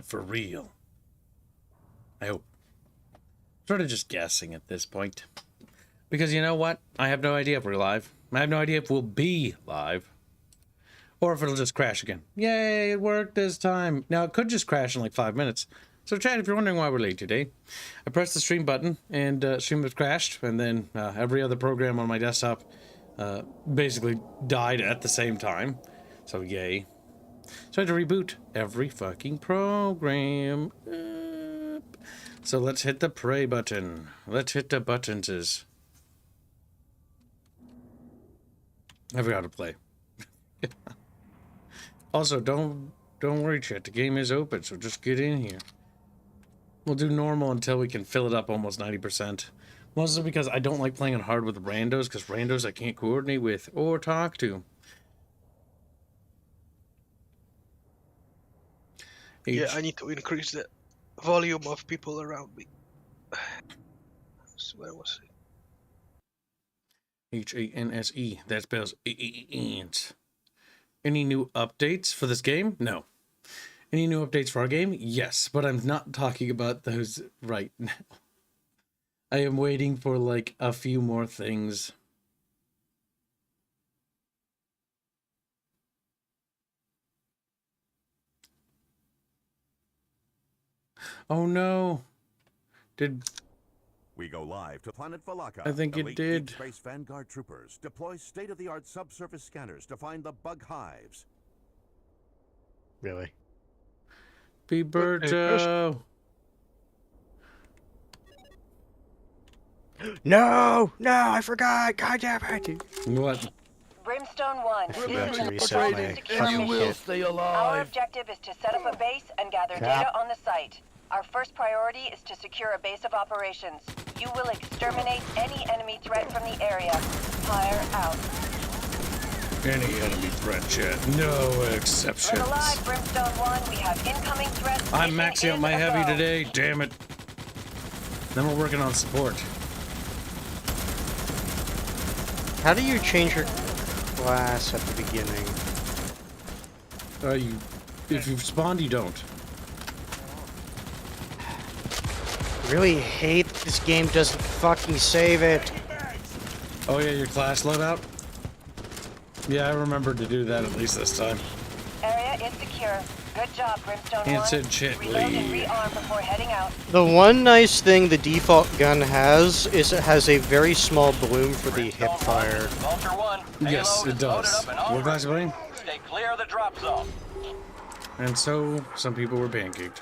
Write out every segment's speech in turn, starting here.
For real. I hope. Sort of just guessing at this point. Because you know what? I have no idea if we're live. I have no idea if we'll be live. Or if it'll just crash again. Yay, it worked this time. Now, it could just crash in like 5 minutes. So, chat, if you're wondering why we're late today, I pressed the stream button and stream was crashed. And then every other program on my desktop basically died at the same time. So, yay. So, I had to reboot every fucking program. So, let's hit the pray button. Let's hit the buttons. I forgot to play. Also, don't worry, chat. The game is open, so just get in here. We'll do normal until we can fill it up almost 90%. Mostly because I don't like playing on hard with randos, because randos I can't coordinate with or talk to. Yeah, I need to increase the volume of people around me. So where was it? Hanse. That spells ant. Any new updates for this game? No. Any new updates for our game? Yes, but I'm not talking about those right now. I am waiting for like a few more things. Oh no. We go live to Planet Valaka. I think it did. Deep Space Vanguard troopers deploy state-of-the-art subsurface scanners to find the bug hives. Really? Beberto. No! No, I forgot! God damn it! What? Brimstone 1, I forgot this to is reset my secure fucking mission. hit. Stay Our alive. objective is to set up a base and gather Cap. data on the site. Our first priority is to secure a base of operations. You will exterminate any enemy threat from the area. Fire out. Any enemy threat, chat. No exceptions. Live alive, Brimstone 1. We have incoming threats. I'm Mission maxing out is my a heavy go. today. Damn it. Then we're working on support. How do you change your class at the beginning? If you've spawned, you don't. I really hate that this game doesn't fucking save it. Oh yeah, your class loadout? Yeah, I remembered to do that at least this time. Area is secure. Good job, Brimstone 1. Hanse chit Reload and lead. rearm before heading out. The one nice thing the default gun has is it has a very small bloom for the hip fire. Vulture 1. Yes, payload it is loaded does. up and on What class are you route. playing? Stay clear of the drop zone. And so, some people were pancaked.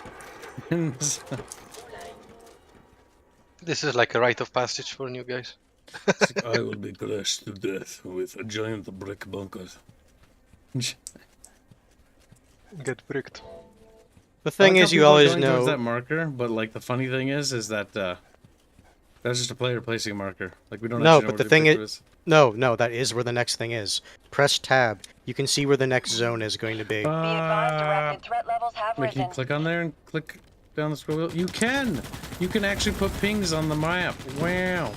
This is like a rite of passage for new guys. I will be crushed to death with a giant brick bunker. Get bricked. The thing is, you always know. that marker, but like the funny thing is that that's just a player placing a marker. Like we don't. No, actually know but where the thing objective is, no, that is where the next thing is. Press tab. You can see where the next zone is going to be. Be advised, rapid threat levels have Wait, can risen. you click on there and click down the scroll wheel? You can. You can actually put pings on the map. Wow.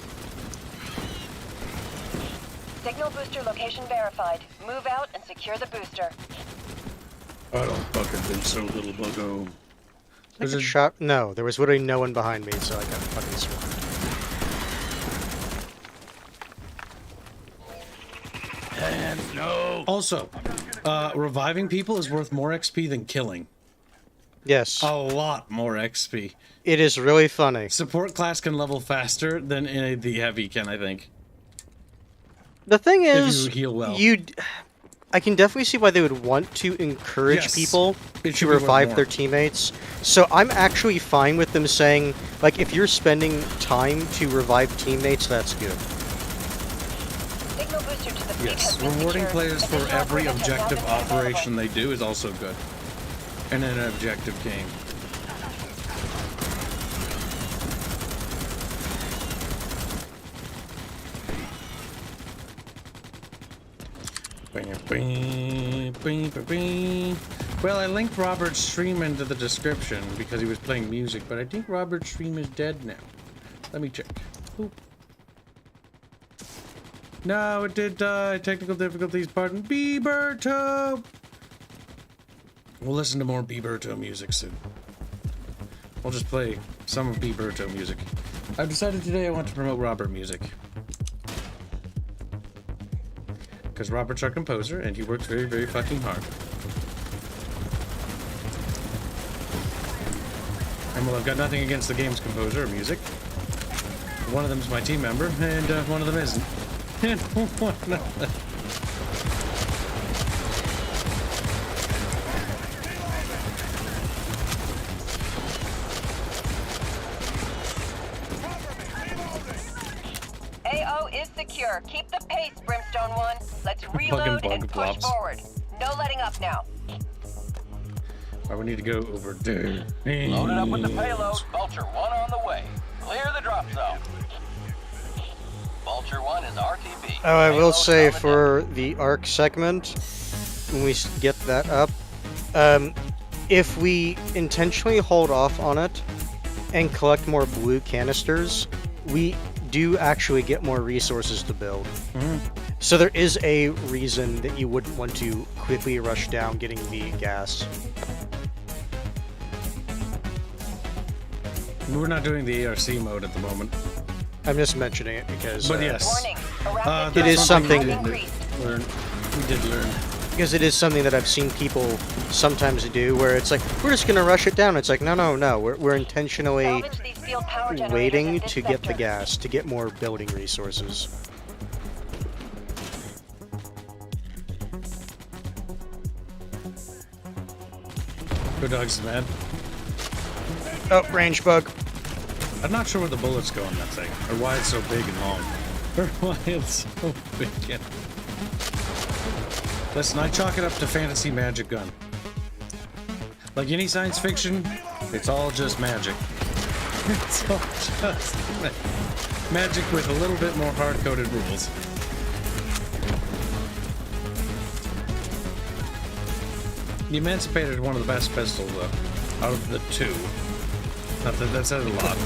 Signal booster location verified. Move out and secure the booster. I don't fucking think so, little buggo. There's a shot. No, there was literally no one behind me, so I got fucking swarmed. And no. Also, reviving people is worth more XP than killing. Yes, A lot more XP. it is really funny. Support class can level faster than the heavy can, I think. The thing If is, you heal well. I can definitely see why they would want to encourage Yes, people it should to be worth revive more. their teammates. So I'm actually fine with them saying, like, if you're spending time to revive teammates, that's good. Signal booster to the fleet has Yes, been rewarding secured. players for Additional every equipment has now objective been made available. operation they do is also good. In an objective game. Well, I linked Robert's stream into the description because he was playing music, but I think Robert's stream is dead now. Let me check. Oop. No, it did die. Technical difficulties, pardon. Beberto! We'll listen to more Beberto music soon. I'll just play some of B. Berto music. I've decided today I want to promote Robert music. Because Robert's our composer, and he works very, very fucking hard. And well, I've got nothing against the game's composer or music. One of them's my team member, and one of them isn't. And one of them... AO is secure. Keep the pace, Brimstone 1. Let's reload and push flops. forward. No letting up now. Alright, we need to go over there. Load it up with the payload. Vulture 1 on the way. Clear the drop zone. Vulture 1 is RTB. Oh, I will Payload say coming for the arc segment, when we get that up, if we intentionally hold off on it and collect more blue canisters, we do actually get more resources to build. So there is a reason that you wouldn't want to quickly rush down getting the gas. We're not doing the ARC mode at the moment. I'm just mentioning it because But yes. Warning. Arachnid It is threat something- has increased. We did learn. because it is something that I've seen people sometimes do, where it's like, we're just gonna rush it down. It's like, no, we're intentionally Salvage these field power generators waiting in this to get the sector. gas, to get more building resources. Good dogs is mad. Oh, range bug. I'm not sure where the bullets go in that thing, or why it's so big and long. Or why it's so big and... Listen, I chalk it up to fantasy magic gun. Like any science fiction, it's all just magic. It's all just magic with a little bit more hard-coded rules. The Emancipator is one of the best pistols, though, out of the two. Not that that says a lot.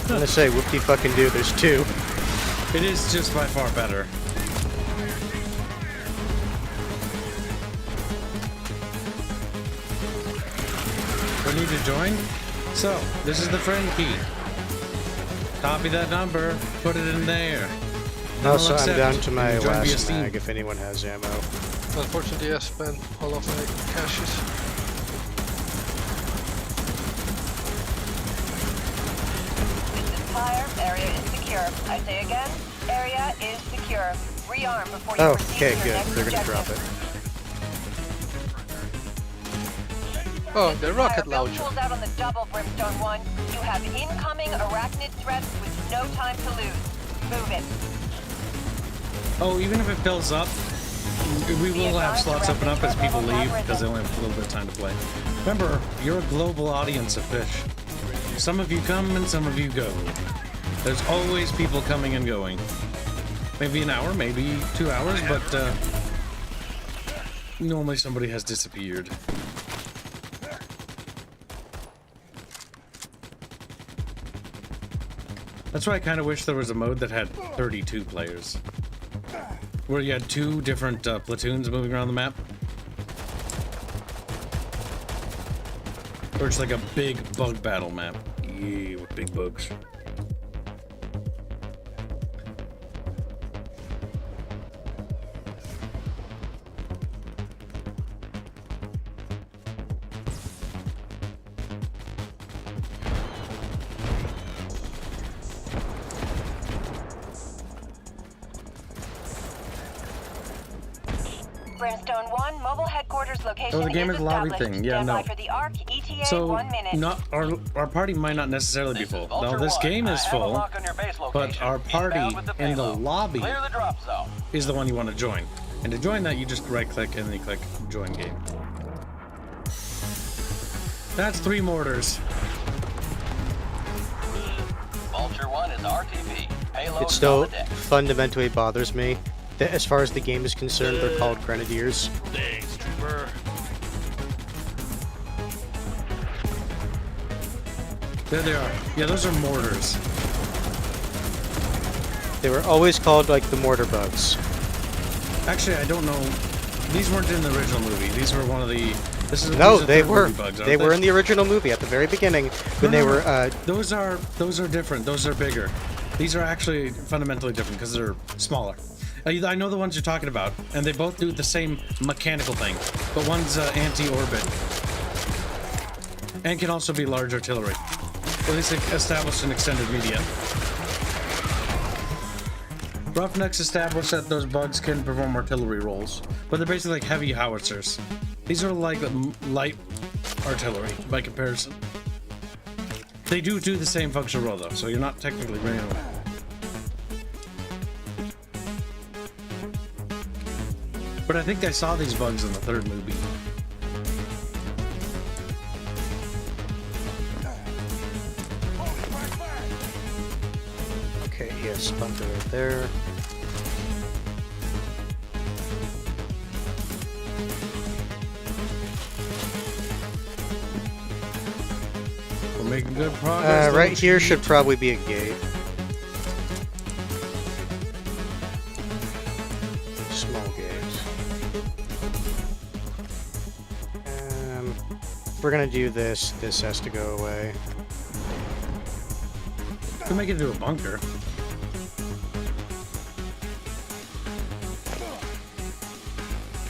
I'm gonna say, whoopty fucking do, there's two. It is just by far better. We need to join? So, this is the friend key. Copy that number, put it in there. Then Also, we'll I'm accept, down to and my you join via last Steam. mag if anyone has ammo. Unfortunately, I spent all of my caches. This is fire. Area is secure. I say again, area is secure. Rearm before you Oh, proceed okay, to your good. next They're gonna drop objective. it. Oh, the rocket Fire build launcher. tools out on the double, Brimstone 1. You have incoming arachnid threats with no time to lose. Move it. Oh, even if it fills up, we will have slots open up as people leave because they only have a little bit of time to play. Remember, you're a global audience of fish. Some of you come and some of you go. There's always people coming and going. Maybe an hour, maybe 2 hours, but normally somebody has disappeared. That's why I kind of wish there was a mode that had 32 players. Where you had two different platoons moving around the map. Or it's like a big bug battle map. Yeah, with big bugs. Brimstone 1, mobile headquarters location Oh, the game is lobby established. thing. Yeah, Stand by no. for the ARC ETA So, 1 minute. not our party might not necessarily be full. Now, Vulture this 1, game I is have a full, lock on your base but location. our party Inbound with the in the payload. lobby Clear the drop zone. is the one you want to join. And to join that, you just right-click and then you click Join Game. That's 3 mortars. Vulture 1 is RTB. Payload It still on the deck. fundamentally bothers me that as far as the game is concerned, they're called Grenadiers. Thanks, trooper. There they are. Yeah, those are mortars. They were always called like the mortar bugs. Actually, I don't know. These weren't in the original movie. These were one of the This is No, these are they third were. movie bugs, aren't They were in the original movie at the very beginning when they were. Those are different. Those are bigger. These are actually fundamentally different because they're smaller. I know the ones you're talking about, and they both do the same mechanical thing, but one's anti-orbit and can also be large artillery. At least established in extended media. Roughnecks established that those bugs can perform artillery roles, but they're basically like heavy howitzers. These are like light artillery by comparison. They do the same functional role though, so you're not technically running away. But I think I saw these bugs in the third movie. Okay, yes, bunker right there. We're making good progress. Right here should probably be a gate. Small gate. We're gonna do this. This has to go away. We can make it into a bunker.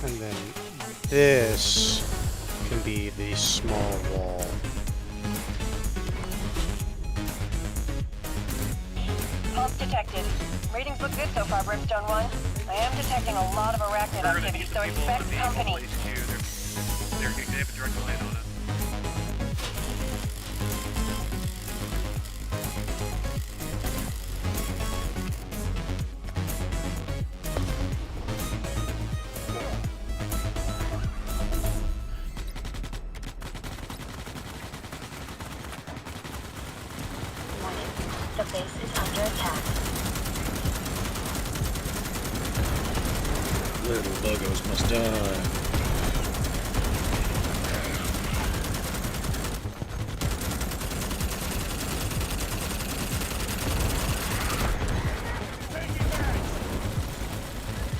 And then this can be the small wall. Pulse detected. Readings look good so far, Brimstone 1. I am detecting a lot of arachnid activity, so expect company. They're going to have a direct line on it. The base is under attack. Little buggos must die.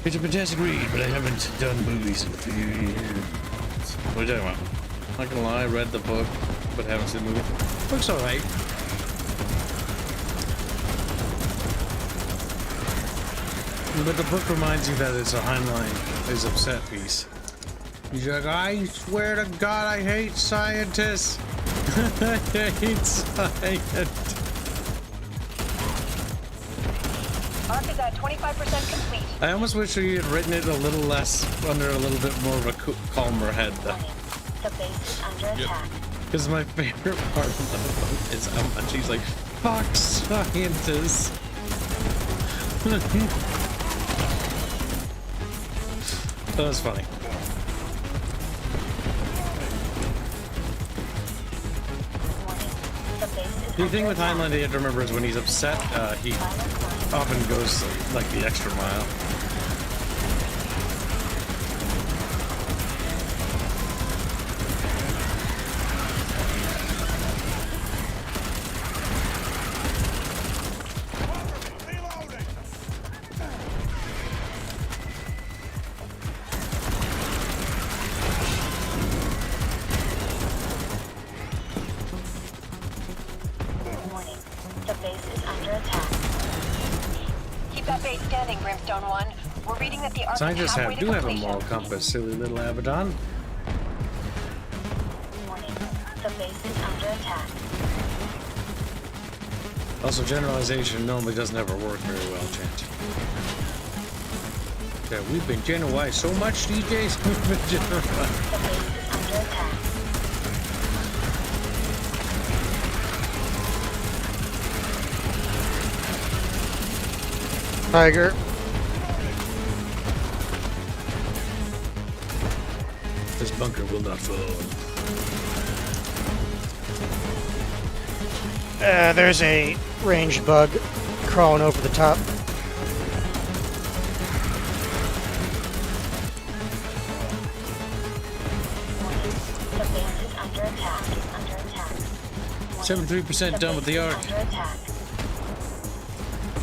It's a fantastic read, but I haven't done movies in a few years. What are you talking about? Not gonna lie, I read the book, but haven't seen the movie. Book's alright. But the book reminds you that it's a Heinlein is upset piece. He's like, I swear to God, I hate scientists. I hate scientists. Arc is at 25% complete. I almost wish you had written it a little less, under a little bit more of a calmer head, though. The base is under attack. Because my favorite part of the book is how much he's like, fuck scientists. That was funny. The thing with Heinlein that you have to remember is when he's upset, he often goes like the extra mile. The base is under attack. Keep that base standing, Brimstone 1. We're reading that the Ark is Scientists halfway to do have a completion. moral compass, silly little Abaddon. Warning. The base is under attack. Also, generalization normally doesn't ever work very well, chat. Yeah, we've been generalized so much these days. We've been generalized. The base is under attack. Tiger. This bunker will not fall. There's a ranged bug crawling over the top. The base is under attack. Under attack. 73% done with the Ark. Under attack.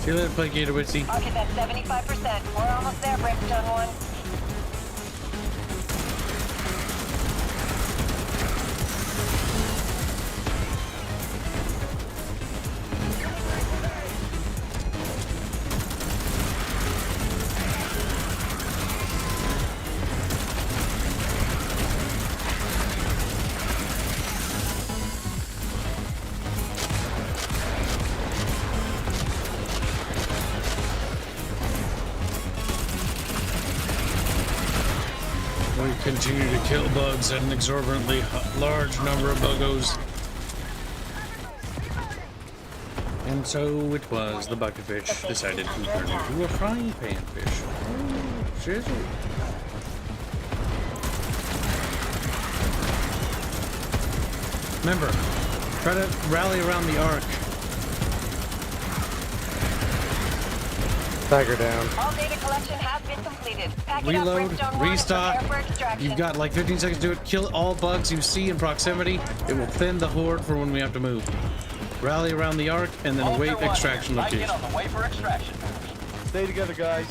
See you later, Placator Witsy. Ark is at 75%. We're almost there, Brimstone 1. continue to kill bugs at an exorbitantly large number of buggos. And so it was the bucketfish decided to turn into a frying pan fish. Oh, shizzle. Remember, try to rally around the arc. Tiger down. All data collection has been completed. Pack it up, Reload, Brimstone 1, restock. prepare for extraction. You've got like 15 seconds to do it. Kill all bugs you see in proximity. It will thin the horde for when we have to move. Rally around the arc and then await Ultra One, extraction strike in location. on the way for extraction. Stay together, guys.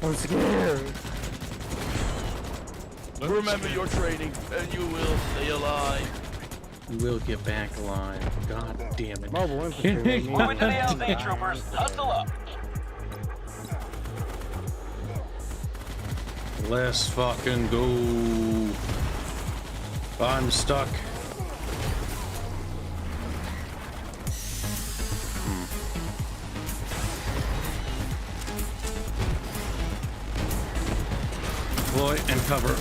I'm scared. Remember your training, and you will stay alive. You will get back alive. God damn it. Mobile infantry. Moving to the LZ, troopers. Hustle up. Let's fucking go. I'm stuck. Deploy and cover.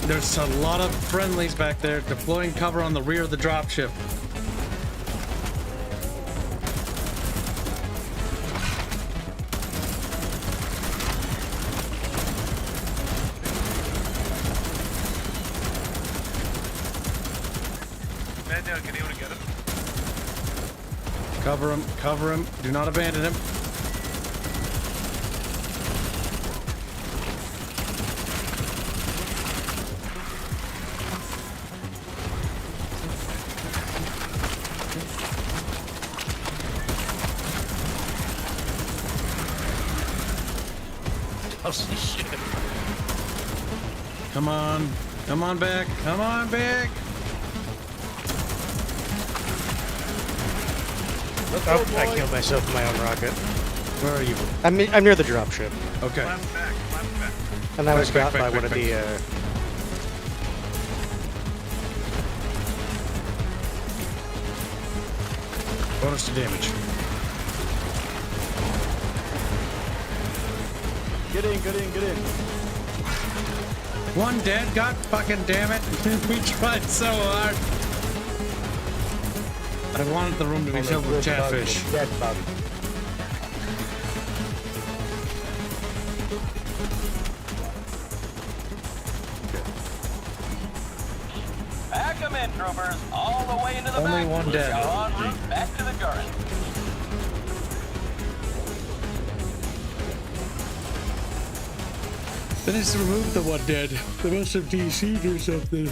There's a lot of friendlies back there deploying cover on the rear of the dropship. Man down, can anyone get him? Cover him. Do not abandon him. Holy shit. Come on. Come on back. Come on back. Oh, I killed myself with my own rocket. Where are you? I'm near the dropship, Okay. Climb back, climb back. and I was Back, got back, by back, one of back. the. Bonus to damage. Get in, get in, get in. One dead. God fucking damn it. We tried so hard. I wanted the room to be filled with Chatfish. Dead bug. Pack 'em in, troopers. All the way into the Only back. one dead. You're en route back to the garden. They just removed the one dead. They must have DC'd or something.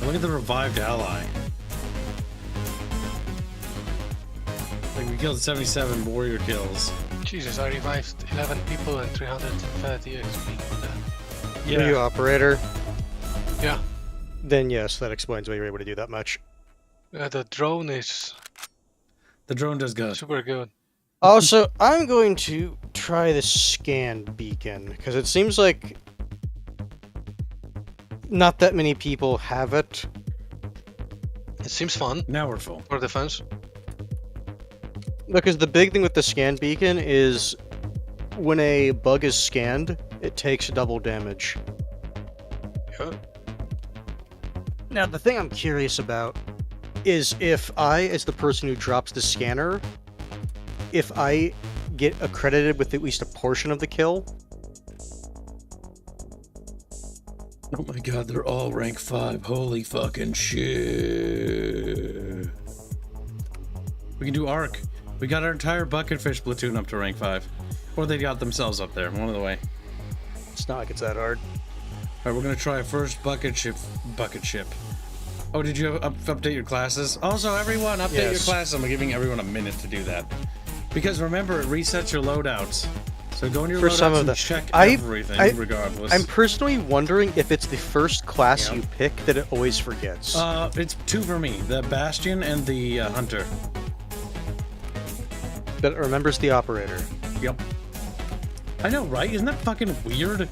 Look at the revived ally. Like we killed 77 warrior kills. Jesus, I revived 11 people and 330 XP. Are you operator? Yeah, Then yes, that explains why you're able to do that much. the drone is The drone does good. super good. Also, I'm going to try the scan beacon because it seems like not that many people have it. It seems fun Now we're full. for defense. Because the big thing with the scan beacon is when a bug is scanned, it takes double damage. Yeah. Now, the thing I'm curious about is if I, as the person who drops the scanner, if I get accredited with at least a portion of the kill. Oh my god, they're all rank 5. Holy fucking shit. We can do arc. We got our entire bucketfish platoon up to rank 5. Or they got themselves up there, one of the way. It's not like it's that hard. Alright, we're gonna try first bucket ship. Oh, did you update your classes? Also, everyone, update your Yes. classes. I'm giving everyone a minute to do that. Because remember, it resets your loadouts. So go in your For loadouts some of and the- check I- everything, I- regardless. I'm personally wondering if it's the first class Yeah. you pick that it always forgets. It's 2 for me. The Bastion and the Hunter. That it remembers the operator. Yep. I know, right? Isn't that fucking weird?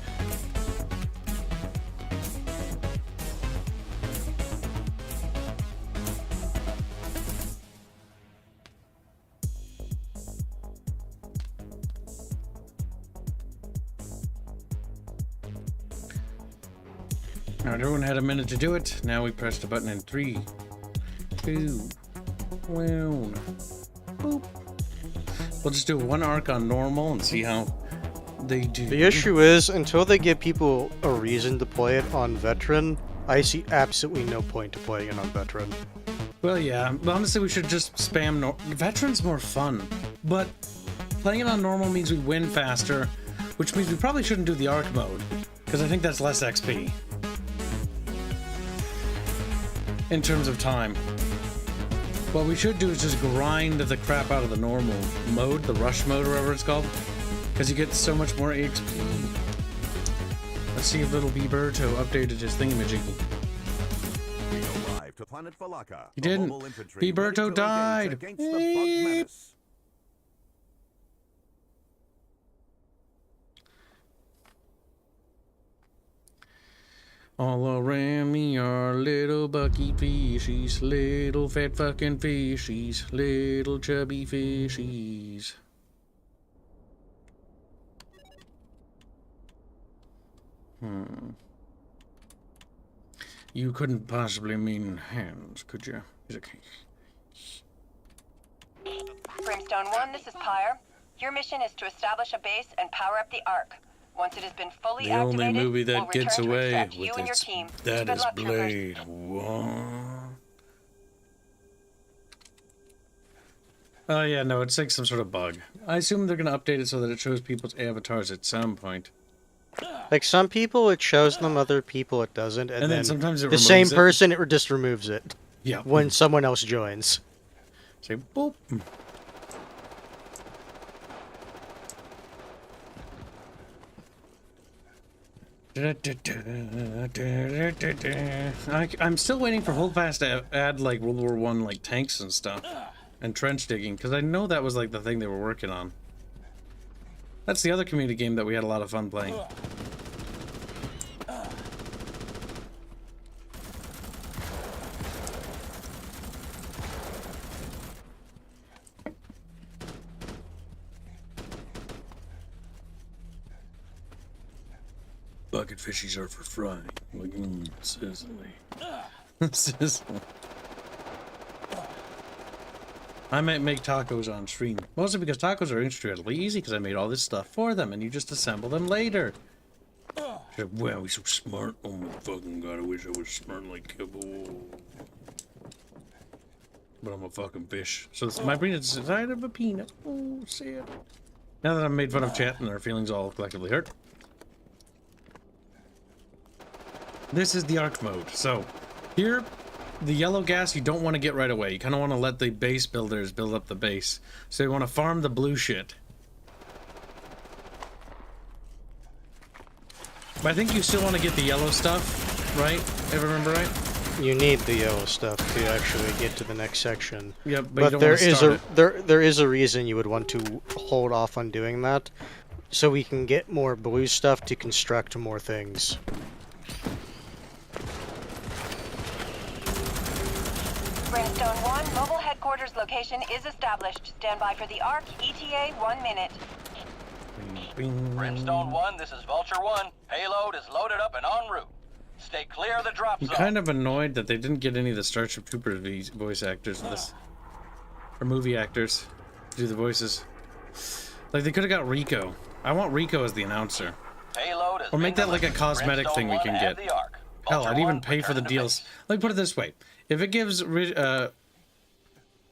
Now everyone had a minute to do it. Now we press the button in 3, 2, 1. Boop. We'll just do one arc on normal and see how they do. The issue is, until they give people a reason to play it on veteran, I see absolutely no point to playing it on veteran. Well, yeah. But honestly, we should just spam veteran's more fun. But playing it on normal means we win faster, which means we probably shouldn't do the arc mode, because I think that's less XP. In terms of time. What we should do is just grind the crap out of the normal mode, the rush mode or whatever it's called, because you get so much more XP. Let's see if little Beberto updated his thingamajiggy. We arrive to planet Valaka. He didn't. Beberto died. Against the bug menace. All around me are little bucky fishies, little fat fucking fishies, little chubby fishies. You couldn't possibly mean hands, could you? Brimstone 1, this is Pyre. Your mission is to establish a base and power up the Ark. Once it has been fully The only activated, movie that we'll gets return to away extract you with and your its team. that Good is luck, troopers. Blade. What? Oh yeah, no, it's like some sort of bug. I assume they're gonna update it so that it shows people's avatars at some point. Like, some people it shows them, other people it doesn't, and then sometimes it the same removes it. person it just removes it Yeah. when someone else joins. Say boop. I'm still waiting for Holdfast to add like World War I like tanks and stuff and trench digging, because I know that was like the thing they were working on. That's the other community game that we had a lot of fun playing. Bucket fishies are for frying. Like, sizzly. Sizzle. I might make tacos on stream. Mostly because tacos are incredibly easy, because I made all this stuff for them, and you just assemble them later. Like, wow, he's so smart. Oh my fucking god, I wish I was smart like Kibs. But I'm a fucking fish. So my brain is the size of a peanut. Oh, sad. Now that I've made fun of chat and our feelings all collectively hurt. This is the arc mode. So here, the yellow gas you don't want to get right away. You kind of want to let the base builders build up the base. So you want to farm the blue shit. But I think you still want to get the yellow stuff, right? If I remember right? You need the yellow stuff to actually get to the next section. Yep, but you But don't there want to is start a there is a reason you would want to hold off on doing that, so we can get more blue stuff to construct more things. Brimstone 1, mobile headquarters location is established. Stand by for the Ark. ETA 1 minute. Brimstone 1, this is Vulture 1. Payload is loaded up and en route. Stay clear of the drop I'm zone. kind of annoyed that they didn't get any of the Starship Troopers voice actors in this. Or movie actors to do the voices. Like, they could have got Rico. I want Rico as the announcer. Payload is Or make that like a cosmetic Brimstone thing we 1 can and get. the Ark. Hell, Vulture I'd even 1, pay for the return to deals. base. Like, put it this way. If it gives, I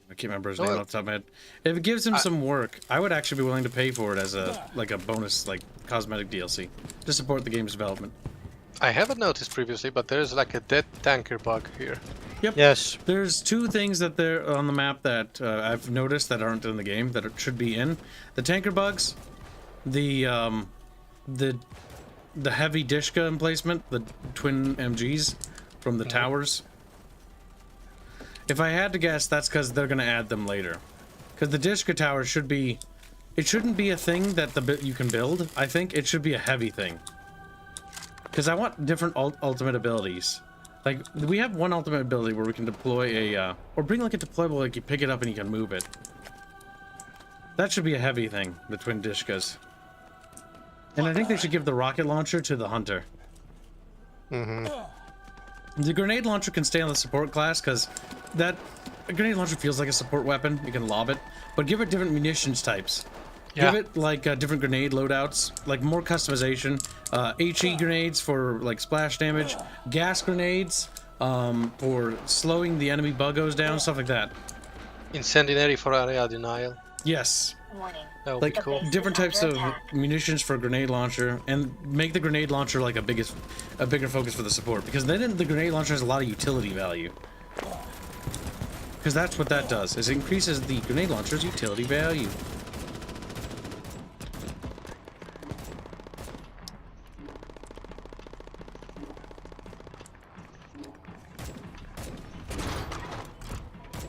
can't remember his name off the top of my head. If it gives him some work, I would actually be willing to pay for it as a, like a bonus, like, cosmetic DLC. To support the game's development. I haven't noticed previously, but there's like a dead tanker bug here. Yep. Yes. There's two things that they're on the map that I've noticed that aren't in the game that should be in. The tanker bugs, the heavy Dishka emplacement, the twin MGs from the towers. If I had to guess, that's because they're going to add them later. Because the Dishka towers should be it shouldn't be a thing that you can build. I think it should be a heavy thing. Because I want different ultimate abilities. Like, we have one ultimate ability where we can deploy a, or bring like a deployable, like you pick it up and you can move it. That should be a heavy thing, the Twin Dishkas. And I think they should give the rocket launcher to the hunter. The grenade launcher can stay on the support class, because a grenade launcher feels like a support weapon. You can lob it. But give it different munitions types. Yeah. Give it, like, different grenade loadouts. Like, more customization. HE grenades for, like, splash damage. Gas grenades for slowing the enemy buggos down. Stuff like that. Incendiary for area denial. Yes. Warning. That would Like, be cool. different types of attack. munitions for grenade launcher, and make the grenade launcher like a bigger focus for the support, because then the grenade launcher has a lot of utility value. Because that's what that does, is it increases the grenade launcher's utility value.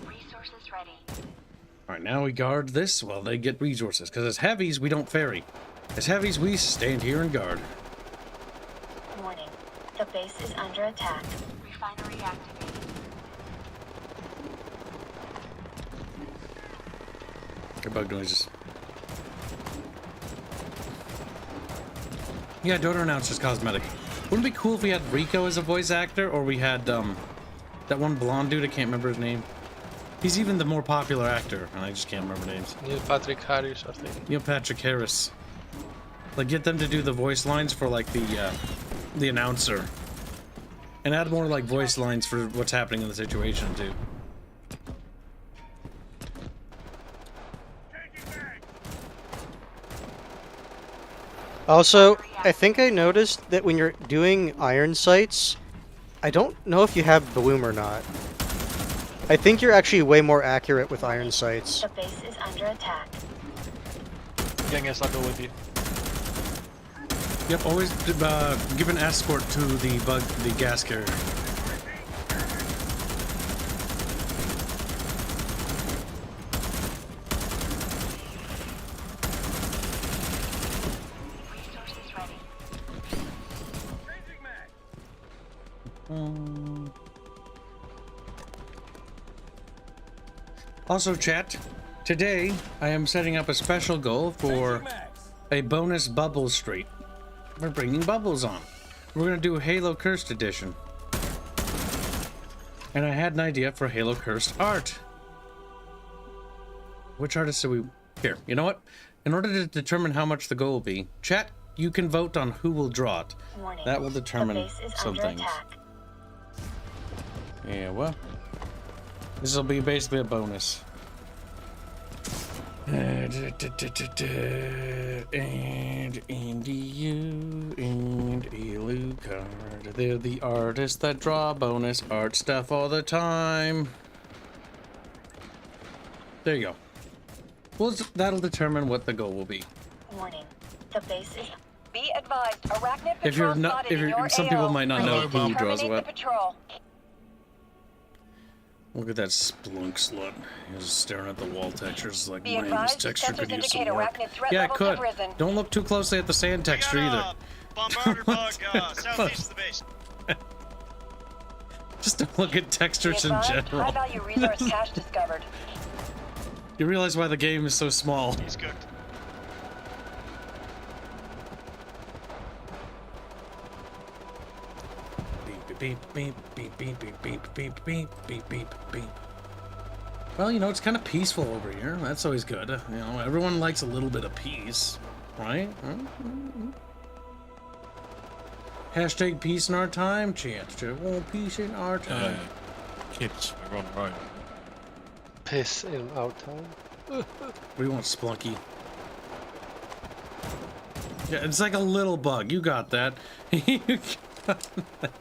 Resources ready. Alright, now we guard this while they get resources, because as heavies, we don't ferry. As heavies, we stand here and guard. Warning. The base is under attack. Refinery activated. Good bug noises. Yeah, donor announcers cosmetic. Wouldn't it be cool if we had Rico as a voice actor, or we had, that one blonde dude, I can't remember his name. He's even the more popular actor, and I just can't remember names. Neil Patrick Harris, I think. Neil Patrick Harris. Like, get them to do the voice lines for, like, the announcer. And add more, like, voice lines for what's happening in the situation, too. Also, I think I noticed that when you're doing iron sights, I don't know if you have Bloom or not. I think you're actually way more accurate with iron sights. The base is under attack. Genghis, I'll go with you. Yep, always give an escort to the gas carrier. Resources ready. Also, chat, today I am setting up a special goal for a bonus bubble streak. We're bringing bubbles on. We're gonna do a Halo Cursed edition. And I had an idea for Halo Cursed art. Which artist do we... Here, you know what? In order to determine how much the goal will be, chat, you can vote on who will draw it. Warning. That will determine The base is some under things. attack. Yeah, well, this will be basically a bonus. And IndioWeeaboo and Alucard. They're the artists that draw bonus art stuff all the time. There you go. Well, that'll determine what the goal will be. Warning. The base is... Be advised, arachnid If you're patrol not, spotted if in you're, your some AO. people might not know Proceed to who draws terminate what. the patrol. Look at that splunk slut. He's staring at the wall textures like, Be man, this advised, texture sensors could use some indicate work. arachnid threat Yeah, it levels could. have risen. Don't look too closely at the sand texture either. Bombarded bug southeast of the base. Just don't look at Be textures in advised, general. high-value resource cache discovered. You realize why the game is so small. He's cooked. Beep, beep, beep, beep, beep, beep, beep, beep, beep, beep, beep. Well, you know, it's kind of peaceful over here. That's always good. You know, everyone likes a little bit of peace, right? Hashtag peace in our time, chat. Oh, peace in our time. Kibs, we're on the road. Piss in our time. We want Splunky. Yeah, it's like a little bug. You got that. You got that.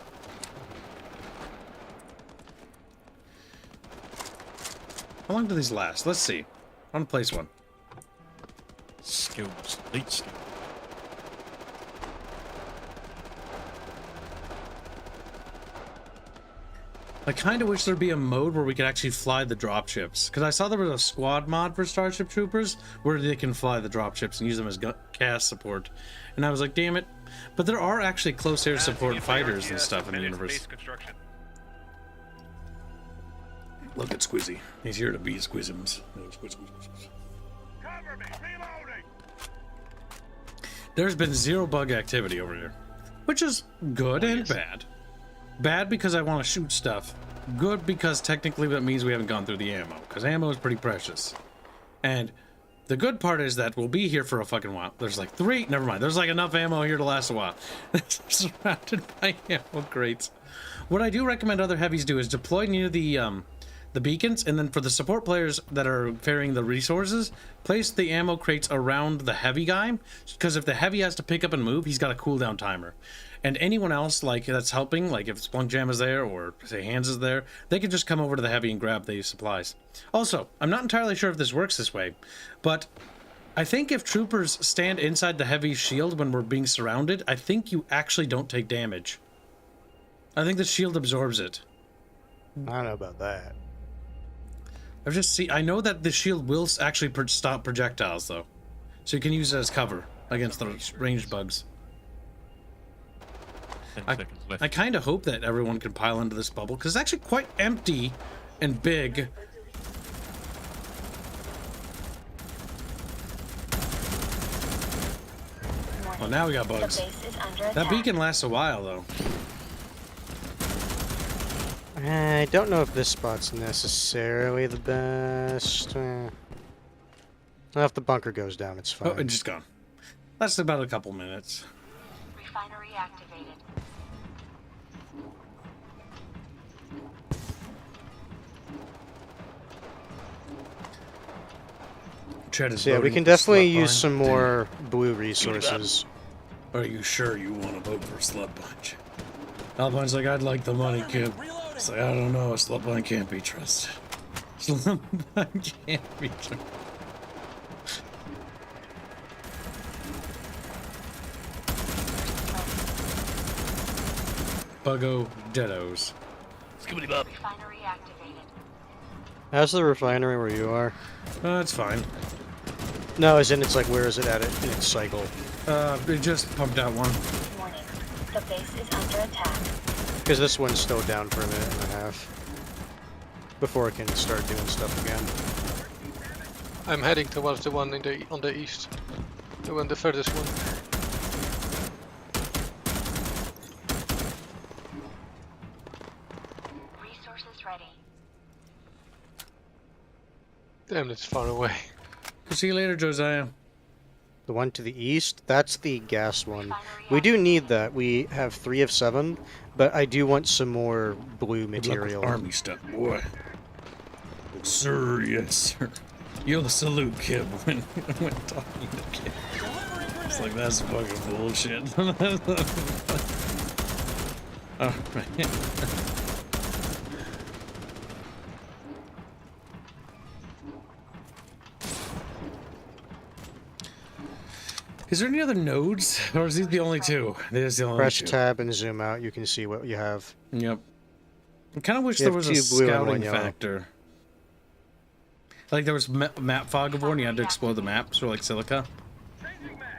How long do these last? Let's see. I want to place one. Skills, elite skill. I kind of wish there'd be a mode where we could actually fly the dropships. Because I saw there was a squad mod for Starship Troopers where they can fly the dropships and use them as cast support. And I was like, damn it. But there are actually close air support fighters and stuff in the universe. Look at Squizzy. He's here to beat Squizums. There's been zero bug activity over here, which is good and bad. Bad because I want to shoot stuff. Good because technically that means we haven't gone through the ammo, because ammo is pretty precious. And the good part is that we'll be here for a fucking while. There's like never mind. There's like enough ammo here to last a while. Surrounded by ammo crates. What I do recommend other heavies do is deploy near the beacons, and then for the support players that are carrying the resources, place the ammo crates around the heavy guy, because if the heavy has to pick up and move, he's got a cooldown timer. And anyone else like that's helping, like if Splunk Jam is there or say Hanse is there, they can just come over to the heavy and grab the supplies. Also, I'm not entirely sure if this works this way, but I think if troopers stand inside the heavy shield when we're being surrounded, I think you actually don't take damage. I think the shield absorbs it. I don't know about that. I know that the shield will actually stop projectiles though, so you can use it as cover against the ranged bugs. I kind of hope that everyone can pile into this bubble, because it's actually quite empty and big. Well, now we got bugs. That beacon lasts a while, though. I don't know if this spot's necessarily the best. Well, if the bunker goes down, it's fine. Oh, it's just gone. That's about a couple minutes. Refinery activated. So yeah, we can definitely use some more blue resources. Are you sure you want to vote for Slut Bunch? Alpine's like, I'd like the money, kid. It's like, I don't know, a Slut Bunch can't be trusted. Slut Bunch can't be trusted. Buggo Deados. Skibbity bop. Refinery activated. How's the refinery where you are? It's fine. No, as in it's like, where is it at it in its cycle? It just pumped out one. Warning. The base is under attack. Because this one's still down for a minute and a half. Before it can start doing stuff again. I'm heading towards the one on the east. The one, the furthest one. Resources ready. Damn, it's far away. See you later, Josiah. The one to the east, that's the gas one. We do need that. We have 3 of 7, but I do want some more blue material. Army stuff, boy. Yes, sir, yes, sir. You'll salute Kib when talking to Kib. It's like, that's fucking bullshit. Alright. Is there any other nodes, or is these the only two? There's the only Press two. tab and zoom out, you can see what you have. Yep. I kind of wish You there have was a 2 blue and 1 scouting yellow. factor. Like there was map fog of war and you had to explode the map, sort of like Silica.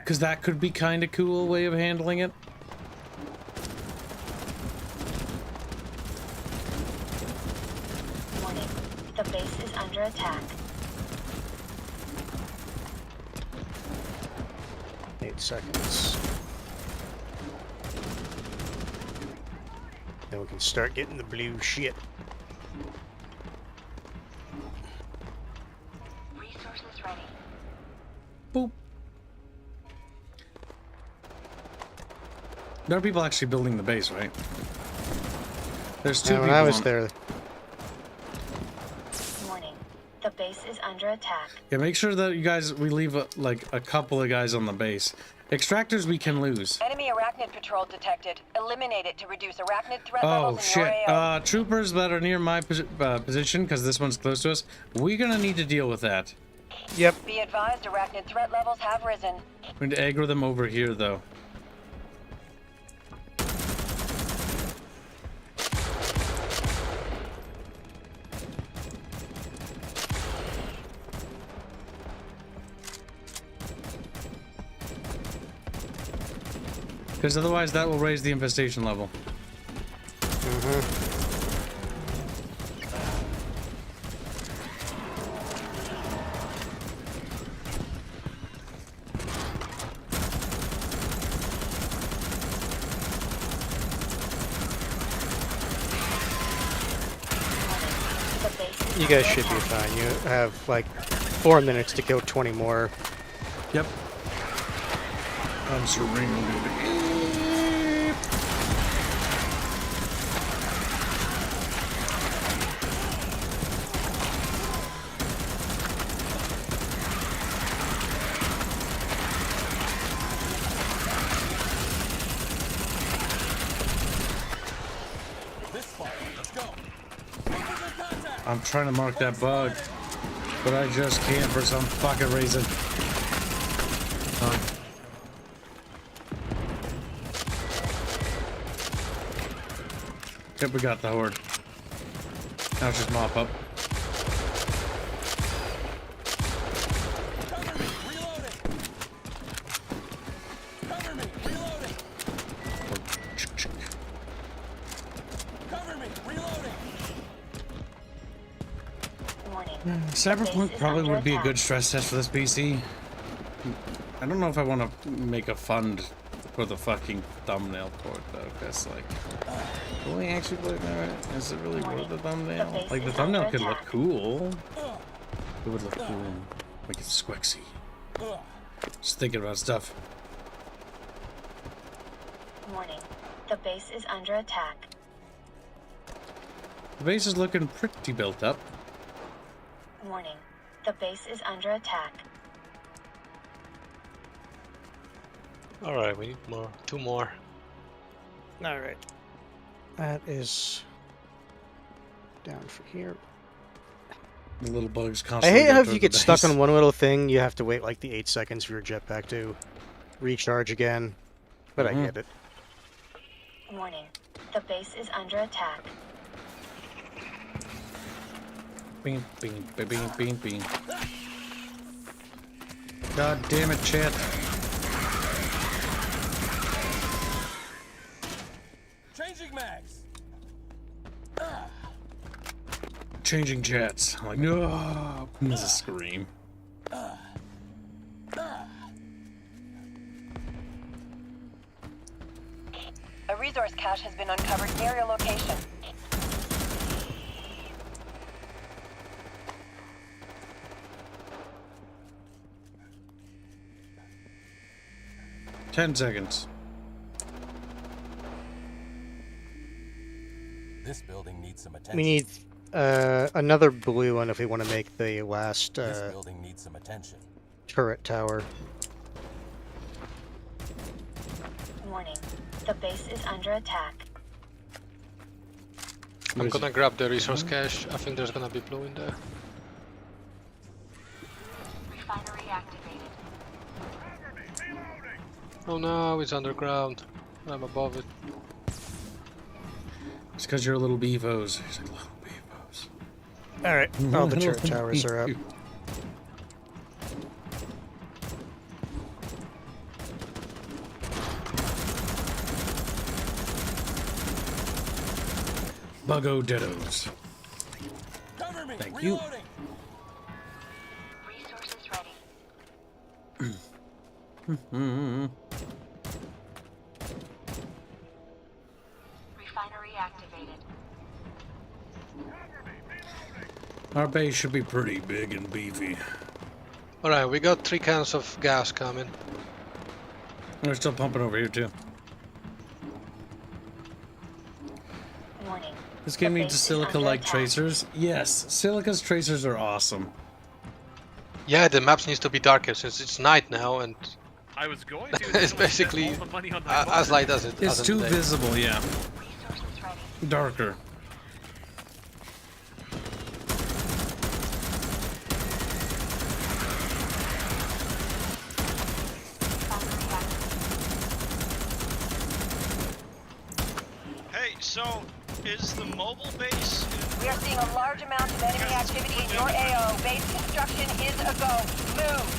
Because that could be kind of cool way of handling it. Warning. The base is under attack. 8 seconds. Then we can start getting the blue shit. Resources ready. Boop. There are people actually building the base, right? There's 2 When people I was on- there, Warning. The base is under attack. Yeah, make sure that you guys, we leave like a couple of guys on the base. Extractors we can lose. Enemy arachnid patrol detected. Eliminate it to reduce arachnid threat Oh levels in shit. your AO. Troopers that are near my position, because this one's close to us, we're gonna need to deal with that. yep. Be advised, arachnid threat levels have risen. We need to aggro them over here, though. Because otherwise that will raise the infestation level. You guys should be fine. You have like 4 minutes to kill 20 more. Yep. I'm surrounded. I'm trying to mark that bug, but I just can't for some fucking reason. Yep, we got the horde. Now it's just mop up. Cyberpunk probably would be a good stress test for this PC. I don't know if I want to make a fund for the fucking thumbnail port though, because like, will we actually play that? Is it really worth the thumbnail? Like the thumbnail could look cool. It would look cool. Like it's Sqekret. Just thinking about stuff. Warning. The base is under attack. The base is looking pretty built up. Warning. The base is under attack. Alright, we need more. 2 more. Alright. That is down for here. The little bugs I constantly. hate how if go you toward get the stuck base. on one little thing, you have to wait like the 8 seconds for your jetpack to recharge again. But I get it. Warning. The base is under attack. Bing, bing, bing, bing, bing, bing. God damn it, chat. Changing mags. Changing chats. I'm like, no. There's a scream. A resource cache has been uncovered near your location. Ten seconds. This building needs some attention. We need another blue one if we want to make the last This building needs some attention. turret tower. Warning. The base is under attack. I'm gonna grab the resource cache. I think there's gonna be blue in there. Refinery activated. Oh no, it's underground. I'm above it. It's because you're little beavos. He's like, little beavos. Alright, all the turret towers are up. Buggo dittos. Cover me. Thank you. Reloading. Resources ready. Refinery activated. Our base should be pretty big and beefy. Alright, we got 3 cans of gas coming. They're still pumping over here too. Warning. This game The needs base is silica-like under attack. tracers. Yes, silica's tracers are awesome. Yeah, the maps needs to be darker since it's night now and I was going to. it's basically all the money on my as light as it It's as too in the day. visible, yeah. Resources ready. Darker. Refinery activated. Hey, so is the mobile base? We are seeing a large amount of enemy activity in your AO. Base construction is a go. Move.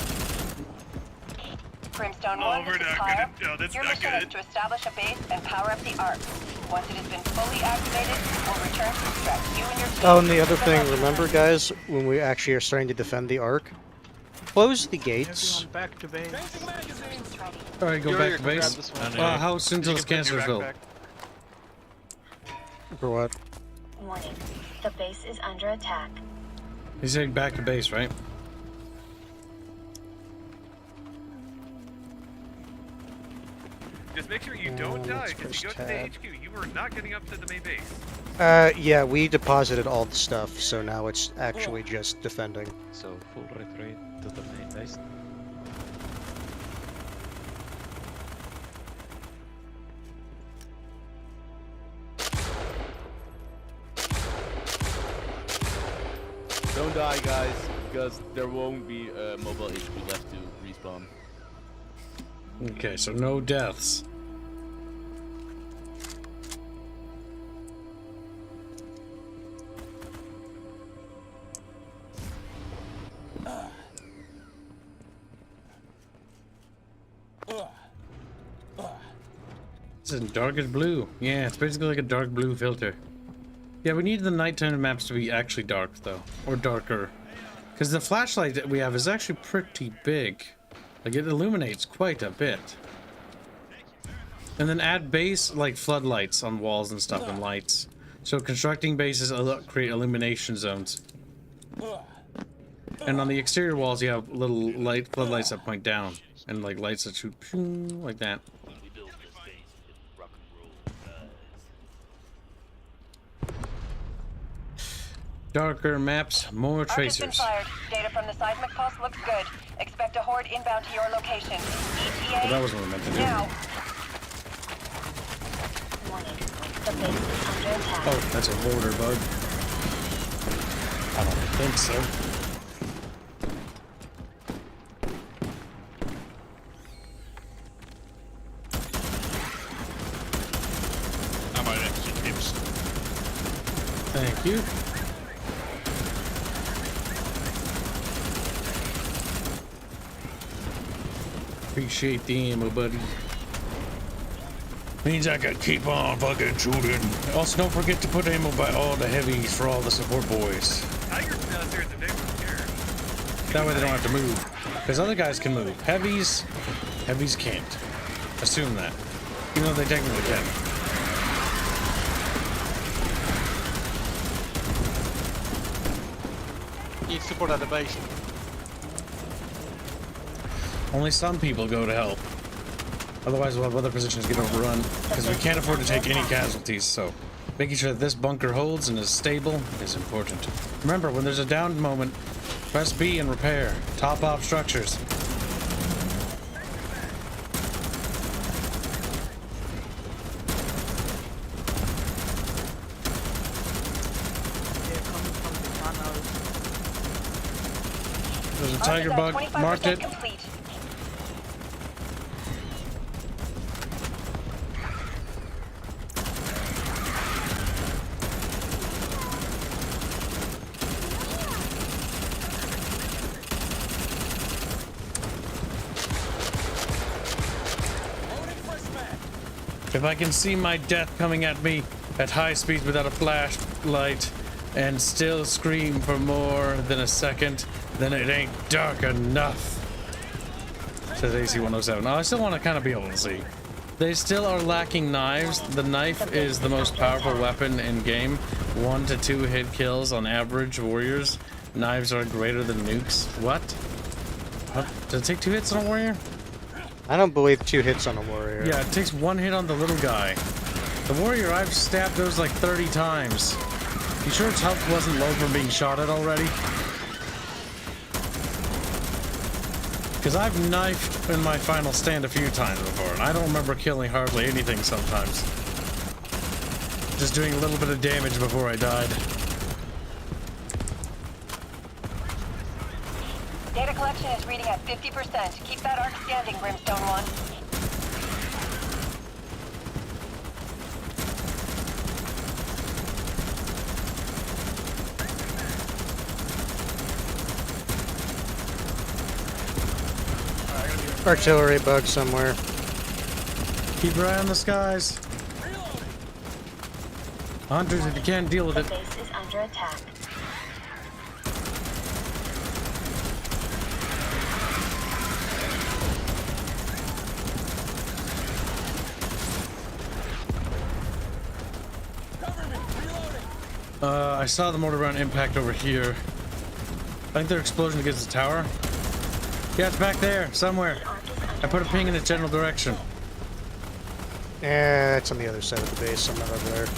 Brimstone 1, we're this is not Pyre. gonna. No, that's Your not mission good. is to establish a base and power up the Ark. Once it has been fully activated, we'll return to extract you and your team. Oh, and the other from thing, rescue remember room. guys, when we actually are starting to defend the Ark, close the gates. back to base. All right, go back to base. This one. How soon till this cancer is filled? For what? Warning. The base is under attack. He's heading back to base, right? Just make sure you don't die, let's because you go press to the tab. HQ, you are not getting up to the main base. Yeah, we deposited all the stuff, so now it's actually just defending. So full retreat to the main base. Don't die, guys, because there won't be a mobile HQ left to respawn. Okay, so no deaths. This is darkest blue. Yeah, it's basically like a dark blue filter. Yeah, we need the nighttime maps to be actually dark, though. Or darker. Because the flashlight that we have is actually pretty big. Like, it illuminates quite a bit. And then add base, like, floodlights on walls and stuff and lights. So constructing bases create illumination zones. And on the exterior walls, you have little floodlights that point down. And, like, lights that shoot like that. Darker maps, more Ark has been tracers. fired. Data from the seismic pulse looks good. Expect a horde inbound to your location. ETA Well, that wasn't what I meant to do. now. Warning. The base is under attack. Oh, that's a mortar bug. I don't think so. I might actually Kibs. Thank you. Appreciate the ammo, buddy. Means I can keep on fucking shooting. Also, don't forget to put ammo by all the heavies for all the support boys. Tiger's downstairs today from here. That way they don't have to move. Because other guys can move. Heavies can't. Assume that. Even though they technically can. Need support at the base. Only some people go to help. Otherwise, we'll have other positions get overrun. Because we can't afford to take any casualties, so making sure that this bunker holds and is stable is important. Remember, when there's a down moment, press B and repair. Top off structures. There's a tiger bug. Marked it. Complete. If I can see my death coming at me at high speeds without a flashlight and still scream for more than a second, then it ain't dark enough. Says AC-107. Oh, I still want to kind of be able to see. They still are lacking knives. The knife is the most powerful weapon in game. 1 to 2 hit kills on average warriors. Knives are greater than nukes. What? Does it take 2 hits on a warrior? I don't believe 2 hits on a warrior. Yeah, it takes 1 hit on the little guy. The warrior, I've stabbed those like 30 times. You sure its health wasn't low from being shot at already? Because I've knifed in my final stand a few times before, and I don't remember killing hardly anything sometimes. Just doing a little bit of damage before I died. Data collection is reading at 50%. Keep that arc standing, Brimstone 1. artillery bug somewhere. Keep your eye on the skies. Hunters, if you can't deal with it. The base is under attack. I saw the mortar round impact over here. I think their explosion against the tower. Yeah, it's back there, somewhere. I put a ping in its general direction. Yeah, it's on the other side of the base. I'm not over there.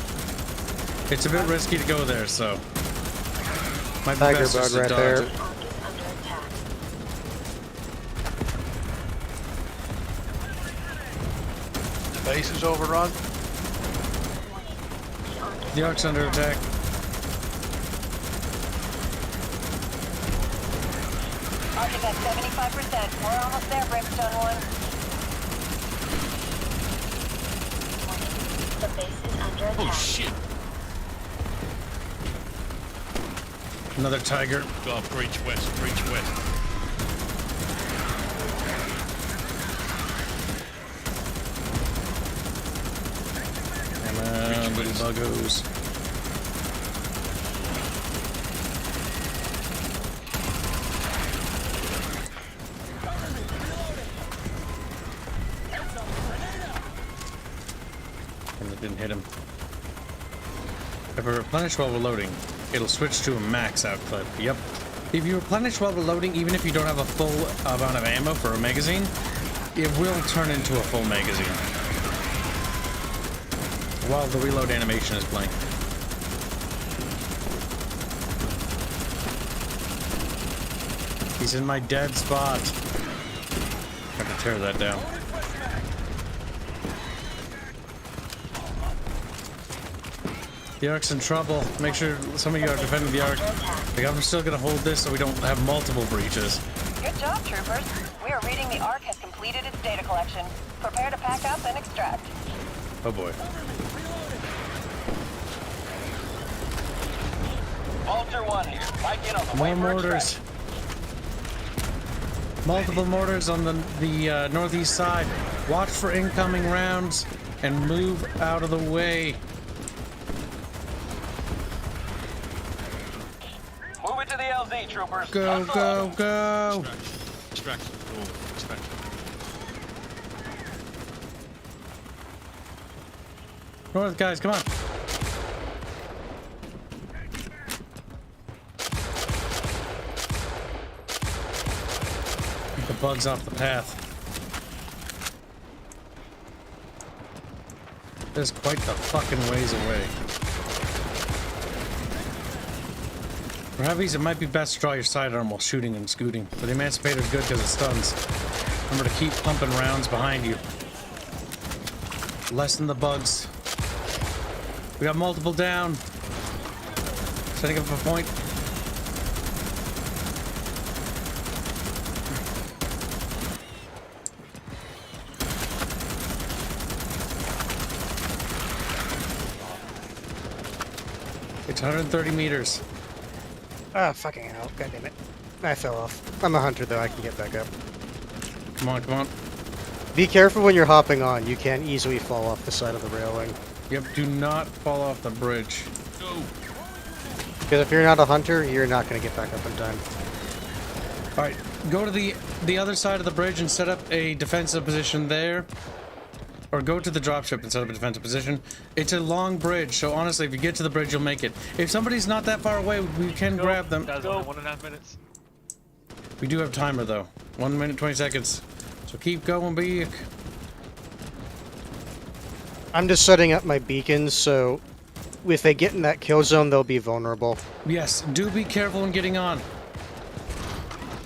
It's a bit risky to go there, so. Might be Tiger best just bug to right dodge there. it. Base is overrun. The Ark's under attack. Arc is at 75%. We're almost there, Brimstone 1. The base is under attack. Oh shit! Another Tiger. Go up, breach west, breach west. Come on, little buggos. And it didn't hit him. If we replenish while we're loading, it'll switch to a max out clip. Yep. If you replenish while we're loading, even if you don't have a full amount of ammo for a magazine, it will turn into a full magazine while the reload animation is playing. He's in my dead spot. Have to tear that down. The Ark's in trouble. Make sure some of you are defending the Ark. Like, I'm still gonna hold this so we don't have multiple breaches. Good job, troopers. We are reading the Ark has completed its data collection. Prepare to pack up and extract. Oh boy. Vulture 1 here. Mike in on the More way for mortars. Multiple mortars on the northeast side. Watch for incoming rounds and move out of the way. Move it to the LZ, troopers. Go, go, go! Extraction. Oh, extraction. North, guys, come on. Get the bugs off the path. This is quite the fucking ways away. For heavies, it might be best to draw your sidearm while shooting and scooting, but the Emancipator's good because it stuns. Remember to keep pumping rounds behind you. Lessen the bugs. We got multiple down. Setting up a point. It's 130 meters. Ah, fucking hell. God damn it. I fell off. I'm a hunter, though. I can get back up. Come on, come on. Be careful when you're hopping on. You can easily fall off the side of the railing. Yep, do not fall off the bridge. Go. Because if you're not a hunter, you're not going to get back up in time. Alright, go to the other side of the bridge and set up a defensive position there. Or go to the dropship and set up a defensive position. It's a long bridge, so honestly, if you get to the bridge, you'll make it. If somebody's not that far away, we can grab them. Guys, only 1.5 minutes. We do have timer, though. 1 minute, 20 seconds. So keep going, Beak. I'm just setting up my beacons, so if they get in that kill zone, they'll be vulnerable. Yes, do be careful when getting on.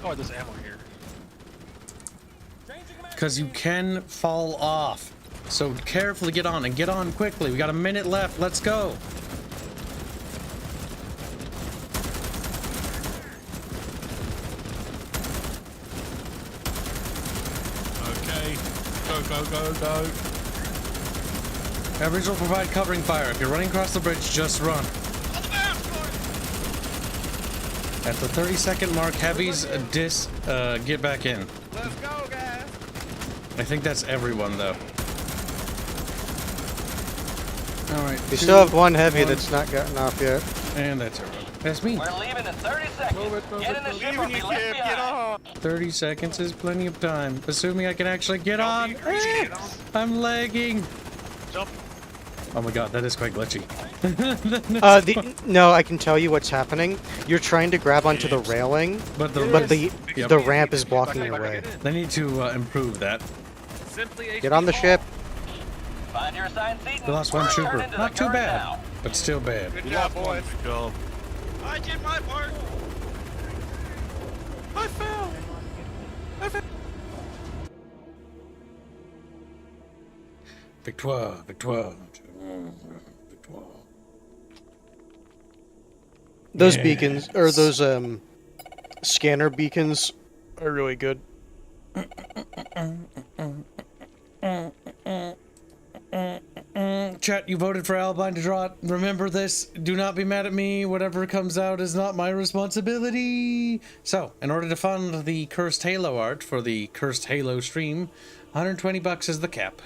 Oh, there's ammo here. Because you can fall off. So carefully get on, and get on quickly. We got a minute left. Let's go. Okay. Go, go, go, go. Average will provide covering fire. If you're running across the bridge, just run. At the 30-second mark, heavies get back in. Let's go, guys. I think that's everyone, though. Alright. We still have one heavy that's not gotten off yet. And that's everyone. That's me. We're leaving in 30 seconds. Get in the ship or be left behind. 30 seconds is plenty of time. Assuming I can actually get on. I'm lagging. Jump. Oh my god, that is quite glitchy. No, I can tell you what's happening. You're trying to grab onto the railing, but the ramp is blocking your way. They need to improve that. Get on the ship. Find your assigned seat. We lost one trooper. Not too bad, but still bad. Good job, boys. I did my part. I fell. Victoire, Victoire, Victoire. Those beacons, or those scanner beacons, are really good. Chat, you voted for Albine to draw it. Remember this. Do not be mad at me. Whatever comes out is not my responsibility. So, in order to fund the Cursed Halo art for the Cursed Halo stream, $120 is the cap.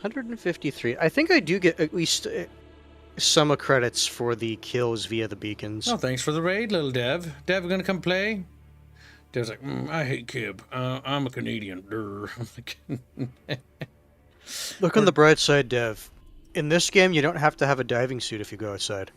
153. I think I do get at least some credits for the kills via the beacons. Oh, thanks for the raid, little Dev. Dev, gonna come play? Dev's like, I hate Kib. I'm a Canadian. Look on the bright side, Dev. In this game, you don't have to have a diving suit if you go outside.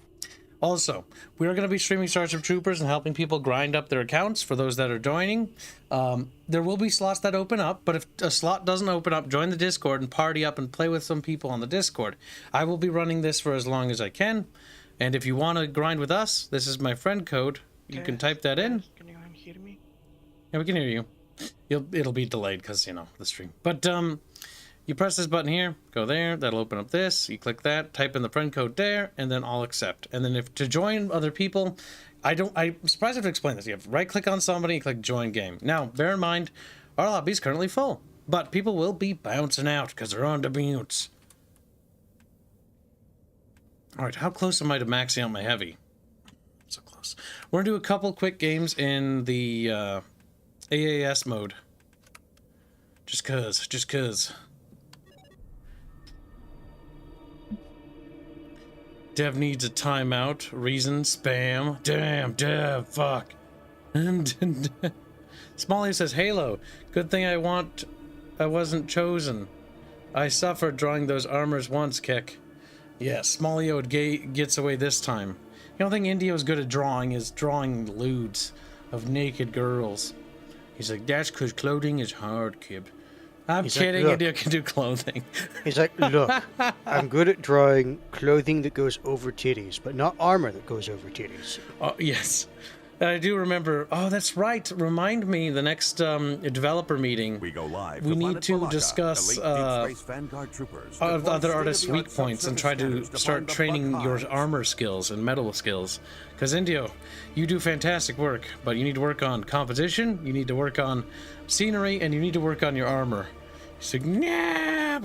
Also, we are going to be streaming Starship Troopers and helping people grind up their accounts for those that are joining. There will be slots that open up, but if a slot doesn't open up, join the Discord and party up and play with some people on the Discord. I will be running this for as long as I can, and if you want to grind with us, this is my friend code. You can type that in. Can you hear me? Yeah, we can hear you. It'll be delayed because, you know, the stream. But, you press this button here, go there, that'll open up this, you click that, type in the friend code there, and then I'll accept. And then if to join other people, I'm surprised I have to explain this. You have to right click on somebody and click join game. Now, bear in mind, our lobby is currently full, but people will be bouncing out because they're on the mutes. Alright, how close am I to maxing out my heavy? So close. We're gonna do a couple quick games in the AAS mode. Just cause. Dev needs a timeout. Reason, spam. Damn, Dev, fuck. Smalley says, Halo. Good thing I wasn't chosen. I suffered drawing those armors once, Kick. Yeah, Smalley gets away this time. The only thing Indio's good at drawing is drawing lewds of naked girls. He's like, that's because clothing is hard, Kib. I'm kidding, like, Indio can do clothing. He's like, look, I'm good at drawing clothing that goes over titties, but not armor that goes over titties. Oh, yes. And I do remember, oh, that's right. Remind me the next developer meeting. We go live. We need to discuss other artists' weak points and try to start training your armor skills and metal skills. Because Indio, you do fantastic work, but you need to work on composition, you need to work on scenery, and you need to work on your armor. He's like, nah.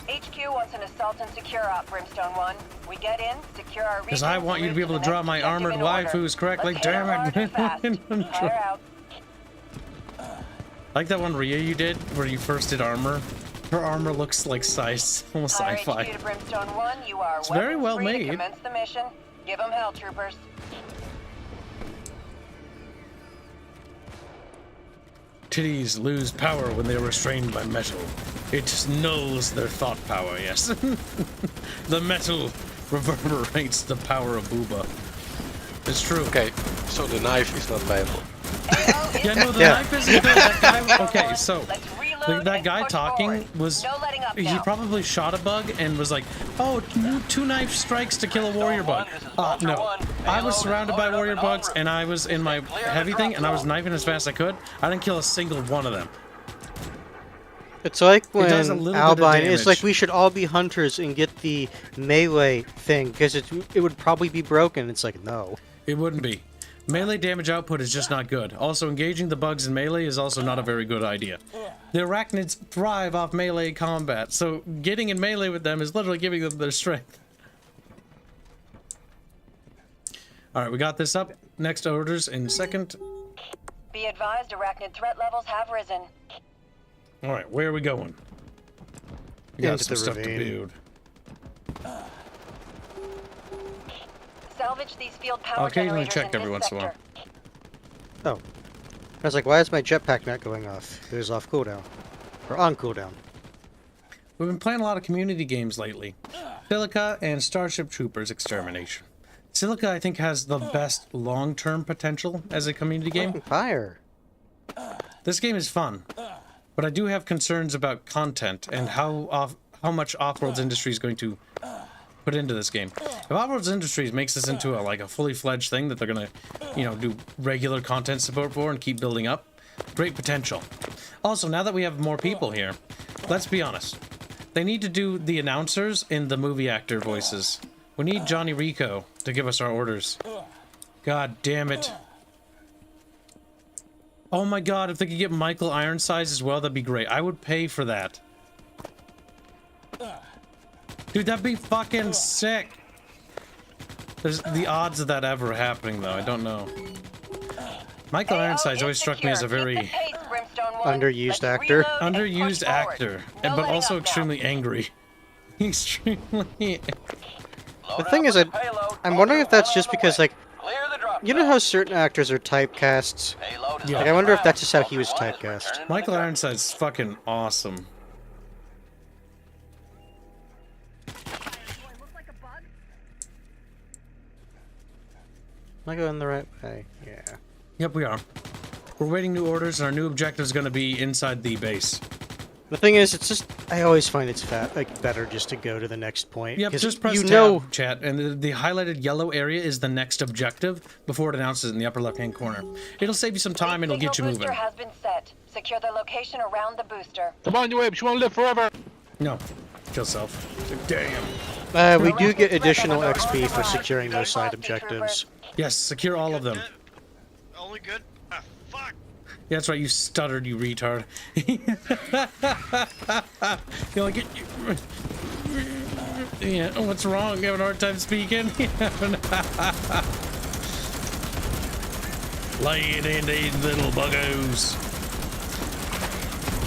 HQ wants an assault and secure op, Brimstone 1. We get in, secure our region. Because I want you to be able to draw my armored waifus correctly, damn it. Fire out. Like that one Rhea you did, where you first did armor. Her armor looks like almost sci-fi. HQ to Brimstone 1, you are It's very well weapons-free to made. Commence the mission. Give them hell, troopers. Titties lose power when they are restrained by metal. It nulls their thought power, yes. The metal reverberates the power of Booba. It's true. Okay, so the knife is not viable. Yeah, no, the knife isn't good. That guy, okay, so that guy talking was, he probably shot a bug and was like, oh, two knife strikes to kill a warrior bug. No, I was surrounded by warrior bugs and I was in my heavy thing and I was knifing as fast as I could. I didn't kill a single one of them. It's like when Albine it's like we should all be hunters and get the melee thing because it would probably be broken. It's like, no. It wouldn't be. Melee damage output is just not good. Also, engaging the bugs in melee is also not a very good idea. The arachnids thrive off melee combat, so getting in melee with them is literally giving them their strength. Alright, we got this up. Next orders in second. Be advised, arachnid threat levels have risen. All right, where are we going? We got Into some the stuff to ravine. build. Salvage these field power I'll occasionally generators check in every this once in a while. sector. Oh. I was like, why is my jetpack not going off? It was off cooldown. Or on cooldown. We've been playing a lot of community games lately. Silica and Starship Troopers Extermination. Silica, I think, has the best long-term potential as a community game. Fire. This game is fun, but I do have concerns about content and how much Offworld's Industry is going to put into this game. If Offworld's Industries makes this into a fully fledged thing that they're gonna, do regular content support for and keep building up, great potential. Also, now that we have more people here, let's be honest. They need to do the announcers in the movie actor voices. We need Johnny Rico to give us our orders. God damn it. Oh my god, if they could get Michael Ironsides as well, that'd be great. I would pay for that. Dude, that'd be fucking sick. There's the odds of that ever happening, though. I don't know. Michael Ironsides always struck me as a very underused actor. Underused actor, but also extremely angry. Extremely. The thing is, I'm wondering if that's just because, you know how certain actors are typecasts? Yeah. I wonder if that's just how he was typecast. Michael Ironside's fucking awesome. Am I going the right way? Yeah. Yep, we are. We're waiting new orders, and our new objective is going to be inside the base. The thing is, it's just, I always find it's better just to go to the next point. Yep, 'cause just press tab, chat, and the highlighted yellow area is the next objective before it announces in the upper left-hand corner. It'll save you some time, and it'll get you moving. Booster has been set. Secure the location around the booster. Come on, you apes, you wanna live forever? No. Kill self. Damn. We do get additional XP for securing those side objectives. Yes, secure all of them. Only good? Ah, fuck. Yeah, that's right, you stuttered, you retard. You're like, yeah, what's wrong? You having a hard time speaking? Lay it in these little buggos.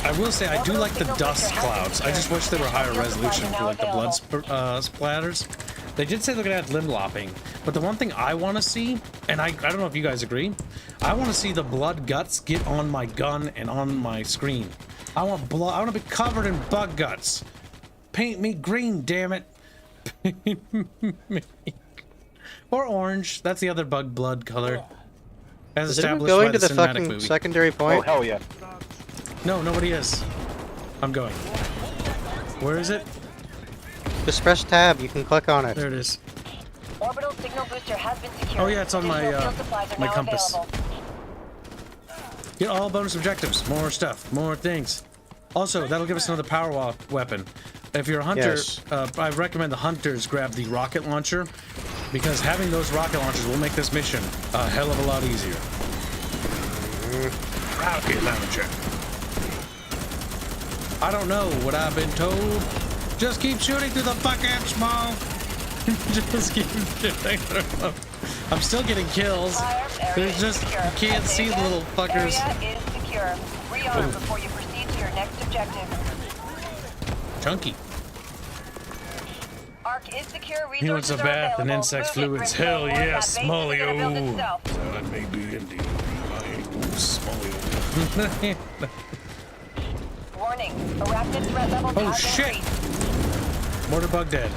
I will say, I do like the dust clouds. I just wish they were higher resolution for like the blood splatters. They did say they're gonna add limb lopping, but the one thing I want to see, and I don't know if you guys agree, I want to see the blood guts get on my gun and on my screen. I want blood. I want to be covered in bug guts. Paint me green, damn it. Paint me. Or orange. That's the other bug blood color. As Is anyone established going by to the the cinematic fucking movie. secondary point? Oh, hell yeah. No, nobody is. I'm going. Where is it? Just press tab, you can click on it. There it is. Orbital signal booster has been secured. Oh yeah, it's on my Additional field supplies are my now compass. available. Get all bonus objectives, more stuff, more things. Also, that'll give us another power weapon. If you're a hunter, Yes. I recommend the hunters grab the rocket launcher, because having those rocket launchers will make this mission a hell of a lot easier. Rocket launcher. I don't know what I've been told. Just keep shooting through the fucking small. Just keep shooting through them. I'm still getting kills. There's just, you can't see the little fuckers. Area is secure. Rearm before you proceed to your next objective. Chunky. Arc is secure. He wants a Resources are bath in available. insect Move it, fluids. Brimstone. Hell That yeah, base is Smolly. gonna build itself. That may be indeed. Smolly. Warning. Arachnid threat levels Oh have shit! increased. Mortar bug dead.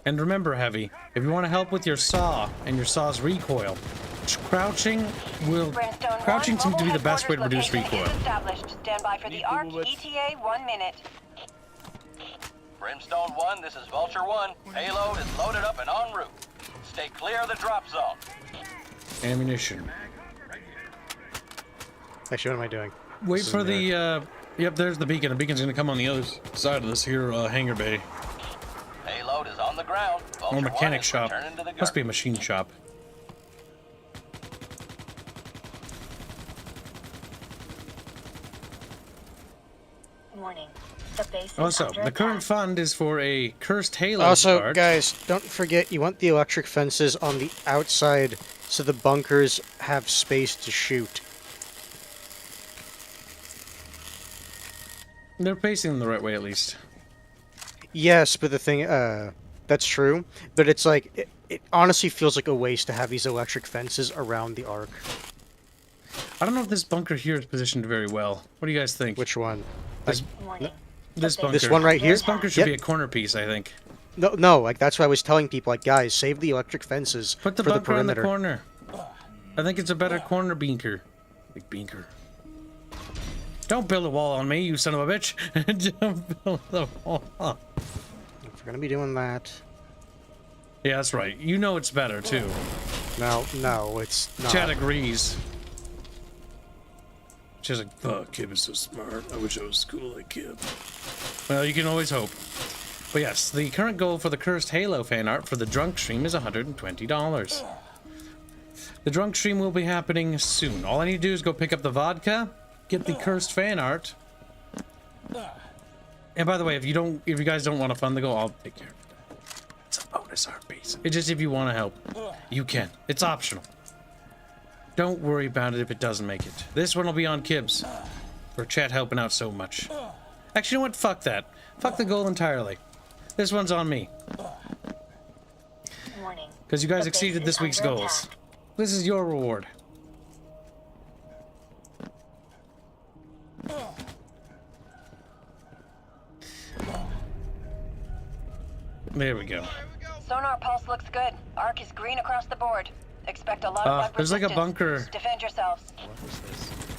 And remember, Heavy, if you want to help with your saw and your saw's recoil, crouching seems to be the best way to reduce recoil. Stand by for the arc. ETA 1 minute. Brimstone 1, this is Vulture 1. Payload is loaded up and en route. Stay clear of the drop zone. Ammunition. Actually, what am I doing? Wait This is for there. the, yep, there's the beacon. The beacon's gonna come on the other side of this here, hangar bay. Payload is on the ground. Vulture Or 1 mechanic is shop. returning to the Must be a gun. machine shop. Warning. Also, the current fund is for a cursed Halo Also, card. guys, don't forget you want the electric fences on the outside so the bunkers have space to shoot. They're facing them the right way, at least. Yes, but the thing, that's true. But it's like, it honestly feels like a waste to have these electric fences around the arc. I don't know if this bunker here is positioned very well. What do you guys think? Which one? This bunker. This one right here? This bunker should Yep. be a corner piece, I think. No, like, that's why I was telling people, like, guys, save the electric fences Put the for the bunker in the perimeter. corner. I think it's a better corner beaker. Big beaker. Don't build a wall on me, you son of a bitch. Don't build a wall. If we're gonna be doing that... Yeah, that's right. You know it's better, too. No, it's not. Chad agrees. She's like, fuck, Kib is so smart. I wish I was cool like Kib. Well, you can always hope. But yes, the current goal for the Cursed Halo fan art for the drunk stream is $120. The drunk stream will be happening soon. All I need to do is go pick up the vodka, get the cursed fan art. And by the way, if you guys don't want to fund the goal, I'll take care of it. It's a bonus art piece. It's just if you want to help, you can. It's optional. Don't worry about it if it doesn't make it. This one will be on Kibs. For chat helping out so much. Actually, you know what? Fuck that. Fuck the goal entirely. This one's on me. Because you guys exceeded this week's goals. This is your reward. There we go. Sonar pulse looks good. Arc is green across the board. Expect a lot of bug There's like a resistance. bunker. Defend yourselves.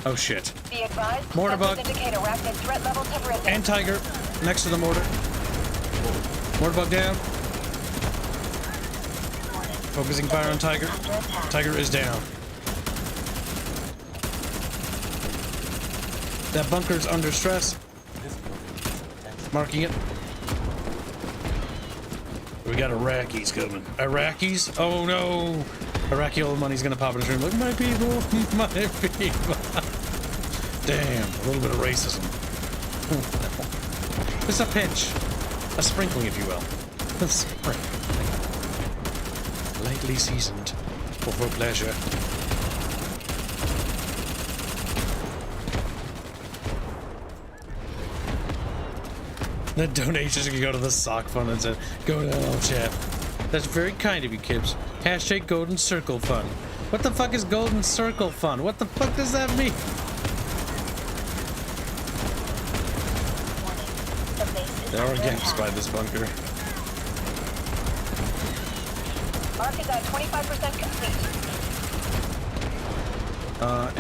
Oh shit. Be advised, Mortar sensors bug. indicate arachnid threat levels have risen. And Tiger. Next to the mortar. Mortar bug down. Focusing fire on Tiger. Tiger is down. That bunker's under stress. Marking it. We got Iraqis coming. Iraqis? Oh no! Iraqi old money's gonna pop in the stream. Look, my people, my people. Damn, a little bit of racism. Just a pinch. A sprinkling, if you will. A sprinkling. Lightly seasoned for pleasure. The donations can go to the sock fund and said, go down, chat. That's very kind of you, Kibs. Hashtag Golden Circle Fund. What the fuck is Golden Circle Fund? What the fuck does that mean? There are gaps by this bunker. Arc is at 25% complete.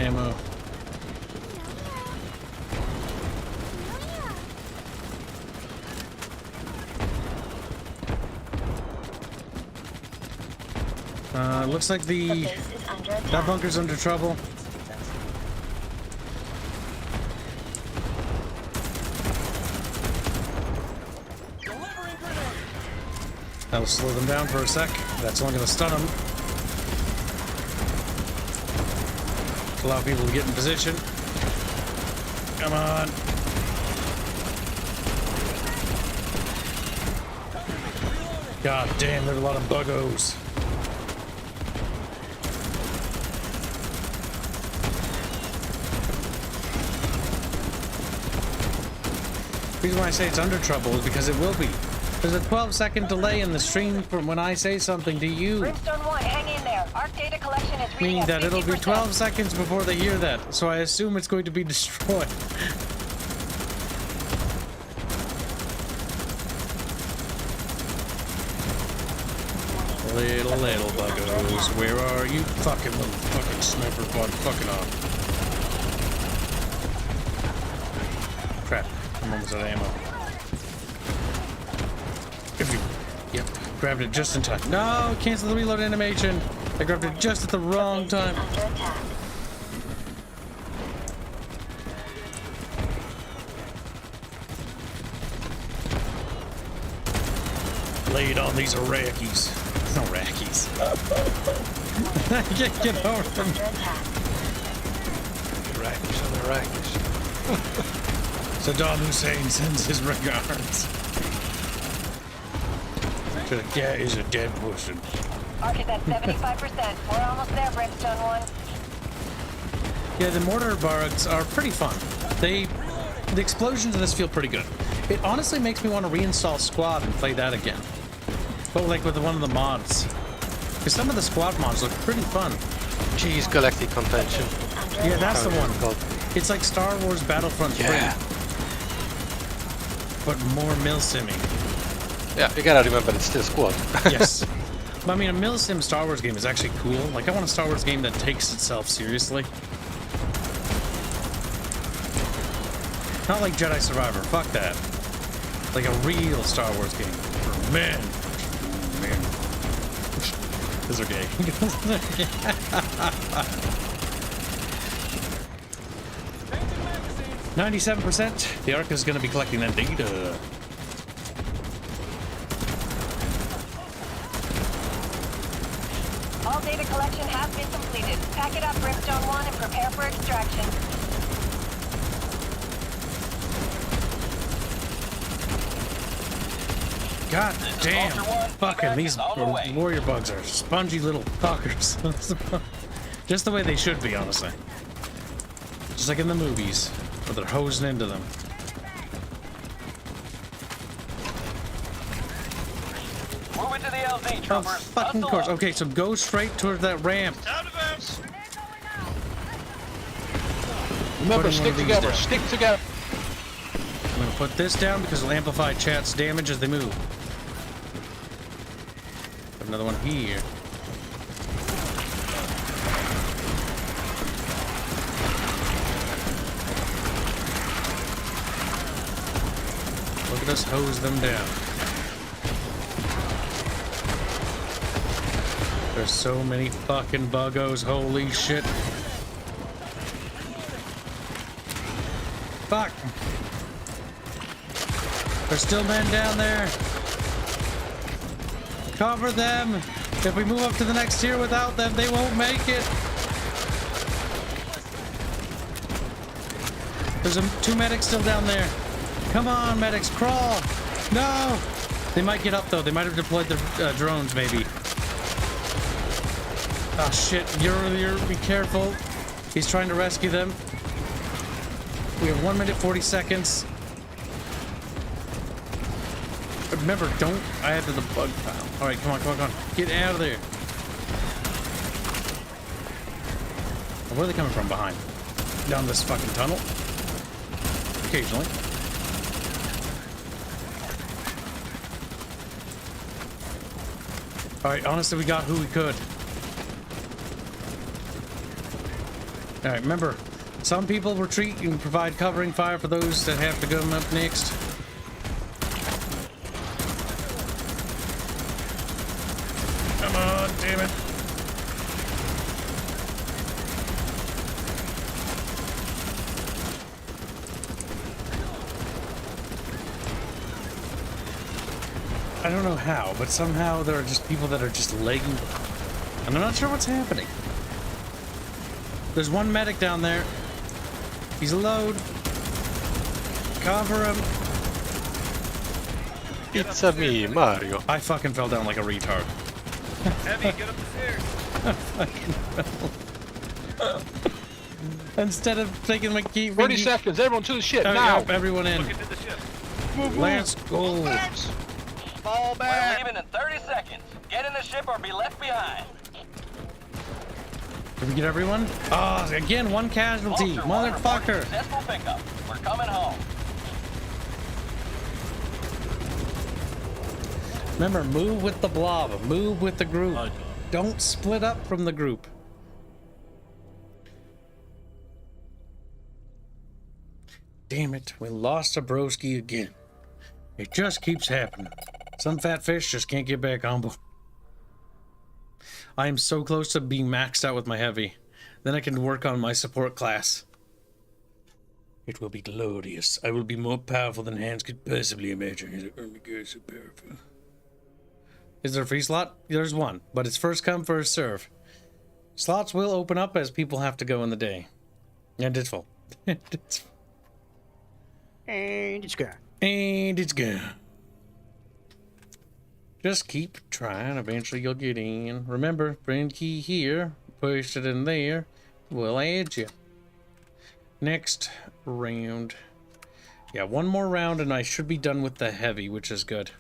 Ammo. Looks like that bunker's under trouble. That'll slow them down for a sec. That's only gonna stun them. Allow people to get in position. Come on. God damn, there's a lot of buggos. The reason why I say it's under trouble is because it will be. There's a 12-second delay in the stream from when I say something to you. Brimstone 1, hang in there. Arc data collection is reading Meaning at that it'll be 50%. 12 seconds before they hear that, so I assume it's going to be destroyed. Little buggos, where are you? Fucking little fucking sniper pod, fucking off. Crap, I'm almost out of ammo. If you, yep, grabbed it just in time. No, cancel the reload animation. I grabbed it just at the wrong time. Laid on these Iraqis. No Iraqis. I can't get over them. Iraqis on Iraqis. Saddam Hussein sends his regards. To the cat is a dead person. Arc is at 75%. We're almost there, Brimstone 1. Yeah, the mortar barracks are pretty fun. The explosions in this feel pretty good. It honestly makes me want to reinstall Squad and play that again. But like with one of the mods. Because some of the Squad mods look pretty fun. Jeez, Galactic Contention. Yeah, that's the one. Called. It's like Star Wars Battlefront 3. But more milsimming. Yeah, you gotta remember it's still Squad. Yes. But I mean, a milsim Star Wars game is actually cool. Like, I want a Star Wars game that takes itself seriously. Not like Jedi Survivor. Fuck that. Like a real Star Wars game. For men. Men. Because they're gay. 97%. The Ark is going to be collecting that data. All data collection has been completed. Pack it up, Brimstone 1, and prepare for extraction. God damn. Fucking these warrior bugs are spongy little fuckers. Just the way they should be, honestly. Just like in the movies, where they're hosing into them. Move into the LZ, Of troopers. fucking course. Okay, so go straight towards that ramp. Remember, Putting one stick of these together, down. stick together. I'm gonna put this down because it'll amplify chat's damage as they move. Put another one here. Look at us hose them down. There's so many fucking buggos, holy shit. Fuck. There's still men down there. Cover them. If we move up to the next tier without them, they won't make it. There's two medics still down there. Come on, medics, crawl. No. They might get up though. They might have deployed their drones, maybe. Oh shit! You're be careful. He's trying to rescue them. We have 1 minute 40 seconds. Remember, don't add to the bug pile. All right, come on, come on, come on. Get out of there. Where are they coming from? Behind? Down this fucking tunnel? Occasionally. All right, honestly, we got who we could. All right, remember, some people retreat and provide covering fire for those that have to go up next. Come on, damn it. I don't know how, but somehow there are just people that are just legging. And I'm not sure what's happening. There's one medic down there. He's a load. Cover him. It's a me, Mario. I fucking fell down like a retard. Heavy, get up the stairs. I fucking fell. Instead of taking my key. 40 seconds, everyone to the ship, now! Yep, everyone in. Look into the ship. Let's go. Fall back. We're leaving in 30 seconds. Get in the ship or be left behind. Did we get everyone? Oh, again, one casualty. Motherfucker. Successful pickup. We're coming home. Remember, move with the blob. Move with the group. Don't split up from the group. Damn it. We lost a broski again. It just keeps happening. Some fat fish just can't get back on board. I am so close to being maxed out with my heavy. Then I can work on my support class. It will be glorious. I will be more powerful than Hanse could possibly imagine. Oh my God, so powerful. Is there a free slot? There's one, but it's first come, first serve. Slots will open up as people have to go in the day. And it's full. It's full. And it's gone. And it's gone. Just keep trying. Eventually you'll get in. Remember, friend key here. Push it in there. We'll add you. Next round. Yeah, one more round and I should be done with the heavy, which is good.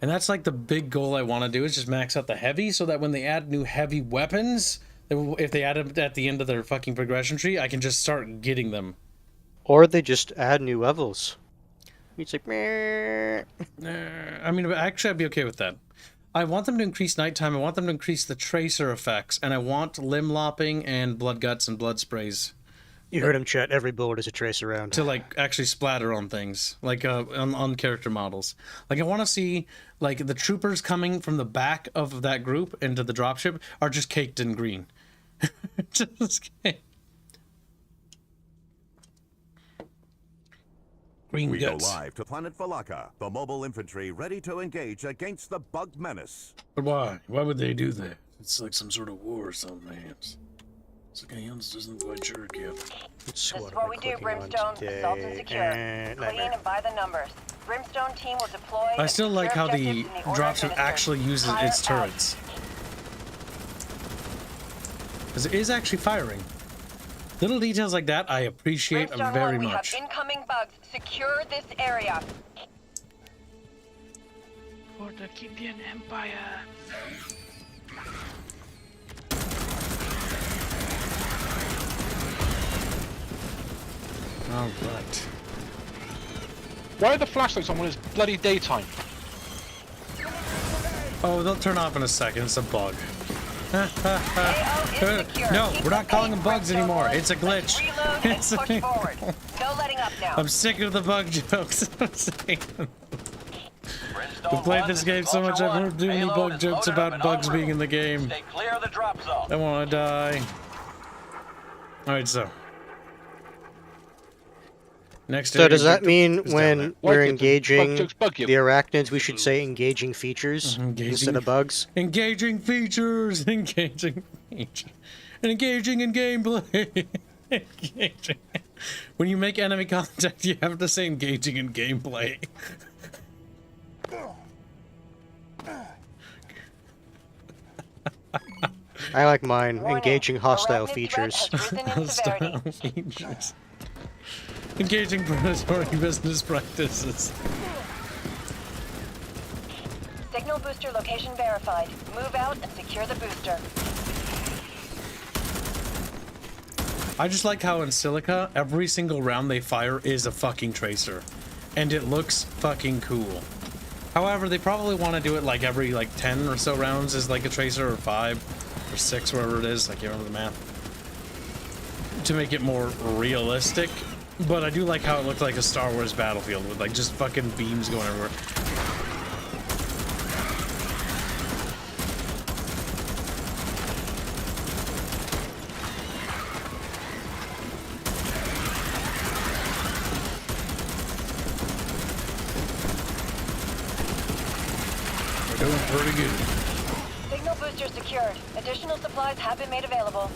And that's like the big goal I want to do, is just max out the heavy so that when they add new heavy weapons, if they add them at the end of their fucking progression tree, I can just start getting them. Or they just add new levels. It's like, meh. I mean, actually, I'd be okay with that. I want them to increase nighttime. I want them to increase the tracer effects, and I want limb lopping and blood guts and blood sprays. You heard him, chat. Every bullet is a tracer round. To like actually splatter on things, like on character models. Like I want to see like the troopers coming from the back of that group into the dropship are just caked in green. Just caked. Green We guts. go live to planet Valaka, the mobile infantry ready to engage against the bug menace. But why? Why would they do that? It's like some sort of war or something, man. It's like Hanse doesn't quite sure yet. This is what we do, Brimstone. Assault and secure. Clean and by the numbers. Brimstone team will deploy. I still like how the dropship actually uses its Fire out. turrets. Because it is actually firing. Little details like that I appreciate Brimstone very 1, we much. have incoming bugs. Secure this area. For the Kibs Empire. Alright. Why are the flashlights on when it's bloody daytime? Oh, they'll turn off in a second. It's a bug. AO is secure. No, Keep we're not the calling faith, them bugs Brimstone anymore. 1. It's a glitch. Let's reload and It's push forward. No letting up now. I'm sick of the bug jokes. I'm saying. Brimstone We played 1, this is game so Vulture much I've 1. heard too many Payload bug is jokes loaded up about and bugs en being in route. the game. Stay clear of the drop zone. I want to die. Alright, so. Next So area does that objective mean is down when there. Why we're did the engaging bug jokes bug you? the arachnids, we should say engaging features instead of bugs? Engaging features, engaging features, engaging in gameplay. Engaging. When you make enemy contact, you have to say engaging in gameplay. I like mine, Warning. engaging hostile Arachnid features. threat has risen in severity. Hostile features. Engaging predatory business practices. Signal booster location verified. Move out and secure the booster. I just like how in Silica, every single round they fire is a fucking tracer. And it looks fucking cool. However, they probably want to do it like every like 10 or so rounds is like a tracer, or 5 or 6, wherever it is. I can't remember the math. To make it more realistic. But I do like how it looked like a Star Wars battlefield with like just fucking beams going everywhere. We're doing pretty good. Signal booster secured. Additional supplies have been made available.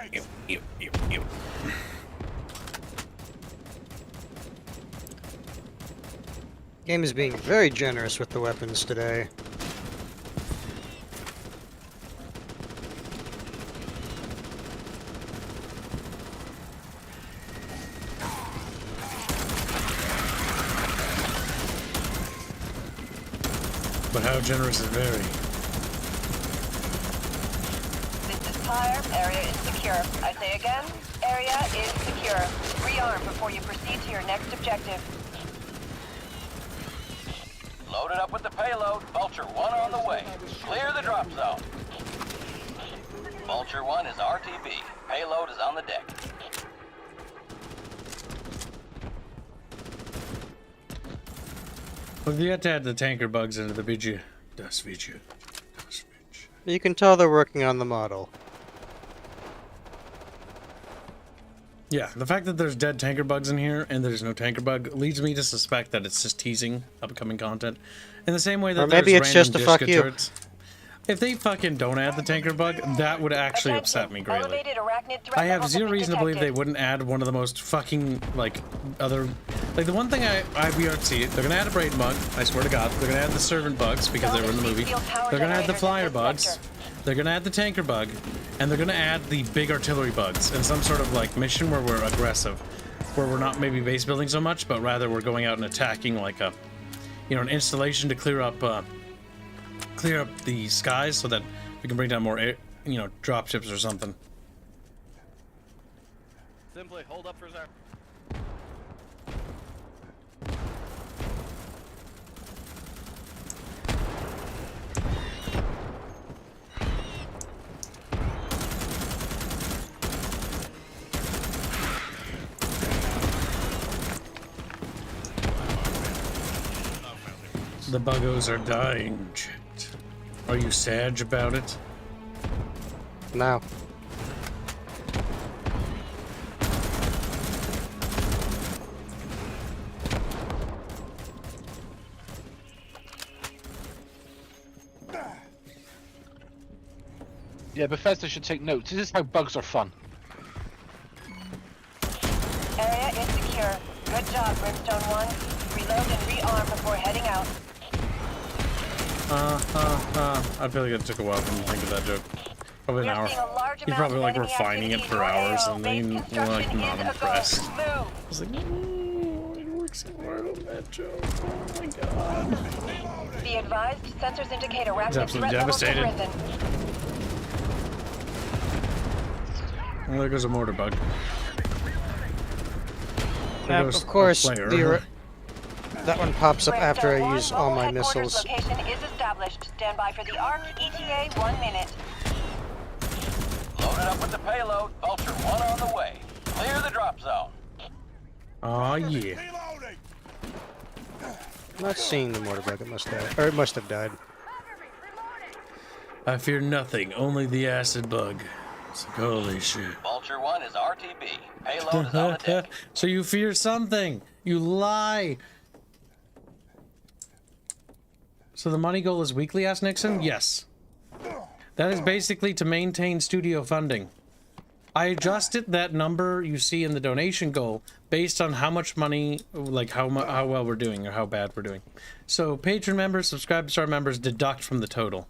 Yep. Game is being very generous with the weapons today. But how generous is very? This is Pyre. Area is secure. I say again, area is secure. Rearm before you proceed to your next objective. Loaded up with the payload. Vulture 1 on the way. Clear the drop zone. Vulture 1 is RTB. Payload is on the deck. Well, you have to add the tanker bugs into the video. Das video. You can tell they're working on the model. Yeah, the fact that there's dead tanker bugs in here and there's no tanker bug leads me to suspect that it's just teasing upcoming content. In the same way that or maybe there's it's just to random fuck disco you. turrets. If they fucking don't add the tanker bug, that would actually upset me greatly. I have zero reason to believe they wouldn't add one of the most fucking, like, other... Like, the one thing we already see, they're gonna add a braid bug, I swear to God. They're gonna add the servant bugs, because they were in the movie. They're gonna add the flyer bugs. They're gonna add the tanker bug. And they're gonna add the big artillery bugs in some sort of, like, mission where we're aggressive. Where we're not maybe base building so much, but rather we're going out and attacking, like, a... You know, an installation to clear up the skies so that we can bring down more, you know, drop ships or something. Simply hold up for a sec. The buggos are dying, Chet. Are you sad about it? No. Yeah, Bethesda should take notes. This is how bugs are fun. Area is secure. Good job, Brimstone 1. Reload and rearm before heading out. I feel like it took a while for me to think of that joke. Probably an hour. He's probably like refining it for hours and then like not impressed. I was like, it works so well on that joke. Oh my god. Be advised, sensors indicate a rapid He's absolutely threat level devastated. has risen. Well, there goes a mortar bug. Of course, that one pops up after I use all my missiles. Location is established. Stand by for the ARC ETA 1 minute. Loaded up with the payload. Vulture 1 on the way. Clear the drop zone. Oh yeah. I'm not seeing the mortar bug. It must die, or it must have died. I fear nothing, only the acid bug. It's like, holy shit. Vulture 1 is RTB. Payload is on the deck. So you fear something. You lie. So the money goal is weekly, asked Nixon? Yes. That is basically to maintain studio funding. I adjusted that number you see in the donation goal based on how much money, like how well we're doing or how bad we're doing. So patron members, subscribe to star members deduct from the total,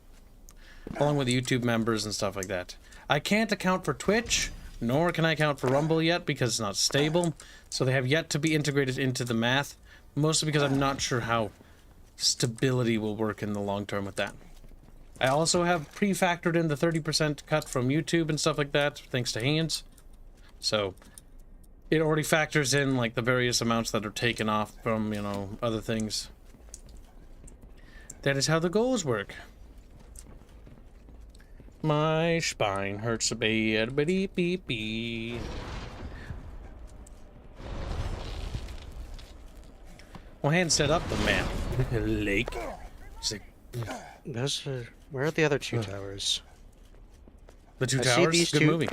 along with the YouTube members and stuff like that. I can't account for Twitch, nor can I account for Rumble yet because it's not stable. So they have yet to be integrated into the math, mostly because I'm not sure how stability will work in the long term with that. I also have pre-factored in the 30% cut from YouTube and stuff like that, thanks to Hanse. So it already factors in like the various amounts that are taken off from, you know, other things. That is how the goals work. My spine hurts a bit. Beep beep beep. Well, Hanse set up the map. Lake. He's like, Those are... Where are the other two towers? the two I see towers. these Good two- movie.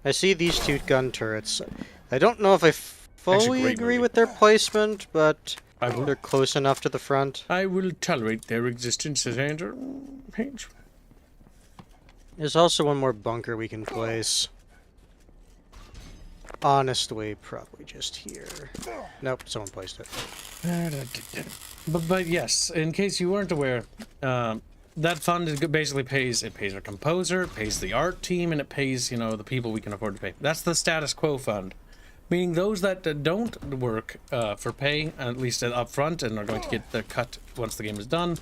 I see these two gun turrets. I don't know if I fully great agree movie. with their placement, but I will. they're close enough to the front. I will tolerate their existence as Andrew. Hanse. There's also one more bunker we can place. Honestly, probably just here. Nope, someone placed it. But yes, in case you weren't aware, that fund basically pays our composer, it pays the art team, and it pays, you know, the people we can afford to pay. That's the status quo fund, meaning those that don't work for pay, at least up front, and are going to get the cut once the game is done,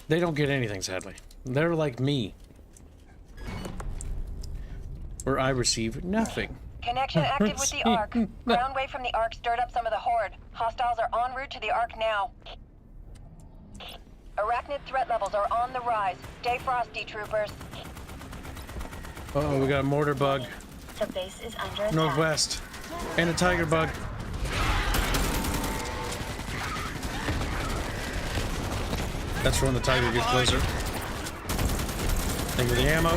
they don't get anything, sadly. They're like me, where I receive nothing. Connection active with the ARC. Ground wave from the ARC stirred up some of the horde. Hostiles are en route to the ARC now. Arachnid threat levels are on the rise. Stay frosty, troopers. Uh-oh, we got a mortar bug. The base is under attack. Northwest. And a tiger bug. That's when the tiger gets closer. Thank you for the ammo.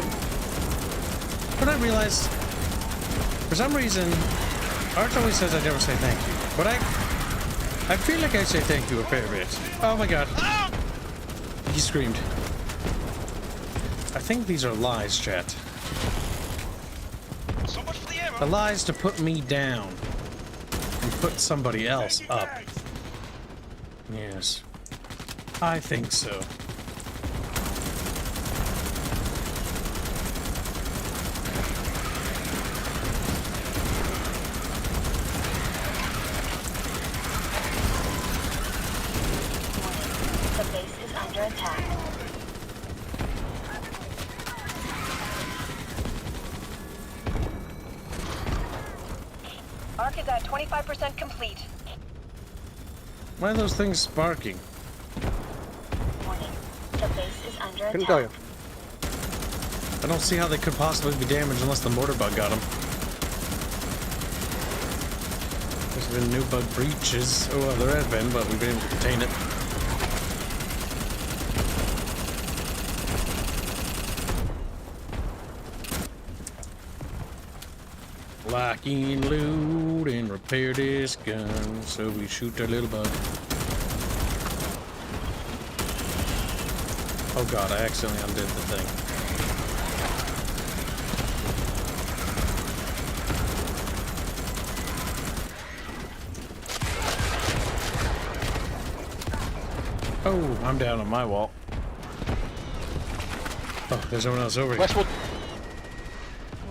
What I realized, For some reason, Arch always says I never say thank you, but I feel like I say thank you a fair bit. Oh my god. He screamed. I think these are lies, chat. So much for the ammo. The lies to put me down and put somebody else up. Yes. I think so. The base is under attack. Arc is at 25% complete. Why are those things sparking? Warning. The base is under Couldn't tell you. attack. I don't see how they could possibly be damaged unless the mortar bug got them. There's been new bug breaches. Oh, well, there have been, but we've been able to contain it. Lock and load and repair this gun so we shoot our little bug. Oh god, I accidentally undid the thing. Oh, I'm down on my wall. Oh, there's someone else over here. Westwood.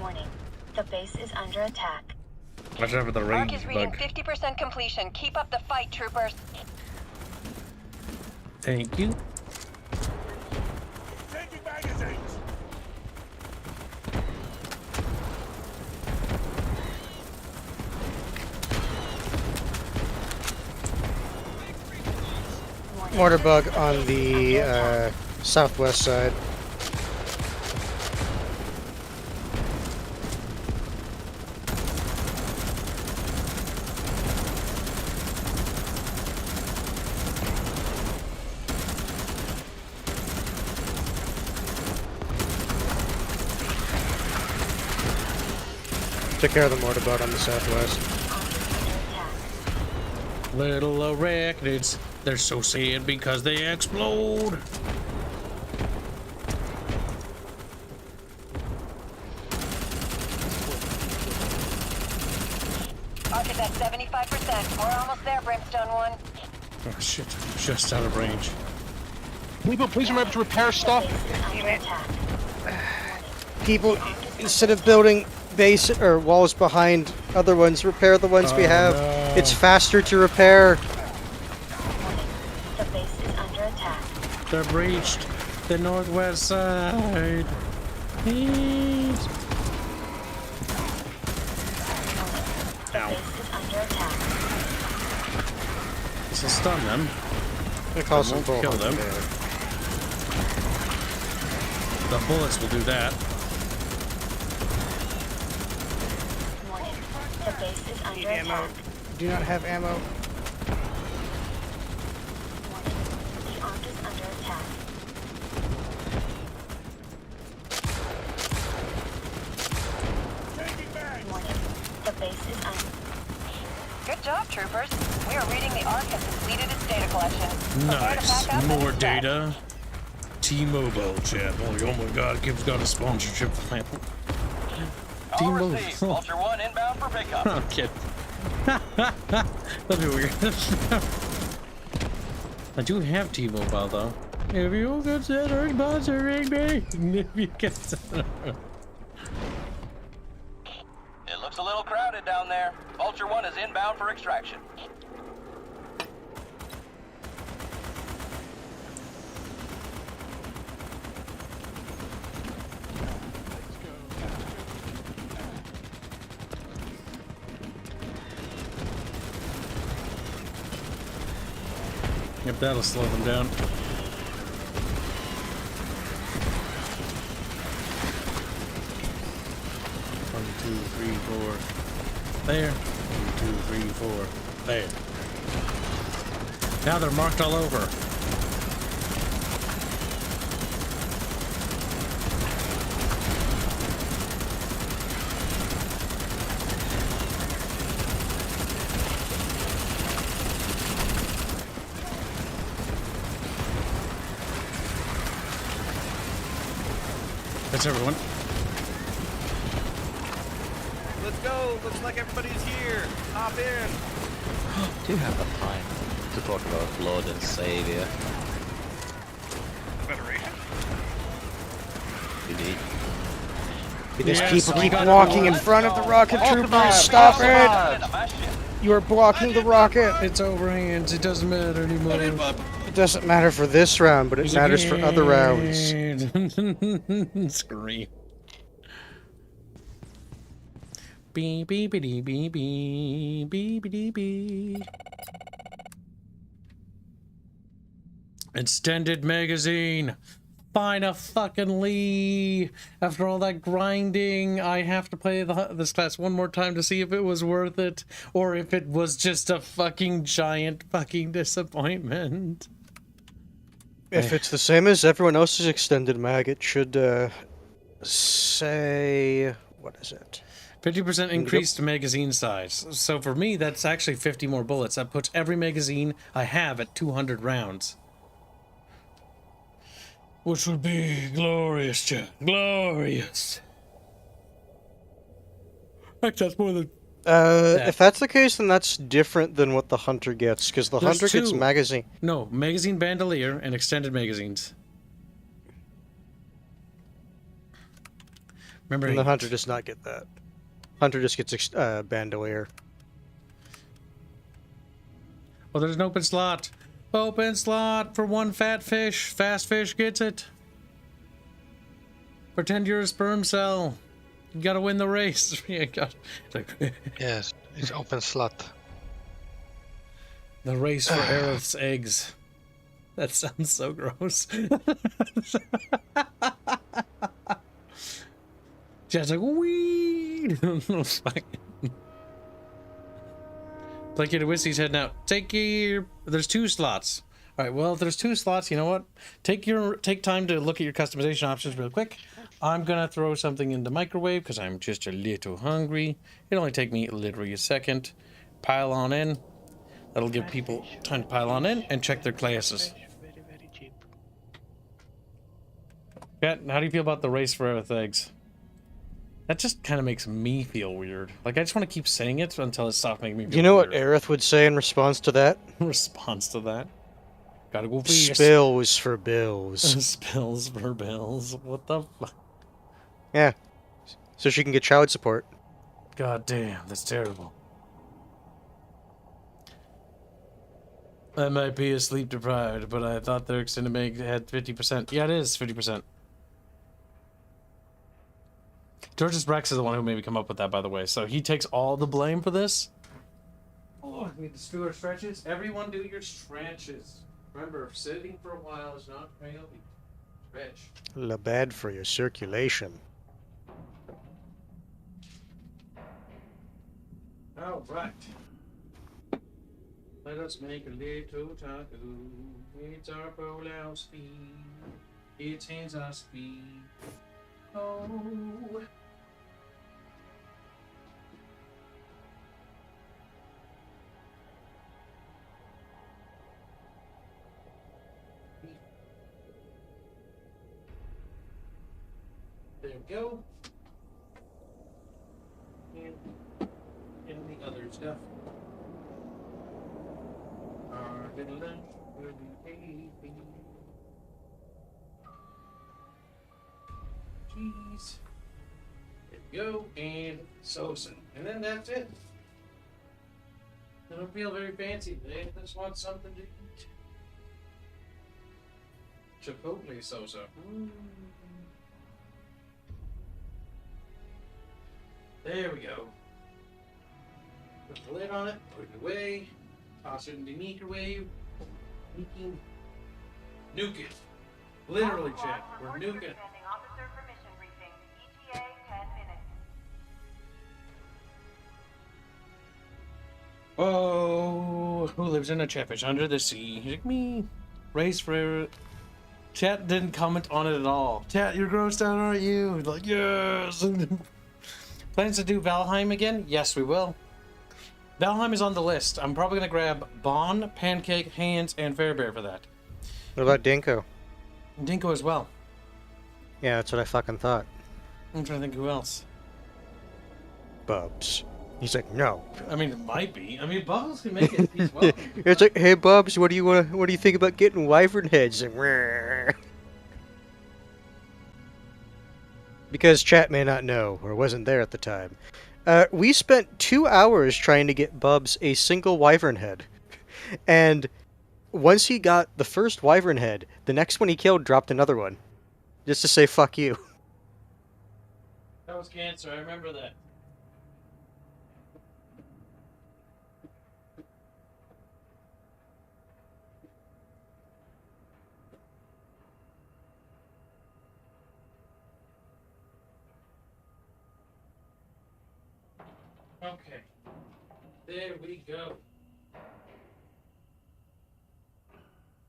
Warning. The base is under attack. Watch out for the Arc rage is reading bug. 50% completion. Keep up the fight, troopers. Thank you. Taking magazines. Mortar bug on the southwest side. Took care of the mortar bug on the southwest. Little arachnids. They're so sad because they explode. Arc is at 75%. We're almost there, Brimstone 1. Oh shit, just out of range. People, please remember to repair stuff. Base is under attack. People, instead of building base or walls behind other ones, repair the ones we have. no. It's faster to repair. The base is under attack. They've reached the northwest side. Please. The Ow. base is under attack. This will stun them. It costs It them won't kill them. damage. The bullets will do that. Warning. The base is under attack. Do not have ammo. Warning. The Arc is under attack. Warning. The base is under. Good job, troopers. We are reading the Arc has completed its data collection. Prepare to Nice. pack up and More set. data. T-Mobile chat. Oh my god, Kibs got a sponsorship plan. All T-Mobile. received. Vulture 1 inbound for pickup. I'm kidding. That'd be weird. I do have T-Mobile though. If you consider sponsoring me, if you consider. It looks a little crowded down there. Vulture 1 is inbound for extraction. Yep, that'll slow them down. One, two, three, four. There. 1, 2, 3, 4. There. Now they're marked all over. That's everyone. Let's go. Looks like everybody's here. Hop in. Do you have the time to talk about Lord and Savior? Federation? Indeed. These Yes, people we keep got walking in one. front of the rocket troopers. Stop it! You are blocking the rocket. It's over hands. It doesn't matter anymore. It doesn't matter for this round, but it matters for other rounds. Scream. Beep beep beep beep beep beep beep beep. Extended magazine. Finally, after all that grinding, I have to play this class one more time to see if it was worth it, or if it was just a fucking giant fucking disappointment. If it's the same as everyone else's extended mag, it should say, what is it? 50% increased magazine size. So for me, that's actually 50 more bullets. That puts every magazine I have at 200 rounds. Which would be glorious, chat. Glorious. Actually, that's more than... If that's the case, then that's different than what the Hunter gets, because the There's Hunter gets two. magazine. No, magazine bandolier and extended magazines. Remember, And the Hunter does not get that. Hunter just gets bandolier. well, there's an open slot. Open slot for one fat fish. Fast fish gets it. Pretend you're a sperm cell. You gotta win the race. Yes, it's open slot. The race for Aerith's eggs. That sounds so gross. Just like, weed. Placated Whiskey's heading out. There's 2 slots. All right, well, if there's 2 slots, you know what? Take time to look at your customization options real quick. I'm gonna throw something in the microwave because I'm just a little hungry. It'll only take me literally a second. Pile on in. That'll give people time to pile on in and check their classes. Very cheap. Kat, how do you feel about the race for Aerith eggs? That just kind of makes me feel weird. Like, I just want to keep saying it until it stops making me feel You know weird. what Aerith would say in response to that? In response to that? Gotta go fast. Spills for bills. Spills for bills. What the fuck? Yeah. So she can get child support. God damn, that's terrible. I might be sleep deprived, but I thought their extended mag had 50%. Yeah, it is 50%. Georges Brex is the one who made me come up with that, by the way. So he takes all the blame for this. Oh, we need to do our stretches. Everyone do your stretches. Remember, sitting for a while is not healthy. Stretch. La bad for your circulation. All right. Let us make a little taco. It's our pole speed. It's hands our speed. Oh. There we go. And the other stuff. Our little lunch will be tasty. Cheese. There we go. And salsa. And then that's it. I don't feel very fancy today. I just want something to eat. Chipotle salsa. There we go. Put the lid on it, put it away, toss it in the microwave. Nuke it. Literally, chat. We're nuking it. Oh, who lives in a Chatfish under the sea? He's like me. Race for chat didn't comment on it at all. Chat, you're grossed out, aren't you? Like, yes. Plans to do Valheim again? Yes, we will. Valheim is on the list. I'm probably gonna grab Bon, Pancake, Hanse, and Fairbear for that. What about Dinko? Dinko as well. Yeah, that's what I fucking thought. I'm trying to think who else. Bubs. He's like, no. I mean, it might be. I mean, Bubbles can make it. He's welcome. It's like, hey Bubs, what do you think about getting wyvern heads? And "Rrrr." Because chat may not know, or wasn't there at the time. We spent 2 hours trying to get Bubs a single wyvern head. And once he got the first wyvern head, the next one he killed dropped another one. Just to say, fuck you. That was cancer, I remember that. Okay. There we go.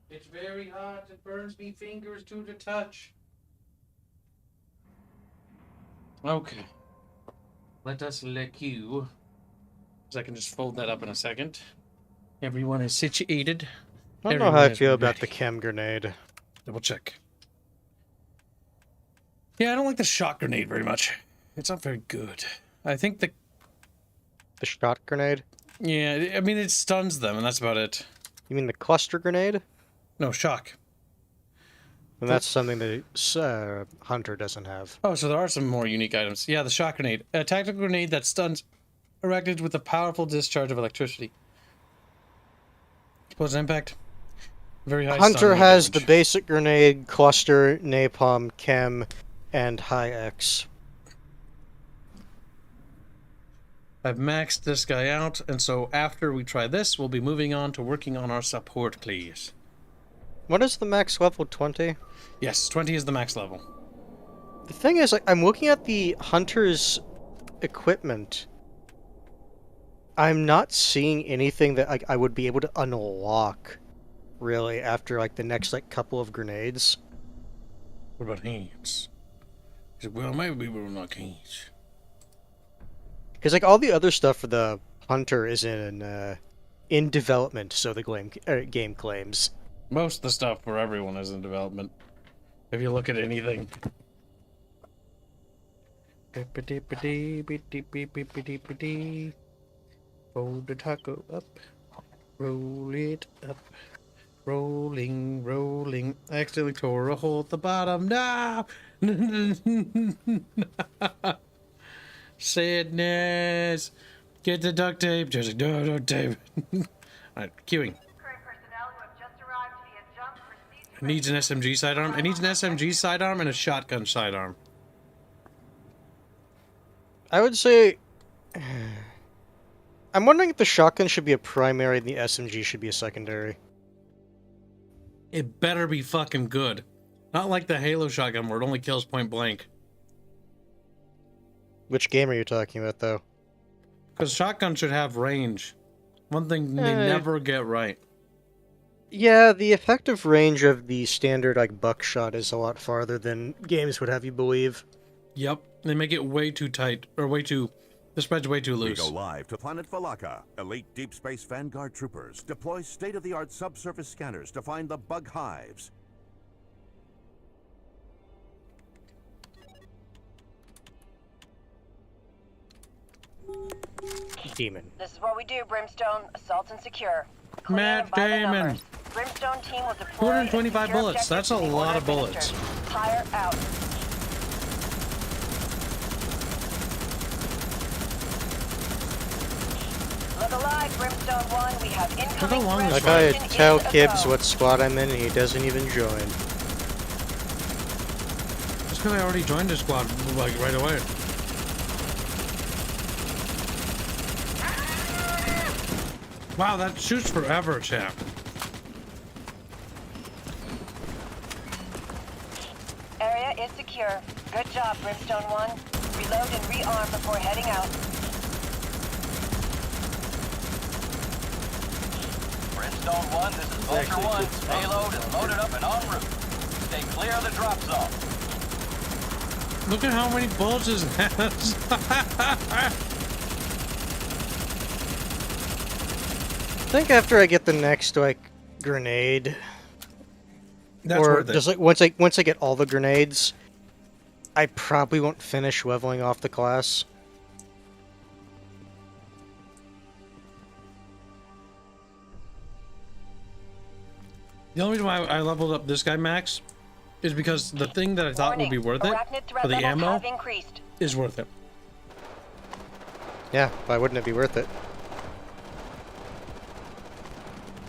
It's very hot. It burns me fingers to the touch. Okay. Let us lick you. So I can just fold that up in a second. Everyone is situated. I don't know how I feel about the chem grenade. Double check. Yeah, I don't like the shot grenade very much. It's not very good. I think the shot grenade? Yeah, I mean, it stuns them, and that's about it. You mean the cluster grenade? No, shock. And that's something that Hunter doesn't have. Oh, so there are some more unique items. Yeah, the shock grenade. A tactical grenade that stuns erected with a powerful discharge of electricity. Explosive impact. Very high Hunter stun has damage. the basic grenade, cluster, napalm, chem, and high X. I've maxed this guy out, and so after we try this, we'll be moving on to working on our support, please. What is the max level? 20? Yes, 20 is the max level. The thing is, like, I'm looking at the Hunter's equipment. I'm not seeing anything that I would be able to unlock, really, after, like, the next, like, couple of grenades. What about hands? He said, well, maybe we'll unlock hands. Because, like, all the other stuff for the Hunter is in development, so the game claims. Most of the stuff for everyone is in development. If you look at anything. Fold the taco up. Roll it up. Rolling, rolling. I accidentally tore a hole at the bottom. No! Sadness. Get the duct tape. Just like, no, duct tape. Alright, queuing. It needs an SMG sidearm. It needs an SMG sidearm and a shotgun sidearm. I would say... I'm wondering if the shotgun should be a primary and the SMG should be a secondary. It better be fucking good. Not like the Halo shotgun where it only kills point blank. Which game are you talking about, though? Because shotgun should have range. One thing they never get right. Yeah, the effective range of the standard, like, buckshot is a lot farther than games would have you believe. Yep, they make it way too tight, or way too... The spread's way too loose. We go live to planet Valaka. Elite Deep Space Vanguard troopers deploy state-of-the-art subsurface scanners to find the bug hives. Demon. This is what we do, Brimstone. Assault and secure. Clean Matt by the Damon. numbers. Brimstone team will deploy 225 and secure bullets. That's a objectives in the lot order of bullets. administered. Fire out. Look alive, Brimstone 1. We have incoming long threat. this Like I Mission tell is a Kibs go. what squad I'm in and he doesn't even join. Just because I already joined the squad, like, right away. Wow, that shoots forever, chap. Area is secure. Good job, Brimstone 1. Reload and rearm before heading out. Brimstone 1, this is Vulture 1. Payload is loaded up and en route. Stay clear of the drop zone. Look at how many bullets his has. I think after I get the next, like, grenade, That's or worth it. just like once I get all the grenades, I probably won't finish leveling off the class. The only reason why I leveled up this guy max is because the thing that I thought would be worth it for the ammo is worth it. Yeah, why wouldn't it be worth it?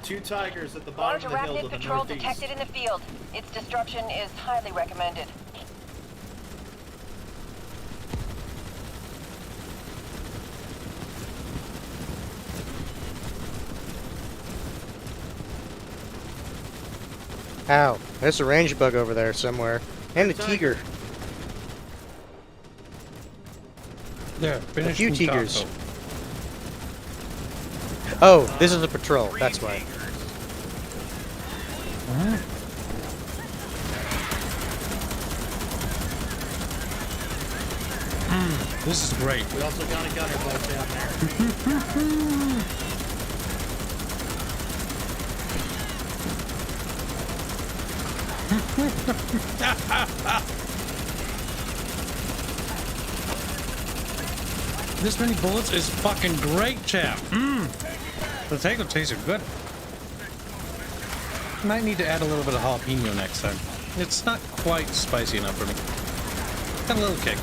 2 tigers at the bottom of the hill to the patrol northeast. detected in the field. Its destruction is highly recommended. Ow, there's a range bug over there somewhere. And a tiger. There, A few tigers. Oh, this is a patrol, that's why. This is great. We also got a gunner bug down there. This many bullets is fucking great, chap. The tango tastes good. Might need to add a little bit of jalapeno next time. It's not quite spicy enough for me. Got a little kick.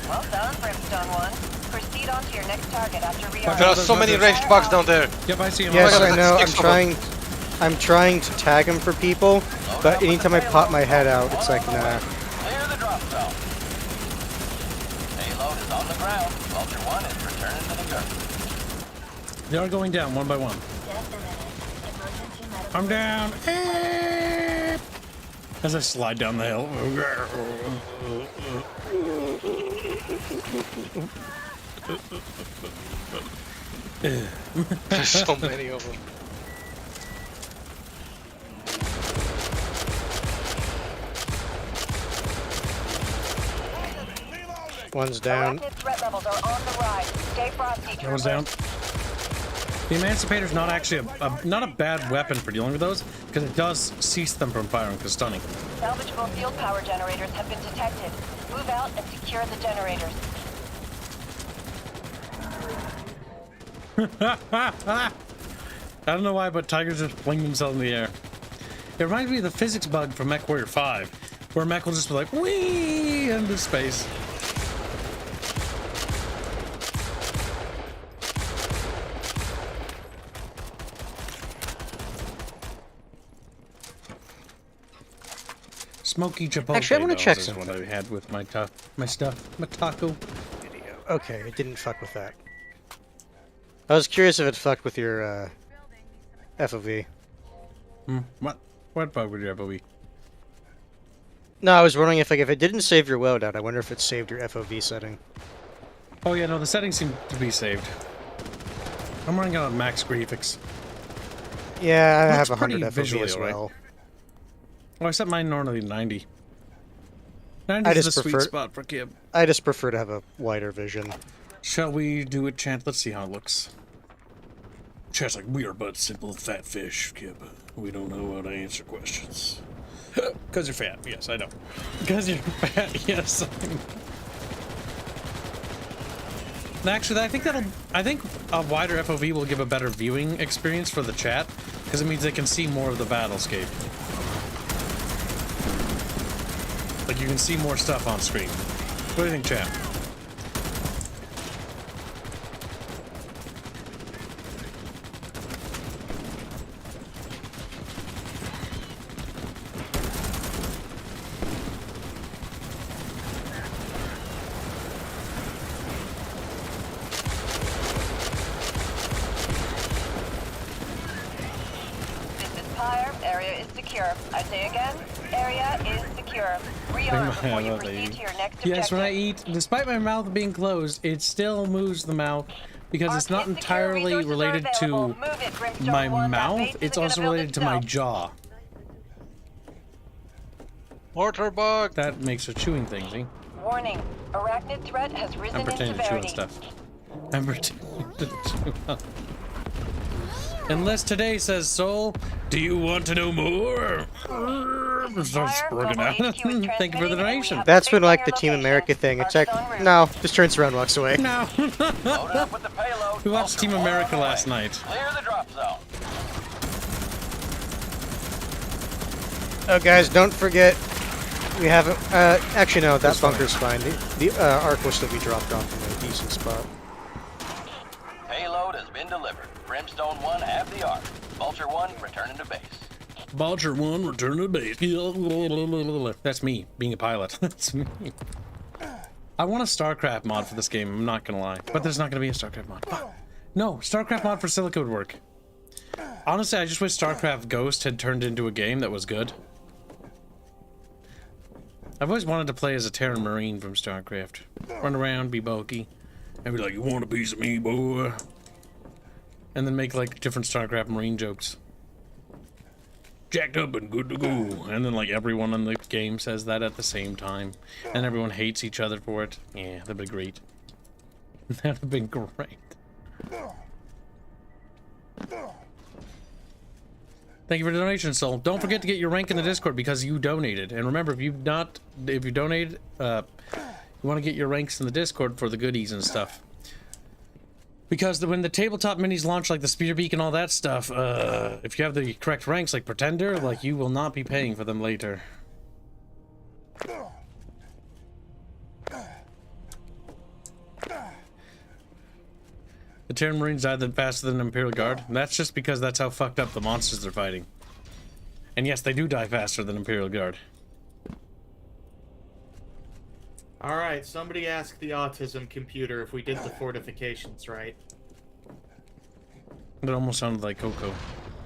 Well done, Brimstone 1. Proceed on to your next target after rearming. There are so many ranged bugs down there. Yep, I see him. Yes, I know. I'm trying to tag him for people, but anytime I pop my head out, it's like, nah. Clear the drop zone. Payload is on the ground. Vulture 1 is returning to the gun. They are going down one by one. I'm down. As I slide down the hill. There's so many of them. One's down. Threat levels are on the rise. Stay frosty, That one's down. The Emancipator's not actually not a bad weapon for dealing with those, because it does cease them from firing because stunning. Salvageable field power generators have been detected. Move out and secure the generators. I don't know why, but tigers just fling themselves in the air. It reminds me of the physics bug from MechWarrior 5, where mech will just be like, whee, into space. Smoky Chipotle. Actually, I want to check is something. what I had with my stuff, my taco. Okay, it didn't fuck with that. I was curious if it fucked with your FOV. What? What bug would your FOV? No, I was wondering if it didn't save your loadout, I wonder if it saved your FOV setting. Oh yeah, no, the settings seem to be saved. I'm running out of max graphics. Yeah, I have Looks 100 pretty FOV visually as well. alright. Oh, I set mine normally 90. 90 is the sweet spot for Kib. I just prefer to have a wider vision. Shall we do it, Chant? Let's see how it looks. Chant's like, we are but simple fat fish, Kib. We don't know how to answer questions. Because you're fat, yes, I know. Because you're fat, yes. Actually, I think a wider FOV will give a better viewing experience for the chat, because it means they can see more of the battlescape. Like, you can see more stuff on screen. What do you think, chat? Area is secure. I say again, area is secure. Rearm before you proceed to your next objective. Yes, when I eat, despite my mouth being closed, it still moves the mouth because it's not entirely related to my mouth, it's also related to my jaw. Mortar bug! That makes a chewing thing, see? Warning, arachnid threat has risen I'm in pretending to chew on severity. stuff. I'm pretending to chew on. Unless today says, Soul, do you want to know more? Thank you for the donation. That's been like the Team America thing. It's like, no, just turns around and walks away. No. We watched Team America last night. Clear the drop zone. Oh, guys, don't forget, we haven't. Actually, no, that bunker's fine. The arc will still be dropped off in a decent spot. Payload has been delivered. Brimstone 1, have the arc. Vulture 1, returning to base. Vulture 1, return to base. That's me, being a pilot. That's me. I want a StarCraft mod for this game, I'm not gonna lie. But there's not gonna be a StarCraft mod. Fuck. No, StarCraft mod for Silica would work. Honestly, I just wish StarCraft Ghost had turned into a game that was good. I've always wanted to play as a Terran Marine from StarCraft. Run around, be bulky, and be like, you want a piece of me, boy? And then make, like, different StarCraft Marine jokes. Jacked up and good to go. And then, like, everyone in the game says that at the same time. And everyone hates each other for it. Yeah, that'd be great. That'd have been great. Thank you for the donation, Soul. Don't forget to get your rank in the Discord because you donated. And remember, if you donated, you want to get your ranks in the Discord for the goodies and stuff. Because when the tabletop minis launch, like the speeder beak and all that stuff, if you have the correct ranks, like Pretender, like you will not be paying for them later. The Terran Marines died faster than Imperial Guard. And that's just because that's how fucked up the monsters they're fighting. And yes, they do die faster than Imperial Guard. Alright, somebody asked the autism computer if we did the fortifications right. It almost sounded like Coco,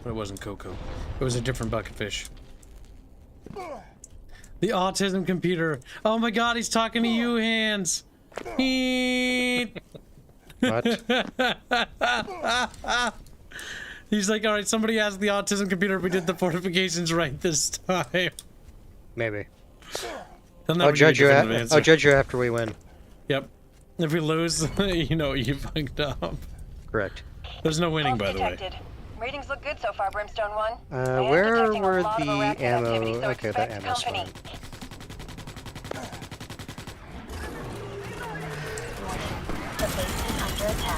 but it wasn't Coco. It was a different bucket fish. The autism computer. Oh my god, he's talking to you, Hanse. What? He's like, alright, somebody asked the autism computer if we did the fortifications right this time. Maybe. I'll judge you after we win. Yep. If we lose, you know you fucked up. Correct. There's no winning, by the way. Ratings look good so far, Brimstone 1. Where were the ammo? Okay, that ammo's fine.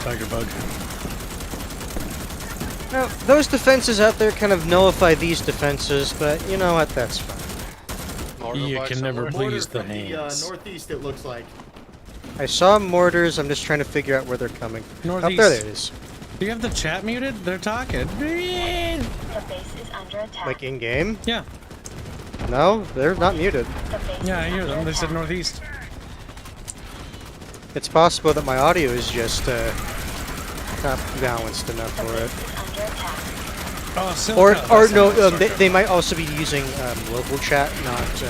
Tiger bug. Now, those defenses out there kind of nullify these defenses, but you know what? That's fine. You can never please the Hanse. Northeast, it looks like. I saw mortars. I'm just trying to figure out where they're coming. Northeast. Oh, there it is. Do you have the chat muted? They're talking. The base is under attack. Like in game? Yeah. No, they're not muted. Yeah, I hear them. They said northeast. It's possible that my audio is just not balanced enough for it. Oh, or no, they might also be using local chat, not.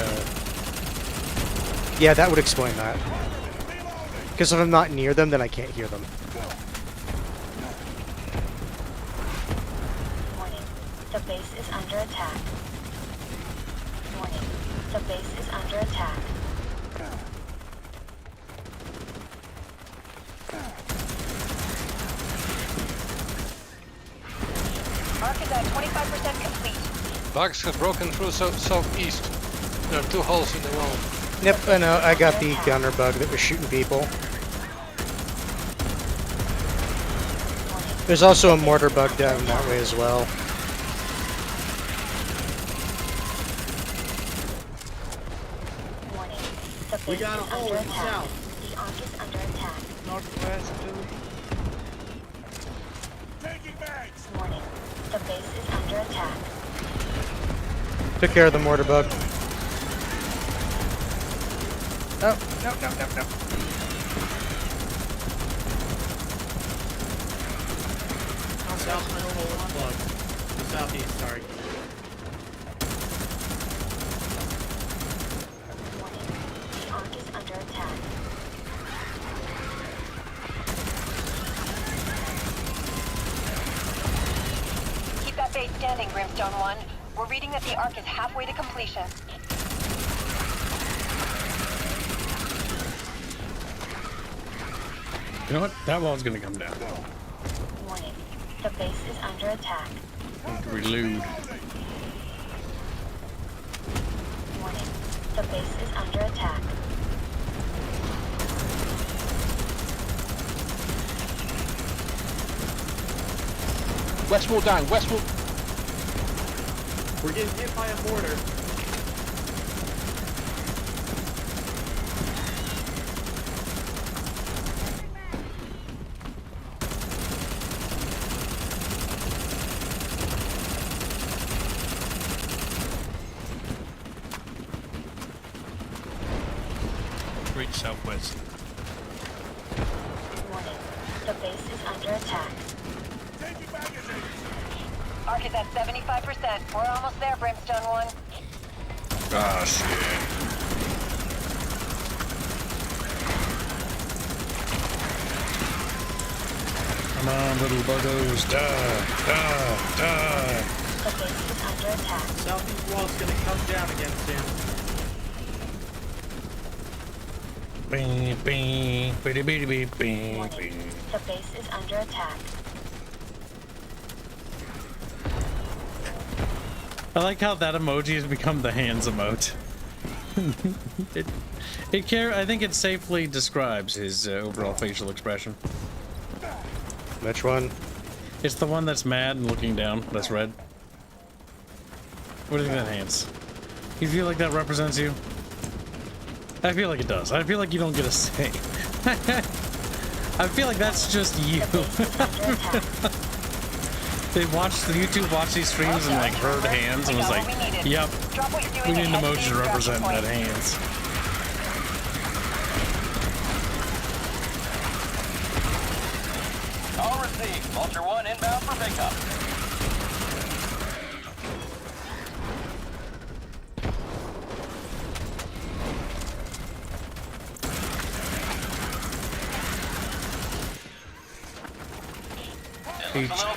Yeah, that would explain that. Because if I'm not near them, then I can't hear them. Warning. The base is under attack. Warning. The base is under attack. Arc is at 25% complete. Bugs have broken through southeast. There are 2 holes in the wall. Yep, I know. I got the gunner bug that was shooting people. There's also a mortar bug down that way as well. Warning. The base We got a is hole under in the attack. south. The Arc is under attack. Northwest, too. Warning. The base is under attack. Took care of the mortar bug. Oh, no. South middle hole is plugged. The southeast, sorry. Warning. The Arc is under attack. Keep that base standing, Brimstone 1. We're reading that the Arc is halfway to completion. You know what? That wall's gonna come down. Warning. The base is under attack. Reload. Warning. The base is under attack. West wall down, west wall. We're getting hit by a mortar. Reach southwest. Warning. The base is under attack. Arc is at 75%. We're almost there, Brimstone 1. Ah, shit. Come on, little buggos. Die, die, die. The base is under attack. Southeast wall's gonna come down again soon. Bing, bing, bitty, bitty, bitty, bing, Warning. bing. The base is under attack. I like how that emoji has become the hands emote. I think it safely describes his overall facial expression. Which one? It's the one that's mad and looking down. That's red. What do you think that hands? You feel like that represents you? I feel like it does. I feel like you don't get a say. I feel like that's just you. They watched the YouTube, watched these streams, and like heard hands and was like, "Yep, we need an emoji to represent that hands." All received. Vulture 1 inbound for pickup.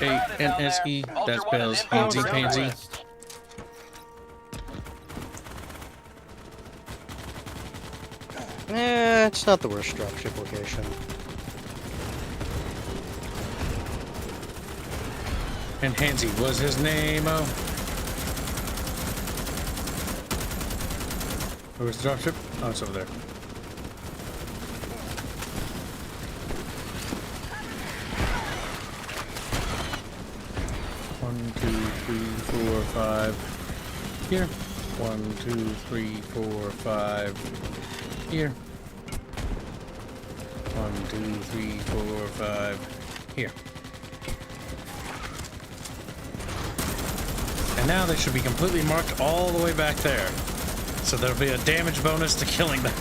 Hanse, that spells Hanse Pansy. It's not the worst dropship location. And Hanse was his name. Oh, where's the dropship? Oh, it's over there. One, two, three, 4, 5. Here. 1, 2, 3, 4, 5. Here. 1, 2, 3, 4, 5. Here. And now they should be completely marked all the way back there. So there'll be a damage bonus to killing them.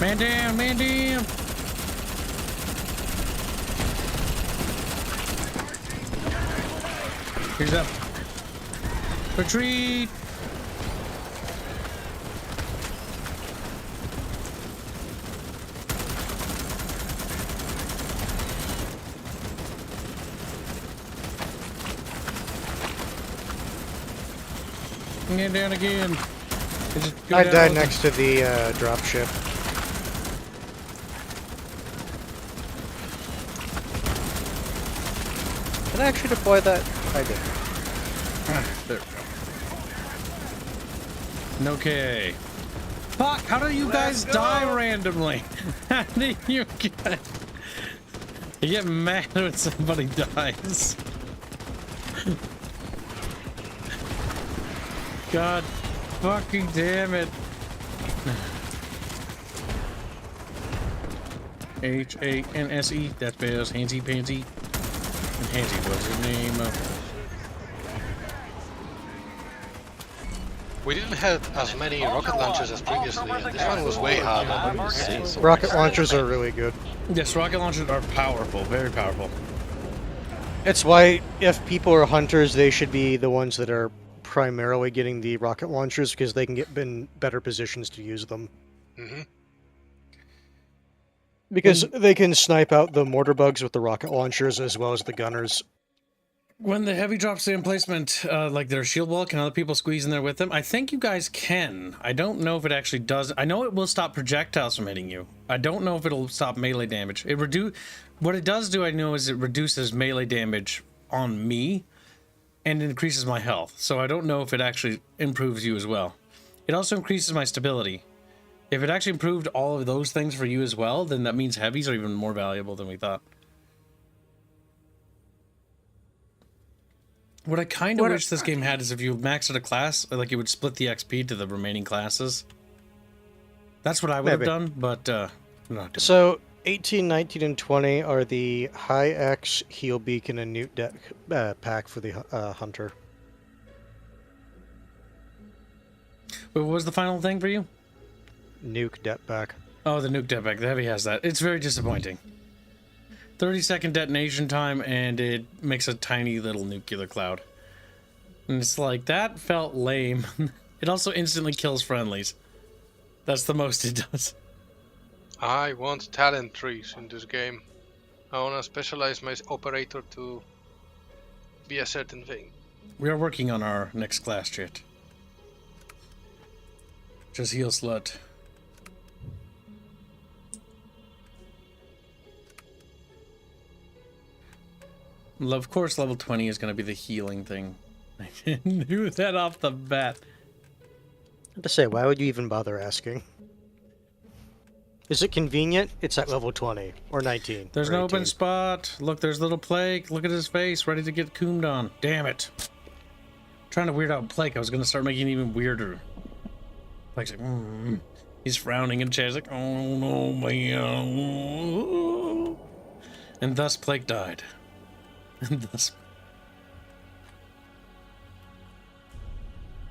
Man down, man down! Here's up. Retreat! Get down again. I died next to the dropship. Did I actually deploy that? I did. There we go. Okay. Fuck, how do you guys die randomly? How do you get mad when somebody dies? God fucking damn it. Hanse, that spells Hanse Pansy. And Hanse was his name. We didn't have as many rocket launchers as previously, and this one was way harder. Rocket launchers are really good. Yes, rocket launchers are powerful, very powerful. It's why if people are hunters, they should be the ones that are primarily getting the rocket launchers, because they can get in better positions to use them. Mm-hmm. Because they can snipe out the mortar bugs with the rocket launchers as well as the gunners. When the heavy drops the emplacement, like their shield wall, can other people squeeze in there with them? I think you guys can. I don't know if it actually does. I know it will stop projectiles from hitting you. I don't know if it'll stop melee damage. What it does do, I know, is it reduces melee damage on me and increases my health. So I don't know if it actually improves you as well. It also increases my stability. If it actually improved all of those things for you as well, then that means heavies are even more valuable than we thought. What I kind of wish this game had is if you maxed out a class, like it would split the XP to the remaining classes. That's what I would have done, but not doing. So 18, 19, and 20 are the high X heal beacon and nuke deck pack for the hunter. Wait, what was the final thing for you? Nuke deck pack. Oh, the nuke deck pack. The heavy has that. It's very disappointing. 30-second detonation time, and it makes a tiny little nuclear cloud. And it's like, that felt lame. It also instantly kills friendlies. That's the most it does. I want talent trees in this game. I want to specialize my operator to be a certain thing. We are working on our next class, chat. Just heal slut. Of course, level 20 is going to be the healing thing. I knew that off the bat. To say, why would you even bother asking? Is it convenient? It's at level 20 or 19. There's or no 18. open spot. Look, there's little Plague. Look at his face, ready to get coomed on. Damn it. Trying to weird out Plague. I was going to start making it even weirder. Plague's like, He's frowning in chat. He's like, oh no, man. And thus Plague died. And thus...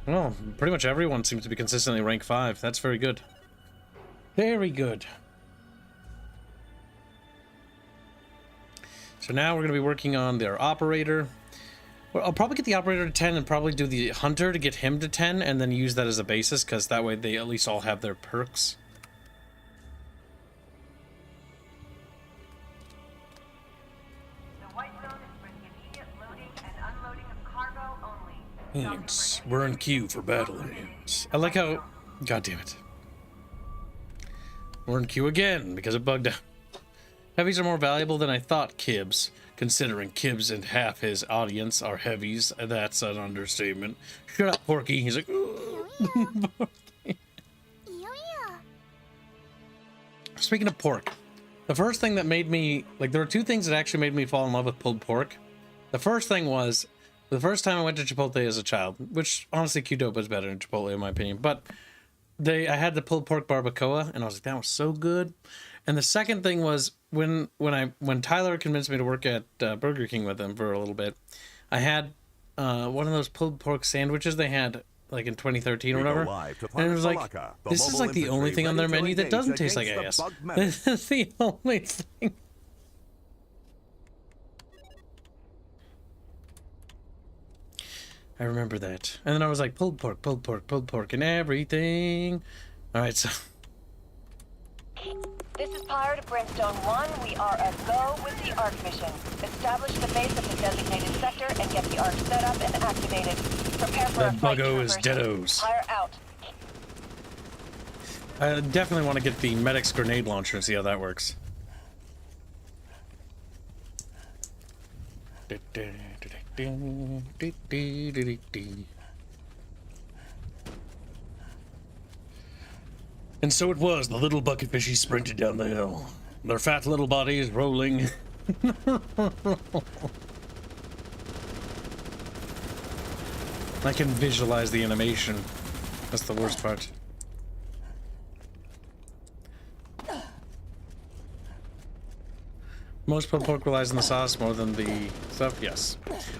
Well, pretty much everyone seems to be consistently rank 5. That's very good. Very good. So now we're going to be working on their operator. Well, I'll probably get the operator to 10 and probably do the hunter to get him to 10 and then use that as a basis, because that way they at least all have their perks. Hanse, we're in queue for battle, Hanse. I like how... God damn it. We're in queue again, because it bugged out. Heavies are more valuable than I thought, Kibs. Considering Kibs and half his audience are heavies, that's an understatement. Shut up, Porky. He's like... Speaking of pork, the first thing that made me... Like, there were two things that actually made me fall in love with pulled pork. The first thing was... The first time I went to Chipotle as a child, which honestly Qdoba is better than Chipotle in my opinion, but I had the pulled pork barbacoa and I was like, that was so good. And the second thing was when Tyler convinced me to work at Burger King with him for a little bit, I had one of those pulled pork sandwiches they had like in 2013 or whatever, and it was like, this is like the only thing on their menu that doesn't taste like ass. This is the only thing. I remember that. And then I was like, pulled pork, and everything. Alright, so... This is Pyre to Brimstone 1. We are a go with the ARC mission. Establish the base of the designated sector and get the ARC set up and activated. Prepare for a fight. The buggo is deados. Pyre out. I definitely want to get the medic's grenade launcher and see how that works. And so it was, the little bucket fishies sprinted down the hill, their fat little bodies rolling. I can visualize the animation. That's the worst part. Most pulled pork relies on the sauce more than the stuff, yes.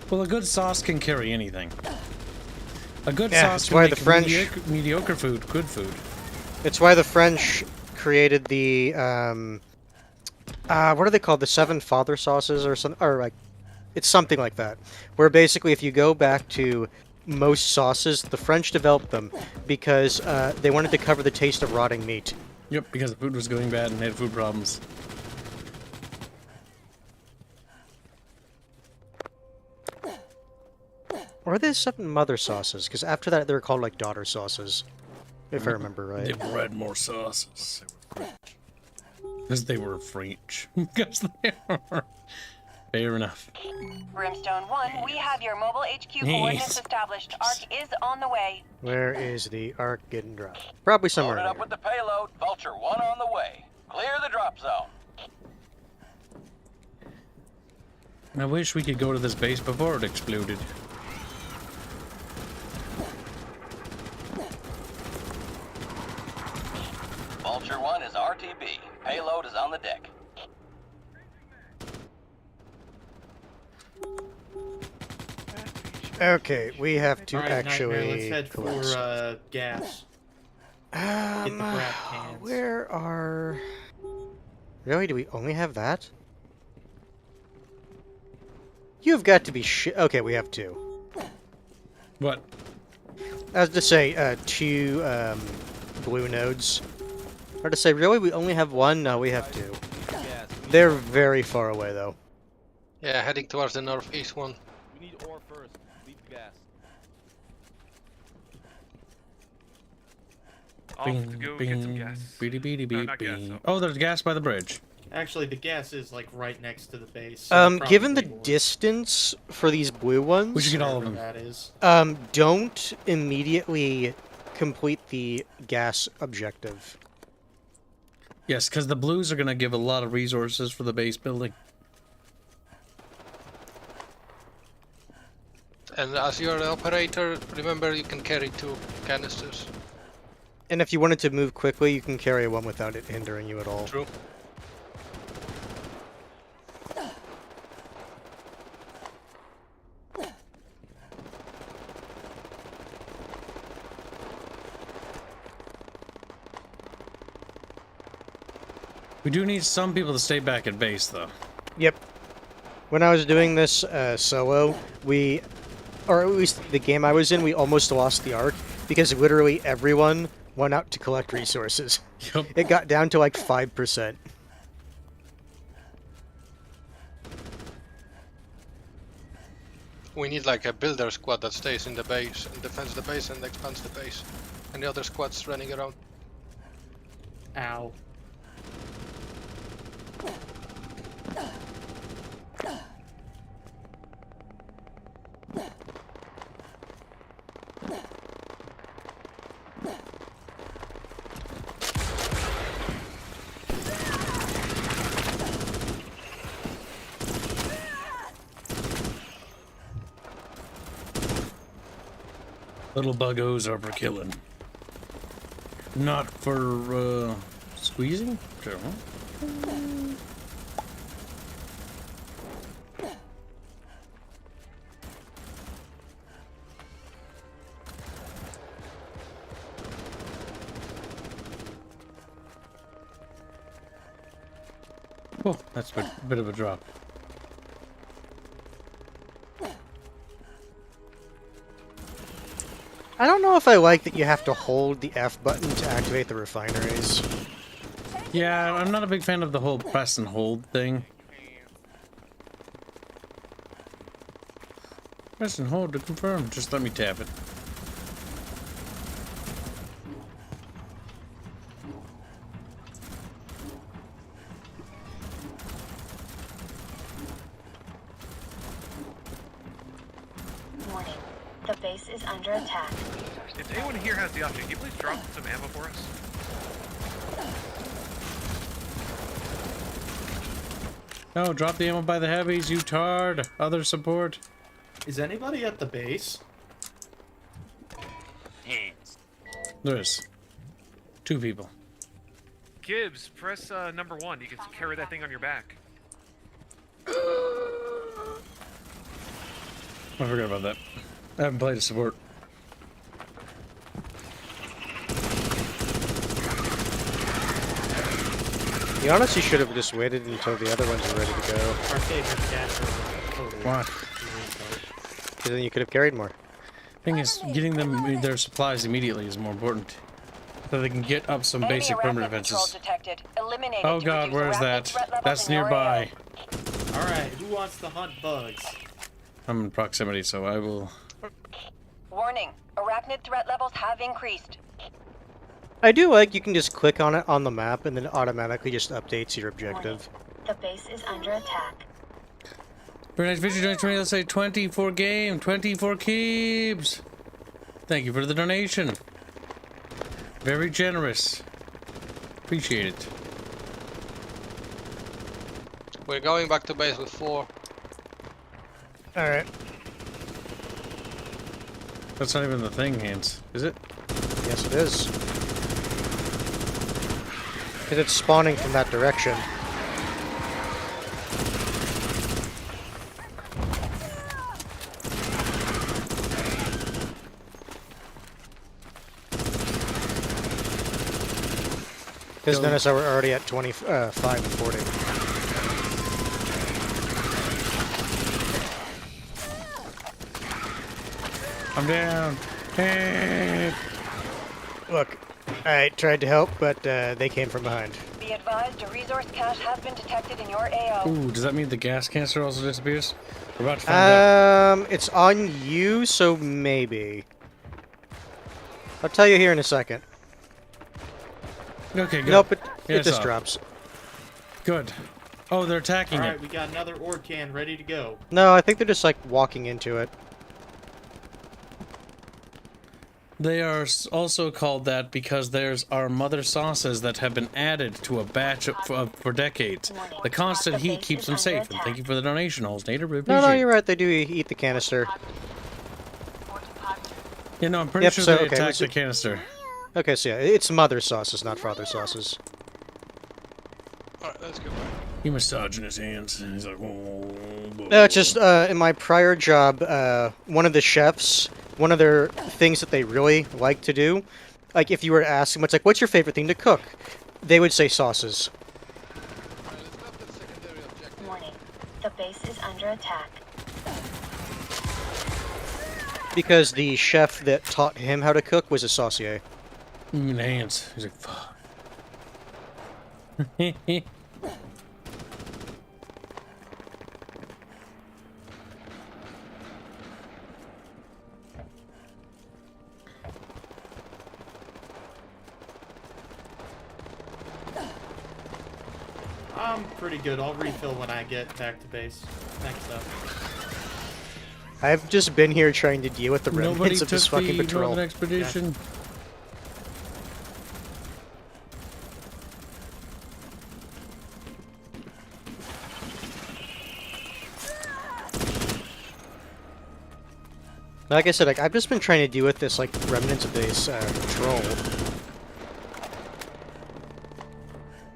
Well, a good sauce can carry anything. A good sauce can make mediocre food good food. It's why the French created the, what are they called? The 7 father sauces or something, or like, it's something like that. Where basically if you go back to most sauces, the French developed them because they wanted to cover the taste of rotting meat. Yep, because the food was going bad and they had food problems. Or are they something mother sauces? Because after that, they were called like daughter sauces, if I remember right. They bred more sauces. Because they were French. Because they were. Fair enough. Brimstone 1, we have your mobile HQ coordinates established. Arc is on the way. Where is the Ark getting dropped? Probably somewhere Loaded up here. with the payload. Vulture 1 on the way. Clear the drop zone. I wish we could go to this base before it exploded. Vulture 1 is RTB. Payload is on the deck. Okay, we have to Alright, actually. Nightmare, let's head collect. for gas. Get the grab cans. Where are... Really? Do we only have that? You've got to be Okay, we have 2. What? I was to say, 2 blue nodes. Or to say, really? We only have 1? No, we have 2. They're very far away, though. Yeah, heading towards the northeast one. We need ore first. Leave the gas. Off to go get some gas. Beady, beady, No, beep, not gas, beep. though. Oh, there's gas by the bridge. Actually, the gas is like right next to the base. So Given the probably will. distance for these blue ones, We should get all of Whatever them. that is. don't immediately complete the gas objective. Yes, because the blues are going to give a lot of resources for the base building. And as you're the operator, remember you can carry 2 canisters. And if you wanted to move quickly, you can carry one without it hindering you at all. True. We do need some people to stay back at base, though. Yep. When I was doing this solo, or at least the game I was in, we almost lost the Ark because literally everyone went out to collect resources. Yep. It got down to like 5%. We need like a builder squad that stays in the base and defends the base and expands the base. And the other squads running around. Ow. Little buggos are for killing. Not for, squeezing? Sure. Oh, that's a bit of a drop. I don't know if I like that you have to hold the F button to activate the refineries. Yeah, I'm not a big fan of the whole press and hold thing. Press and hold to confirm. Just let me tap it. Warning. The base is under attack. If anyone here has the option, can you please drop some ammo for us? No, drop the ammo by the heavies, you tard. Other support. Is anybody at the base? There is 2 people. Kibs, press number 1. You can carry that thing on your back. I forgot about that. I haven't played a support. You honestly should have just waited until the other ones were ready to go. Our favorite gas. Why? Because then you could have carried more. Thing is, getting them their supplies immediately is more important. So they can get up some Enemy basic rapid perimeter control defenses. detected. Eliminated Oh to god, reduce where's rapid that? threat levels That's in your nearby. area. Alright, who wants to hunt bugs? I'm in proximity, so I will... Warning, arachnid threat levels have increased. I do like you can just click on it on the map and then it automatically just updates your objective. The base is under attack. Very nice video donation. Let's say 24 game, 24 Kibs. Thank you for the donation. Very generous. Appreciate it. We're going back to base with 4. Alright. That's not even the thing, Hanse, is it? Yes, it is. Because it's spawning from that direction. Because notice we're already at 25 and 40. I'm down. Hey. Look, I tried to help, but they came from behind. Be advised, a resource cache has been detected in your AO. Ooh, does that mean the gas canister also disappears? We're about to find out. It's on you, so maybe. I'll tell you here in a second. Okay, good. Nope, it Yes, just drops. Good. Oh, they're attacking Alright, it. we got another ore can ready to go. No, I think they're just like walking into it. They are also called that because there's our mother sauces that have been added to a batch for decades. The constant heat keeps them safe, and thank you for the donation, Holznator. No, you're right. They do eat the canister. Yeah, no, I'm pretty sure they attacked the canister. Okay, so yeah, it's mother sauces, not father sauces. Alright, let's go. He massaging his hands, and he's like, No, it's just in my prior job, one of the chefs, one of their things that they really like to do, like if you were to ask them, it's like, what's your favorite thing to cook? They would say sauces. Warning, the base is under attack. Because the chef that taught him how to cook was a saucier. Hands. He's like, fuck. I'm pretty good. I'll refill when I get back to base. Thanks, though. I've just been here trying to deal with the remnants of this fucking patrol. Northern Expedition. Yeah. Like I said, like, I've just been trying to deal with this, like, remnants of this patrol.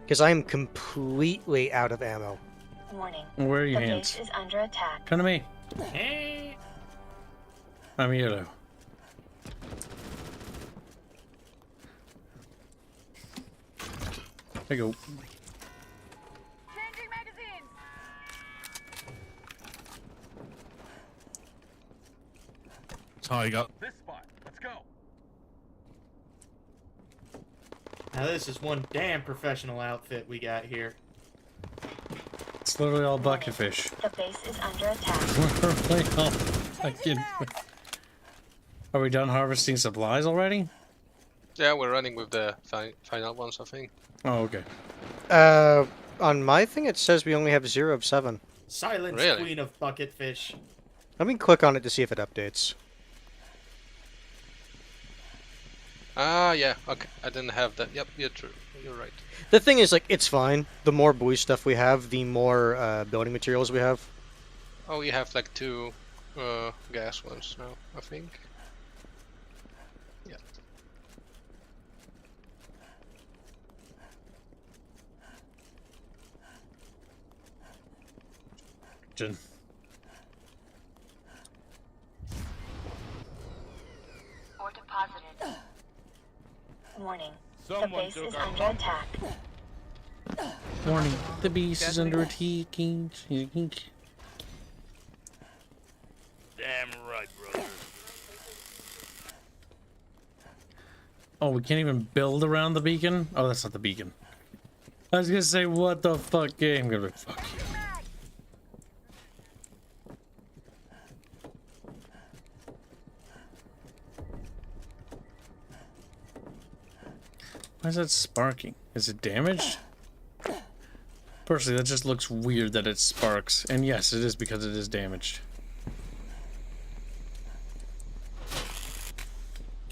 Because I'm completely out of ammo. Warning. Where are you, the Hanse? base is under attack. Come to me. I'm yellow. There you go. Changing magazines. So you got This spot. Let's go. Now this is one damn professional outfit we got here. It's literally all bucket fish. The base is under attack. Literally all fucking. Are we done harvesting supplies already? Yeah, we're running with the final ones, I think. Oh, okay. On my thing it says we only have 0 of 7. Silence, Really? queen of bucket fish. Let me click on it to see if it updates. Ah, yeah, okay. I didn't have that. Yep, you're true. You're right. The thing is, like, it's fine. The more blue stuff we have, the more building materials we have. Oh, you have like 2 gas ones now, I think. Yeah. Jen. Or deposited. Warning. Someone the base took is our under attack. Warning. The beast is under attack. Damn right, brother. Oh, we can't even build around the beacon? Oh, that's not the beacon. I was gonna say, what the fuck game? I'm gonna be, fuck you. Why is that sparking? Is it damaged? Personally, that just looks weird that it sparks. And yes, it is because it is damaged.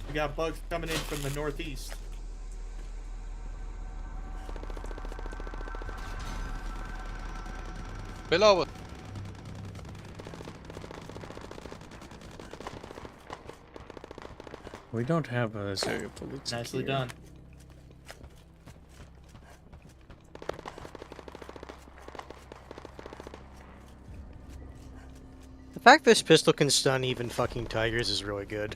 We got bugs coming in from the northeast. Below it. We don't have this area fully secure. Nicely done. The fact this pistol can stun even fucking tigers is really good.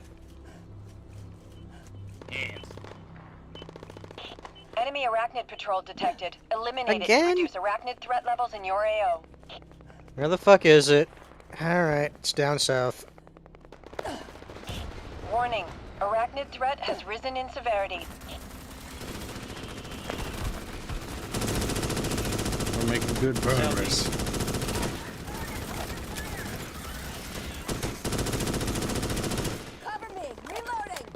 Enemy arachnid patrol detected. Eliminate Again? it to reduce arachnid threat levels in your AO. Where the fuck is it? Alright, it's down south. Warning. Arachnid threat has risen in severity. We're making good progress. Cover me. Reloading.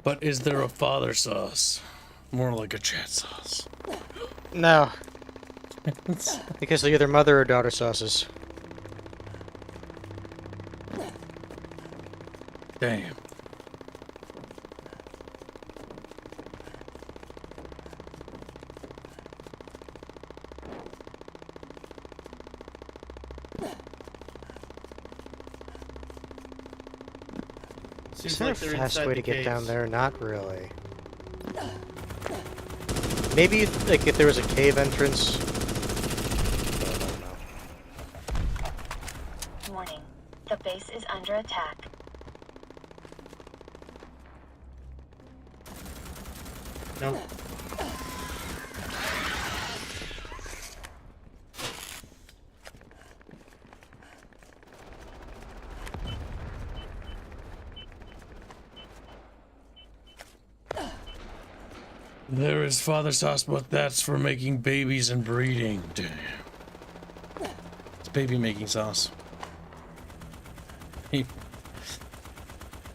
But is there a father sauce? More like a chat sauce. No. Because they're either mother or daughter sauces. Damn. Seems Is there like a they're fast inside way the to get down caves. there? Not really. Maybe, like, if there was a cave entrance. I don't know. Warning. The base is under attack. Nope. There is father sauce, but that's for making babies and breeding. Damn. It's baby making sauce.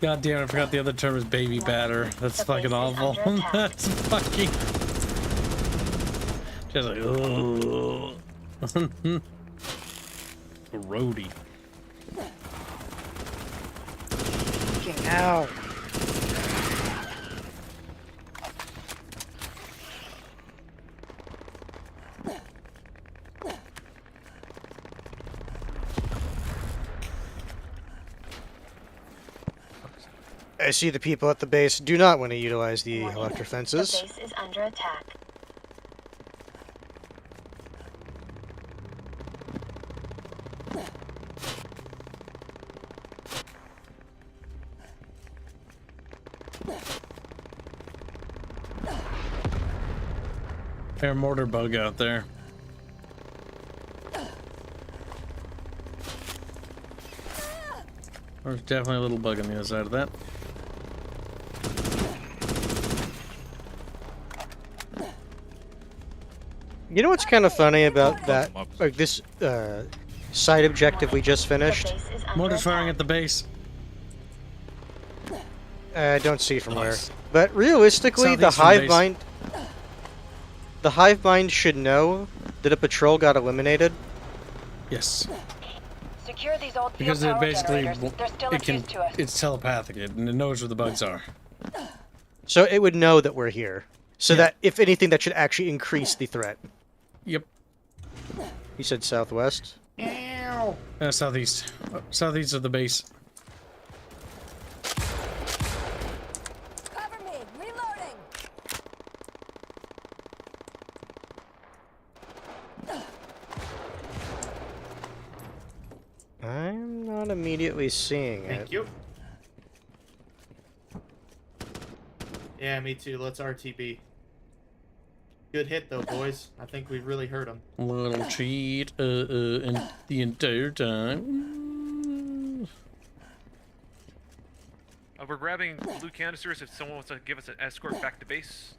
God damn it, I forgot the other term is baby batter. That's fucking awful. That's fucking... Just like, oh. Roadie. Ow. I see the people at the base do not want to utilize the electro fences. The base is under attack. Air mortar bug out there. There's definitely a little bug on the other side of that. You know what's kind of funny about that? Like this side objective we just finished? Mortar's firing at the base. I don't see from where. But realistically, Southeast from base. The hive mind should know that a patrol got eliminated. Yes. Secure these old Because fuel it power basically, generators. They're still it can, used to us. it's telepathic, and it knows where the bugs are. So it would know that we're here. So that, if anything, that should actually increase the threat. Yep. You said southwest? Southeast. Southeast of the base. Cover me. Reloading. I'm not immediately seeing it. Thank you. Yeah, me too. Let's RTB. Good hit though, boys. I think we really hurt them. Little cheat, and the entire time. We're grabbing blue canisters if someone wants to give us an escort back to base.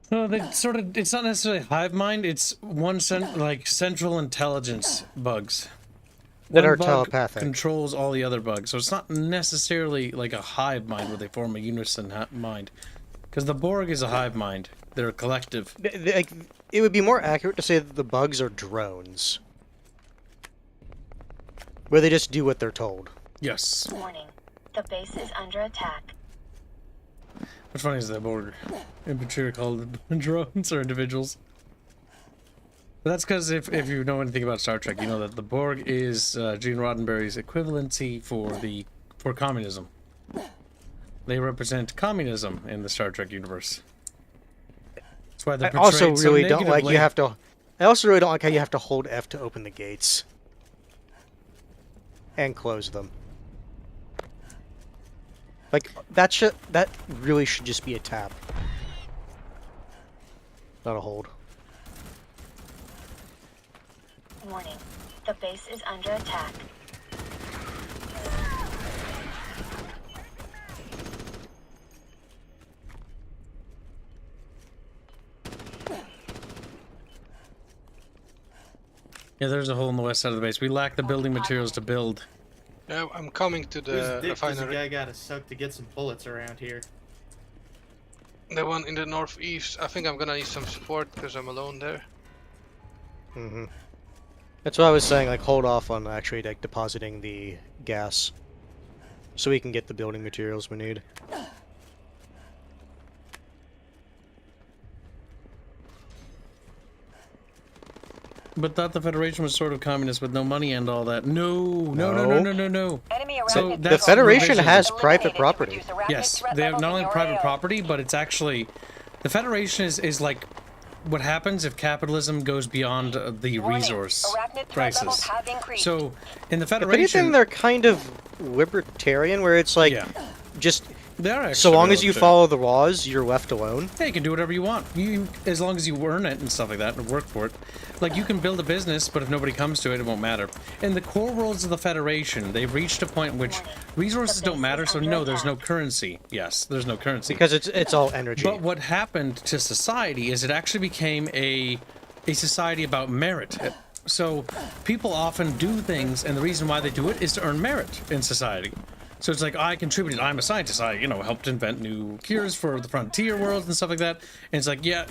They sort of, it's not necessarily hive mind, it's one central intelligence bugs. That one are bug telepathic. controls all the other bugs, so it's not necessarily like a hive mind where they form a unison mind. Because the Borg is a hive mind. They're a collective. Like, it would be more accurate to say that the bugs are drones. Where they just do what they're told. Yes. Warning. The base is under attack. What's funny is that Borg infantry are called drones or individuals. But that's because if you know anything about Star Trek, you know that the Borg is Gene Roddenberry's equivalency for communism. They represent communism in the Star Trek universe. That's why they're I also portrayed so really don't like negatively. you have to. I also really don't like how you have to hold F to open the gates and close them. Like that really should just be a tap, not a hold. Warning. The base is under attack. Yeah, there's a hole in the west side of the base. We lack the building materials to build. Yeah, I'm coming to Whose the dick does a refinery. guy gotta suck to get some bullets around here? The one in the northeast. I think I'm gonna need some support because I'm alone there. Mm-hmm. That's why I was saying, like, hold off on actually like depositing the gas, so we can get the building materials we need. But thought the Federation was sort of communist with no money and all that. No. Enemy So arachnid that's The Federation revision. has private eliminated to property. reduce arachnid Yes, threat they have levels not in only your private AO. property, but it's actually the Federation is like what happens if capitalism goes beyond the Warning, resource arachnid threat levels crisis. have increased. So in the If anything, Federation, they're kind of libertarian, where it's like, yeah, just they are actually so long as you relative. follow the laws, you're left alone. Yeah, you can do whatever you want. You, as long as you earn it and stuff like that and work for it. Like, you can build a business, but if nobody comes to it, it won't matter. In the core worlds of the Federation, they've reached a point in which resources don't matter, so no, there's no currency. Yes, there's no currency. Because it's all energy. But what happened to society is it actually became a society about merit. So people often do things, and the reason why they do it is to earn merit in society. So it's like, I contributed, I'm a scientist, I, helped invent new cures for the frontier worlds and stuff like that. And it's like, yeah,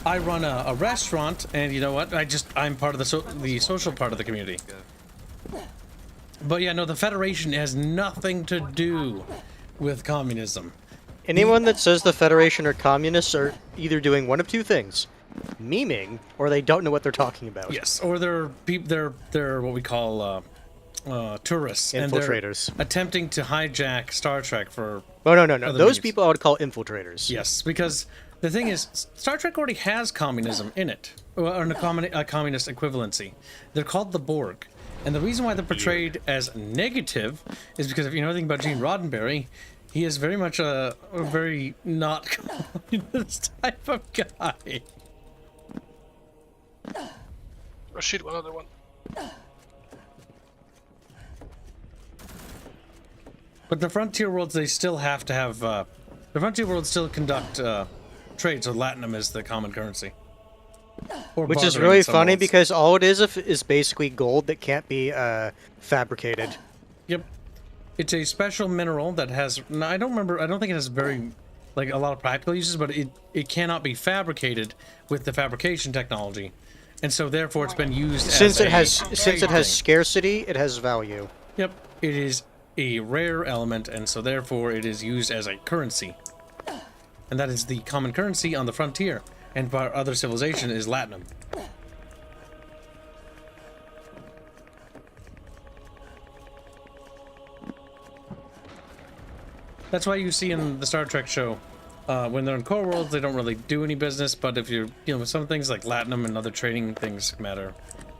I run a restaurant, and you know what, I'm part of the social part of the community. But yeah, no, the Federation has nothing to do with communism. Anyone that says the Federation are communists are either doing one of two things: memeing, or they don't know what they're talking about. Yes, or they're what we call tourists, Infiltrators. and they're attempting to hijack Star Trek for. Oh no! other Those means. people I would call infiltrators. Yes, because the thing is, Star Trek already has communism in it, or a communist equivalency. They're called the Borg, and the reason why they're portrayed as negative is because if you know anything about Gene Roddenberry, he is very much a very not communist type of guy. Oh shit, another one. But the frontier worlds, they still have to have. The frontier worlds still conduct trade, so Latinum is the common currency. Or Which is bartering really in some funny worlds. because all it is basically gold that can't be fabricated. Yep, it's a special mineral that has. I don't think it has very, like, a lot of practical uses, but it cannot be fabricated with the fabrication technology, and so therefore it's been used Since as it has scarcity, it has value. Yep, it is a rare element, and so therefore it is used as a currency. And that is the common currency on the frontier, and for other civilization is Latinum. That's why you see in the Star Trek show, when they're in core worlds, they don't really do any business, but if you're, some things like Latinum and other trading things matter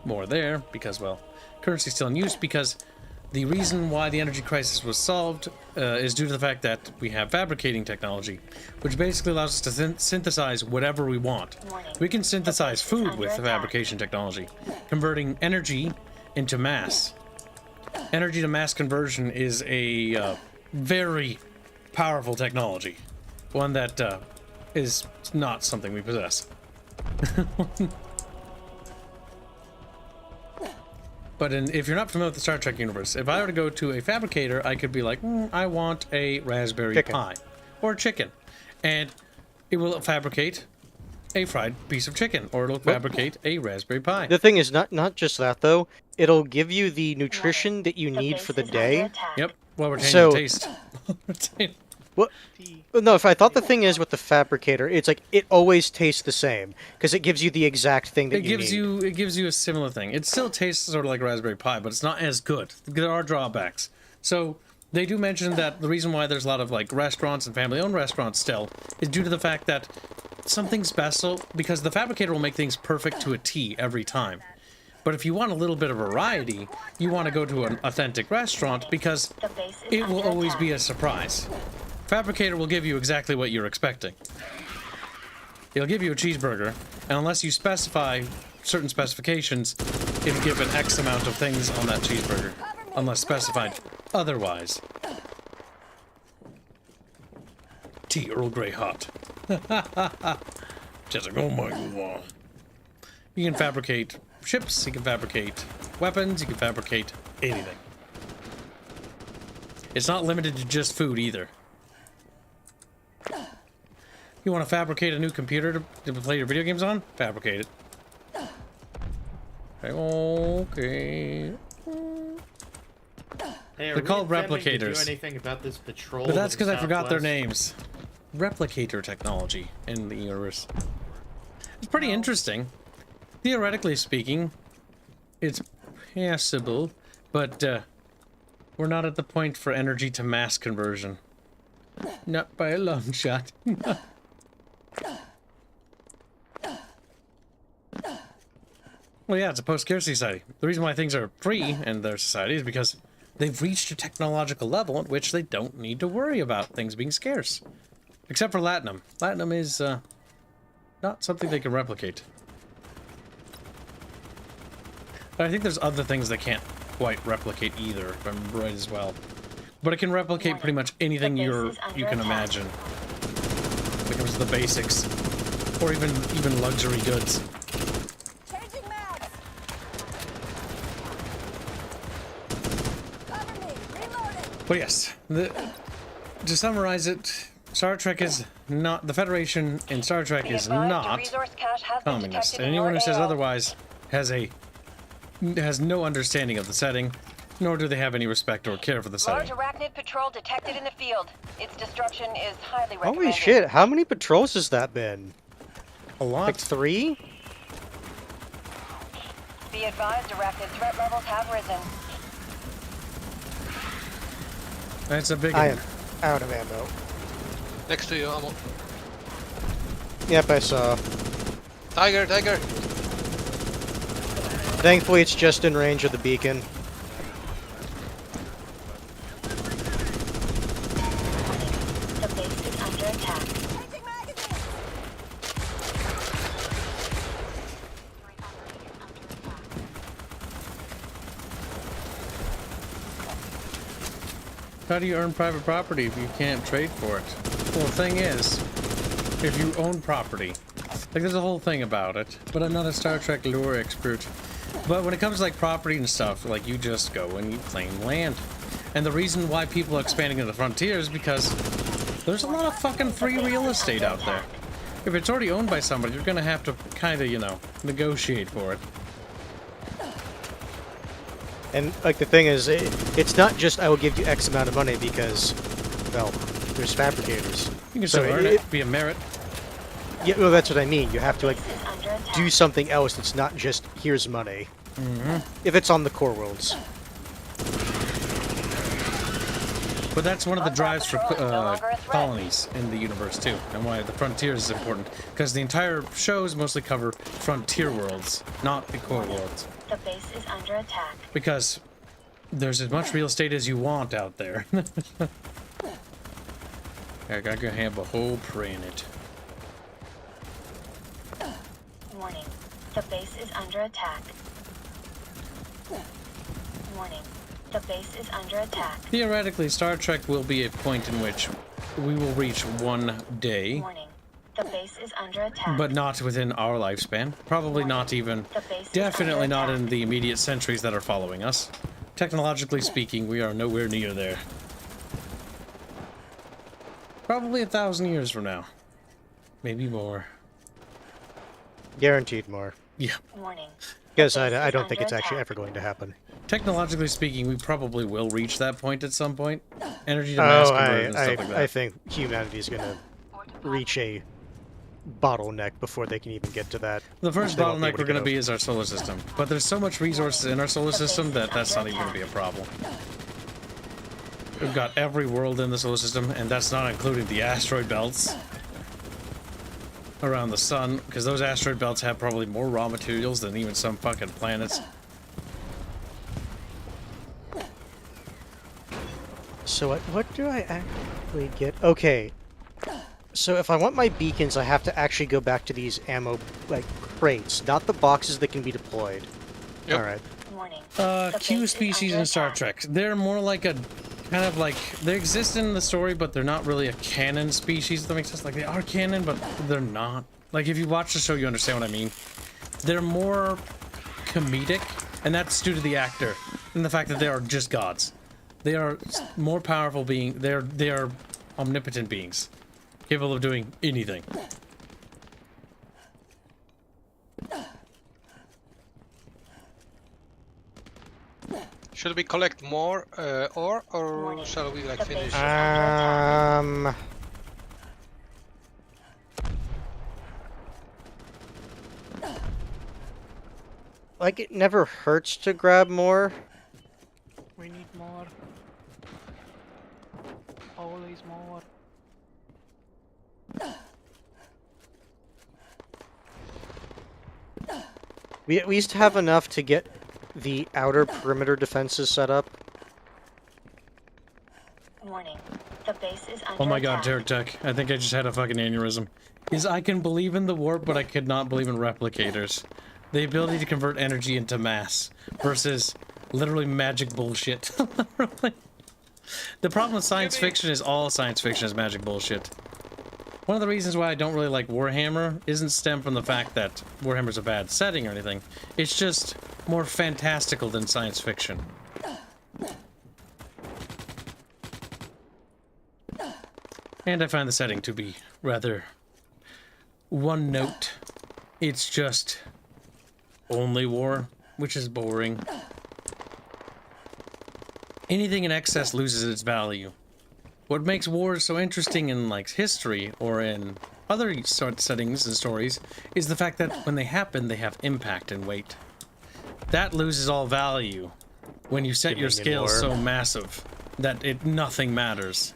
more there, because, well, currency's still in use, because the reason why the energy crisis was solved is due to the fact that we have fabricating technology, which basically allows us to synthesize whatever we want. We can synthesize food with fabrication technology, converting energy into mass. Energy to mass conversion is a very powerful technology, one that is not something we possess. But if you're not familiar with the Star Trek universe, if I were to go to a fabricator, I could be like, I want a raspberry pie or chicken. And it will fabricate a fried piece of chicken, or it'll fabricate a raspberry pie. The thing is, not just that, though. It'll give you the nutrition that you need for the day. Yep. Well, we're changing taste. What? No, if I thought the thing is with the fabricator, it's like it always tastes the same because it gives you the exact thing that you need. It gives you a similar thing. It still tastes sort of like raspberry pie, but it's not as good. There are drawbacks. So they do mention that the reason why there's a lot of like restaurants and family-owned restaurants still is due to the fact that something special, because the fabricator will make things perfect to a T every time. But if you want a little bit of variety, you want to go to an authentic restaurant because it will always be a surprise. Fabricator will give you exactly what you're expecting. It'll give you a cheeseburger, and unless you specify certain specifications, it'll give an X amount of things on that cheeseburger, unless specified otherwise. Tea Earl Grey hot. Just like, oh my god. You can fabricate ships, you can fabricate weapons, you can fabricate anything. It's not limited to just food either. You want to fabricate a new computer to play your video games on? Fabricate it. Okay. Hey, they're called replicators. To do anything about this patrol? But that's because I forgot their names. Replicator technology in the universe. It's pretty interesting. Theoretically speaking, it's passable, but we're not at the point for energy to mass conversion. Not by a long shot. Well, yeah, it's a post-scarcity society. The reason why things are free in their society is because they've reached a technological level at which they don't need to worry about things being scarce. Except for Latinum. Latinum is not something they can replicate. But I think there's other things that can't quite replicate either, if I'm right as well. But it can replicate pretty much anything you can imagine. When it comes to the basics. Or even luxury goods. But yes, to summarize it, Star Trek is not, the Federation in Star Trek is not communist. And anyone who says otherwise has no understanding of the setting, nor do they have any respect or care for the setting. Large arachnid patrol detected in the field. Its destruction is highly recommended. Holy shit, how many patrols has that been? A lot. Like 3? Be advised, arachnid threat levels have risen. That's a big I am out of ammo. Next to you, ammo. Yep, I saw. Tiger! Thankfully, it's just in range of the beacon. The base is under attack. How do you earn private property if you can't trade for it? Well, the thing is, if you own property, like there's a whole thing about it, but I'm not a Star Trek lore expert. But when it comes to like property and stuff, like you just go and you claim land. And the reason why people are expanding to the frontier is because there's a lot of fucking free real estate out there. If it's already owned by somebody, you're gonna have to kind of, you know, negotiate for it. And, like, the thing is, it's not just, I will give you X amount of money because, well, there's fabricators. You can still earn it, be a merit. Yeah, well, that's what I mean. You have to, like, do something else that's not just, here's money. Mm-hmm. If it's on the core worlds. But that's one of the drives for colonies in the universe, too, and why the frontier is important. Because the entire shows mostly cover frontier worlds, not the core worlds. The base is under attack. Because there's as much real estate as you want out there. I gotta have a whole planet. Warning. The base is under attack. Warning. The base is under attack. Theoretically, Star Trek will be a point in which we will reach one day. Warning. The base is under attack. But not within our lifespan. Probably not even. Definitely not in the immediate centuries that are following us. Technologically speaking, we are nowhere near there. Probably 1,000 years from now. Maybe more. Guaranteed more. Yeah. Warning. Because I don't think it's actually ever going to happen. Technologically speaking, we probably will reach that point at some point. Energy to mass conversion and stuff like that. I think humanity's going to reach a bottleneck before they can even get to that. The first bottleneck we're going to be is our solar system. But there's so much resources in our solar system that that's not even going to be a problem. We've got every world in the solar system, and that's not including the asteroid belts around the sun, because those asteroid belts have probably more raw materials than even some fucking planets. So what do I actually get? Okay. So if I want my beacons, I have to actually go back to these ammo, like, crates, not the boxes that can be deployed. Yep. Alright. Q species in Star Trek. They're more like a, kind of like, they exist in the story, but they're not really a canon species, if that makes sense. Like, they are canon, but they're not. Like, if you watch the show, you understand what I mean. They're more comedic, and that's due to the actor, and the fact that they are just gods. They are more powerful beings. They are omnipotent beings, capable of doing anything. Should we collect more ore, or shall we like finish? Like, it never hurts to grab more. We need more. Always more. We at least have enough to get the outer perimeter defenses set up. Warning. The base is under Oh my god, attack. Tech. I think I just had a fucking aneurysm. I can believe in the warp, but I could not believe in replicators. The ability to convert energy into mass versus literally magic bullshit. The problem with science fiction is all science fiction is magic bullshit. One of the reasons why I don't really like Warhammer isn't stem from the fact that Warhammer's a bad setting or anything. It's just more fantastical than science fiction. And I find the setting to be rather one note. It's just only war, which is boring. Anything in excess loses its value. What makes wars so interesting in like history or in other sort of settings and stories is the fact that when they happen, they have impact and weight. That loses all value when you set your scale so massive that nothing matters.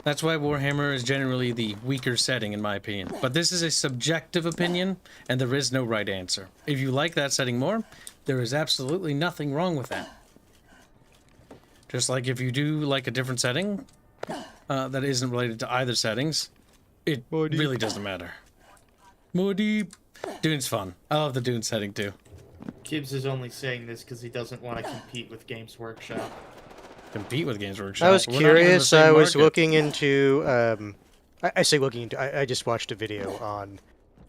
That's why Warhammer is generally the weaker setting, in my opinion. But this is a subjective opinion, and there is no right answer. If you like that setting more, there is absolutely nothing wrong with that. Just like if you do like a different setting that isn't related to either settings, it really doesn't matter. More deep. Dune's fun. I love the Dune setting too. Kibs is only saying this because he doesn't want to compete with Games Workshop. Compete with Games Workshop? I was curious. I was looking into. I say looking into. I just watched a video on,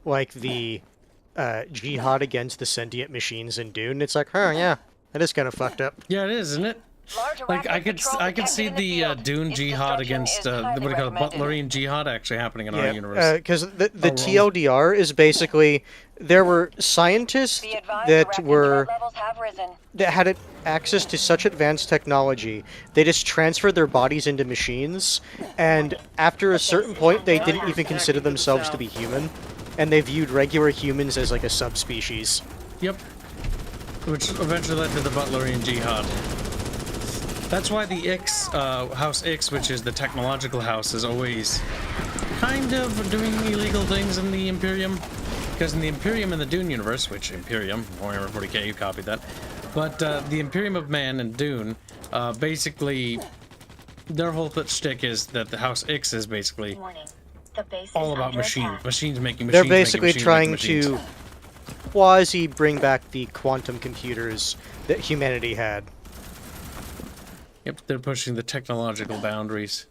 like, the jihad against the sentient machines in Dune. It's like, huh, yeah, that is kind of fucked up. Yeah, it is, isn't it? Like, I could see the Dune jihad against what do you call it, Butlerian jihad actually happening in our universe. Because the TLDR is basically there were scientists that had access to such advanced technology. They just transferred their bodies into machines, and after a certain point, they didn't even consider themselves to be human, and they viewed regular humans as like a subspecies. Yep. Which eventually led to the Butlerian jihad. That's why the House X, which is the technological house, is always kind of doing illegal things in the Imperium. Because in the Imperium in the Dune universe, which Imperium, Warhammer 40k, you copied that. But the Imperium of Man and Dune, basically, their whole shtick is that the House X is basically all about machines. Machines making machines. They're basically trying to quasi bring back the quantum computers that humanity had. Yep, they're pushing the technological boundaries.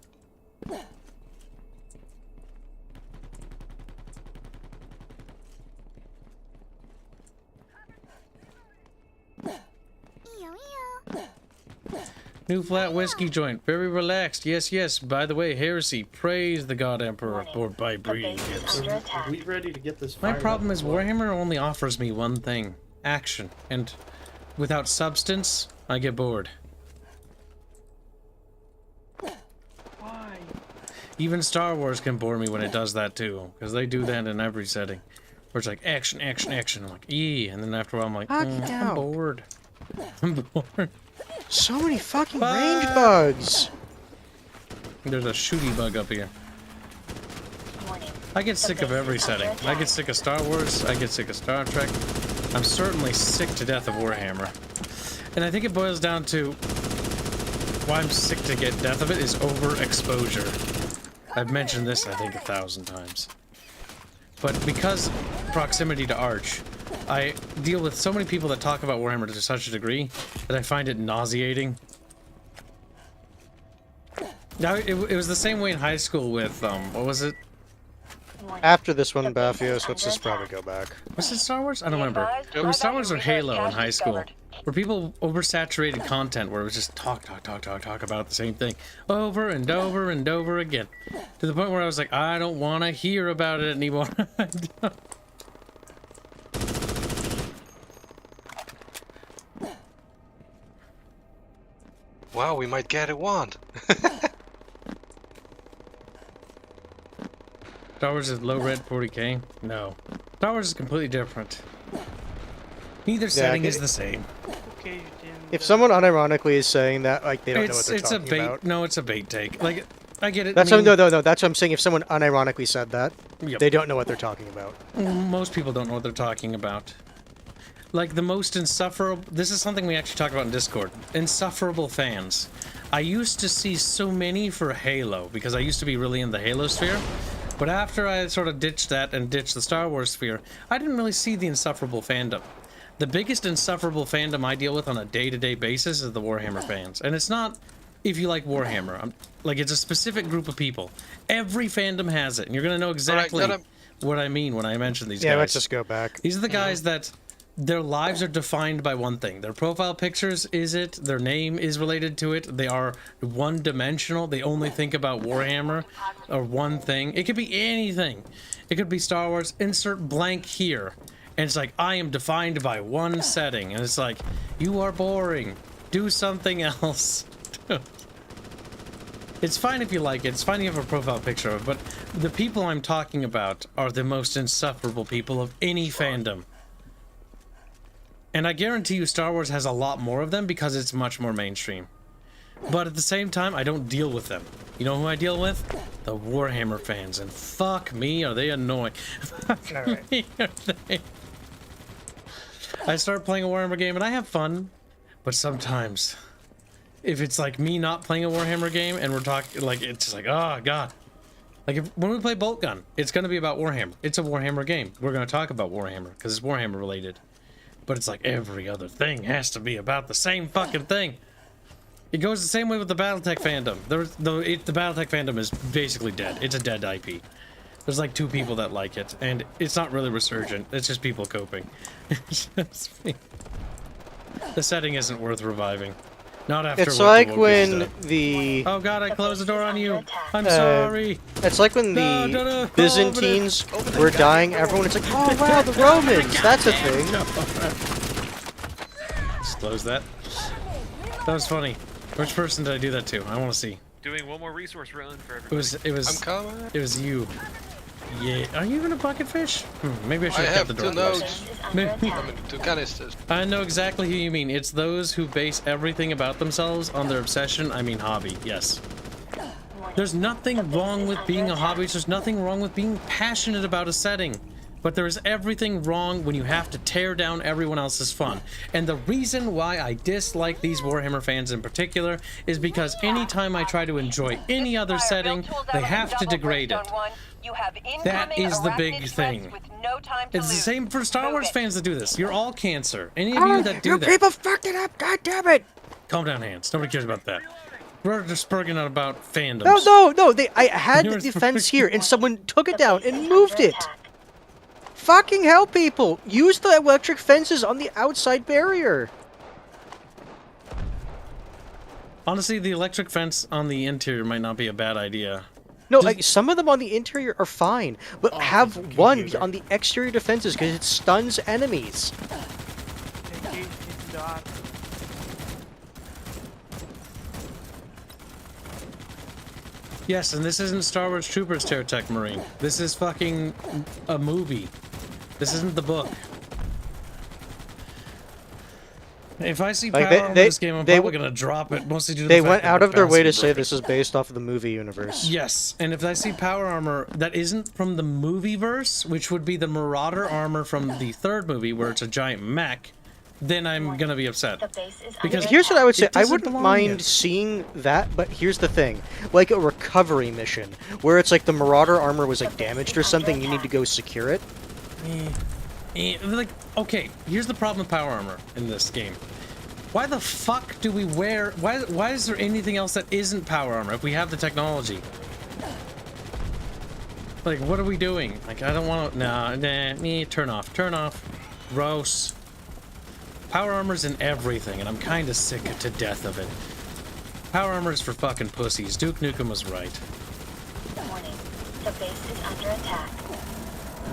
New flat whiskey joint. Very relaxed. Yes, yes. By the way, heresy. Praise the God Emperor. Or by breeding Kibs. Are we ready to get this My fired problem up is or what? Warhammer only offers me one thing. Action. And without substance, I get bored. Why? Even Star Wars can bore me when it does that too. Because they do that in every setting. Where it's like, action, action, action. I'm like, and then after a while I'm like, I'm bored. I'm bored. So many fucking range bugs. There's a shooty bug up here. I get sick of every setting. I get sick of Star Wars. I get sick of Star Trek. I'm certainly sick to death of Warhammer. And I think it boils down to why I'm sick to get death of it is overexposure. I've mentioned this, I think, 1,000 times. But because proximity to Arch, I deal with so many people that talk about Warhammer to such a degree that I find it nauseating. Now, it was the same way in high school with, what was it? After this one, Baphios, let's just probably go back. Was it Star Wars? I don't remember. It was Star Wars or Halo in high school. Where people oversaturated content where it was just talk about the same thing over and over and over again. To the point where I was like, I don't want to hear about it anymore. Wow, we might get a wand. Star Wars is low red 40k? No. Star Wars is completely different. Neither setting is the same. Okay, If someone unironically is saying that, like, they don't know what they're it's talking a bait. about. No, it's a bait take. Like, I get it. That's no. That's what I'm saying. If someone unironically said that, Yep. they don't know what they're talking about. Most people don't know what they're talking about. Like, the most insufferable... This is something we actually talk about in Discord. Insufferable fans. I used to see so many for Halo, because I used to be really in the Halo sphere. But after I sort of ditched that and ditched the Star Wars sphere, I didn't really see the insufferable fandom. The biggest insufferable fandom I deal with on a day-to-day basis is the Warhammer fans. And it's not if you like Warhammer. Like, it's a specific group of people. Every fandom has it, and you're going to know exactly what I mean when I mention these guys. Yeah, let's just go back. These are the guys that their lives are defined by one thing. Their profile pictures is it, their name is related to it, they are one-dimensional, they only think about Warhammer, or one thing. It could be anything. It could be Star Wars, insert blank here. And it's like, I am defined by one setting. And it's like, you are boring. Do something else. It's fine if you like it. It's fine if you have a profile picture of it. But the people I'm talking about are the most insufferable people of any fandom. And I guarantee you Star Wars has a lot more of them because it's much more mainstream. But at the same time, I don't deal with them. You know who I deal with? The Warhammer fans. And fuck me, are they annoying. Fuck me, are they... I start playing a Warhammer game and I have fun. But sometimes, if it's like me not playing a Warhammer game and we're talking, like, it's just like, oh god. Like, when we play Bolt Gun, it's going to be about Warhammer. It's a Warhammer game. We're going to talk about Warhammer because it's Warhammer related. But it's like every other thing has to be about the same fucking thing. It goes the same way with the Battletech fandom. The Battletech fandom is basically dead. It's a dead IP. There's like 2 people that like it, and it's not really resurgent. It's just people coping. It's just me. The setting isn't worth reviving. Not after It's what like the when the... Oh god, I closed the door on you. I'm sorry. It's like when the Byzantines were dying, everyone was like, oh wow, the Romans, that's a thing. Just close that. That was funny. Which person did I do that to? I want to see. Doing one more resource run for everybody. I'm coming. It was you. Yeah. Are you even a bucket fish? Maybe I should have kept the door closed. I mean, 2 canisters. I know exactly who you mean. It's those who base everything about themselves on their obsession, I mean hobby, yes. There's nothing wrong with being a hobbyist. There's nothing wrong with being passionate about a setting. But there is everything wrong when you have to tear down everyone else's fun. And the reason why I dislike these Warhammer fans in particular is because anytime I try to enjoy any other setting, they have to degrade it. That is the big thing. It's the same for Star Wars fans that do this. You're all cancer. Any of you that do that. People fucked it up, god damn it! Calm down, Hanse. Nobody cares about that. We're just speaking out about fandoms. No, I had the fence here and someone took it down and moved it. Fucking hell, people! Use the electric fences on the outside barrier. Honestly, the electric fence on the interior might not be a bad idea. No, like, some of them on the interior are fine, but have one on the exterior defenses because it stuns enemies. Yes, and this isn't Star Wars Troopers Terratech Marine. This is fucking a movie. This isn't the book. If I see power in this game, I'm probably gonna drop it. Mostly due to the fact went that out the of their way to bouncing say broke. this is based off of the movie universe. Yes, and if I see power armor that isn't from the movie verse, which would be the Marauder armor from the third movie, where it's a giant mech, then I'm gonna be upset. Because here's what I would say, I doesn't wouldn't belong mind here. seeing that, but here's the thing. Like a recovery mission, where it's like the Marauder armor was like damaged or something, you need to go secure it. Like, okay, here's the problem with power armor in this game. Why the fuck do we wear... Why is there anything else that isn't power armor if we have the technology? Like, what are we doing? Like, I don't want to... Nah, turn off. Turn off. Gross. Power armor's in everything, and I'm kind of sick to death of it. Power armor is for fucking pussies. Duke Nukem was right. Warning. The base is under attack.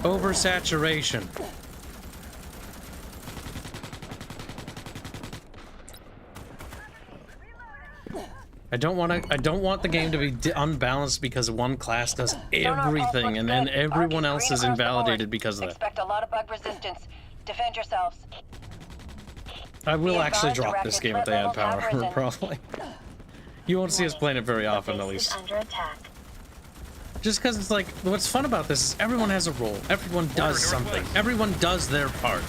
Oversaturation. I don't want the game to be unbalanced because one class does everything and then everyone else is invalidated because of that. Expect a lot of bug resistance. Defend yourselves. I will actually drop this game if they add power armor, probably. You won't see us playing it very often, at least. Under attack. Just because it's like, what's fun about this is everyone has a role. Everyone does something. Everyone does their part.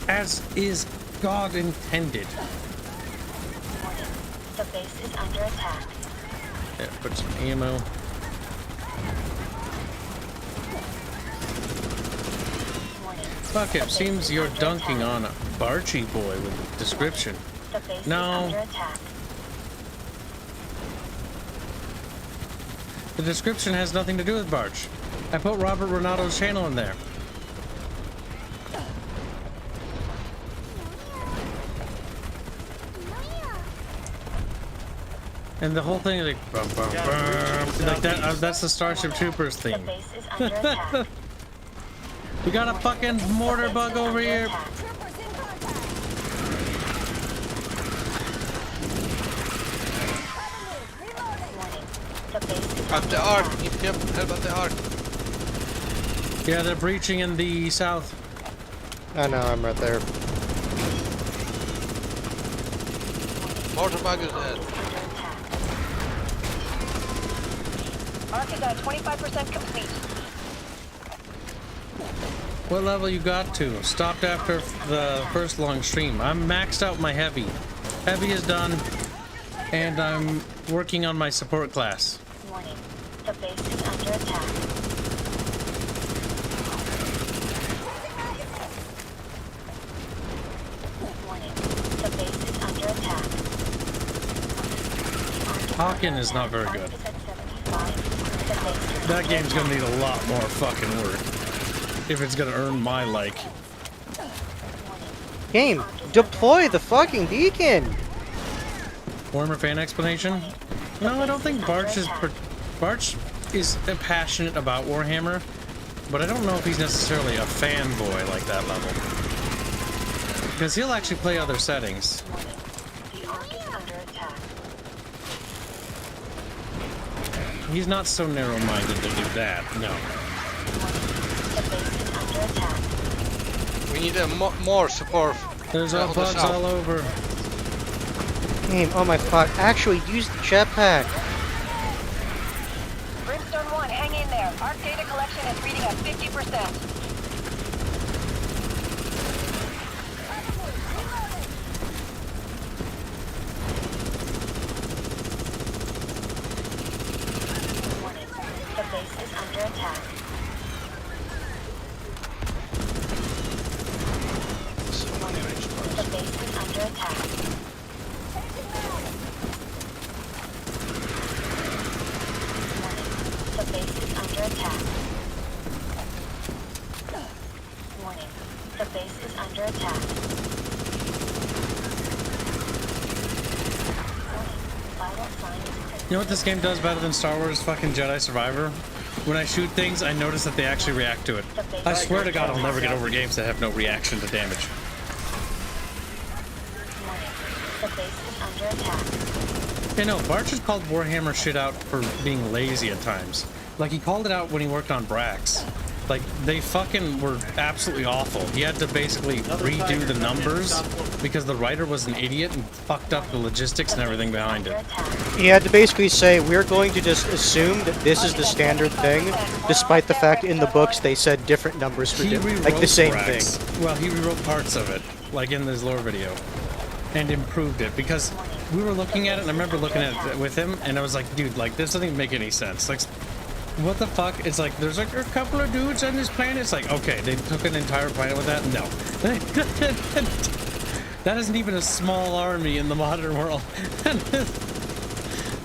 As is God intended. The base is under attack. There, put some ammo. Fuck it, seems you're dunking on a Barchy boy with a description. The base is No. under attack. The description has nothing to do with Barch. I put Robert Renato's channel in there. And the whole thing is like, bum, bum, bum. Like that. That's the Starship Troopers theme. The base is under attack. We got a fucking mortar bug over here. At the arc, yep, help at the arc. Yeah, they're breaching in the south. I know, I'm right there. Mortar bug is dead. Arc is at 25% complete. What level you got to? Stopped after the first long stream. I'm maxed out my heavy. Heavy is done, and I'm working on my support class. Warning. The base is under attack. Warning. The base is under attack. Hawken is not very good. That game's gonna need a lot more fucking work if it's gonna earn my like. Game, deploy the fucking beacon! Warmer fan explanation? No, I don't think Barch is passionate about Warhammer, but I don't know if he's necessarily a fanboy like that level. Because he'll actually play other settings. The arc is under attack. He's not so narrow-minded to do that, no. The base is under attack. We need a more support. There's on the bugs south. all over. Game, oh my fuck, actually use the jetpack! Brimstone 1, hang in there. Arc data collection is reading at 50%. Warning. The base is under attack. The base is under attack. The base is under attack. Warning. The base is under attack. You know what this game does better than Star Wars fucking Jedi Survivor? When I shoot things, I notice that they actually react to it. I swear to God, I'll never get over games that have no reaction to damage. The base is under attack. You know, Barch has called Warhammer shit out for being lazy at times. Like, he called it out when he worked on Brax. Like, they fucking were absolutely awful. He had to basically redo the numbers because the writer was an idiot and fucked up the logistics and everything behind it. He had to basically say, we're going to just assume that this is the standard thing, despite the fact in the books they said different numbers for like the same Brax. thing. Well, he rewrote parts of it, like in his lore video, and improved it because we were looking at it, and I remember looking at it with him, and I was like, dude, like, this doesn't make any sense. Like, what the fuck? It's like, there's like a couple of dudes on this planet. It's like, okay, they took an entire planet with that? No. That isn't even a small army in the modern world.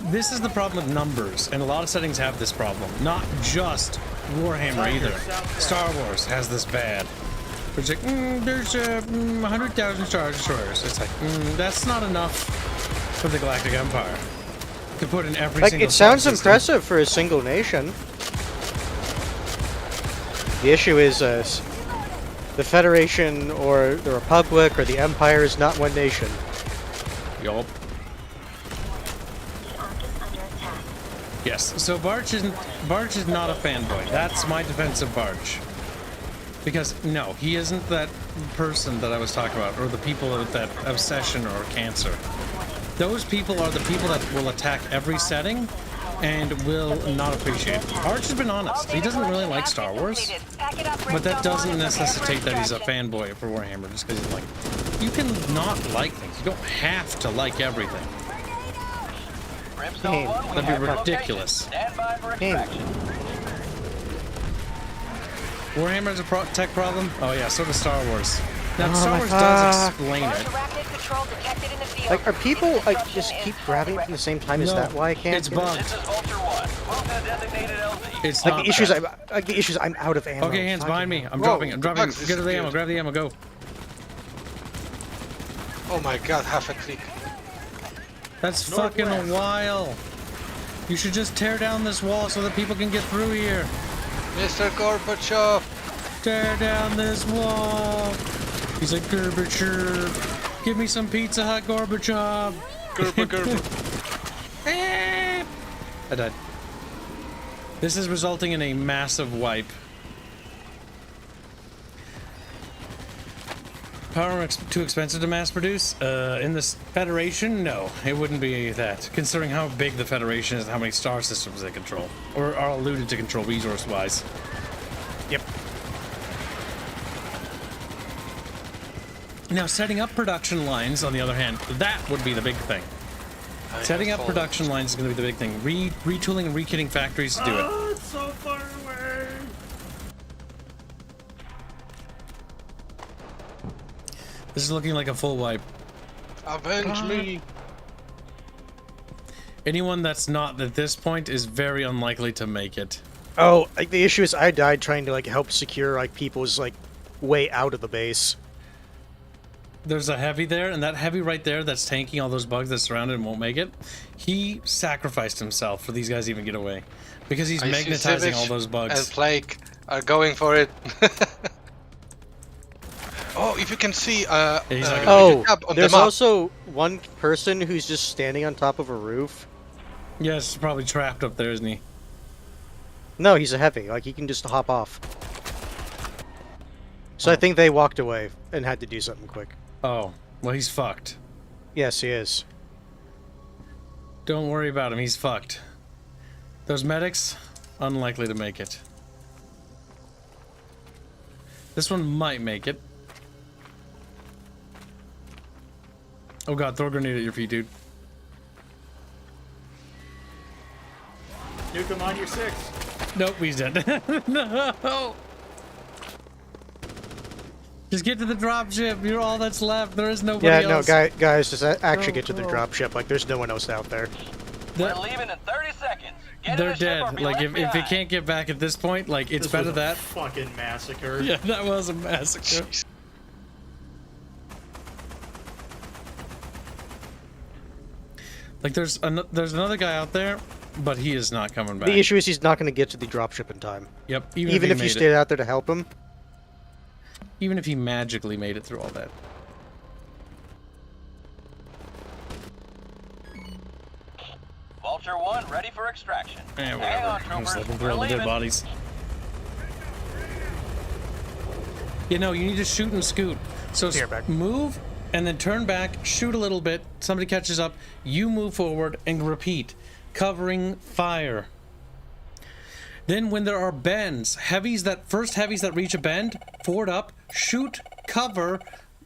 This is the problem with numbers, and a lot of settings have this problem. Not just Warhammer either. Star Wars has this bad. It's like, there's 100,000 Star Destroyers. It's like, that's not enough for the Galactic Empire to put in every like, single it sounds system. impressive for a single nation. The issue is the Federation or the Republic or the Empire is not one nation. Yup. Yes, so Barch is not a fanboy. That's my defense of Barch. Because, no, he isn't that person that I was talking about, or the people with that obsession or cancer. Those people are the people that will attack every setting and will not appreciate it. Barch has been honest. He doesn't really like Star Wars, but that doesn't necessitate that he's a fanboy for Warhammer just because he's like, you can not like things. You don't have to like everything. That'd be ridiculous. Warhammer is a tech problem? Oh yeah, so does Star Wars. Now, Star Wars does explain it. Like, are people like just keep grabbing it at the same time? Is that why I can't? It's bugged. It's like not the issues. bad. I'm out of ammo. Okay, Hands behind me. I'm dropping. I'm dropping. Get to the ammo. Grab the ammo. Go. Oh my God, half a click. That's fucking a while. You should just tear down this wall so that people can get through here. Mr. Gorbachev! Tear down this wall. He's like, Gorbachev. Give me some Pizza Hut, Gorbachev. Gerba. I died. This is resulting in a massive wipe. Power too expensive to mass produce? In this Federation, no. It wouldn't be that. Considering how big the Federation is and how many star systems they control. Or are alluded to control resource-wise. Yep. Now, setting up production lines, on the other hand, that would be the big thing. Setting up production lines is going to be the big thing. Retooling and re-kitting factories to do it. Oh, it's so far away. This is looking like a full wipe. Avenge me! Anyone that's not at this point is very unlikely to make it. Oh, like the issue is I died trying to like help secure like people's like way out of the base. There's a heavy there, and that heavy right there that's tanking all those bugs that surround it and won't make it. He sacrificed himself for these guys to even get away. Because he's magnetizing all those bugs. And Plague are going for it. Oh, if you can see, there's also one person who's just standing on top of a roof. Yes, probably trapped up there, isn't he? No, he's a heavy. Like, he can just hop off. So I think they walked away and had to do something quick. Oh, well, he's fucked. Yes, he is. Don't worry about him, he's fucked. Those medics, unlikely to make it. This one might make it. Oh god, throw a grenade at your feet, dude. Nuke him on your 6. Nope, he's dead. No! Just get to the dropship. You're all that's left. There is nobody else. Yeah, no, guys, just actually get to the dropship. Like, there's no one else out there. We're leaving in 30 seconds. They're dead. Like, if they can't get back at this point, like, it's better that. Fucking massacre. Yeah, that was a massacre. Like, there's another guy out there, but he is not coming back. The issue is he's not going to get to the dropship in time. Yep. Even if you stayed out there to help him. Even if he magically made it through all that. Vulture 1 ready for extraction. Yeah, Hang whatever. on, I'm just troopers. looking for We're all the dead leaving. bodies. You know, you need to shoot and scoot. So move and then turn back, shoot a little bit, somebody catches up, you move forward and repeat. Covering fire. Then when there are bends, heavies that reach a bend, forward up, shoot, cover,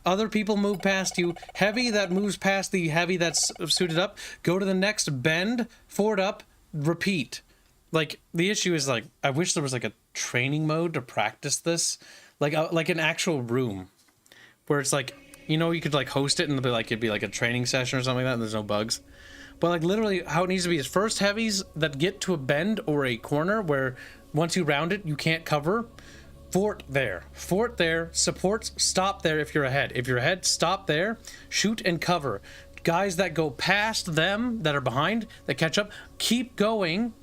other people move past you, heavy that moves past the heavy that's suited up, go to the next bend, forward up, repeat. Like, the issue is, like, I wish there was, like, a training mode to practice this. Like an actual room. Where it's like, you know, you could, like, host it and it'd be like a training session or something like that and there's no bugs. But, like, literally how it needs to be is first heavies that get to a bend or a corner where once you round it, you can't cover. Fort there, supports, stop there if you're ahead. If you're ahead, stop there, shoot and cover. Guys that go past them, that are behind, that catch up, keep going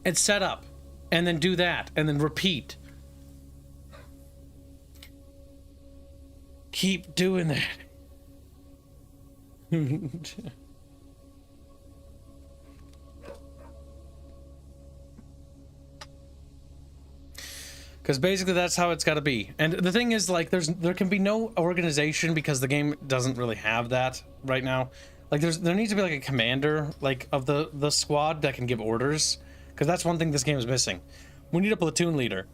and set up. And then do that, and then repeat. Keep doing that. Because basically that's how it's got to be. And the thing is, like, there can be no organization because the game doesn't really have that right now. Like, there needs to be, like, a commander, like, of the squad that can give orders. Because that's one thing this game is missing. We need a platoon leader.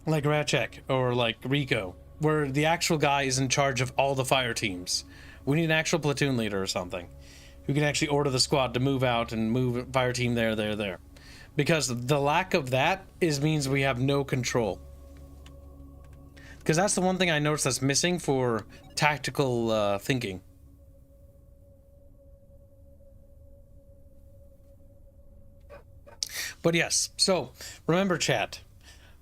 Like Ratchek or, like, Rico. Where the actual guy is in charge of all the fire teams. We need an actual platoon leader or something. Who can actually order the squad to move out and move fire team there. Because the lack of that means we have no control. Because that's the one thing I noticed that's missing for tactical thinking. But yes, so remember, chat.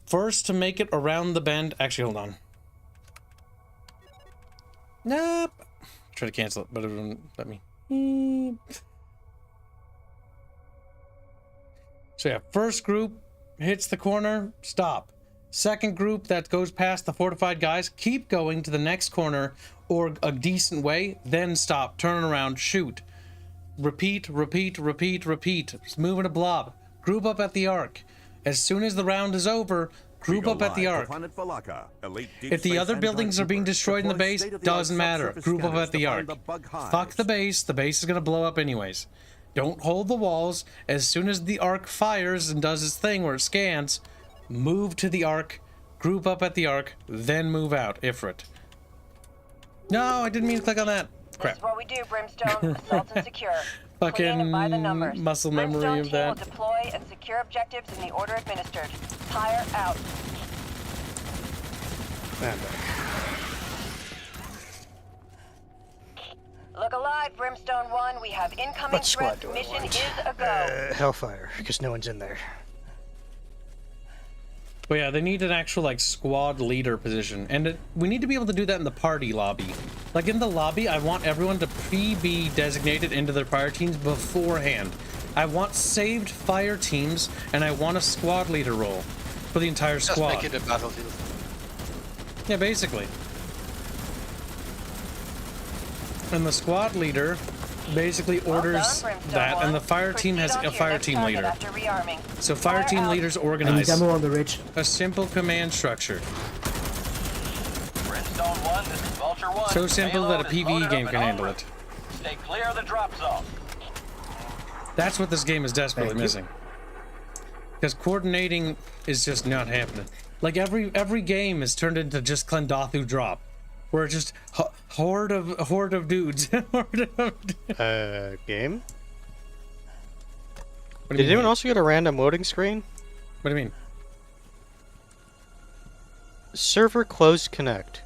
First to make it around the bend. Actually, hold on. Nope. Try to cancel it, but it wouldn't let me. So yeah, first group hits the corner, stop. Second group that goes past the fortified guys, keep going to the next corner or a decent way, then stop, turn around, shoot. Repeat. Just move in a blob. Group up at the arc. As soon as the round is over, group up at the arc. If the other buildings are being destroyed in the base, doesn't matter. Group up at the arc. Fuck the base is gonna blow up anyways. Don't hold the walls. As soon as the arc fires and does its thing where it scans, move to the arc, group up at the arc, then move out. Ifrit. No, I didn't mean to click on that. Crap. This is what we do, Brimstone. Assault and secure. Fucking muscle memory of that. Will deploy and secure objectives in the order administered. Fire out. Look alive, Brimstone 1. We have incoming What squad threats. do I Mission want? is a go. Hellfire, because no one's in there. But yeah, they need an actual, like, squad leader position. And we need to be able to do that in the party lobby. Like, in the lobby, I want everyone to be designated into their fire teams beforehand. I want saved fire teams, and I want a squad leader role for the entire squad. Just make it a battlefield. Yeah, basically. And the squad leader basically orders that, and the fire team has a fire team leader. So fire team leaders organize demo on the ridge. a simple command structure. Redstone 1, this is Vulture 1. So simple that a Payload is PvE game loaded can up handle and it. Stay clear of the drop zone. That's what this game is desperately missing. Because coordinating is just not happening. Like every game is turned into just Klendathu drop. Where it's just horde of dudes. Game? Did anyone also get a random loading screen? What do you mean? Server closed connect.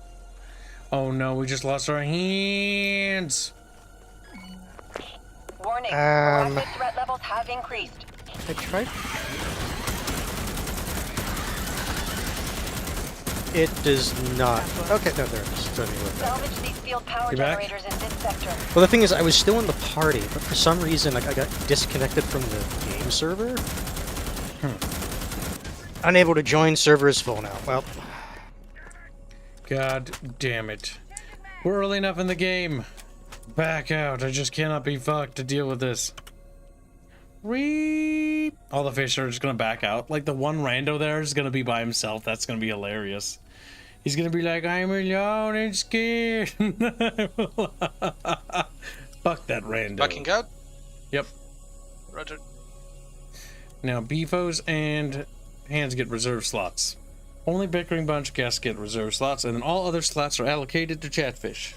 Oh no, we just lost our hands. Warning. Proactive threat levels have increased. I tried. It does not. Okay, no, there it is. Salvage these field power generators in this sector. Well, the thing is, I was still in the party, but for some reason, like, I got disconnected from the game server. Unable to join, server is full now. Well. God damn it. We're early enough in the game. Back out. I just cannot be fucked to deal with this. Reep. All the fish are just gonna back out. Like the one rando there is gonna be by himself. That's gonna be hilarious. He's gonna be like, I'm alone and scared. Fuck that rando. Backing out? Yep. Roger. Now, Beefos and Hands get reserve slots. Only Bickering Bunch guests get reserve slots, and then all other slots are allocated to Chatfish.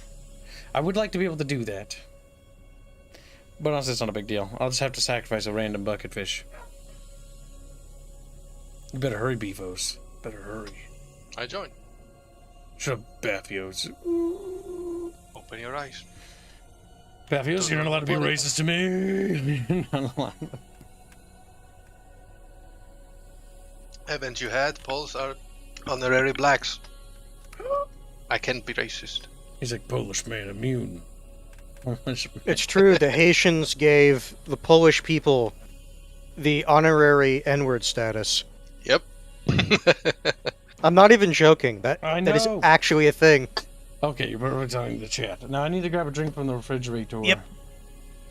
I would like to be able to do that. But honestly, it's not a big deal. I'll just have to sacrifice a random bucket fish. You better hurry, Beefos. Better hurry. I join. Shut up, Baffios. Open your eyes. Baffios, you're not allowed to be racist to me. You're not allowed. Haven't you had? Poles are honorary blacks. I can't be racist. He's like Polish man immune. It's true, the Haitians gave the Polish people the honorary N-word status. Yep. I'm not even joking. That is actually a thing. Okay, you're telling the chat. Now I need to grab a drink from the refrigerator. Yep.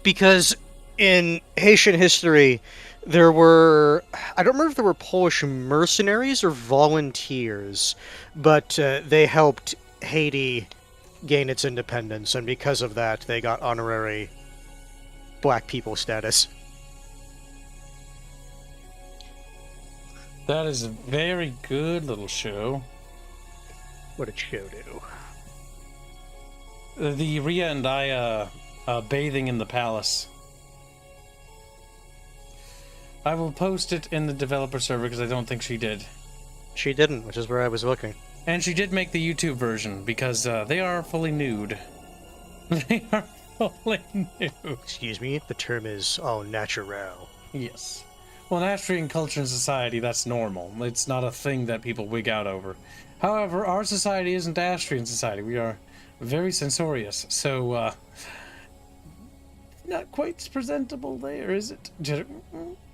Because in Haitian history, there were... I don't remember if there were Polish mercenaries or volunteers, but they helped Haiti gain its independence, and because of that, they got honorary black people status. That is a very good little show. What did show do? The Rhea and I, bathing in the palace. I will post it in the developer server because I don't think she did. She didn't, which is where I was looking. And she did make the YouTube version because they are fully nude. They are fully nude. Excuse me, the term is all natural. Yes. Well, in Astrian culture and society, that's normal. It's not a thing that people wig out over. However, our society isn't Astrian society. We are very censorious, so not quite presentable there, is it?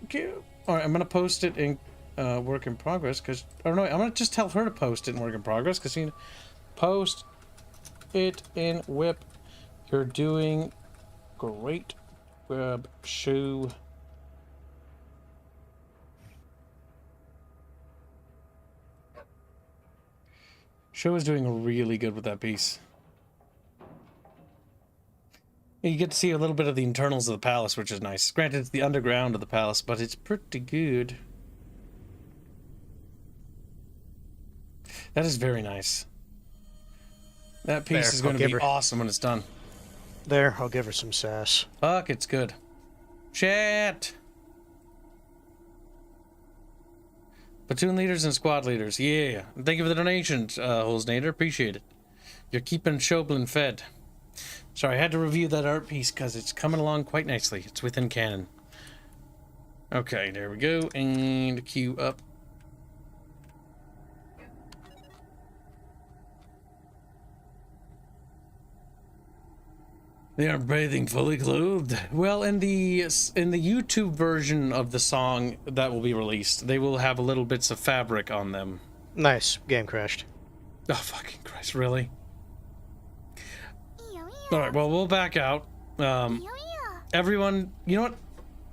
Cute. All right, I'm gonna post it in work in progress because, or no, I'm gonna just tell her to post it in work in progress because you post it in whip. You're doing great, web shoe. Show is doing really good with that piece. You get to see a little bit of the internals of the palace, which is nice. Granted, it's the underground of the palace, but it's pretty good. That is very nice. That piece is going to be awesome when it's done. There, I'll give her some sass. Fuck, it's good. Chat! Platoon leaders and squad leaders, yeah. Thank you for the donations, Holznader. Appreciate it. You're keeping Shoblin fed. Sorry, I had to review that art piece because it's coming along quite nicely. It's within canon. Okay, there we go. And queue up. They are bathing fully clothed. Well, in the YouTube version of the song that will be released, they will have little bits of fabric on them. Nice. Game crashed. Oh, fucking Christ, really? Alright, well, we'll back out. Everyone, you know what?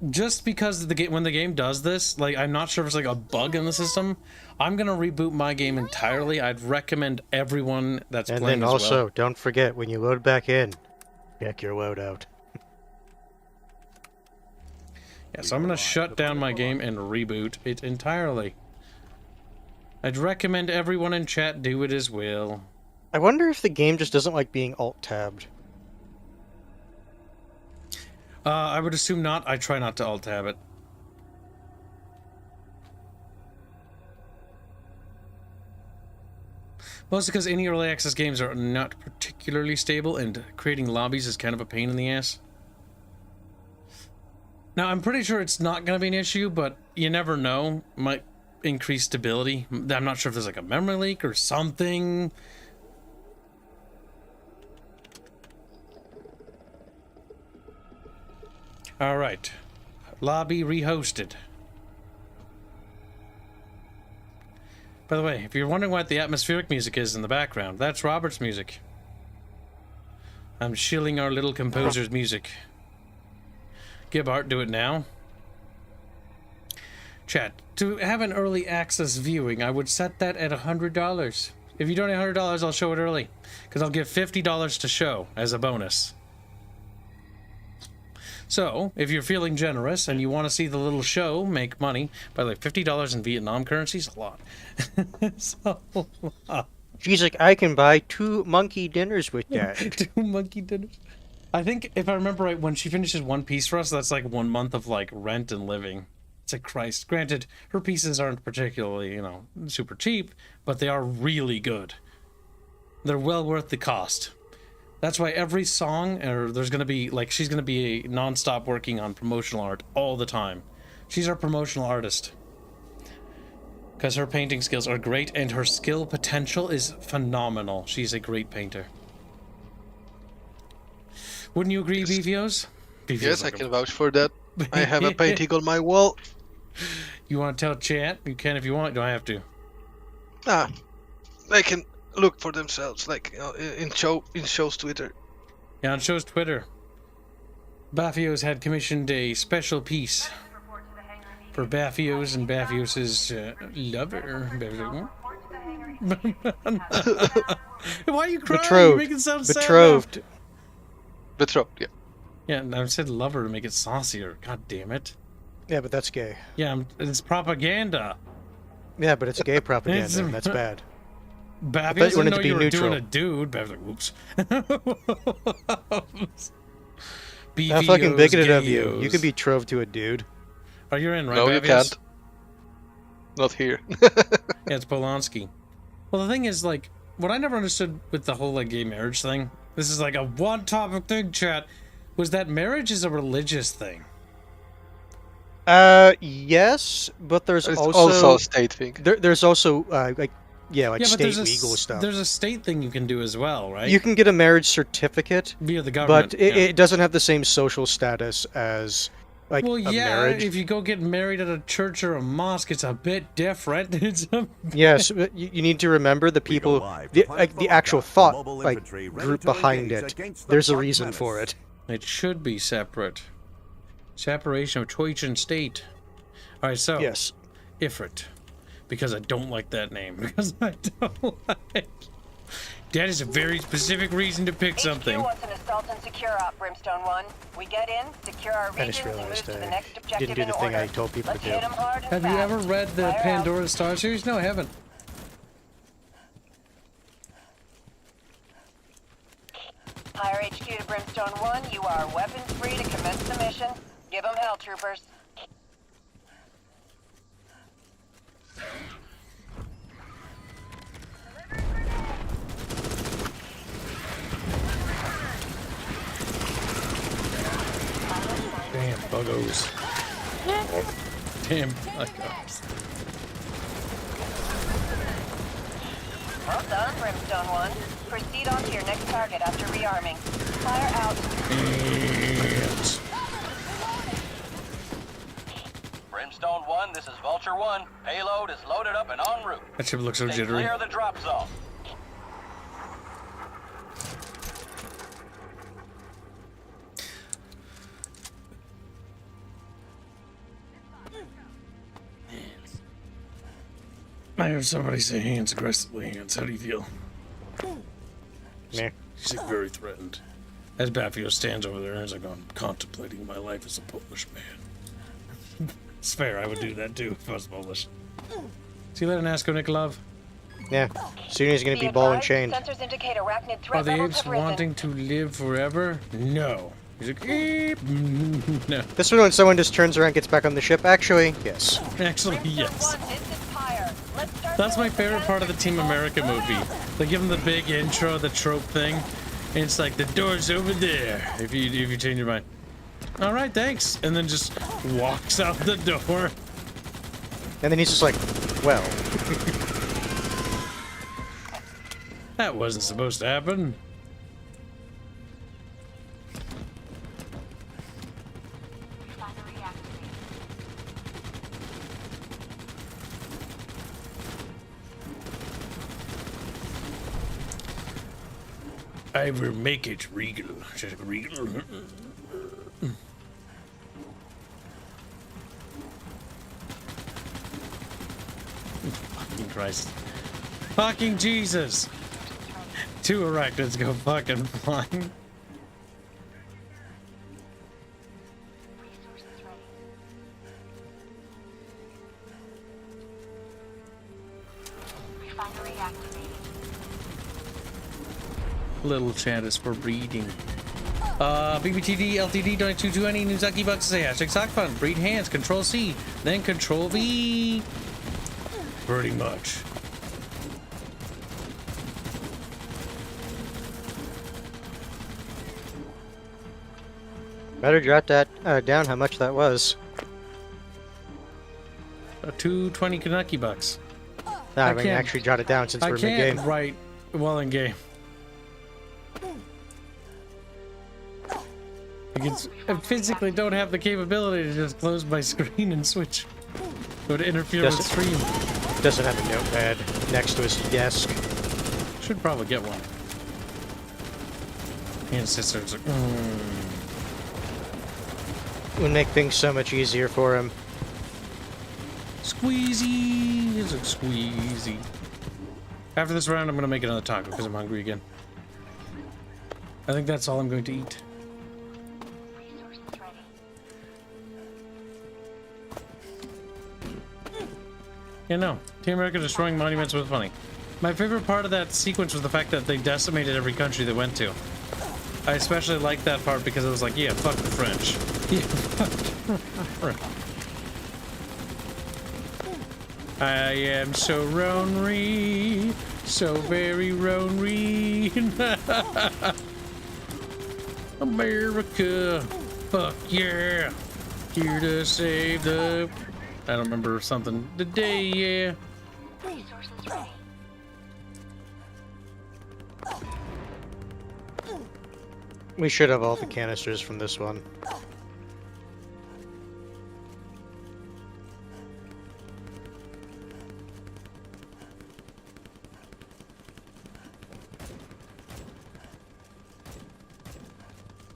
Just because when the game does this, like, I'm not sure if it's like a bug in the system, I'm gonna reboot my game entirely. I'd recommend everyone that's playing as well. And then also, don't forget, when you load back in, check your loadout. Yeah, so I'm gonna shut down my game and reboot it entirely. I'd recommend everyone in chat do it as well. I wonder if the game just doesn't like being alt-tabbed. I would assume not. I try not to alt-tab it. Mostly because any early access games are not particularly stable, and creating lobbies is kind of a pain in the ass. Now, I'm pretty sure it's not going to be an issue, but you never know. increased stability. I'm not sure if there's like a memory leak or something. All right, lobby rehosted. By the way, if you're wondering what the atmospheric music is in the background, that's Robert's music. I'm shilling our little composer's music. Gibbart, do it now. Chat, to have an early access viewing, I would set that at $100. If you donate $100, I'll show it early, because I'll give $50 to show as a bonus. So, if you're feeling generous and you want to see the little show make money, by the way, $50 in Vietnam currency is a lot. So, She's like, I can buy 2 monkey dinners with that. 2 monkey dinners. I think, if I remember right, when she finishes one piece for us, that's like 1 month of like rent and living. It's like Christ. Granted, her pieces aren't particularly, you know, super cheap, but they are really good. They're well worth the cost. That's why every song, or there's going to be, like, she's going to be non-stop working on promotional art all the time. She's our promotional artist. Because her painting skills are great, and her skill potential is phenomenal. She's a great painter. Wouldn't you agree, BVOs? Yes, I can vouch for that. I have a painting on my wall. You want to tell chat? You can if you want. Do I have to? Ah, they can look for themselves, like in show's Twitter. Yeah, on show's Twitter. Baffios had commissioned a special piece for Baffios and Baffios' lover. Why are you crying? Betrothed. You make it sound sad. Betrothed. Betrothed, yeah. Yeah, I said lover to make it saucier. God damn it. Yeah, but that's gay. Yeah, it's propaganda. Yeah, but it's gay propaganda. That's bad. Babby I thought you doesn't wanted know to be you were neutral. doing a dude. Babby's like, whoops. How fucking bigoted of you. gayos. You could be betrothed to a dude. Oh, you're in, right? No, you Babbies? can't. Not here. Yeah, it's Polanski. Well, the thing is, like, what I never understood with the whole, like, gay marriage thing, this is like a one-topic thing, chat, was that marriage is a religious thing. Yes, but there's It's also also a state thing. There's also like But state there's legal stuff. There's a state thing you can do as well, right? You can get a marriage certificate via the government, but it doesn't have the same social status as like well, a yeah, marriage. if you go get married at a church or a mosque, it's a bit different. It's a Yes, but you need to remember the people, the actual thought group behind it. There's a reason for it. It should be separate. Separation of church and state. All right, so yes, Ifrit, because I don't like that name. Because I don't like. That is a very specific reason to pick something. HQ wants an assault and secure op, Brimstone 1. We get in, secure our I just regions, and move realized to the I next objective didn't do in the thing order. I told people Let's to do. hit 'em hard and Have you fast. ever read the Fire Pandora Star series? No, I haven't. Higher HQ to Brimstone 1. You are weapons free to commence the mission. Give them hell, troopers. Damn buggos. Damn buggos. Well done, Brimstone 1. Proceed on to your next target after rearming. Fire out. Brimstone 1, this is Vulture 1. Payload is loaded up and en route. That ship looks so Stay jittery. clear of the drop zone. I heard somebody say hands aggressively. Hands, how do you feel? Meh. She's like very threatened. As Baffio stands over there, he's like, I'm contemplating my life as a Polish man. It's fair, I would do that too if I was Polish. See you later, Nasco Nikolov. Yeah, soon he's gonna be ball and chained. Sensors indicate arachnid Are threat the levels apes have risen. wanting to live forever? No. He's like, "Eep." No. This one when someone just turns around and gets back on the ship. Actually, yes. Actually, yes. That's my favorite part of the Team America movie. They give him the big intro, the trope thing, and it's like, the door's over there, if you change your mind. All right, thanks. And then just walks out the door. And then he's just like, well. That wasn't supposed to happen. I will make it regal. Regal. Fucking Christ. Fucking Jesus. 2 arachnids go fucking flying. Little chat is for breeding. BBTD LTD donate 220 Nuzaki bucks to say hashtag sock fun. Breed hands, control C, then control V. Pretty much. Better jot that down how much that was. 220 Kanaki bucks. No, I mean, actually jot it down since we're in the game. Right, well in game. I physically don't have the capability to just close my screen and switch. Go to interfere with stream. Doesn't have a notepad next to his desk. Should probably get one. And sisters are, Would make things so much easier for him. Squeezy! It's a squeezy. After this round, I'm gonna make another taco because I'm hungry again. I think that's all I'm going to eat. Yeah, no. Team America destroying monuments was funny. My favorite part of that sequence was the fact that they decimated every country they went to. I especially liked that part because it was like, yeah, fuck the French. Yeah, fuck the French. I am so Ronry, so very Ronry. America, fuck yeah. Here to save the... I don't remember something. The day, yeah. Resources ready. We should have all the canisters from this one.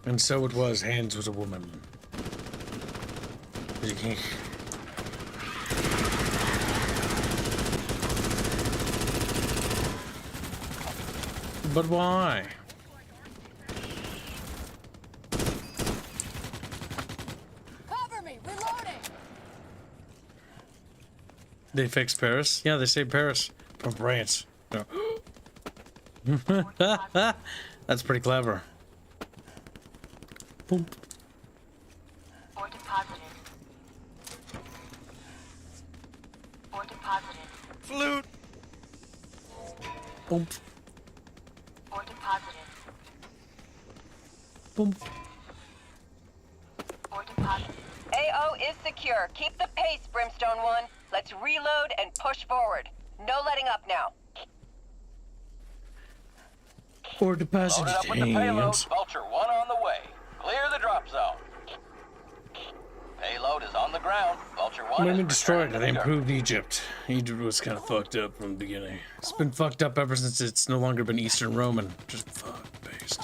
And so it was. Hands was a woman. But why? Cover me, reloading. They fixed Paris? Yeah, they saved Paris from France. No. That's pretty clever. Boom. Or deposited. Or deposited. Flute. Boom. Or deposited. Boom. Or deposited. AO is secure. Keep the pace, Brimstone 1. Let's reload and push forward. No letting up now. Or deposited. Loaded up with the payload. Vulture 1 on the way. Clear the drop zone. Payload is on the ground. Vulture 1 Women is destroyed. returned They to the improved Egypt. Egypt was kind of fucked up from the beginning. It's been fucked up ever since it's no longer been Eastern Roman. Just fuck based.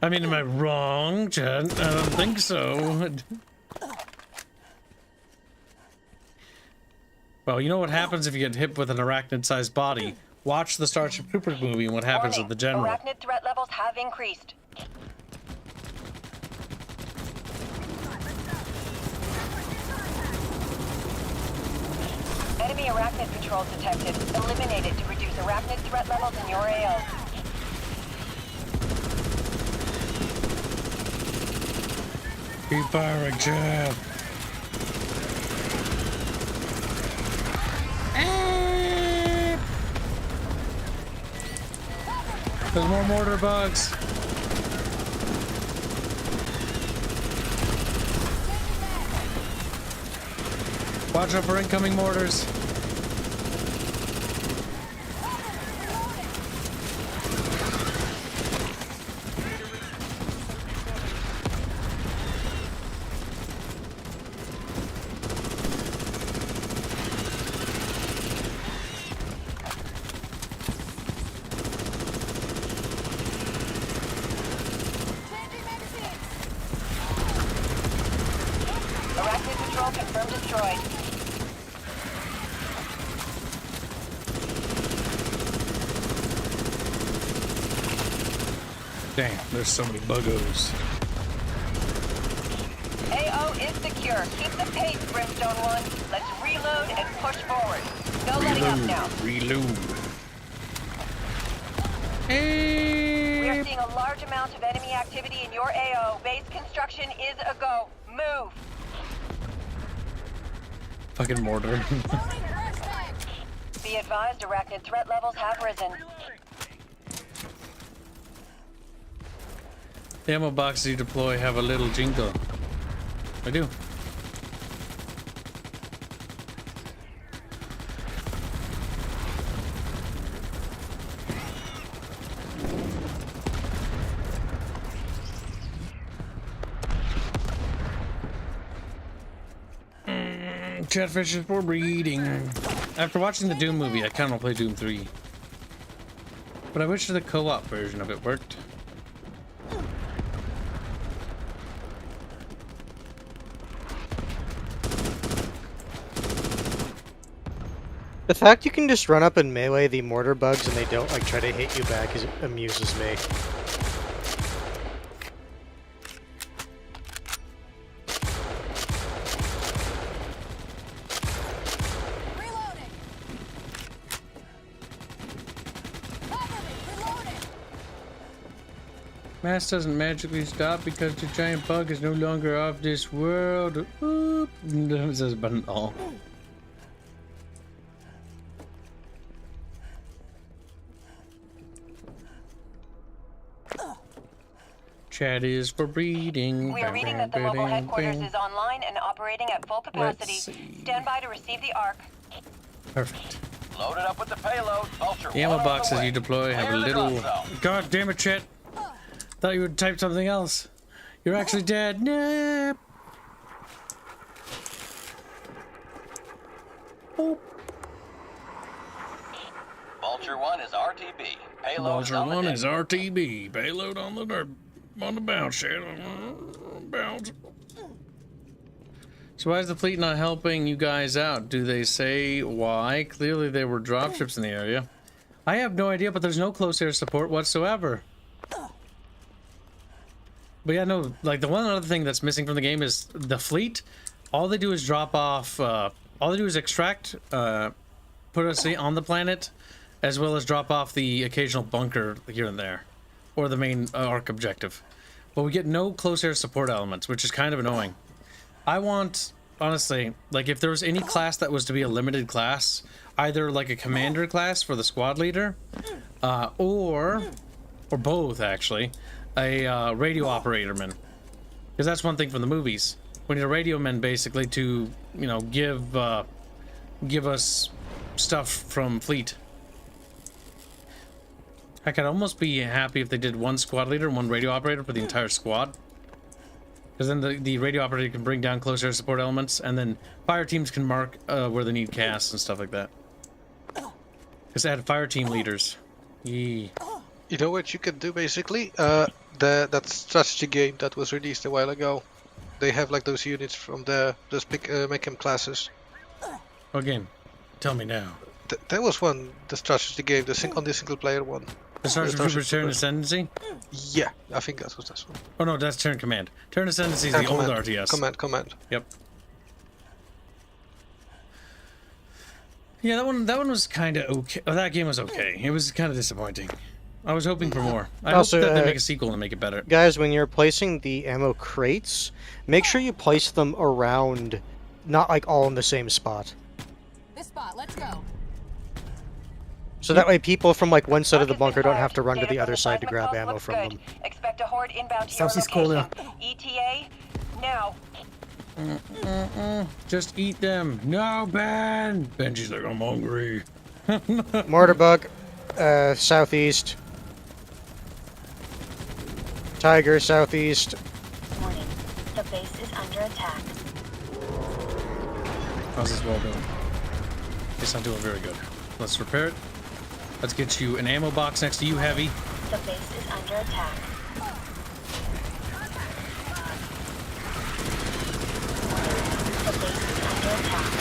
I mean, am I wrong, Chad? I don't think so. Well, you know what happens if you get hit with an arachnid-sized body? Watch the Starship Troopers movie and what happens with the general. Arachnid threat levels have increased. Enemy arachnid patrols detected. Eliminated to reduce arachnid threat levels in your AO. Keep firing, Chad. There's more mortar bugs. Watch out for incoming mortars. Damn, there's so many buggos. AO is secure. Keep the pace, Brimstone 1. Let's reload and push forward. No letting up now. Reload. Hey. We are seeing a large amount of enemy activity in your AO. Base construction is a go. Move. Fucking mortar. Be advised, arachnid threat levels have risen. The ammo boxes you deploy have a little jingle. I do. Chatfish is for breeding. After watching the Doom movie, I kind of play Doom 3. But I wish the co-op version of it worked. The fact you can just run up and melee the mortar bugs and they don't like try to hit you back amuses me. Mass doesn't magically stop because the giant bug is no longer of this world. Oop. It says button all. Chat is for breeding. We are reading that the mobile headquarters is online and operating at full capacity. Stand by to receive the ARC. Perfect. Load it up with the payload. Vulture. The ammo boxes you deploy have a little... God damn it, chat. Thought you would type something else. You're actually dead. Nah. Oh. Vulture 1 is RTB. Payload Vulture 1 is RTB. Payload on the bounce, chat. Bounce. So why is the fleet not helping you guys out? Do they say why? Clearly there were dropships in the area. I have no idea, but there's no close air support whatsoever. But yeah, no, like the one other thing that's missing from the game is the fleet. All they do is drop off, all they do is extract, put us on the planet, as well as drop off the occasional bunker here and there. Or the main ARC objective. But we get no close air support elements, which is kind of annoying. I want, honestly, like if there was any class that was to be a limited class, either like a commander class for the squad leader, or both actually, a radio operator man. Because that's one thing from the movies. We need a radio man basically to, you know, give us stuff from fleet. Heck, I'd almost be happy if they did one squad leader and one radio operator for the entire squad. Because then the radio operator can bring down close air support elements, and then fire teams can mark where they need casts and stuff like that. Because add fire team leaders. Yee. You know what you can do basically? That strategy game that was released a while ago. They have like those units from those mechem classes. What game? Tell me now. There was one, the strategy game, on the single player one. The Starship Turn Ascendancy? Yeah, I think that was this one. Oh no, that's Turn Command. Turn Ascendancy is the old RTS. Command. Yep. Yeah, that one was kind of okay. Oh, that game was okay. It was kind of disappointing. I was hoping for more. I also, hope that they make a sequel to make it better. Guys, when you're placing the ammo crates, make sure you place them around, not like all in the same spot. This spot, let's go. So that way people from like one side of the bunker don't have to run to the other side to grab ammo from them. Expect a horde inbound to your location. ETA, now. Just eat them. No, Ben. Benji's like, I'm hungry. Mortar bug, southeast. Tiger, southeast. Warning. The base is under attack. How's this wall doing? It's not doing very good. Let's repair it. Let's get you an ammo box next to you, Heavy. The base is under attack. The base is under attack.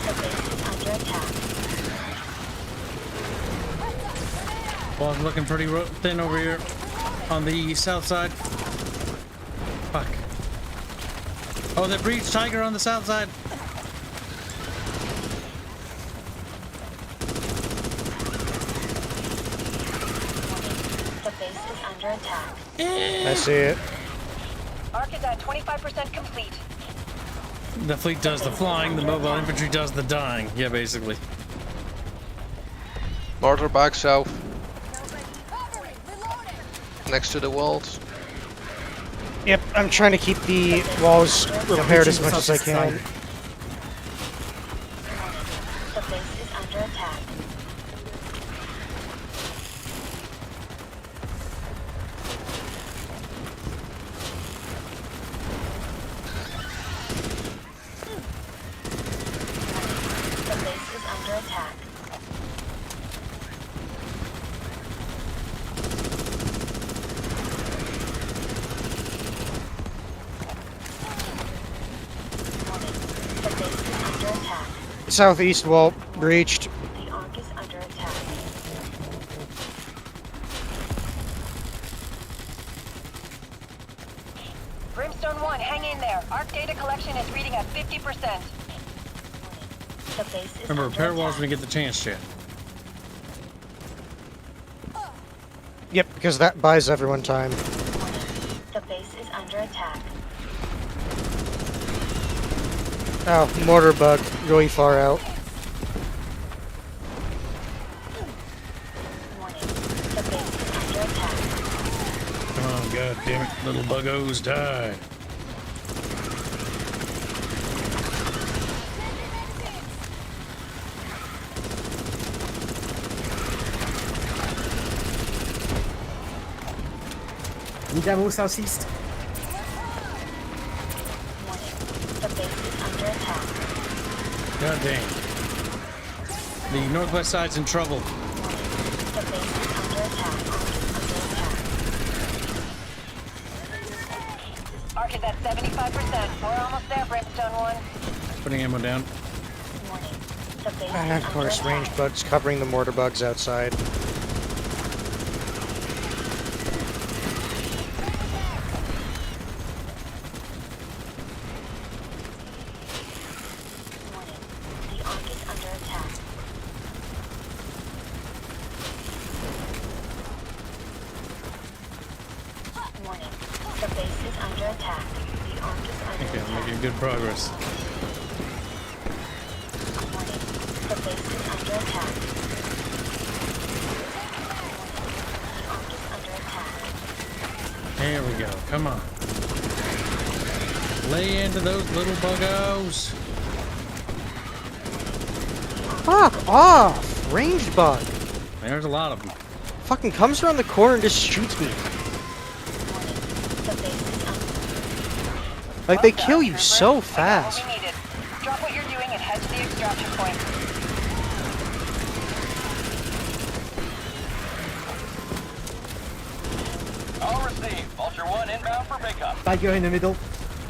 The base is under attack. Well, I'm looking pretty thin over here on the south side. Fuck. Oh, they breached Tiger on the south side. The base is under attack. I see it. Arc is at 25% complete. The fleet does the flying, the mobile infantry does the dying. Yeah, basically. Mortar back south. Next to the walls. Yep, I'm trying to keep the walls repaired as much as I can. The base is under attack. The base is under attack. The base is under attack. Southeast wall breached. The Ark is under attack. Brimstone 1, hang in there. Arc data collection is reading at 50%. The base is Remember, under repair walls attack. when you get the chance, chat. Yep, because that buys everyone time. The base is under attack. Oh, mortar bug, really far out. Warning. The base is under attack. Come on, god damn it. Little buggos, die. IndioWeeaboo southeast. Warning. The base is under attack. God damn. The northwest side's in trouble. The base is under attack. Arc is under attack. Arc is at 75%. We're almost there, Brimstone 1. Putting ammo down. Warning. The base And is of course, under range attack. bugs covering the mortar bugs outside. Warning. The Arc is under attack. Warning. The base is under attack. The Arc is under Okay, attack. making good progress. Warning. The base is under attack. The Arc is under attack. There we go. Come on. Lay into those little buggos. Fuck off! Ranged bug! There's a lot of them. Fucking comes around the corner and just shoots me. The base is under Like, they kill you so fast. What we needed. Drop what you're doing and head to the extraction point. All received. Vulture 1 inbound for pickup. Tiger in the middle.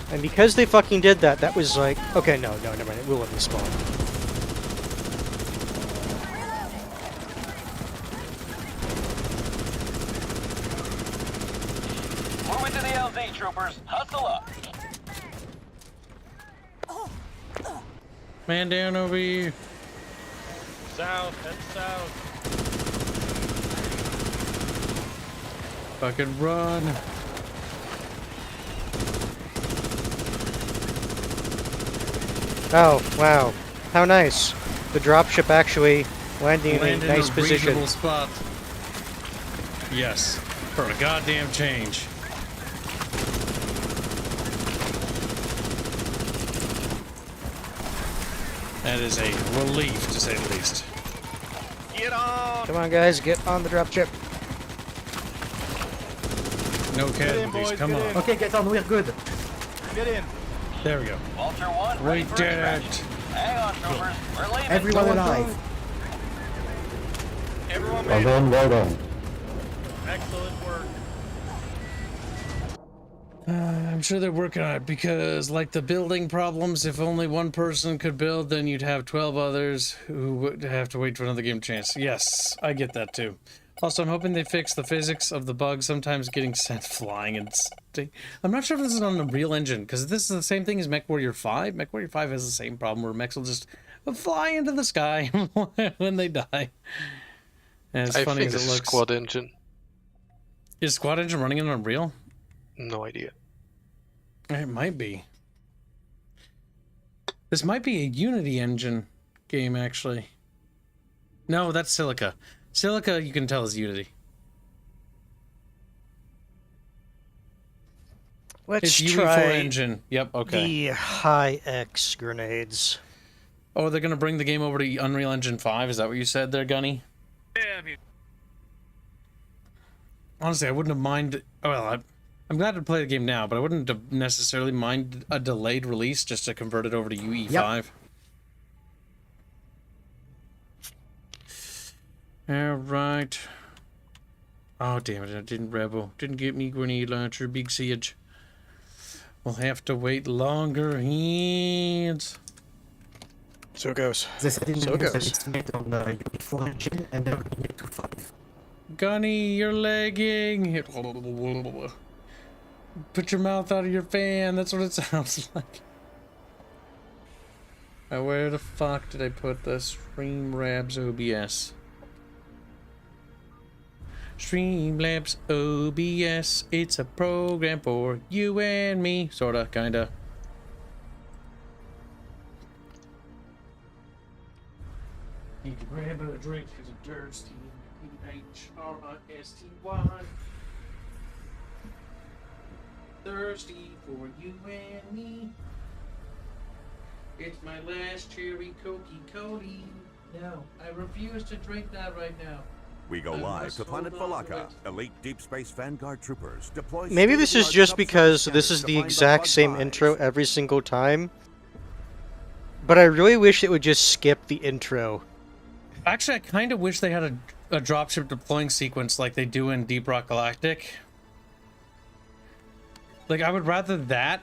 And because they fucking did that, that was like... Okay, no, never mind. We'll let them spawn. Moving to the LZ, troopers. Hustle up. Man down over here. South, head south. Fucking run. Oh, wow. How nice. The dropship actually landing in a nice a position. reasonable spot. Yes, for a goddamn change. That is a relief, to say the least. Get on! Come on, guys, get on the dropship. No casualties, come on. Okay, get on, we're good. Get in. There we go. Vulture 1, We ready for did extraction. it. Hang on, troopers. We're leaving. Everyone alive. Everyone Well made done, well done. it. Excellent work. I'm sure they're working on it because, like the building problems, if only one person could build, then you'd have 12 others who would have to wait for another game chance. Yes, I get that too. Also, I'm hoping they fix the physics of the bug sometimes getting sent flying and I'm not sure if this is on the real engine, because this is the same thing as MechWarrior 5. MechWarrior 5 has the same problem where mechs will just fly into the sky when they die. And it's I funny think as this it is looks. Squad Engine. Is Squad Engine running in Unreal? No idea. It might be. This might be a Unity engine game, actually. No, that's Silica. Silica, you can tell, is Unity. Let's It's try UE4 engine. Yep, okay. the high X grenades. Oh, they're going to bring the game over to Unreal Engine 5? Is that what you said there, Gunny? Yeah, I mean, Honestly, I wouldn't have minded... Well, I'm glad to play the game now, but I wouldn't have necessarily mind a delayed release just to convert it over to UE5. Alright. Oh, damn it, I didn't rebel. Didn't get me grenade launcher, big siege. We'll have to wait longer, hands. So it goes. They said in So it the news that goes. it's made on UE4 engine and they're going it to 5. Gunny, you're lagging. Put your mouth out of your fan. That's what it sounds like. Now, where the fuck did I put the Streamlabs OBS? Streamlabs OBS. It's a program for you and me. Sorta, kinda. Need to grab a drink because I'm thirsty. H-R-I-S-T-Y. Thirsty for you and me. It's my last cherry Cokie Cody. No, I refuse to drink that right now. We go I live must to Planet hold on Valaka. to Elite Deep Space Vanguard troopers deploy. Maybe this is state-of-the-art just subsurface because scanners this is to the find exact bug same hives. intro every single time. But I really wish it would just skip the intro. Actually, I kind of wish they had a dropship deploying sequence like they do in Deep Rock Galactic. Like, I would rather that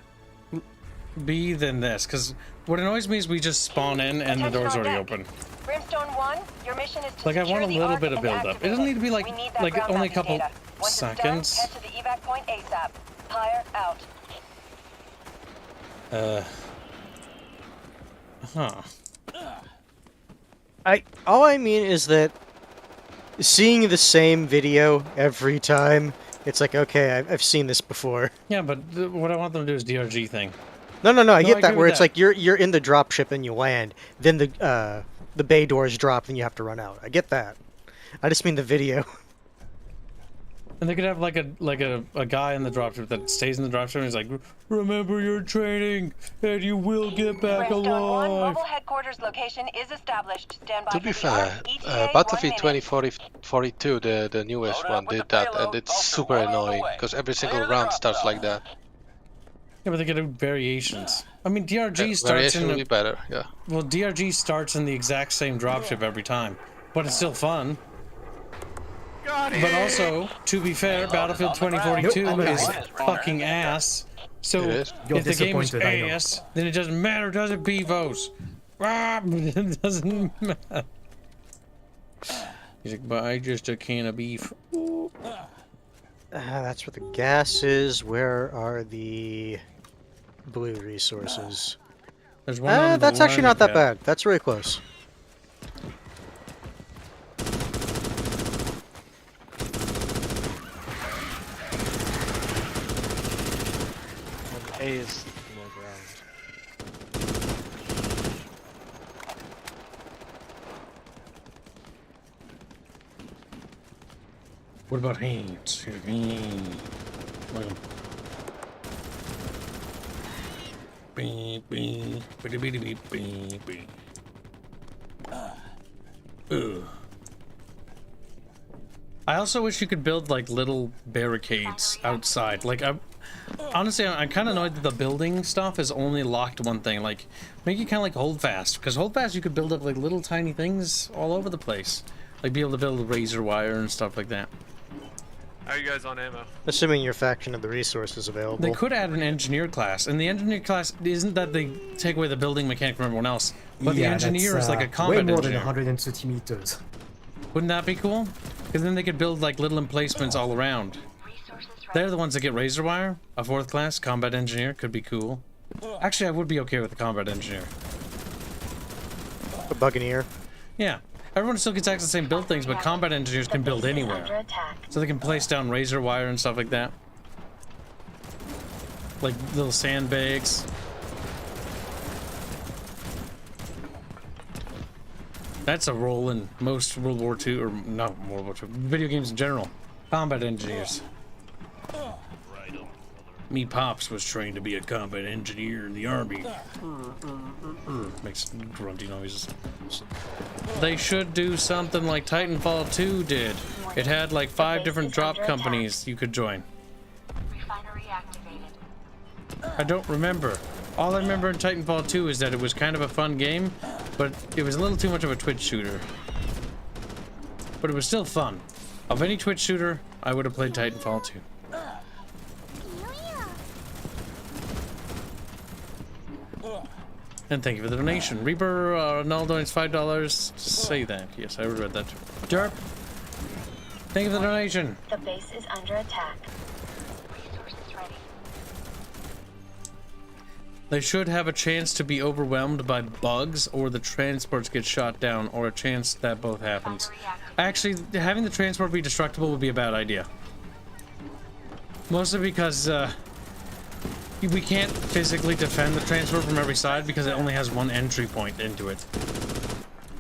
be than this, because what annoys me is we just spawn in and the door's already open. Brimstone 1, your mission is to Like, I secure want a the little arc bit of and build-up. It activate doesn't need to be like, We need that like ground only a mapping couple data. Once seconds. It's done, head to the evac point ASAP. Pyre out. All I mean is that seeing the same video every time, it's like, okay, I've seen this before. Yeah, but what I want them to do is DRG thing. No, I get that agree where with it's that. like you're in the dropship and you land, then the bay doors drop and you have to run out. I get that. I just mean the video. And they could have like a guy in the dropship that stays in the dropship and he's like, remember your training and you will get back Brimstone 1, alive. mobile headquarters location is established. Stand by To for be the fair, arc. ETA 1 Battlefield minute. 2042, the newest one, did that, and it's super annoying because every single round starts like that. Yeah, but they could do variations. I mean, DRG starts Variation in would be better, yeah. Well, DRG starts in the exact same dropship every time, but it's still fun. But also, to be fair, Battlefield 2042 is fucking ass. So You're if the game is disappointed, I know. ass, then it doesn't matter, does it, Beavos? It doesn't matter. He's like, buy just a can of beef. That's where the gas is. Where are the blue resources? There's one on the That's actually not that launch bad. That's really close. A is low ground. What about Hanse? Look at him. Beep, beep, beep, beep, beep, beep, beep. Ugh. I also wish you could build like little barricades outside. Like, honestly, I'm kind of annoyed that the building stuff is only locked to one thing. Like, make it kind of like Hold Fast, because Hold Fast you could build up like little tiny things all over the place. Like, be able to build razor wire and stuff like that. How are you guys on ammo? Assuming your faction of the resources available. They could add an engineer class, and the engineer class isn't that they take away the building mechanic from everyone else, but the engineer is like a combat way more engineer. than 130 meters. Wouldn't that be cool? Because then they could build like little emplacements all around. They're the ones that get razor wire. A 4th class combat engineer could be cool. Actually, I would be okay with a combat engineer. A buccaneer. Yeah. Everyone still gets access to the same build things, but combat engineers can build anywhere. So they can place down razor wire and stuff like that. Like little sandbags. That's a role in most World War II, or not World War II, video games in general. Combat engineers. Me pops was trained to be a combat engineer in the army. Makes grunty noises. They should do something like Titanfall 2 did. It had like 5 different drop companies you could join. I don't remember. All I remember in Titanfall 2 is that it was kind of a fun game, but it was a little too much of a Twitch shooter. But it was still fun. Of any Twitch shooter, I would have played Titanfall 2. And thank you for the donation. Reaper Null donates $5. Say that. Yes, I read that. Derp. Thank you for the donation. The base is under attack. Resources ready. They should have a chance to be overwhelmed by bugs, or the transports get shot down, or a chance that both happens. Actually, having the transport be destructible would be a bad idea. Mostly because we can't physically defend the transport from every side because it only has one entry point into it.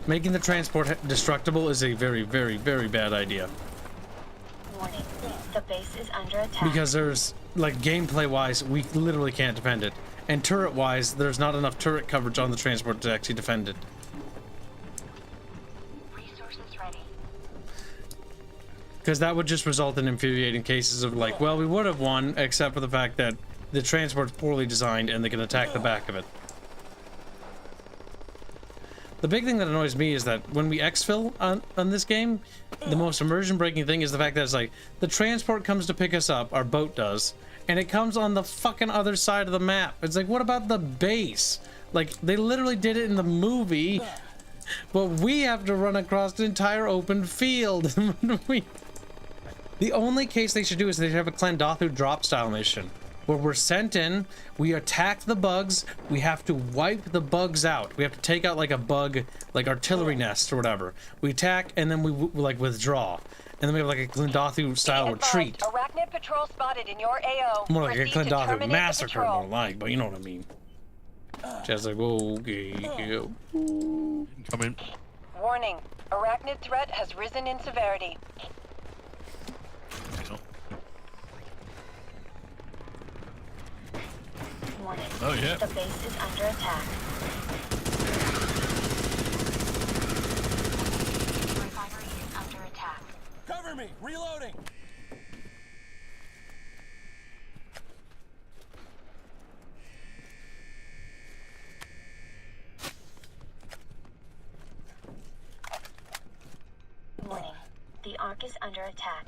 Making the transport destructible is a very, very, very bad idea. Warning. The base is under attack. Because there's, like, gameplay-wise, we literally can't defend it. And turret-wise, there's not enough turret coverage on the transport to actually defend it. Resources ready. Because that would just result in infuriating cases of like, well, we would have won, except for the fact that the transport's poorly designed and they can attack the back of it. The big thing that annoys me is that when we exfil on this game, the most immersion breaking thing is the fact that it's like, the transport comes to pick us up, our boat does, and it comes on the fucking other side of the map. It's like, what about the base? Like, they literally did it in the movie, but we have to run across the entire open field. The only case they should do is they should have a Clandathu drop style mission, where we're sent in, we attack the bugs, we have to wipe the bugs out. We have to take out like a bug, like artillery nest or whatever. We attack and then we like withdraw. And then we have like a Clandathu style retreat. Arachnid patrol spotted in your AO. More like a Proceed to Clandathu terminate the massacre, patrol. more like, but you know what I mean. Just like, okay, yeah. Come in. Warning. Arachnid threat has risen in severity. Warning. Oh, yeah. The base is under attack. Refinery is under attack. Cover me! Reloading! Warning. The Ark is under attack.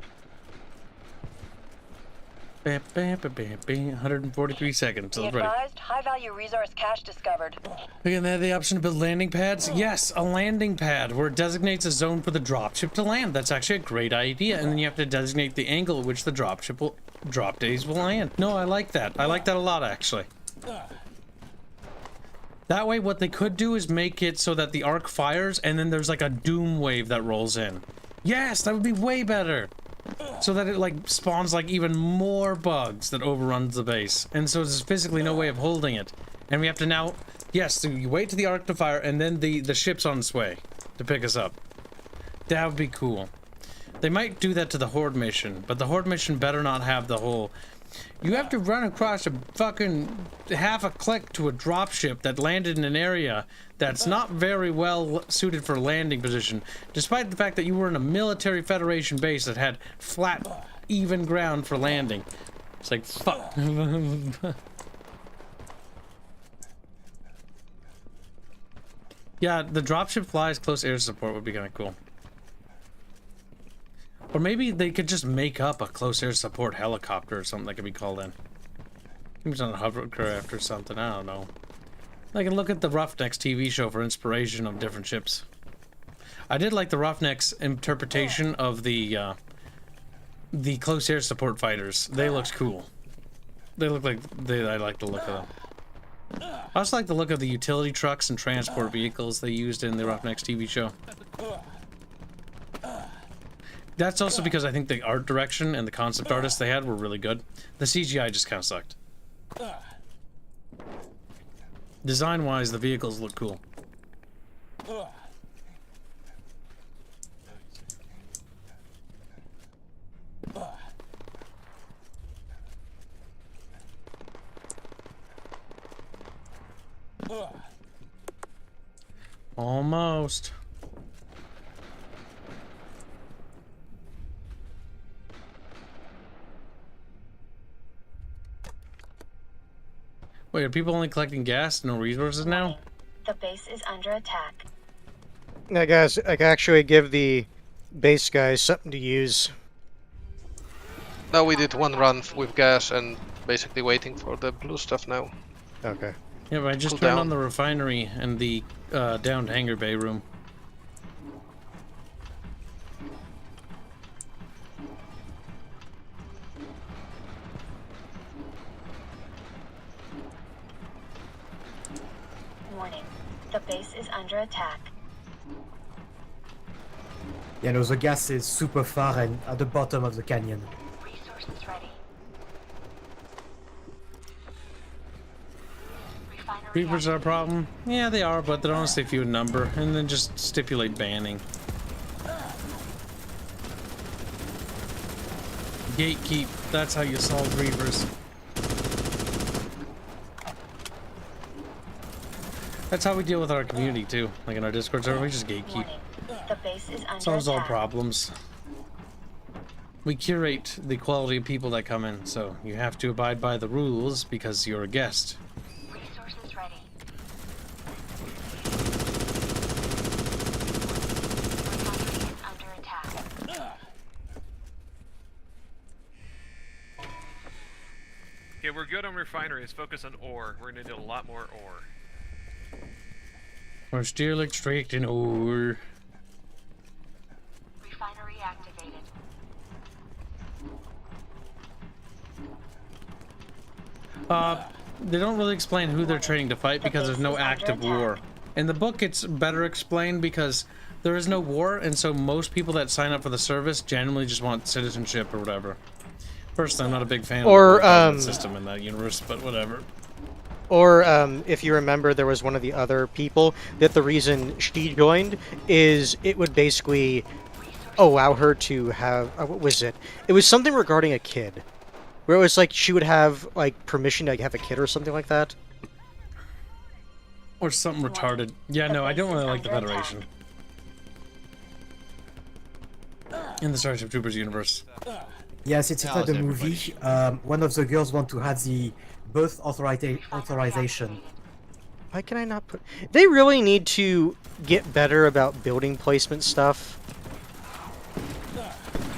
143 seconds. So Be it's ready. advised, high-value resource cache discovered. Again, they have the option to build landing pads. Yes, a landing pad where it designates a zone for the dropship to land. That's actually a great idea. And then you have to designate the angle at which the drop days will land. No, I like that. I like that a lot, actually. That way, what they could do is make it so that the arc fires and then there's like a doom wave that rolls in. Yes, that would be way better. So that it like spawns like even more bugs that overruns the base. And so there's physically no way of holding it. And we have to now, yes, so you wait to the arc to fire and then the ship's on its way to pick us up. That would be cool. They might do that to the Horde mission, but the Horde mission better not have the whole... You have to run across a fucking half a click to a dropship that landed in an area that's not very well suited for landing position, despite the fact that you were in a military Federation base that had flat, even ground for landing. It's like, fuck. Yeah, the dropship flies close air support would be kind of cool. Or maybe they could just make up a close air support helicopter or something that could be called in. Maybe it's on a hovercraft or something, I don't know. I can look at the Roughnecks TV show for inspiration of different ships. I did like the Roughnecks interpretation of the close air support fighters. They looked cool. They look like I like the look of them. I also like the look of the utility trucks and transport vehicles they used in the Roughnecks TV show. That's also because I think the art direction and the concept artists they had were really good. The CGI just kind of sucked. Design-wise, the vehicles look cool. Almost. Wait, are people only collecting gas, no resources now? The base is under attack. Now, guys, I can actually give the base guys something to use. Now we did one run with gas and basically waiting for the blue stuff now. Okay. Yeah, but I just turned on the refinery and the downed hangar bay room. Warning. The base is under attack. Yeah, no, the gas is super far and at the bottom of the canyon. Resources ready. Reapers are a problem? Yeah, they are, but they're honestly few in number, and then just stipulate banning. Gatekeep, that's how you solve Reapers. That's how we deal with our community too. Like in our Discord server, we just gatekeep. The base is under Solves all attack. problems. We curate the quality of people that come in, so you have to abide by the rules because you're a guest. Resources ready. Refinery is under attack. Okay, we're good on refineries. Focus on ore. We're gonna need a lot more ore. We're still extracting ore. Refinery activated. They don't really explain who they're training to fight because there's no active war. In the book, it's better explained because there is no war, and so most people that sign up for the service generally just want citizenship or whatever. Personally, I'm not a big fan of the system in that universe, but whatever. Or, if you remember, there was one of the other people that the reason she joined is it would basically allow her to have... what was it? It was something regarding a kid. Where it was like she would have, like, permission to have a kid or something like that. Or something retarded. Yeah, no, I don't really like the Federation. In the Starship Troopers universe. Yes, it's like the movie. One of the girls want to have the birth authorization. Why can I not put... They really need to get better about building placement stuff.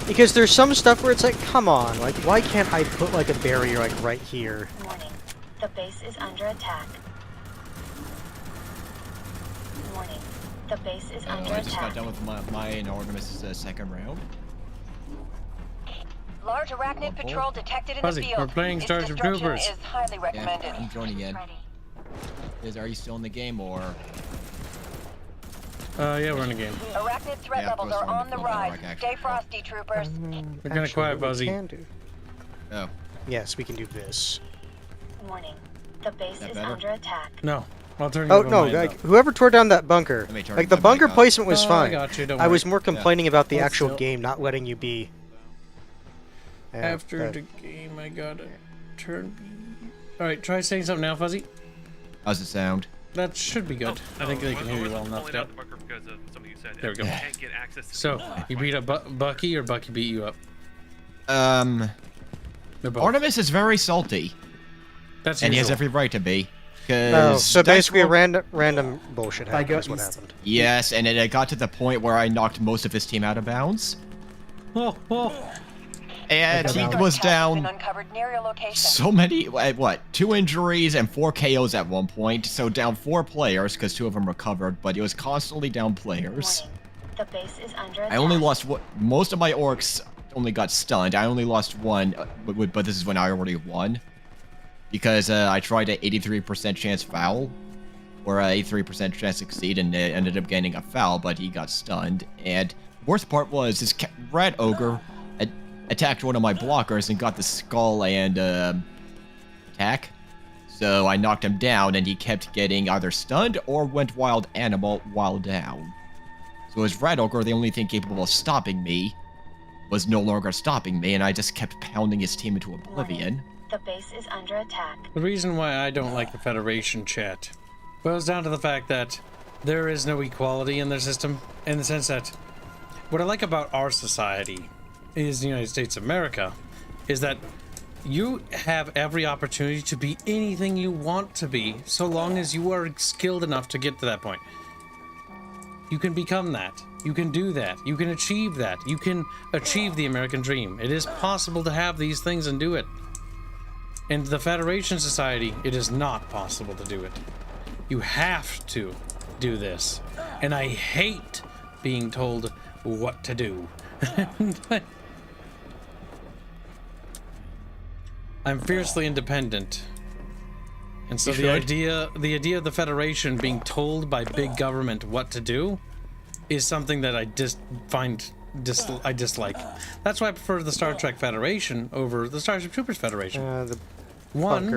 Because there's some stuff where it's like, come on, like, why can't I put, like, a barrier, like, right here? Warning. The base is under attack. Warning. The base is under I just got attack. done with my enormous second round. Large arachnid patrol detected in the Fuzzy, field. we're playing Its Starship destruction Troopers. is highly recommended. Yeah, I'm joining in. Are you still in the game or? Yeah, we're in a game. Arachnid threat levels are on the rise. Stay frosty, troopers. We're kind of quiet, Fuzzy. Oh. Yes, we can do this. Warning. The base That is better? under attack. No. I'll turn Oh you no! mine, Like, whoever tore down that bunker, Let me turn like the my bunker mic off. placement was Oh, I fine. got you, don't I was worry. more complaining about the Hold actual still. game not letting you be. Yeah, After that- the game, I gotta turn. All right, try saying something now, Fuzzy. How's it sound? That should be good. I think they can hear you well enough. Pulling Yeah. out the bunker because of something you said. There we go. You can't get access to So you beat up Bucky, or Bucky beat you up? They're both. Artemis is very salty. That's and he has usual. every right to be. No, so that's basically what- random bullshit happened. That's what happened. Yes, and it got to the point where I knocked most of his team out of bounds. And he was down Uncovered near your location. so many, what, 2 injuries and 4 KOs at one point. So down 4 players, because 2 of them recovered, but he was constantly down players. The base is under I only lost, most of my orcs only got stunned. I only lost 1, but this is when I already won. Because I tried an 83% chance foul, or an 83% chance succeed, and it ended up getting a foul, but he got stunned. And worst part was, this rat ogre attacked one of my blockers and got the skull and attack. So I knocked him down, and he kept getting either stunned or went wild animal while down. So his rat ogre, the only thing capable of stopping me, was no longer stopping me, and I just kept pounding his team into oblivion. The base is under attack. The reason why I don't like the Federation chat boils down to the fact that there is no equality in their system, in the sense that what I like about our society is the United States of America is that you have every opportunity to be anything you want to be, so long as you are skilled enough to get to that point. You can become that. You can do that. You can achieve that. You can achieve the American dream. It is possible to have these things and do it. In the Federation Society, it is not possible to do it. You have to do this. And I hate being told what to do. I'm fiercely independent. And so the idea of the Federation being told by big government what to do is something that I I dislike. That's why I prefer the Star Trek Federation over the Starship Troopers Federation. The One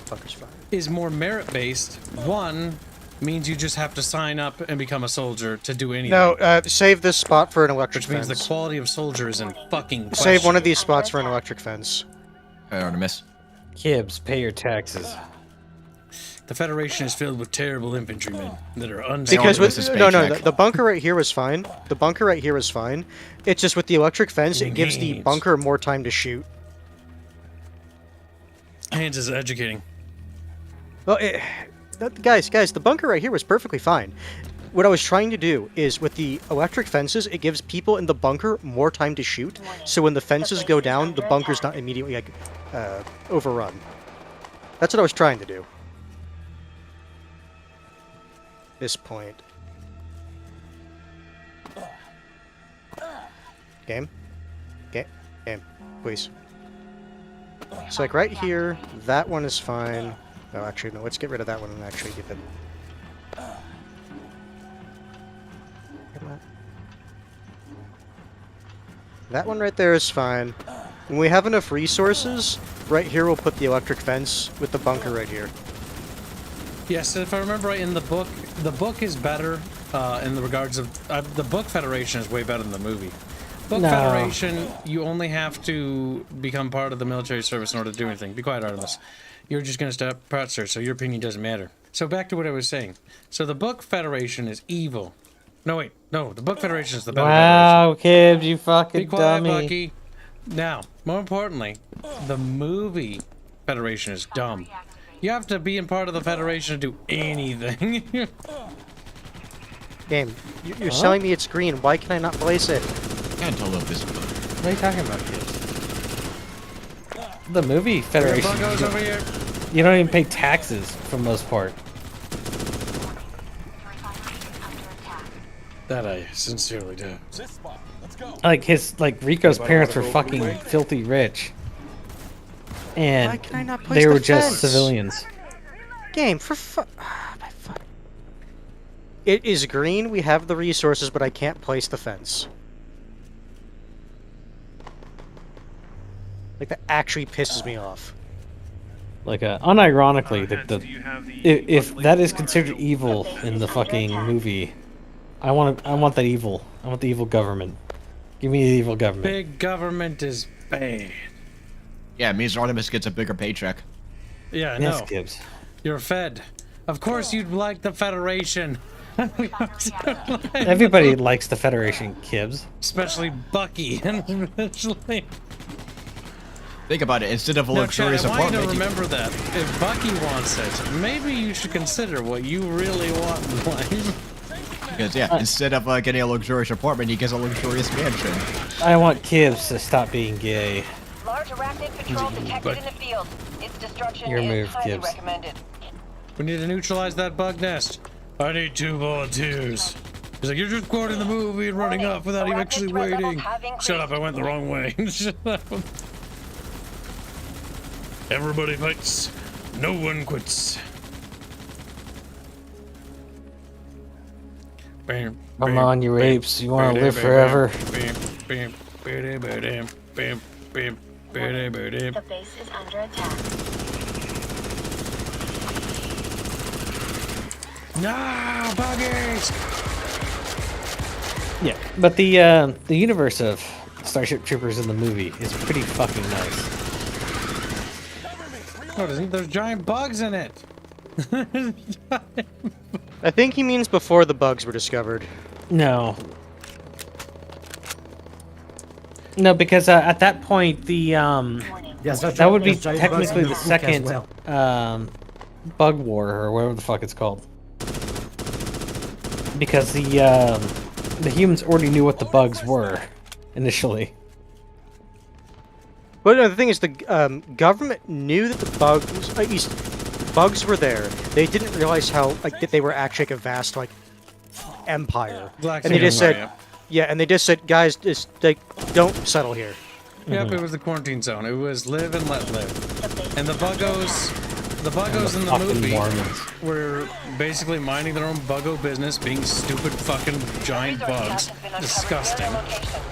bunker's fine. is more merit-based. One means you just have to sign up and become a soldier to do anything. No, save this spot for an electric Which means fence. the quality of soldier is in fucking question. Save one of these spots for an electric fence. Artemis. Kibs, pay your taxes. The Federation is filled with terrible infantrymen that are Because with, unskilled. the bunker right here was fine. The bunker right here was fine. It's just with the electric fence, it gives the bunker more time to shoot. Hanse is educating. Well, guys, the bunker right here was perfectly fine. What I was trying to do is, with the electric fences, it gives people in the bunker more time to shoot. So when the fences go down, the bunker's not immediately like overrun. That's what I was trying to do. This point. Game, please. So like right here, that one is fine. No, actually, no. Let's get rid of that one and actually give it. That one right there is fine. When we have enough resources, right here we'll put the electric fence with the bunker right here. Yes, if I remember right, in the book is better in the regards of the book Federation is way better than the movie. Book Federation, you only have to become part of the military service in order to do anything. Be quiet, Artemis. You're just going to step Pratzer, so your opinion doesn't matter. So back to what I was saying. So the book Federation is evil. No, wait. No, the book Federation is the better Wow, Kibs, you fucking Be quiet, dummy. Bucky. Now, more importantly, the movie Federation is dumb. You have to be in part of the Federation to do anything. Game, you're telling me it's green. Why can I not place it? Can't tell if this. What are you talking about, Kibs? The movie Federation. Bucko's over here. You don't even pay taxes for the most part. That I sincerely do. Like Rico's parents were fucking filthy rich. And Why can I not place they the were just fence? civilians. Game, It is green, we have the resources, but I can't place the fence. Like, that actually pisses me off. Like, unironically, if that is considered evil in the fucking movie, I want that evil. I want the evil government. Give me the evil government. Big government is bad. Yeah, it means Artemis gets a bigger paycheck. Yeah, I Yes, know. Kibs. You're fed. Of course you'd like the Federation. Everybody likes the Federation, Kibs. Especially Bucky. Especially... Think about it. Instead of a Now, luxurious Chad, I want you apartment, to remember that if Bucky wants it, maybe you should consider what you really want in life. because yeah, instead of getting a luxurious apartment, he gets a luxurious mansion. I want Kibs to stop being gay. Large arachnid patrol detected in the field. Its destruction Your is move, highly Kibs. recommended. We need to neutralize that bug nest. I need 2 volunteers. He's like, you're just quoting the movie and running off without even actually waiting. Shut up, I went the wrong way. Shut up. Everybody fights. No one quits. Come on, you apes. You want to live forever. The base is under attack. No, buggies! Yeah, but the universe of Starship Troopers in the movie is pretty fucking nice. No, there's giant bugs in it. I think he means before the bugs were discovered. No. No, because at that point the that would be technically the second bug war or whatever the fuck it's called. Because the humans already knew what the bugs were initially. But no, the thing is, the government knew that the bugs were there. They didn't realize how that they were actually like a vast empire. Black and they just said, Empire, yeah, and they just said, guys, just don't settle here. Yep, it was the quarantine zone. It was live and let live. And the buggos in the movie were basically minding their own buggo business, being stupid fucking giant bugs. Disgusting.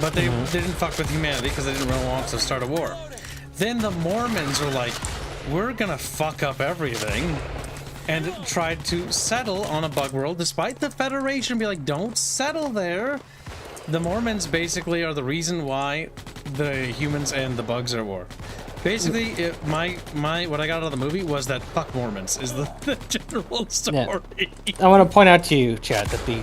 But they didn't fuck with humanity because they didn't really want to start a war. Then the Mormons were like, we're gonna fuck up everything. And tried to settle on a bug world despite the Federation be like, don't settle there. The Mormons basically are the reason why the humans and the bugs are at war. Basically, what I got out of the movie was that fuck Mormons is the general story. Yeah. I want to point out to you, Chad, that the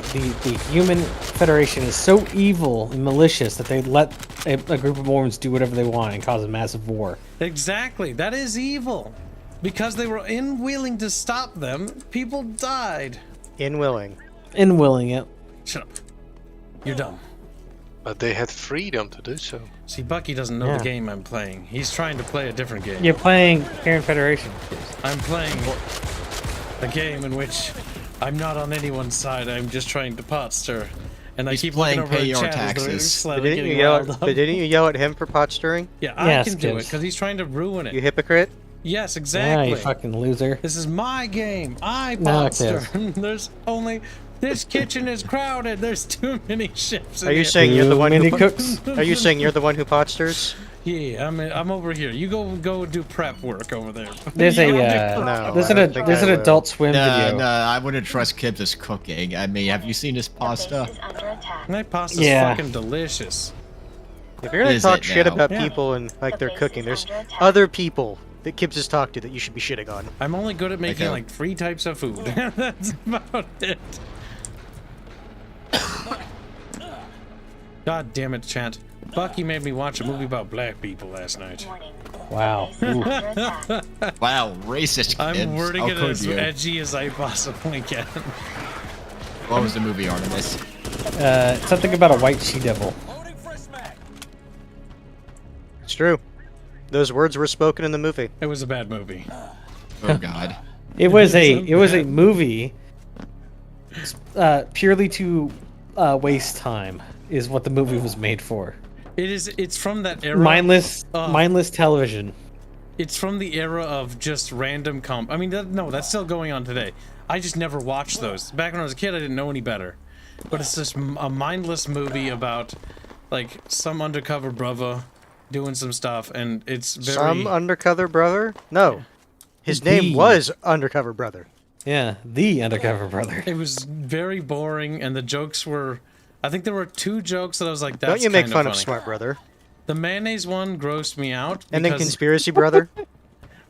human Federation is so evil and malicious that they let a group of Mormons do whatever they want and cause a massive war. Exactly, that is evil. Because they were unwilling to stop them, people died. Unwilling. Unwilling, yep. Shut up. You're dumb. But they had freedom to do so. See, Bucky doesn't know the game I'm playing. He's trying to play a different game. You're playing Parent Federation. I'm playing a game in which I'm not on anyone's side. I'm just trying to pot stir. And I keep playing looking over pay at your Chad taxes. But didn't you yell at him for pot stirring? Yeah, I can do it because he's trying to ruin it. You hypocrite. Yes, exactly. Yeah, you fucking loser. This is my game. I pot stir. There's only... This kitchen is crowded. There's too many ships. Are you saying you're the one who cooks? Are you saying you're the one who pot stirs? Yeah, I'm over here. You go do prep work over there. There's there's an Adult Swim video. No, I wouldn't trust Kibs' cooking. I mean, have you seen his pasta? My pasta's fucking delicious. If you're gonna talk shit about people and like their cooking, there's other people that Kibs has talked to that you should be shitting on. I'm only good at making like 3 types of food. That's about it. God damn it, Chant. Bucky made me watch a movie about black people last night. Wow. Wow, racist Kibs. I'm wording How it could as you? edgy as I possibly can. What was the movie, Artemis? Something about a white she-devil. It's true. Those words were spoken in the movie. It was a bad movie. Oh God. It was a movie purely to waste time is what the movie was made for. It's from that era. Mindless television. It's from the era of just random I mean, that's still going on today. I just never watched those. Back when I was a kid, I didn't know any better. But it's just a mindless movie about like some undercover brother doing some stuff, and it's very... Some undercover brother? No. His name was Undercover Brother. Yeah, the Undercover Brother. It was very boring, and the jokes were... I think there were 2 jokes that I was like, that's Don't you make fun funny. of Smart Brother? The mayonnaise one grossed me out. And then Conspiracy Brother?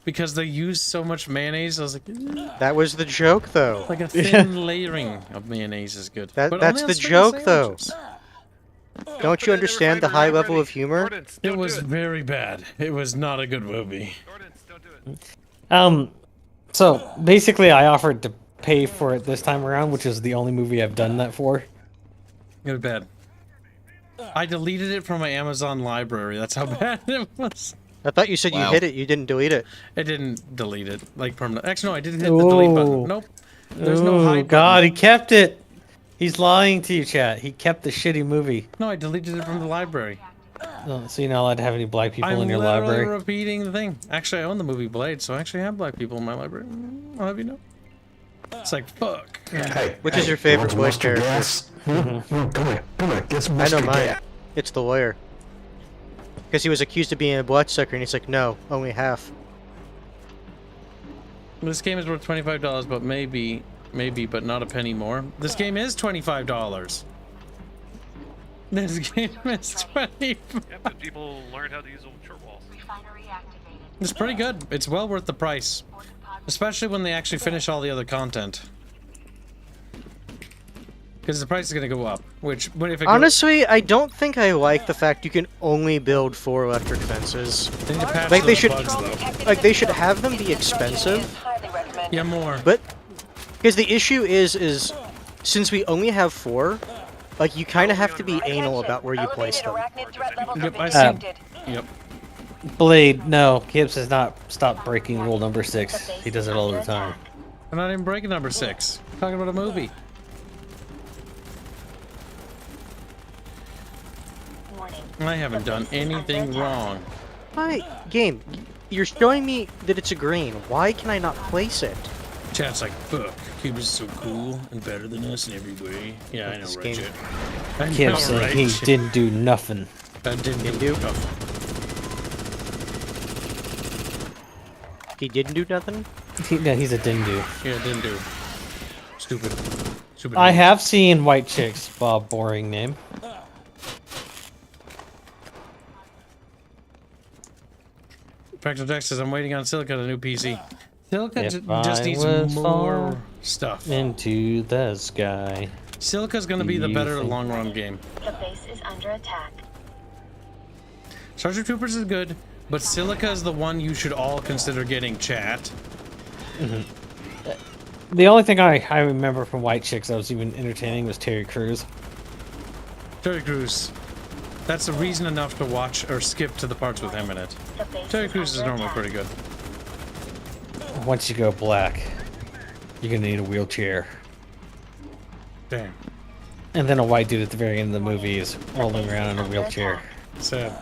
Because they used so much mayonnaise, I was like... That was the joke, though. Like a thin layering of mayonnaise is good. But That's only the on joke, sandwiches. though. Don't you understand the high level of humor? It was very bad. It was not a good movie. So basically, I offered to pay for it this time around, which is the only movie I've done that for. It was bad. I deleted it from my Amazon library. That's how bad it was. I thought you said you hit it. You didn't delete it. I didn't delete it, like permanent. Actually, no, I didn't hit the delete button. Nope. There's no hide God, button. he kept it. He's lying to you, chat. He kept the shitty movie. No, I deleted it from the library. Oh, so you're not allowed to have any black people in your I'm library? literally repeating the thing. Actually, I own the movie Blade, so I actually have black people in my library. I'll have you know. It's like, fuck. Hey, which is your favorite voice character? Come here, get some I know mustard mine. gas. It's the lawyer. Because he was accused of being a bloodsucker, and he's like, no, only half. This game is worth $25, but maybe, but not a penny more. This game is $25. This game is $25. Yeah, but people learned how to use old short walls. It's pretty good. It's well worth the price. Especially when they actually finish all the other content. Because the price is going to go up. But if it Honestly, I don't think I like the fact you can only build 4 electric fences. Like they should, they should have them be expensive. Yeah, more. But because the issue is since we only have 4, like you kind of have to be anal about where you place them. Yep, I see. Yep. Blade, no. Kibs has not stopped breaking rule number 6. He does it all the time. I'm not even breaking number 6. I'm talking about a movie. I haven't done anything wrong. Hi, game. You're showing me that it's a green. Why can I not place it? Chat's like, fuck, Kibs is so cool and better than us in every way. Yeah, I know, This right, game- Chat? I know, Kibs said right, he Chat? didn't do nothing. I didn't do nothing. He didn't do nothing? No, he's a didn't do. Yeah, didn't do. Stupid. Stupid. I have seen White Chicks, Bob. Boring name. Practical Jack says, I'm waiting on Silica, the new PC. Silica If just I needs was more fall stuff. into the sky. Silica's gonna be the You better think- long run game. The base is under attack. Starship Troopers is good, but Silica is the one you should all consider getting, chat. The only thing I remember from White Chicks that was even entertaining was Terry Crews. Terry Crews. That's a reason enough to watch or skip to the parts with him in it. Terry Crews is normally pretty good. Once you go black, you're gonna need a wheelchair. Damn. And then a white dude at the very end of the movie is rolling around in a wheelchair. Sad.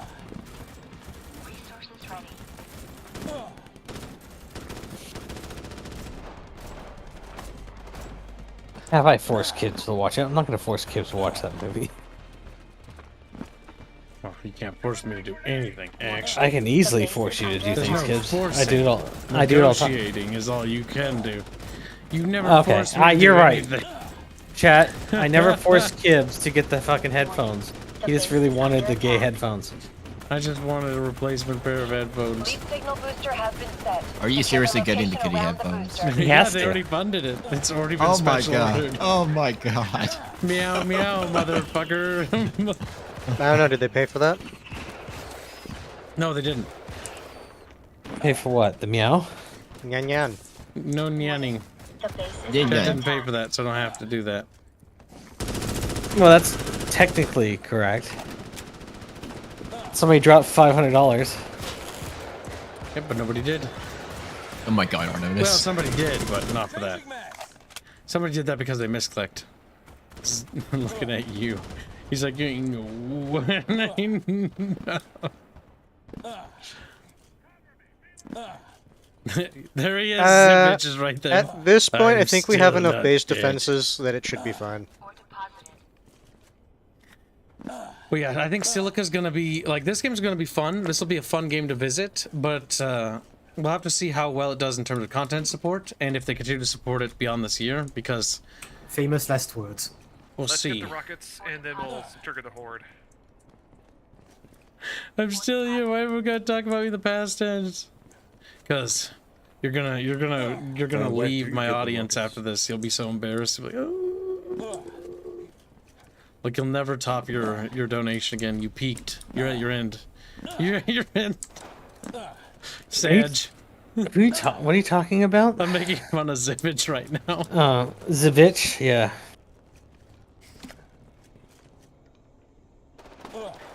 Have I forced kids to watch it? I'm not gonna force kids to watch that movie. Oh, you can't force me to do anything, actually. I can easily force you to do There's things, no kids. I forcing. do it all. I do it all the time. Negotiating is all you can do. You never Okay, forced me to you're do right. anything. Chat, I never forced Kibs to get the fucking headphones. He just really wanted the gay headphones. I just wanted a replacement pair of headphones. Signal booster has been set. Are you seriously getting the kitty headphones? He Yeah, has they to. already funded it. It's already been Oh my special god. ordered. Oh my god. Meow, meow, motherfucker. I don't know. Did they pay for that? No, they didn't. Pay for what? The meow? Nyan yan. No nyanning. Ding Chat dong. didn't pay for that, so I don't have to do that. Well, that's technically correct. Somebody dropped $500. Yep, but nobody did. Oh my god, Arnonis. Well, somebody did, but not for that. Somebody did that because they misclicked. Looking at you. He's like, you know what I know. There he is. Bitch is right there. At this point, I I'm think we have still enough not base dead. defenses that it should be fine. Well, yeah, I think Silica's gonna be like this game's gonna be fun. This will be a fun game to visit, but We'll have to see how well it does in terms of content support, and if they continue to support it beyond this year, because... Famous last words. We'll Let's see. get the rockets, and then we'll trigger the horde. I'm still here. Why are we gonna talk about me in the past tense? Because you're gonna leave my audience after this. You'll be so embarrassed. You'll be like, oh. Like you'll never top your donation again. You peaked. You're at your end. You're at your end. Sage. What are you talking about? I'm making fun of Zivich right now. Zivich, yeah.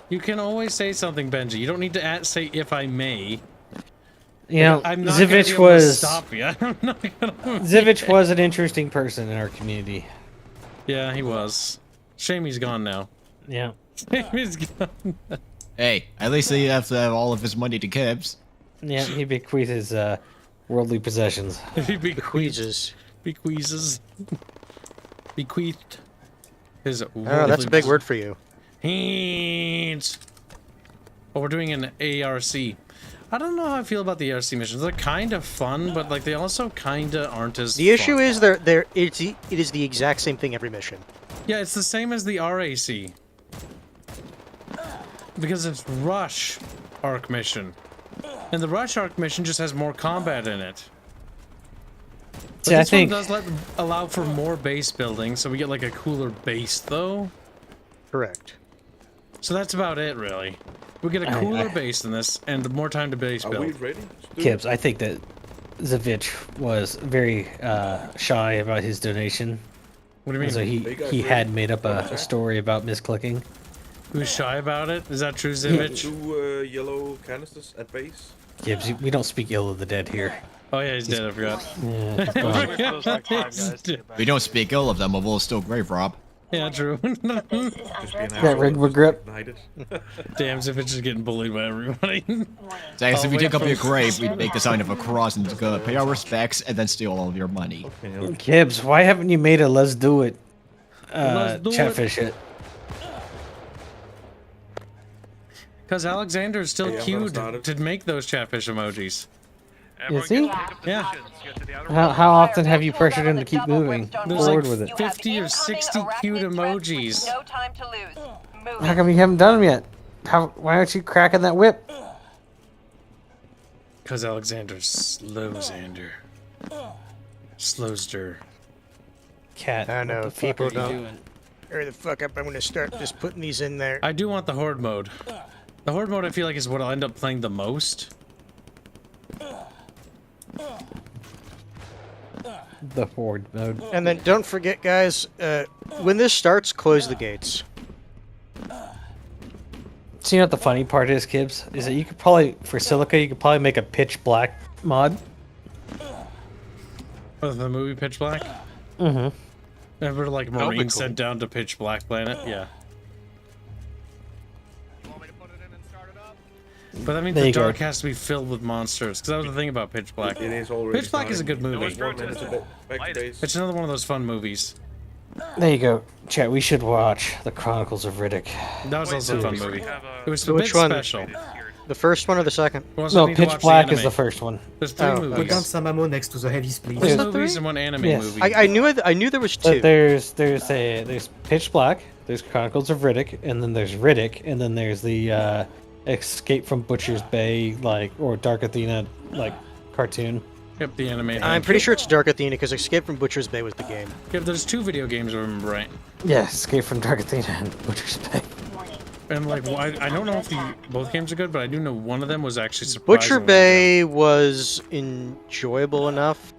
You can always say something, Benji. You don't need to say "if I may." You know, I'm not Zivich gonna be able to was stop you. I'm not gonna Zivich was an interesting person in our community. Yeah, he was. Shame he's gone now. Yeah. Shame he's gone. Hey, at least he has to have all of his money to Kibs. Yeah, he bequeathed his worldly possessions. He bequeathes his. Oh, that's a big word for you. Hands. Oh, we're doing an ARC. I don't know how I feel about the ARC missions. They're kind of fun, but like they also kind of aren't as. The issue is it is the exact same thing every mission. Yeah, it's the same as the RAC. Because it's Rush Arc mission. And the Rush Arc mission just has more combat in it. But See, this I think one does allow for more base building, so we get like a cooler base though. Correct. So that's about it, really. We get a cooler base in this, and more time to base build. Are we ready? Kibs, I think that Zivich was very shy about his donation. What do you mean? So he had made up a story about misclicking. He was shy about it? Is that true, Zivich? 2 yellow canisters at base. Kibs, we don't speak ill of the dead here. Oh yeah, he's dead, I forgot. We don't speak ill of them, but we'll still grave rob. Yeah, true. That rig grip. Damn, Zivich is getting bullied by everybody. So I guess if we dig up your grave, we'd make the sign of a cross and go pay our respects and then steal all of your money. Kibs, why haven't you made a let's do it Chatfish hit? Because Alexander's still queued to make those Chatfish emojis. Is he? Yeah. How often have you pressured him to keep moving forward with it? 50 or 60 queued emojis. No time to lose. Move. How come you haven't done them yet? Why aren't you cracking that whip? Because Alexander's Slowsander. Slowster. Cat. I know, people don't. Hurry the fuck up, I'm gonna start just putting these in there. I do want the Horde mode. The Horde mode I feel like is what I'll end up playing the most. The Horde mode. And then don't forget, guys, when this starts, close the gates. So you know what the funny part is, Kibs? Is that you could probably, for Silica, you could probably make a pitch black mod. For the movie Pitch Black? Mm-hmm. Remember, like, Marines sent down to Pitch Black Planet? Yeah. But that means the dark has to be filled with monsters, because that was the thing about Pitch Black. It is already Pitch Black is a good movie. It's another one of those fun movies. There you go. Chat, we should watch The Chronicles of Riddick. That was also a fun movie. It was a Which bit one? special. The first one or the second? No, Pitch Black is the first one. There's 3 Put down movies. some ammo next to the heavies, please. There's movies and 1 anime movie. I knew there was 2. But there's Pitch Black, there's Chronicles of Riddick, and then there's Riddick, and then there's the Escape from Butcher's Bay, or Dark Athena, cartoon. Yep, the anime. I'm pretty sure it's Dark Athena because Escape from Butcher's Bay was the game. Yep, there's 2 video games, I remember right. Yeah, Escape from Dark Athena and Butcher's Bay. And I don't know if both games are good, but I do know one of them was actually surprising. Butcher Bay was enjoyable enough.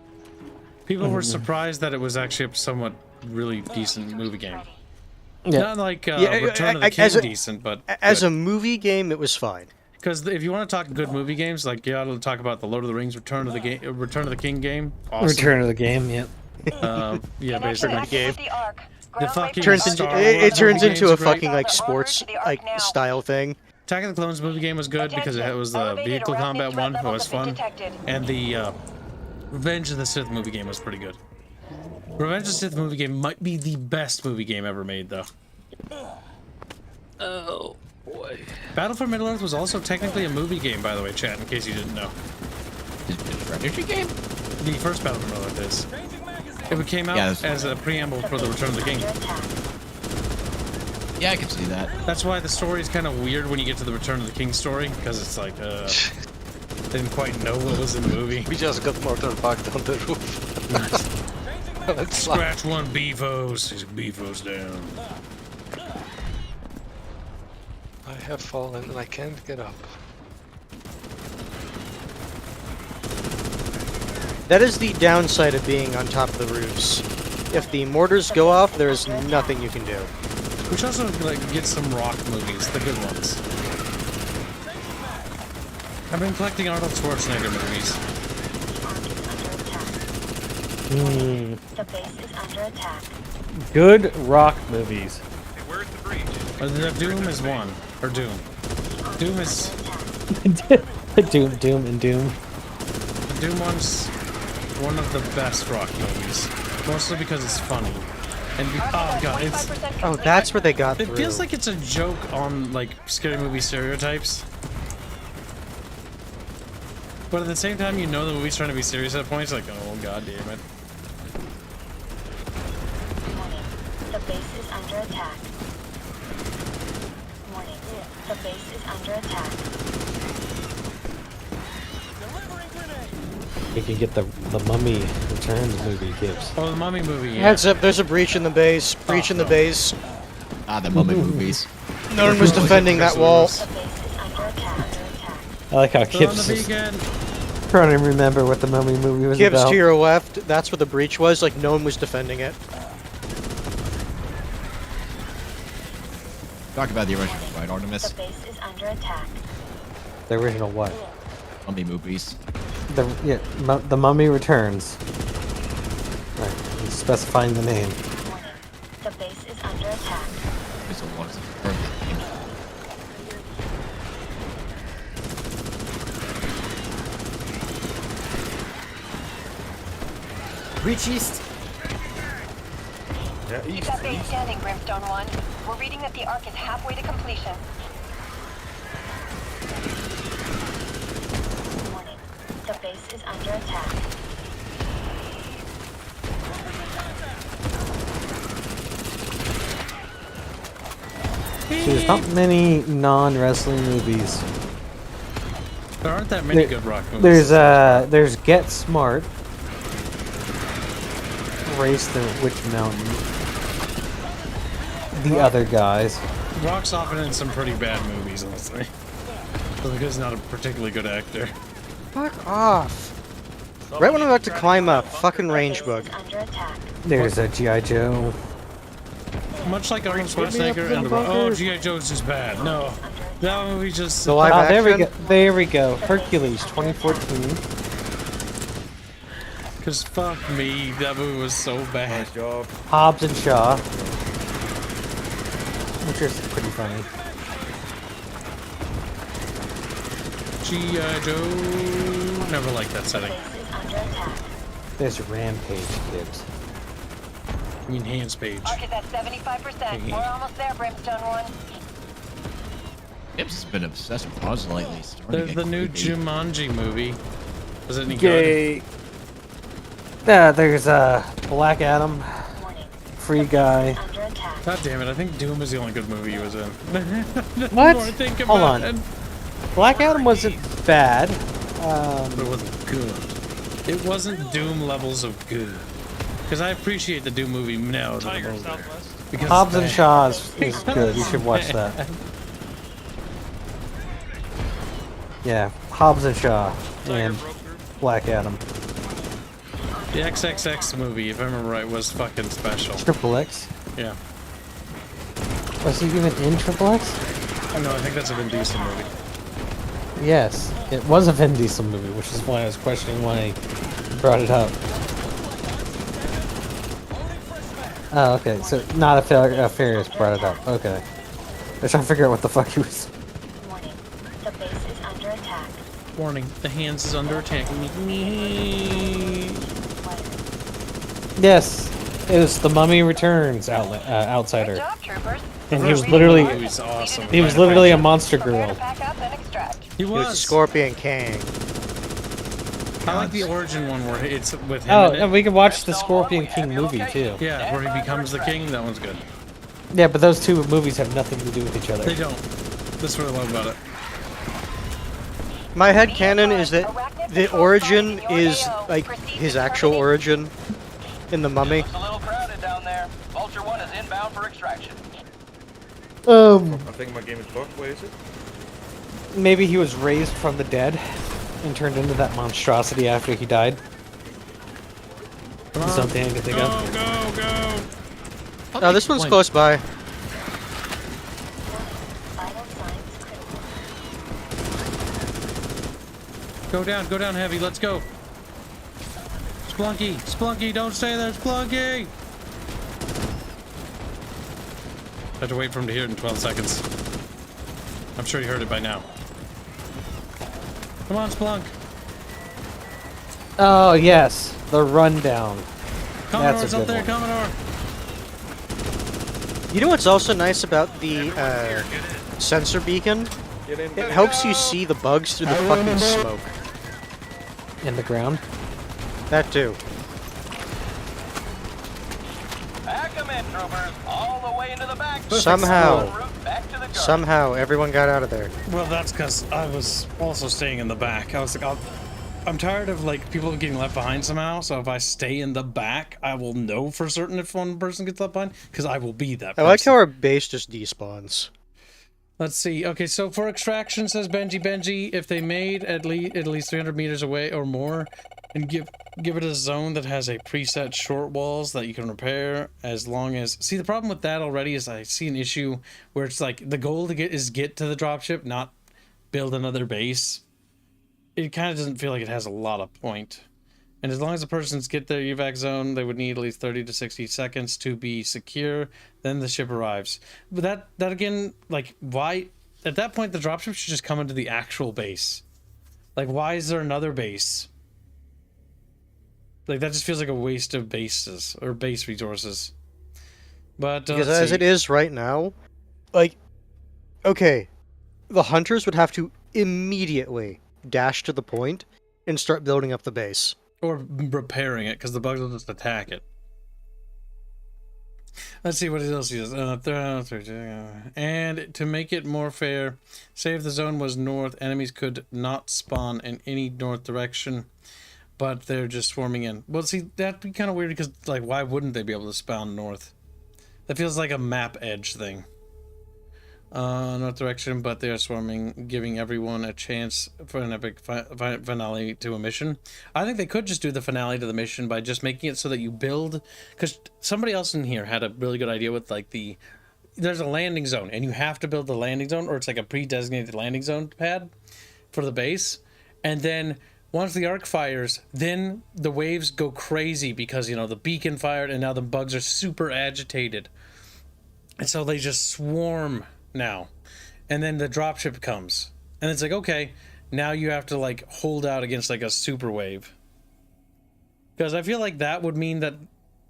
People were surprised that it was actually a somewhat really decent movie game. Yeah. Not like Return of the King decent, but as a movie game, it was fine. Because if you want to talk good movie games, you got to talk about the Lord of the Rings Return of the King game. Awesome. Return of the Game, yep. Yeah, basically. Game. The fucking it turns into a fucking sports style thing. Attack of the Clones movie game was good because it was the vehicle combat one. It was fun, and the Revenge of the Sith movie game was pretty good. Revenge of the Sith movie game might be the best movie game ever made, though. Oh boy. Battle for Middle Earth was also technically a movie game, by the way, chat. In case you didn't know. strategy game? The first Battle Royale is. It came out as a preamble for the Return of the King. Yeah, I can see that. That's why the story is kind of weird when you get to the Return of the King story, because it's like, didn't quite know what was in the movie. We just got mortar backed on the roof. Scratch one, Beefos. He's Beefos down. I have fallen and I can't get up. That is the downside of being on top of the roofs. If the mortars go off, there is nothing you can do. We should also like get some rock movies, the good ones. I've been collecting Arnold Schwarzenegger movies. The base is under attack. Good rock movies. Hey, where's the breach? The Doom is one. Or Doom. Doom is... Doom and Doom. The Doom one's one of the best rock movies. Mostly because it's funny. And oh god, it's... Oh, that's where they got through. It feels like it's a joke on, like, scary movie stereotypes. But at the same time, you know the movie's trying to be serious at points, like, oh god damn it. The base is under attack. Warning. The base is under attack. You can get the Mummy Returns movie, Kibs. Oh, the Mummy movie, yeah. Heads up, there's a breach in the base. Breach in the base. Ah, the Mummy movies. No one was defending that wall. I like how Kibs is trying to remember what the Mummy movie was Kibs about. to your left, that's where the breach was, like no one was defending it. Talk about the original, right, Artemis? The base is under attack. The original what? Mummy movies. The Mummy Returns. Right, he's specifying the name. Warning. The base is under attack. There's a lot of perfect. Breach east. Yeah, Keep that base standing, Brimstone 1. We're reading that the arc is halfway to completion. Warning. The base is under attack. See, there's not many non-wrestling movies. There aren't that many good rock movies. There's Get Smart. Race the Witch Mountain. The other guys. Rock's often in some pretty bad movies, honestly. Because he's not a particularly good actor. Fuck off. Right when I'm about to climb up, fucking range bug. There's a G.I. Joe. Much like Arnold Schwarzenegger and oh, G.I. Joe's just bad. No. That movie just... The live action? There we go. There we go. Hercules 2014. Because fuck me, that movie was so bad. Nice job. Hobbs and Shaw. Which is pretty funny. G.I. Joe... Never liked that setting. There's Rampage, Kibs. I mean, Hanse page. Arc is at 75%. We're almost there, Brimstone 1. Kibs has been obsessed with Oz lately. There's the new Jumanji movie. Was it any good? There's Black Adam. Free Guy. God damn it, I think Doom is the only good movie he was in. What? Hold on. Black Adam wasn't bad. But it wasn't good. It wasn't Doom levels of good. Because I appreciate the Doom movie now. Tiger Southwest. Because Hobbs and Shaw is good. You should watch that. Yeah, Hobbs and Shaw and Black Adam. The XXX movie, if I remember right, was fucking special. Triple X? Yeah. Was he even in Triple X? Oh, no, I think that's a Vin Diesel movie. Yes, it was a Vin Diesel movie, which is why I was questioning why he brought it up. Oh, okay, so not a Furious brought it up. Okay. I was trying to figure out what the fuck he was. Warning. The base is under attack. Warning, the Hanse is under attack. Yes, it was the Mummy Returns outsider. Good job, troopers. And he was literally awesome. He was literally a monster girl. He was was. Scorpion King. the I like odds. the origin one where it's with him. Oh, in it. and we could watch the Scorpion King movie too. Yeah, where he becomes the king. That one's good. Yeah, but those two movies have nothing to do with each other. They don't. That's what I love about it. My headcanon is that the origin is like his actual origin in the Mummy. It's a little crowded down there. Vulture 1 is inbound for extraction. I think my game is fucked. Where is it? Maybe he was raised from the dead and turned into that monstrosity after he died. Something I can think of. Go! Oh, this one's close by. Go down heavy, let's go. Splunky, don't stay there, Splunky! I have to wait for him to hear it in 12 seconds. I'm sure he heard it by now. Come on, Splunk. Oh, yes. The rundown. Commodore's That's a up good there, one. Commodore. You know what's also nice about the sensor beacon? It helps you see the bugs through the fucking smoke. In the ground? That too. Pack 'em in, troopers, all the way into the back. Somehow, everyone got out of there. Well, that's because I was also staying in the back. I was like, I'm tired of like people getting left behind somehow. So if I stay in the back, I will know for certain if one person gets left behind because I will be that person. I like how our base just despawns. Let's see. Okay, so for extraction, says Benji, if they made at least 300 meters away or more, and give it a zone that has a preset short walls that you can repair, as long as... See, the problem with that already is I see an issue where it's like the goal to get to the dropship, not build another base. It kind of doesn't feel like it has a lot of point. And as long as the persons get their evac zone, they would need at least 30 to 60 seconds to be secure. Then the ship arrives. But that again, like, why? At that point, the dropship should just come into the actual base. Like, why is there another base? Like, that just feels like a waste of bases or base resources. But Because as it is right now, like, okay, the hunters would have to immediately dash to the point and start building up the base. Or repairing it, because the bugs will just attack it. Let's see what else he does. And to make it more fair, say if the zone was north, enemies could not spawn in any north direction, but they're just swarming in. Well, see, that'd be kind of weird, because, like, why wouldn't they be able to spawn north? That feels like a map edge thing. North direction, but they are swarming, giving everyone a chance for an epic finale to a mission. I think they could just do the finale to the mission by just making it so that you build, because somebody else in here had a really good idea with like there's a landing zone and you have to build the landing zone, or it's like a pre-designated landing zone pad for the base, and then once the arc fires, then the waves go crazy because, you know, the beacon fired and now the bugs are super agitated, and so they just swarm now. And then the dropship comes and it's like, okay, now you have to like hold out against like a super wave, because I feel like that would mean that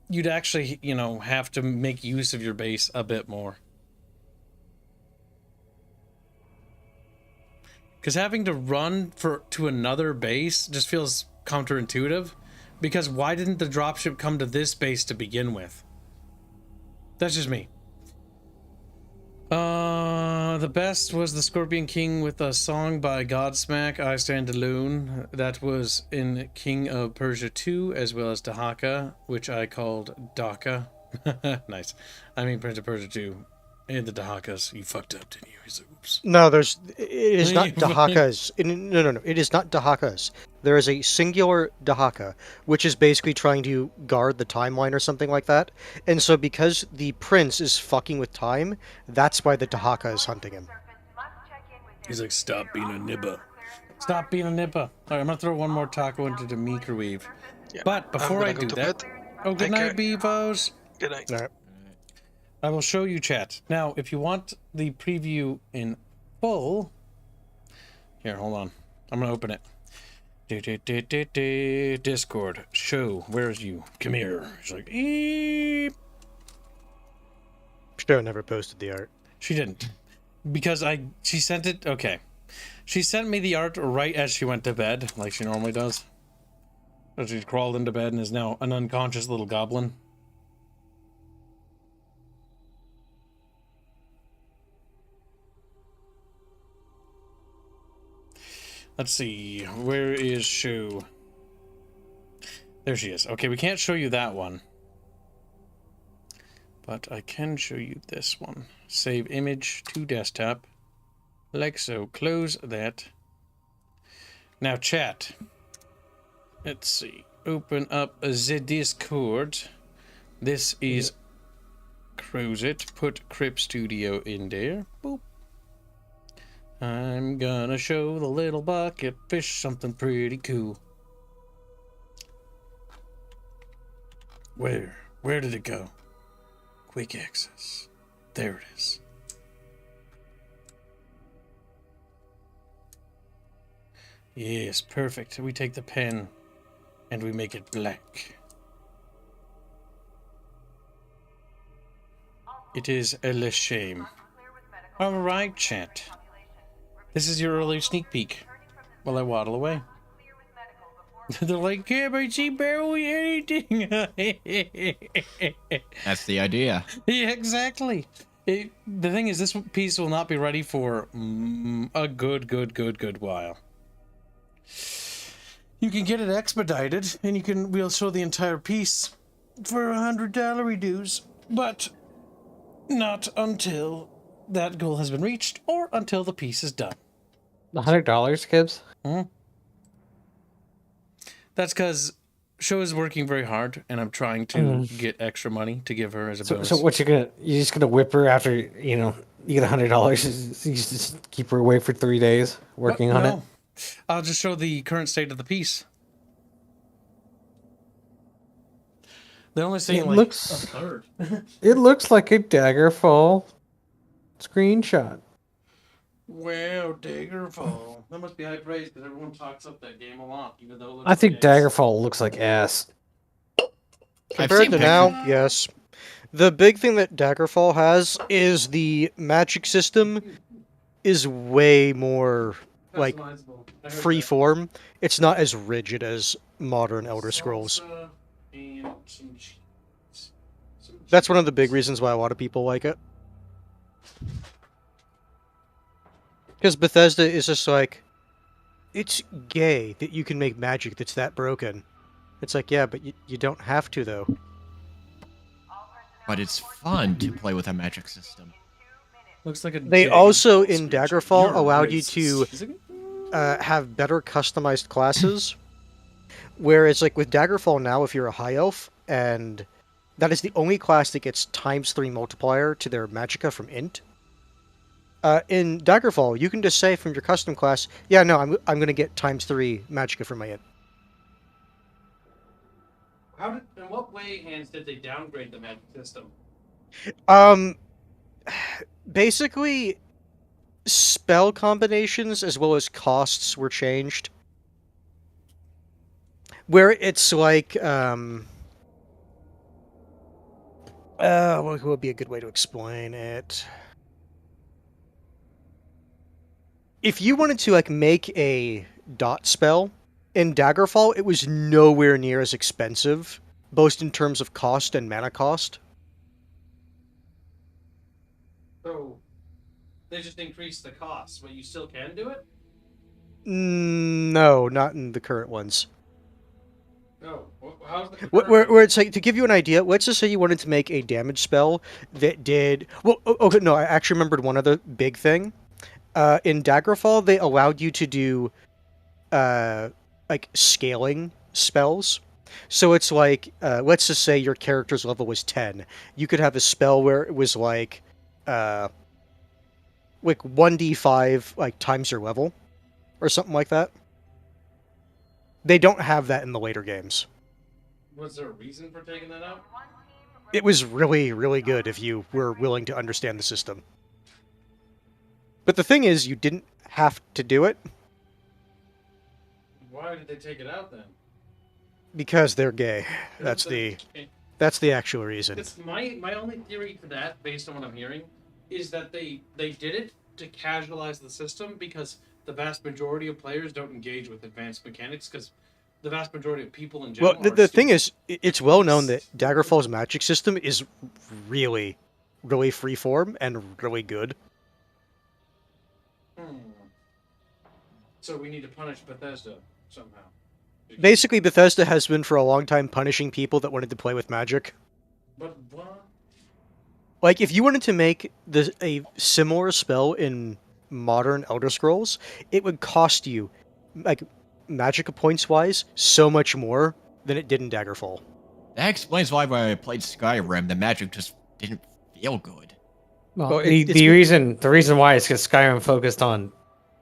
you'd actually, you know, have to make use of your base a bit more, because having to run to another base just feels counterintuitive. Because why didn't the dropship come to this base to begin with? That's just me. The best was the Scorpion King with a song by Godsmack, I Stand Alone. That was in King of Persia 2, as well as Dahaka, which I called Daka. Nice. I mean Prince of Persia 2. And the Dahakas. You fucked up, didn't you? He's like, oops. No, it is not Dahakas. No. It is not Dahakas. There is a singular Dahaka, which is basically trying to guard the timeline or something like that. And so because the prince is fucking with time, that's why the Dahaka is hunting him. He's like, stop being a nibba. Stop being a nibba. Alright, I'm gonna throw one more taco into the microwave. Yeah, but before I do that... Oh, good night, Beavos. Good night. All right. I will show you chat. Now, if you want the preview in full... Here, hold on. I'm gonna open it. Discord. Show. Where's you? Come here. She's like, eep. Show never posted the art. She didn't. Because she sent it... Okay. She sent me the art right as she went to bed, like she normally does. As he crawled into bed and is now an unconscious little goblin. Let's see, where is Shu? There she is. Okay, we can't show you that one. But I can show you this one. Save image to desktop. Like so. Close that. Now chat. Let's see. Open up the Discord. This is close it. Put Crip Studio in there. Boop. I'm gonna show the little bucket fish something pretty cool. Where did it go? Quick access. There it is. Yes, perfect. We take the pen and we make it black. It is a shame. Alright, chat. This is your early sneak peek while I waddle away. They're like, yeah, but see barely anything. That's the idea. Yeah, exactly. The thing is, this piece will not be ready for a good while. You can get it expedited, and we'll show the entire piece for 100 gallery dues, but not until that goal has been reached, or until the piece is done. $100, Kibs? Hmm? That's because Show is working very hard, and I'm trying to get extra money to give her as a bonus. So what you're just gonna whip her after you get $100? You just keep her away for 3 days working on it. I'll just show the current state of the piece. They're only saying like a third. It looks like a Daggerfall screenshot. Wow, Daggerfall. That must be high praise because everyone talks up that game a lot, even though it looks I think like ass. Daggerfall looks like ass. Compared to now, yes. The big thing that Daggerfall has is the magic system is way more like free-form. It's not as rigid as modern Elder Scrolls. That's one of the big reasons why a lot of people like it. Because Bethesda is just like, it's gay that you can make magic that's that broken. It's like, yeah, but you don't have to, though. But it's fun to play with a magic system. Looks like a They also, in Daggerfall, allowed you to have better customized classes. Whereas, like, with Daggerfall now, if you're a High Elf, and that is the only class that gets ×3 multiplier to their magicka from Int. In Daggerfall, you can just say from your custom class, yeah, no, I'm going to get ×3 magicka from my Int. In what way, Hanse, did they downgrade the magic system? Basically, spell combinations as well as costs were changed. Where it's like, what would be a good way to explain it? If you wanted to, like, make a dot spell, in Daggerfall, it was nowhere near as expensive, both in terms of cost and mana cost. So, they just increased the cost, but you still can do it? No, not in the current ones. No. How's the Where it's like, to give you an idea, let's just say you wanted to make a damage spell that did... Well, okay, no, I actually remembered one other big thing. In Daggerfall, they allowed you to do, like, scaling spells. So it's like, let's just say your character's level was 10. You could have a spell where it was like 1d5, like, times your level, or something like that. They don't have that in the later games. Was there a reason for taking that out? It was really, really good if you were willing to understand the system. But the thing is, you didn't have to do it. Why did they take it out then? Because they're gay. That's the actual reason. It's my only theory to that, based on what I'm hearing, is that they did it to casualize the system because the vast majority of players don't engage with advanced mechanics because the vast majority of people in Well, general. the thing is, it's well known that Daggerfall's magic system is really, really freeform and really good. So we need to punish Bethesda somehow. Basically, Bethesda has been for a long time punishing people that wanted to play with magic. But what? Like, if you wanted to make a similar spell in modern Elder Scrolls, it would cost you, like, magic points-wise, so much more than it did in Daggerfall. That explains why when I played Skyrim, the magic just didn't feel good. Well, the reason why is because Skyrim focused on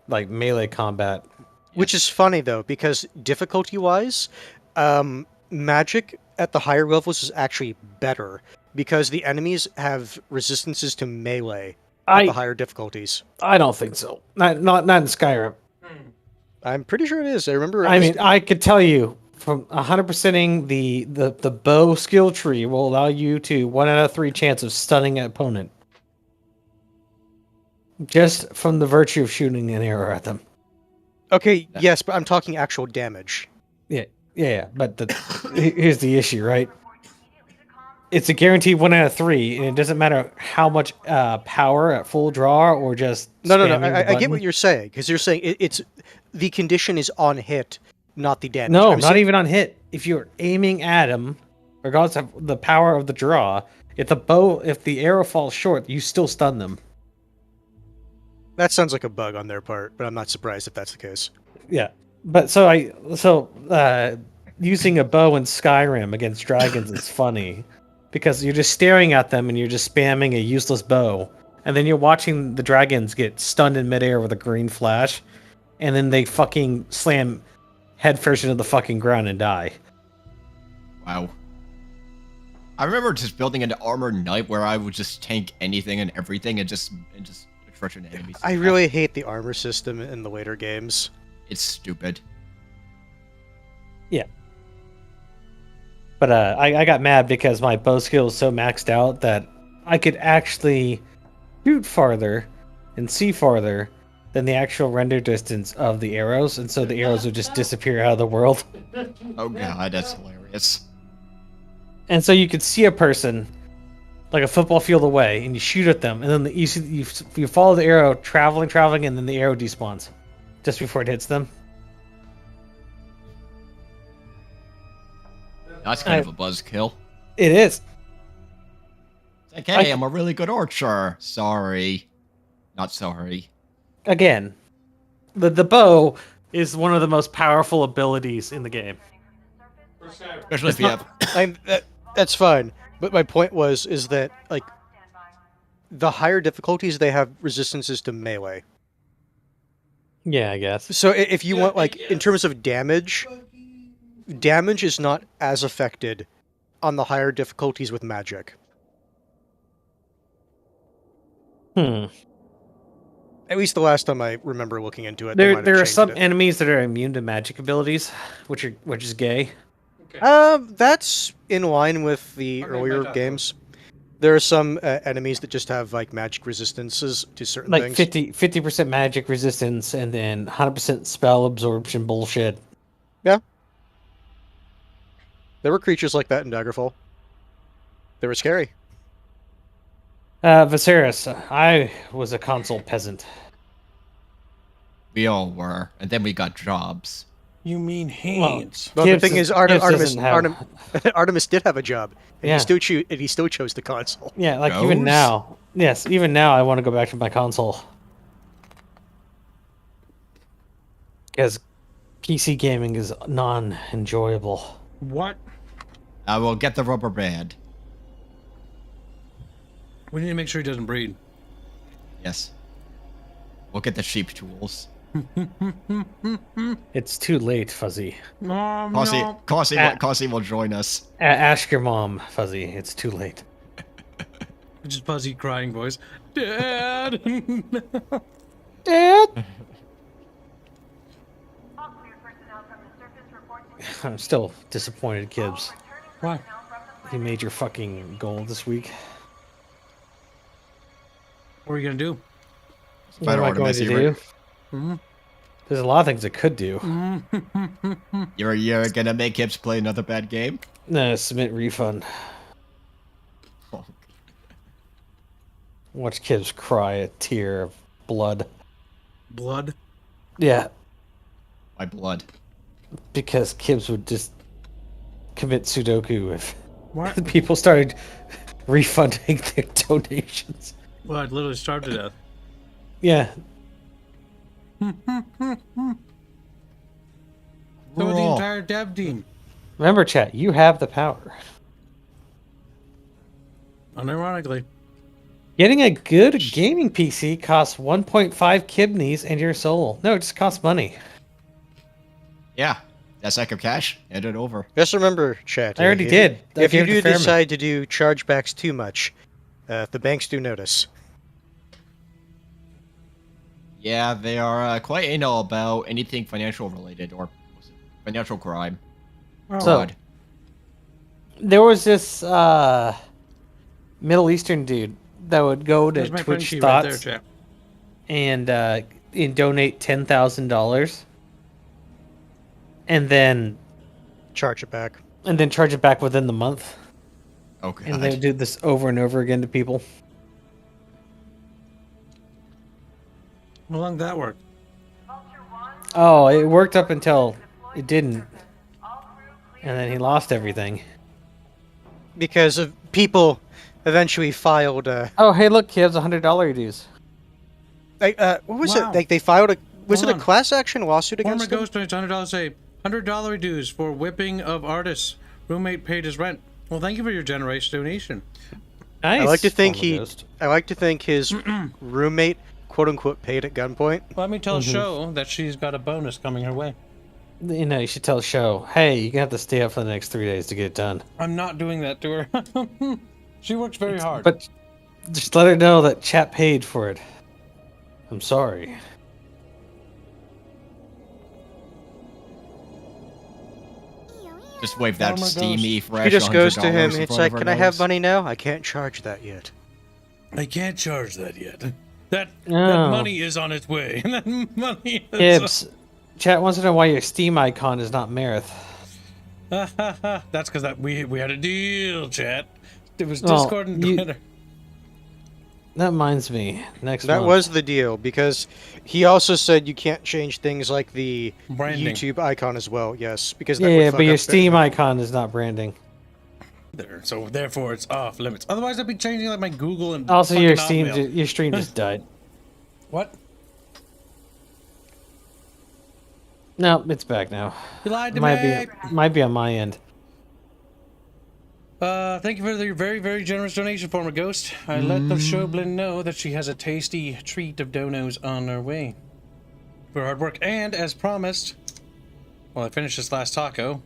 like melee combat, which is funny though, because difficulty-wise, magic at the higher levels is actually better because the enemies have resistances to melee at the higher difficulties. I don't think so. Not in Skyrim. I'm pretty sure it is. I remember. I mean, I could tell you from 100%ing the bow skill tree will allow you to 1 out of 3 chance of stunning an opponent. Just from the virtue of shooting an arrow at them. Okay, yes, but I'm talking actual damage. Yeah. But here's the issue, right? It's a guaranteed 1 out of 3, and it doesn't matter how much power at full draw or just No. I get what you're saying, because you're saying it's the condition is on hit, not the damage. No, not even on hit. If you're aiming at him, regardless of the power of the draw, if the arrow falls short, you still stun them. That sounds like a bug on their part, but I'm not surprised if that's the case. Yeah, but using a bow in Skyrim against dragons is funny because you're just staring at them and you're just spamming a useless bow, and then you're watching the dragons get stunned in midair with a green flash, and then they fucking slam headfirst into the fucking ground and die. Wow. I remember just building an armored knight where I would just tank anything and everything and just attrition enemies. I really hate the armor system in the later games. It's stupid. Yeah. But I got mad because my bow skill is so maxed out that I could actually shoot farther and see farther than the actual render distance of the arrows, and so the arrows would just disappear out of the world. Oh god, that's hilarious. And so you could see a person like a football field away, and you shoot at them, and then you follow the arrow traveling, and then the arrow despawns just before it hits them. That's kind of a buzzkill. It is. It's like, hey, I'm a really good archer. Sorry. Not sorry. Again, the bow is one of the most powerful abilities in the game. Especially if you have... That's fine. But my point is that, like, the higher difficulties, they have resistances to melee. Yeah, I guess. So if you want, like, in terms of damage is not as affected on the higher difficulties with magic. At least the last time I remember looking into it. There are some enemies that are immune to magic abilities, which is gay. That's in line with the earlier games. There are some enemies that just have like magic resistances to certain things. Like 50% magic resistance and then 100% spell absorption bullshit. Yeah. There were creatures like that in Daggerfall. They were scary. Viserys, I was a console peasant. We all were, and then we got jobs. You mean Hanse? Well, the thing is, Artemis did have a job, and Yeah. he still chose the console. Yeah, like even now. Yes, even now I want to go back to my console. Because PC gaming is non-enjoyable. What? I will get the rubber band. We need to make sure he doesn't breed. Yes. We'll get the sheep tools. It's too late, Fuzzy. Causey will join us. Ask your mom, Fuzzy. It's too late. Just Fuzzy crying voice. Dad! Dad! I'm still disappointed, Kibs. Why? You made your fucking goal this week. What are you gonna do? What am I going to do? Mm-hmm. There's a lot of things it could do. You're gonna make Kibs play another bad game? No, submit refund. Oh. Watch Kibs cry a tear of blood. Blood? Yeah. My blood. Because Kibs would just commit Sudoku if What? people started refunding their donations. Well, I'd literally starved to death. Yeah. So would the entire dev team. Remember, chat, you have the power. Unironically. Getting a good gaming PC costs 1.5 kidneys and your soul. No, it just costs money. Yeah. That's like a cash. Hand it over. Just remember, chat. I already did. I If you gave it do to Fairman. decide to do chargebacks too much, the banks do notice. Yeah, they are quite anal about anything financial related or financial crime. Oh. So, there was this Middle Eastern dude that would go to There's my friend Twitch Chi Thoughts right there, chat. and donate $10,000 and then charge it back. And then charge it back within the month. Okay. And they would do this over and over again to people. How long did that work? Oh, it worked up until it didn't. And then he lost everything. Because of people eventually filed. Oh, hey, look, Kibs, $100 dues. What was Wow. it? Like they filed a. Was Hold it a on. class action lawsuit Former against them? Ghost donates $100 say $100 dues for whipping of artists. Roommate paid his rent. Well, thank you for your generous donation. Nice. I like to think Former Ghost. I like to think his roommate, quote unquote, paid at gunpoint. Let me tell Show that she's got a bonus coming her way. You know, you should tell Show, hey, you're going to have to stay up for the next 3 days to get it done. I'm not doing that to her. She works very hard. But just let her know that chat paid for it. I'm sorry. Just wave that Former steamy, Ghost. fresh. He just goes to $100 him. in It's front like, of her can I have nose. money now? I can't charge that yet. I can't charge that yet. That Oh. money is on its way. That money is Kibs, chat wants to know why your Steam icon is not Marith. That's because we had a deal, chat. It was Well, Discord and you- Twitter. That reminds me. Next That month. was the deal because he also said you can't change things like the Branding. YouTube icon as well. Yes, because that Yeah, would yeah, fuck but your up Steam icon is not branding. There, so therefore it's off limits. Otherwise, I'd be changing like my Google and Also, fucking your Steam, Hotmail. your stream just died. What? No, it's back now. You lied to might me. might be on my end. Thank you for your very, very generous donation, former Ghost. I let the Shoblin know that she has a tasty treat of donos on her way. For hard work, and as promised, while I finish this last taco,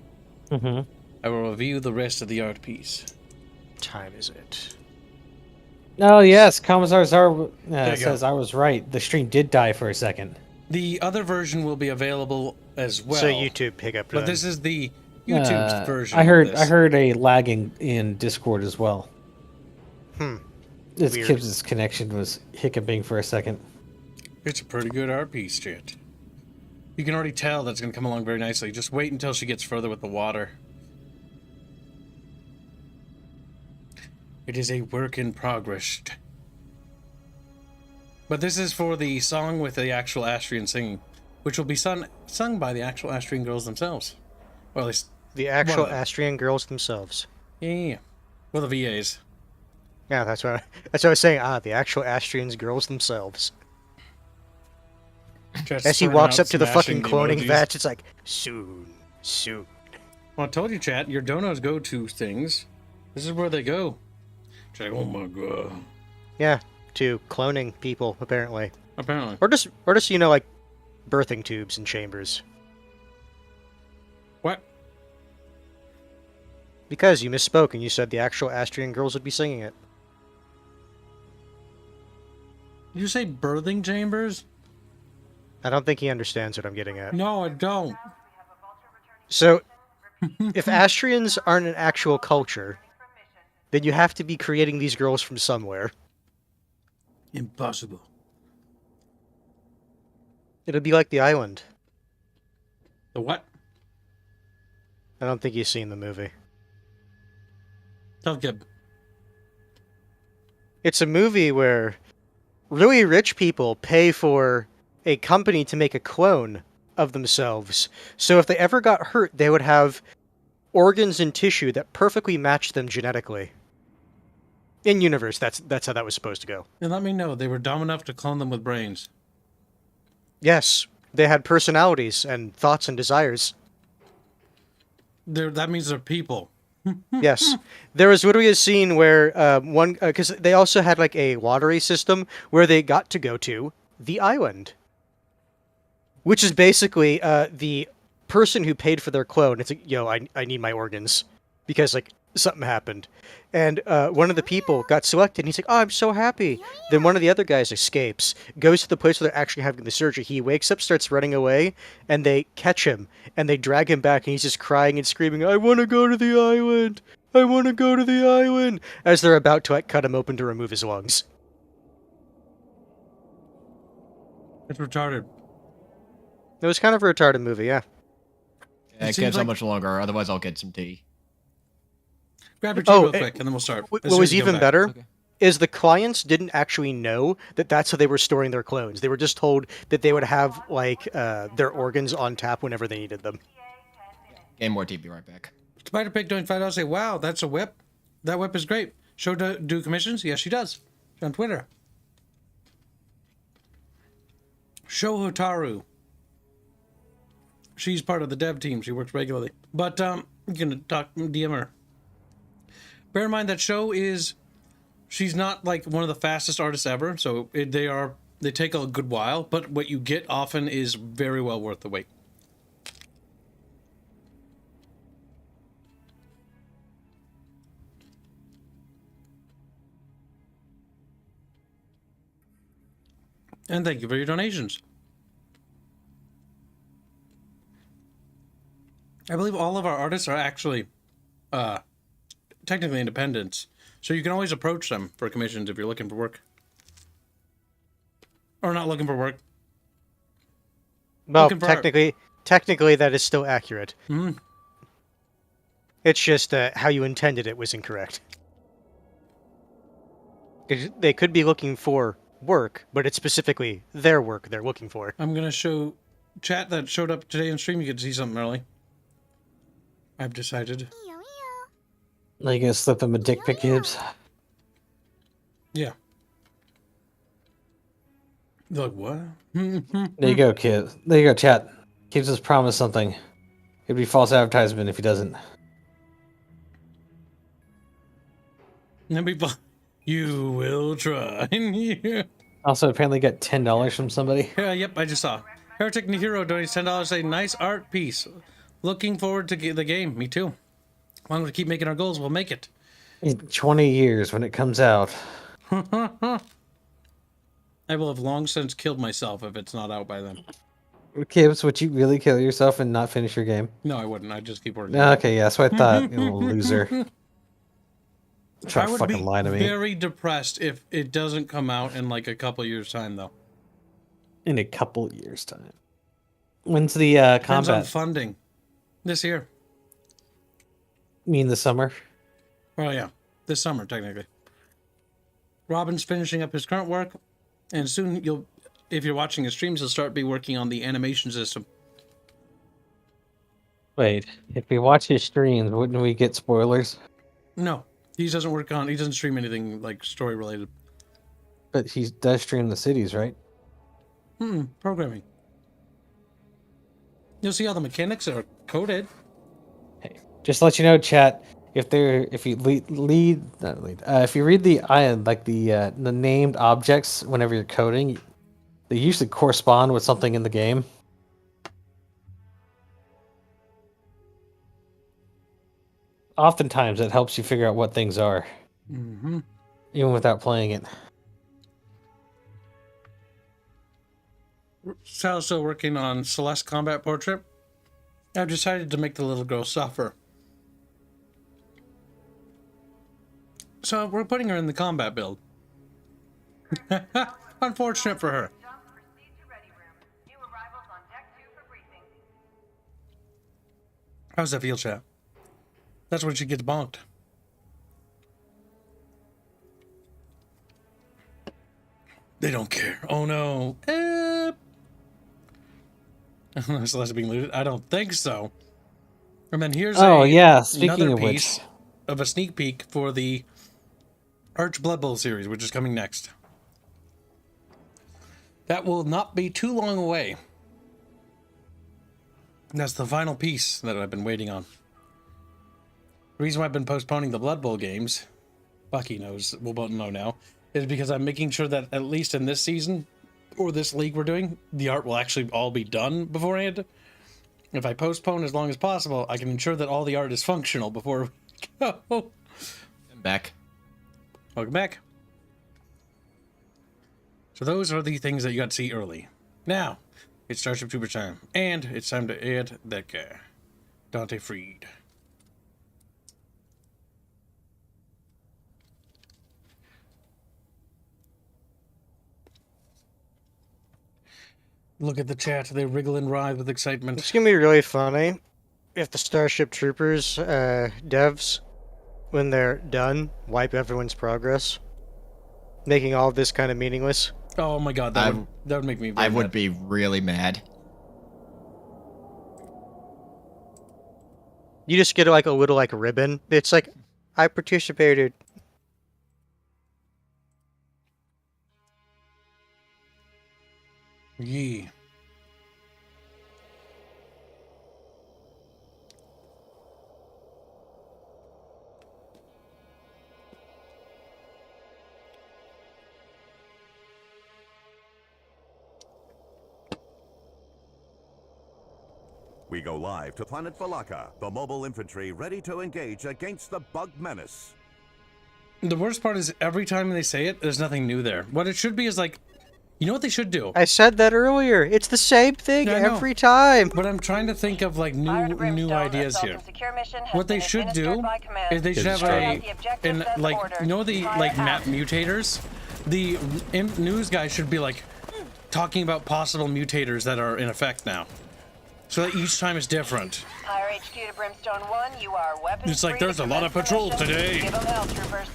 I will review the rest of the art piece. Time is it? Oh yes, Commissar Czar you says go. I was right. The stream did die for a second. The other version will be available as well. So YouTube pick up. But this is the YouTube version. I heard of this. a lagging in Discord as well. This Weird. Kibs' connection was hiccuping for a second. It's a pretty good art piece, chat. You can already tell that's going to come along very nicely. Just wait until she gets further with the water. It is a work in progress. But this is for the song with the actual Astrian singing, which will be sung by the actual Astrian girls themselves. Well, at least The actual one of them. Astrian girls themselves. Yeah. Well, the VAs. Yeah, that's what I was saying. The actual Astrians girls themselves. Just As he spread walks out, up to the smashing fucking cloning emojis. vats, it's like, soon. Well, I told you, chat, your donos go to things. This is where they go. Check, oh my god. Yeah, to cloning people apparently. Apparently. Or just like birthing tubes and chambers. What? Because you misspoke and you said the actual Astrian girls would be singing it. Did you say birthing chambers? I don't think he understands what I'm getting at. No, I don't. So, if Astrians aren't an actual culture, then you have to be creating these girls from somewhere. Impossible. It'll be like the island. The what? I don't think you've seen the movie. Tell Kib. It's a movie where really rich people pay for a company to make a clone of themselves. So if they ever got hurt, they would have organs and tissue that perfectly matched them genetically. In universe, that's how that was supposed to go. And let me know, they were dumb enough to clone them with brains. Yes, they had personalities and thoughts and desires. That means they're people. Yes. There was literally a scene where because they also had like a lottery system where they got to go to the island. Which is basically the person who paid for their clone. It's like, yo, I need my organs. Because, like, something happened. And one of the people got selected, and he's like, oh, I'm so happy. Then one of the other guys escapes, goes to the place where they're actually having the surgery. He wakes up, starts running away, and they catch him, and they drag him back, and he's just crying and screaming, I want to go to the island! I want to go to the island! As they're about to, like, cut him open to remove his lungs. It's retarded. It was kind of a retarded movie, yeah. Yeah, it can't so much longer, otherwise I'll get some tea. Grab your tea real quick, and then we'll start. What was even better is the clients didn't actually know that that's how they were storing their clones. They were just told that they would have, like, their organs on tap whenever they needed them. Game more tea, be right back. Spider Pig doing $5. Say, wow, that's a whip. That whip is great. Show do commissions? Yes, she does. She's on Twitter. Show Hotaru. She's part of the dev team. She works regularly. But you can talk DM her. Bear in mind that Show she's not like one of the fastest artists ever, so they take a good while, but what you get often is very well worth the wait. And thank you for your donations. I believe all of our artists are actually technically independents, so you can always approach them for commissions if you're looking for work. Or not looking for work. Well, technically that is still accurate. Mm-hmm. It's just how you intended it was incorrect. They could be looking for work, but it's specifically their work they're looking for. I'm going to show chat that showed up today in stream. You could see something early. I've decided. Are you gonna slip them a dick pic, Kibs? Yeah. They're like, what? There you go, kid. There you go, chat. Kibs has promised something. It'd be false advertisement if he doesn't. You will try. Yeah. Also, apparently got $10 from somebody. Yeah, yep, I just saw. Heretic Nihiro donates $10. Say, nice art piece. Looking forward to the game. Me too. As long as we keep making our goals, we'll make it. In 20 years when it comes out. I will have long since killed myself if it's not out by then. Kibs, would you really kill yourself and not finish your game? No, I wouldn't. I'd just keep working. Okay, yeah, that's what I thought. You little loser. Try I to would fucking be lie to me. very depressed if it doesn't come out in like a couple years' time, though. In a couple years' time. When's the Depends on combat? funding. This year. You mean the summer? Well, yeah. This summer, technically. Robin's finishing up his current work, and soon if you're watching his streams, he'll start be working on the animation system. Wait, if we watch his streams, wouldn't we get spoilers? No, he doesn't stream anything like story related. But he does stream the cities, right? Programming. You'll see how the mechanics are coded. Hey, just to let you know, chat. If you read the named objects whenever you're coding, they usually correspond with something in the game. Oftentimes, it helps you figure out what things are, even without playing it. Sala's still working on Celeste combat portrait. I've decided to make the little girl suffer. So we're putting her in the combat build. Unfortunate for her. How's that feel, chat? That's when she gets bonked. They don't care. Oh no. Celeste being looted? I don't think so. And then here's speaking another of piece which, of a sneak peek for the Arch Blood Bowl series, which is coming next. That will not be too long away. That's the final piece that I've been waiting on. The reason why I've been postponing the Blood Bowl games, Bucky knows, we'll both know now, is because I'm making sure that at least in this season, or this league we're doing, the art will actually all be done beforehand. If I postpone as long as possible, I can ensure that all the art is functional before we go. I'm back. Welcome back. So those are the things that you got to see early. Now, it's Starship Trooper time. And it's time to add that guy, Dante Freed. Look at the chat. They wriggle and writhe with excitement. It's going to be really funny if the Starship Troopers devs, when they're done, wipe everyone's progress, making all of this kind of meaningless. Oh my god, that would make me very I would mad. be really mad. You just get like a little like ribbon. It's like, I participated. Yee. We go live to planet Valaka, the mobile infantry ready to engage against the bug menace. The worst part is every time they say it, there's nothing new there. What it should be is like, you know what they should do? I said that earlier. It's the same thing every time. But I'm trying to think of like new ideas here. What they should do is they should have you know the like map mutators? The news guy should be like talking about possible mutators that are in effect now. So that each time is different. HQ to Brimstone 1, you are weapons. It's like there's a lot of patrols today. Give them hell, troopers.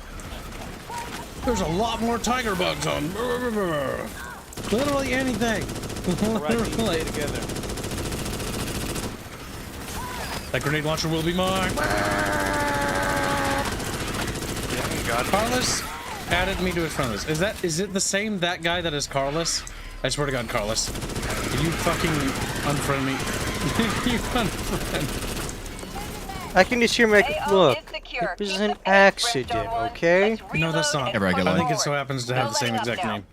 There's a lot more tiger bugs on. Literally anything. Literally. Together. That grenade launcher will be mine. Carlos added me to his friend list. Is it the same that guy that is Carlos? I swear to God, Carlos. Did you fucking unfriend me? You unfriend. I can just hear my look. It was an accident, okay? No, that's not. I think it so happens to have the same exact name.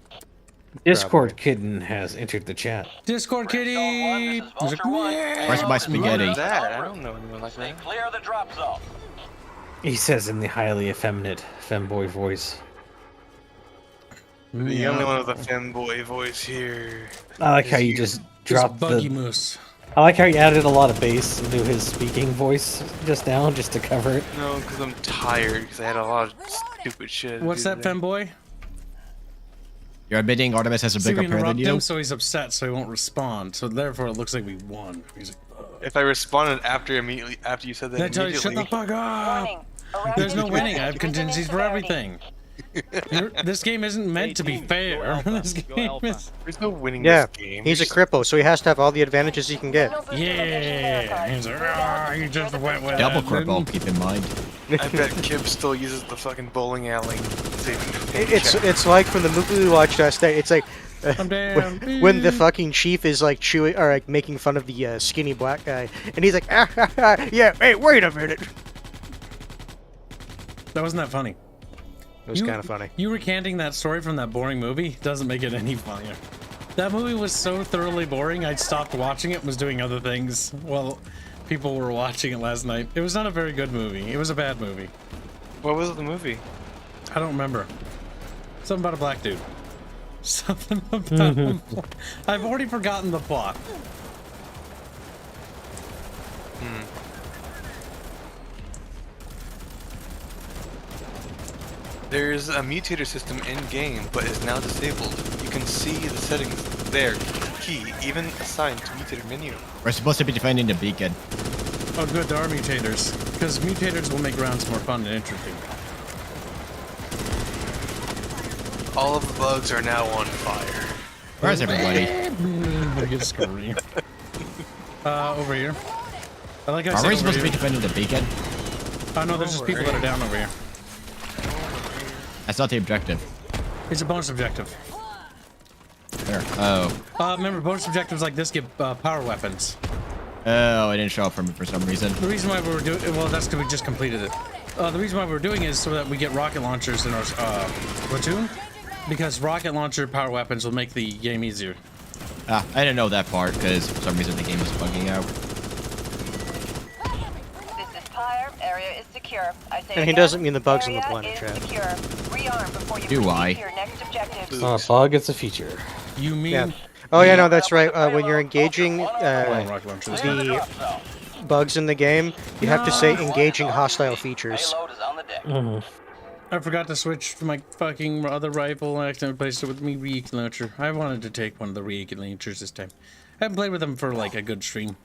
Discord Kitten has entered the chat. Discord Kitty! Where's my spaghetti? I don't know anyone like that. Clear the drop zone. He says in the highly effeminate femboy voice. The only one with a femboy voice here. I like how you just dropped Buggy the... Moose. I like how you added a lot of bass into his speaking voice just now, just to cover it. No, because I'm tired, because I had a lot of stupid shit. What's that, femboy? You're admitting Artemis has a bigger pair than you? Him, so he's upset, so he won't respond. So therefore, it looks like we won. He's like, if I responded after you said that, I tell you, shut the fuck up! There's no winning. I have contingencies for everything. This game isn't meant to be fair. This game is... There's no winning Yeah, this game. he's a cripple, so he has to have all the advantages he can get. Yeah, he's like, you just went with Double that, cripple, keep in mind. I bet Kibs still uses the fucking bowling alley. It's like from the movie we watched last night. It's like when the fucking chief is like chewing or like making fun of the skinny black guy, and he's like, yeah, hey, wait a minute. That wasn't that funny. It was kind of funny. You recanting that story from that boring movie doesn't make it any funnier. That movie was so thoroughly boring, I stopped watching it and was doing other things while people were watching it last night. It was not a very good movie. It was a bad movie. What was the movie? I don't remember. Something about a black dude. Something about I've already forgotten the plot. There's a mutator system in-game, but is now disabled. You can see the settings there. Key, even assigned to mutator menu. We're supposed to be defending the beacon. Oh, good, there are mutators. Because mutators will make rounds more fun and interesting. All of the bugs are now on fire. Where's everybody? Over here. I like Are we supposed to be defending the beacon? Oh no, there's just people that are down over here. That's not the objective. It's a bonus objective. There. Oh. Remember, bonus objectives like this give power weapons. Oh, it didn't show up for me for some reason. The reason why we were doing well, that's because we just completed it. The reason why we're doing is so that we get rocket launchers in our platoon, because rocket launcher power weapons will make the game easier. Ah, I didn't know that part because for some reason the game was bugging out. This is Pyre. Area is secure. I say And he again, doesn't mean the bugs on the area planet, is Chad. secure. Rearm before you Do proceed I? to your next objective. Bug is a feature. You mean? Yeah. Oh yeah, no, that's right. When you're engaging rocket launchers. the bugs in the game, you have to say engaging hostile features. I forgot to switch to my fucking other rifle and I accidentally placed it with me reagent launcher. I wanted to take one of the reagent launchers this time. I haven't played with them for like a good stream.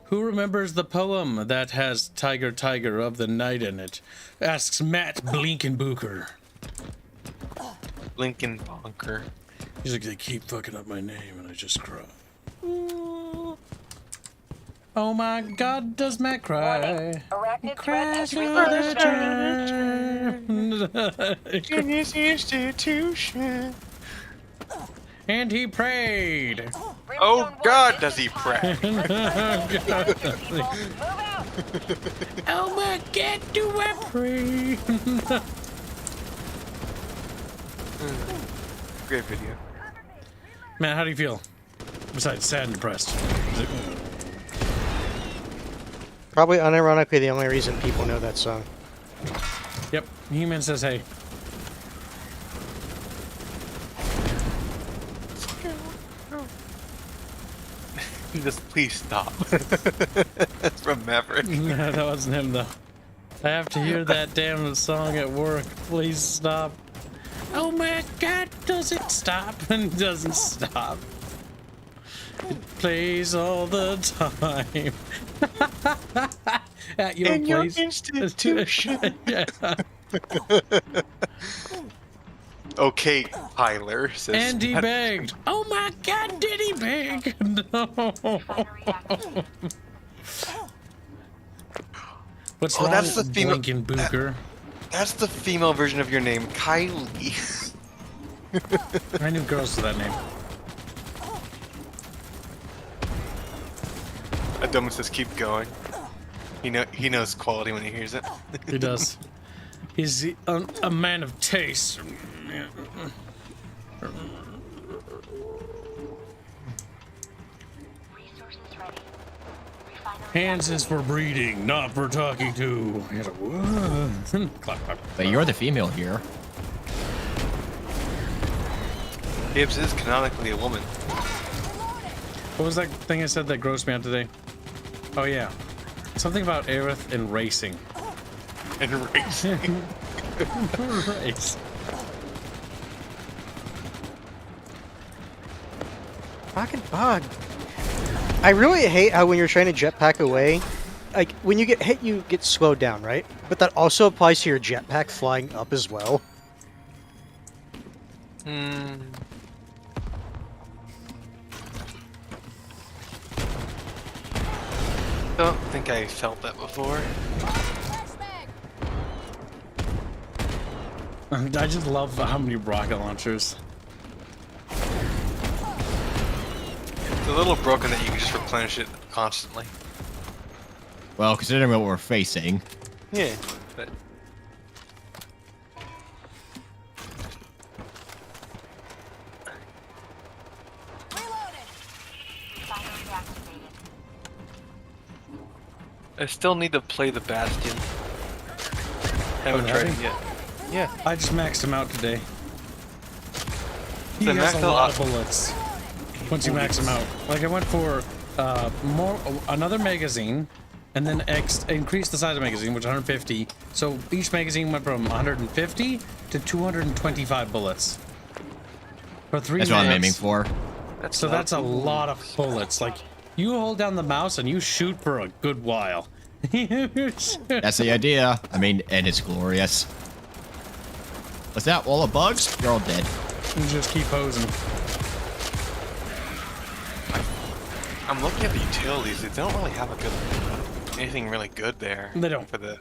Who remembers the poem that has Tiger Tiger of the Night in it? Asks Matt Blinkenbooker. Blinkenbonker. He's like, they keep fucking up my name and I just cry. Oh my god, does Matt cry? Arachnid Crash threat for has the Genius Institution. And he prayed. Oh God, does he pray? Oh my god, do I pray? Great video. Man, how do you feel? Besides sad and depressed. Probably unironically the only reason people know that song. Yep, He-Man says hey. Just please stop. That's from Maverick. No, that wasn't him though. I have to hear that damn song at work. Please stop. Oh my god, does it stop? And it doesn't stop. It plays all the time. At your In place. your institution. Yeah. Okay, Tyler says. And he begged. Oh my god, did he beg? No. What's wrong, that's the female. Blinkenbooker? That's the female version of your name, Kylie. I knew girls with that name. Adomus says keep going. He knows quality when he hears it. He does. He's a man of taste. Hanse is for breeding, not for talking to. He's like, what? Clap, clap. But you're the female here. Kibs is canonically a woman. What was that thing I said that grossed me out today? Oh yeah. Something about Aerith and racing. And racing. Race. Fucking bug. I really hate how when you're trying to jetpack away, like when you get hit, you get slowed down, right? But that also applies to your jetpack flying up as well. Don't think I felt that before. I just love how many rocket launchers. It's a little broken that you can just replenish it constantly. Well, considering what we're facing. Yeah, but I still need to play the Bastion. Haven't tried it yet. Yeah. I just maxed him out today. He The has max a lot out- of bullets. Once you max him out. Like I went for another magazine and then increase the size of the magazine, which is 150. So each magazine went from 150 to 225 bullets. For 3 That's what I'm mags. aiming for. So that's a lot of bullets. Like You hold down the mouse and you shoot for a good while. That's the idea. I mean, and it's glorious. What's that? All the bugs? You're all dead. You just keep hosing. I'm looking at the utilities. They don't really have a good anything really good there. They don't. For the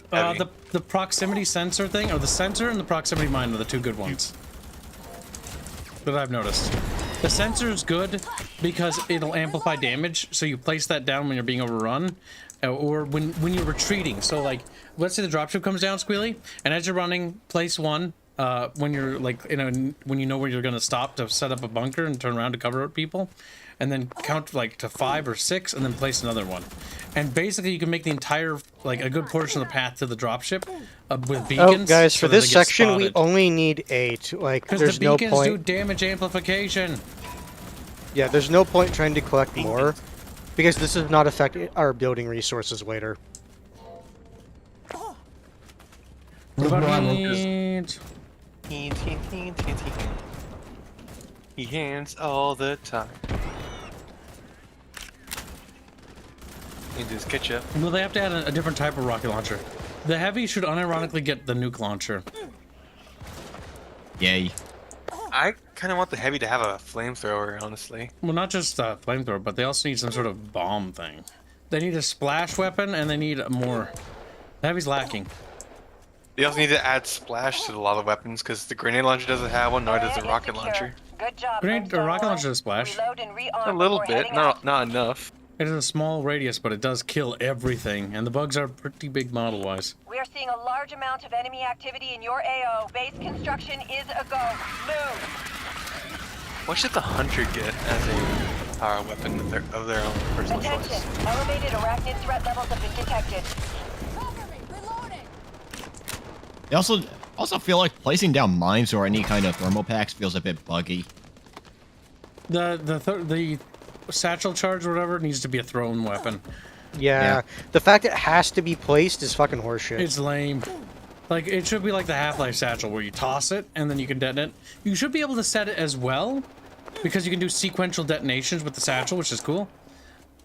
the proximity sensor thing, or the sensor and the proximity mine are the two good ones that I've noticed. The sensor is good because it'll amplify damage, so you place that down when you're being overrun, or when you're retreating. So like, let's say the dropship comes down, Squealy, and as you're running, place one. When you're like when you know where you're gonna stop to set up a bunker and turn around to cover up people, and then count like to 5 or 6, and then place another one. And basically, you can make the entire like a good portion of the path to the dropship with beacons. Oh, guys, so for that this they get section, we spotted. only need 8. Like, Because there's the no beacons point. do damage amplification. Yeah, there's no point trying to collect more, because this does not affect our building resources later. What about needs? He hands all the time. You just catch up. Well, they have to add a different type of rocket launcher. The heavy should unironically get the nuke launcher. Yay. I kind of want the heavy to have a flamethrower, honestly. Well, not just a flamethrower, but they also need some sort of bomb thing. They need a splash weapon, and they need more. The heavy's lacking. They also need to add splash to a lot of weapons, because the grenade launcher doesn't have one, nor does the rocket launcher. Good job. Grenade or rocket launcher does splash. Reload and rearm A little before bit, heading out. not enough. It is a small radius, but it does kill everything, and the bugs are pretty big model-wise. We are seeing a large amount of enemy activity in your AO. Base construction is a go. Move. What should the hunter get as a power weapon of their own personal Attention. choice? Elevated arachnid threat levels have been detected. I also feel like placing down mines or any kind of thermal packs feels a bit buggy. The satchel charge or whatever needs to be a thrown weapon. Yeah, the fact it has to be placed is fucking horseshit. It's lame. Like, it should be like the Half-Life satchel where you toss it and then you can detonate. You should be able to set it as well, because you can do sequential detonations with the satchel, which is cool.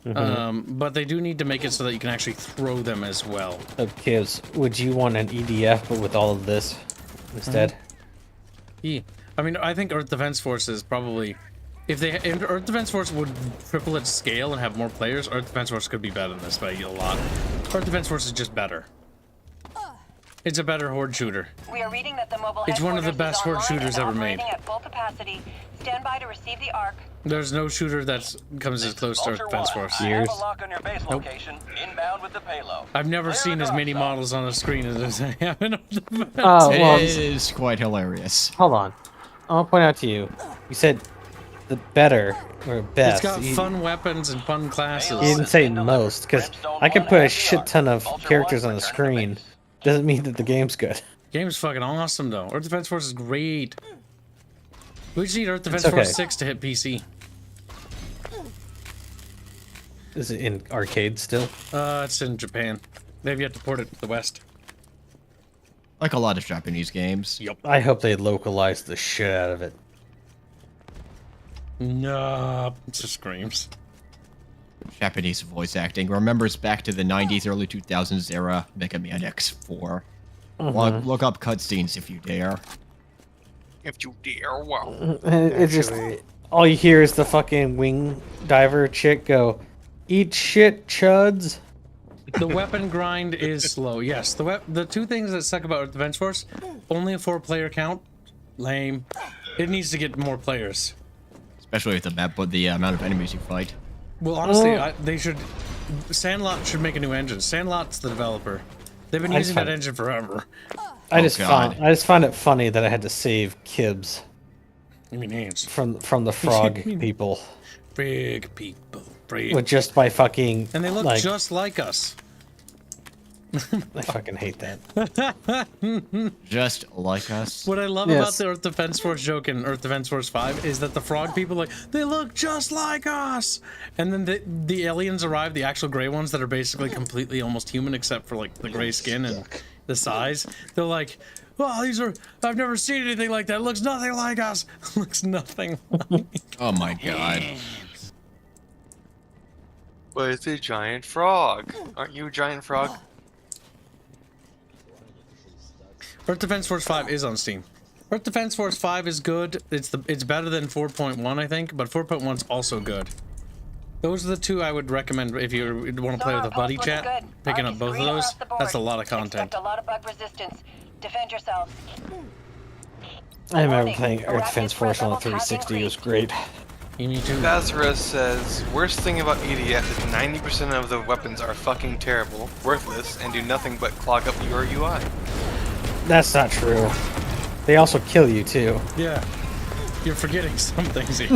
But they do need to make it so that you can actually throw them as well. Kibs, would you want an EDF but with all of this instead? Yeah. I mean, I think Earth Defense Force is probably... If Earth Defense Force would triple its scale and have more players, Earth Defense Force could be better than this by a lot. Earth Defense Force is just better. It's a better horde shooter. We are reading that the mobile It's one of the headquarters best is horde online shooters and ever made. operating at full capacity. Stand by to receive the ARC. There's no shooter that comes as close to Earth Defense Force. I have a lock on your base location, inbound with the payload. I've never seen as many models on a screen as I have in Earth Defense. Oh, well, It is quite hilarious. Hold on. I'll point out to you. You said the better or best. It's got fun weapons and fun classes. You didn't say most, because I can put a shit ton of characters on the screen. Doesn't mean that the game's good. Game's fucking awesome though. Earth Defense Force is great. We just need Earth Defense okay. Force 6 to hit PC. Is it in arcade still? It's in Japan. They have yet to port it to the West. Like a lot of Japanese games. Yep. I hope they localize the shit out of it. No, it just screams. Japanese voice acting remembers back to the 90s, early 2000s era Mega Man X4. Look up cutscenes if you dare. If you dare, wow. It's just all you hear is the fucking wing diver chick go, "Eat shit, chuds." The weapon grind is slow. Yes, the two things that suck about Earth Defense Force: only a 4-player count. Lame. It needs to get more players. Especially with the map, but the amount of enemies you fight. Well, honestly, they should. Sandlot should make a new engine. Sandlot's the developer. They've been using that engine forever. I just find it funny that I had to save Kibs. You mean Hanse? From the frog people. Big people. With just by fucking. And they look like, just like us. I fucking hate that. Just like us. What I love about the Earth Defense Force joke in Earth Defense Force 5 is that the frog people are like, they look just like us. And then the aliens arrive, the actual gray ones that are basically completely almost human except for like the gray skin and the size. They're like, oh, I've never seen anything like that. It looks nothing like us. It looks nothing like. Oh my god. But it's a giant frog. Aren't you a giant frog? Earth Defense Force 5 is on Steam. Earth Defense Force 5 is good. It's better than 4.1, I think, but 4.1's also good. Those are the two I would recommend if you want to play with a buddy chat. Picking up both of those, that's a lot of content. Expect a lot of bug resistance. Defend yourselves. I remember playing Earth Defense Force on the 360. It was great. You need to. Lazarus says, worst thing about EDF is 90% of the weapons are fucking terrible, worthless, and do nothing but clog up your UI. That's not true. They also kill you too. Yeah. You're forgetting some things here.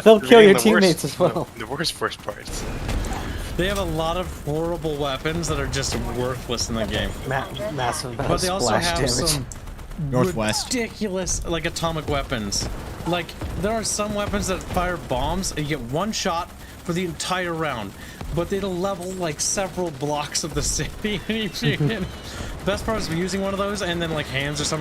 They'll kill your teammates as well. The worst parts. They have a lot of horrible weapons that are just worthless in the game. Massive but they also have damage. some ridiculous, like, atomic weapons. Like, there are some weapons that fire bombs and you get one shot for the entire round, but it'll level like several blocks of the city. Best part is using one of those and then like Hanse or something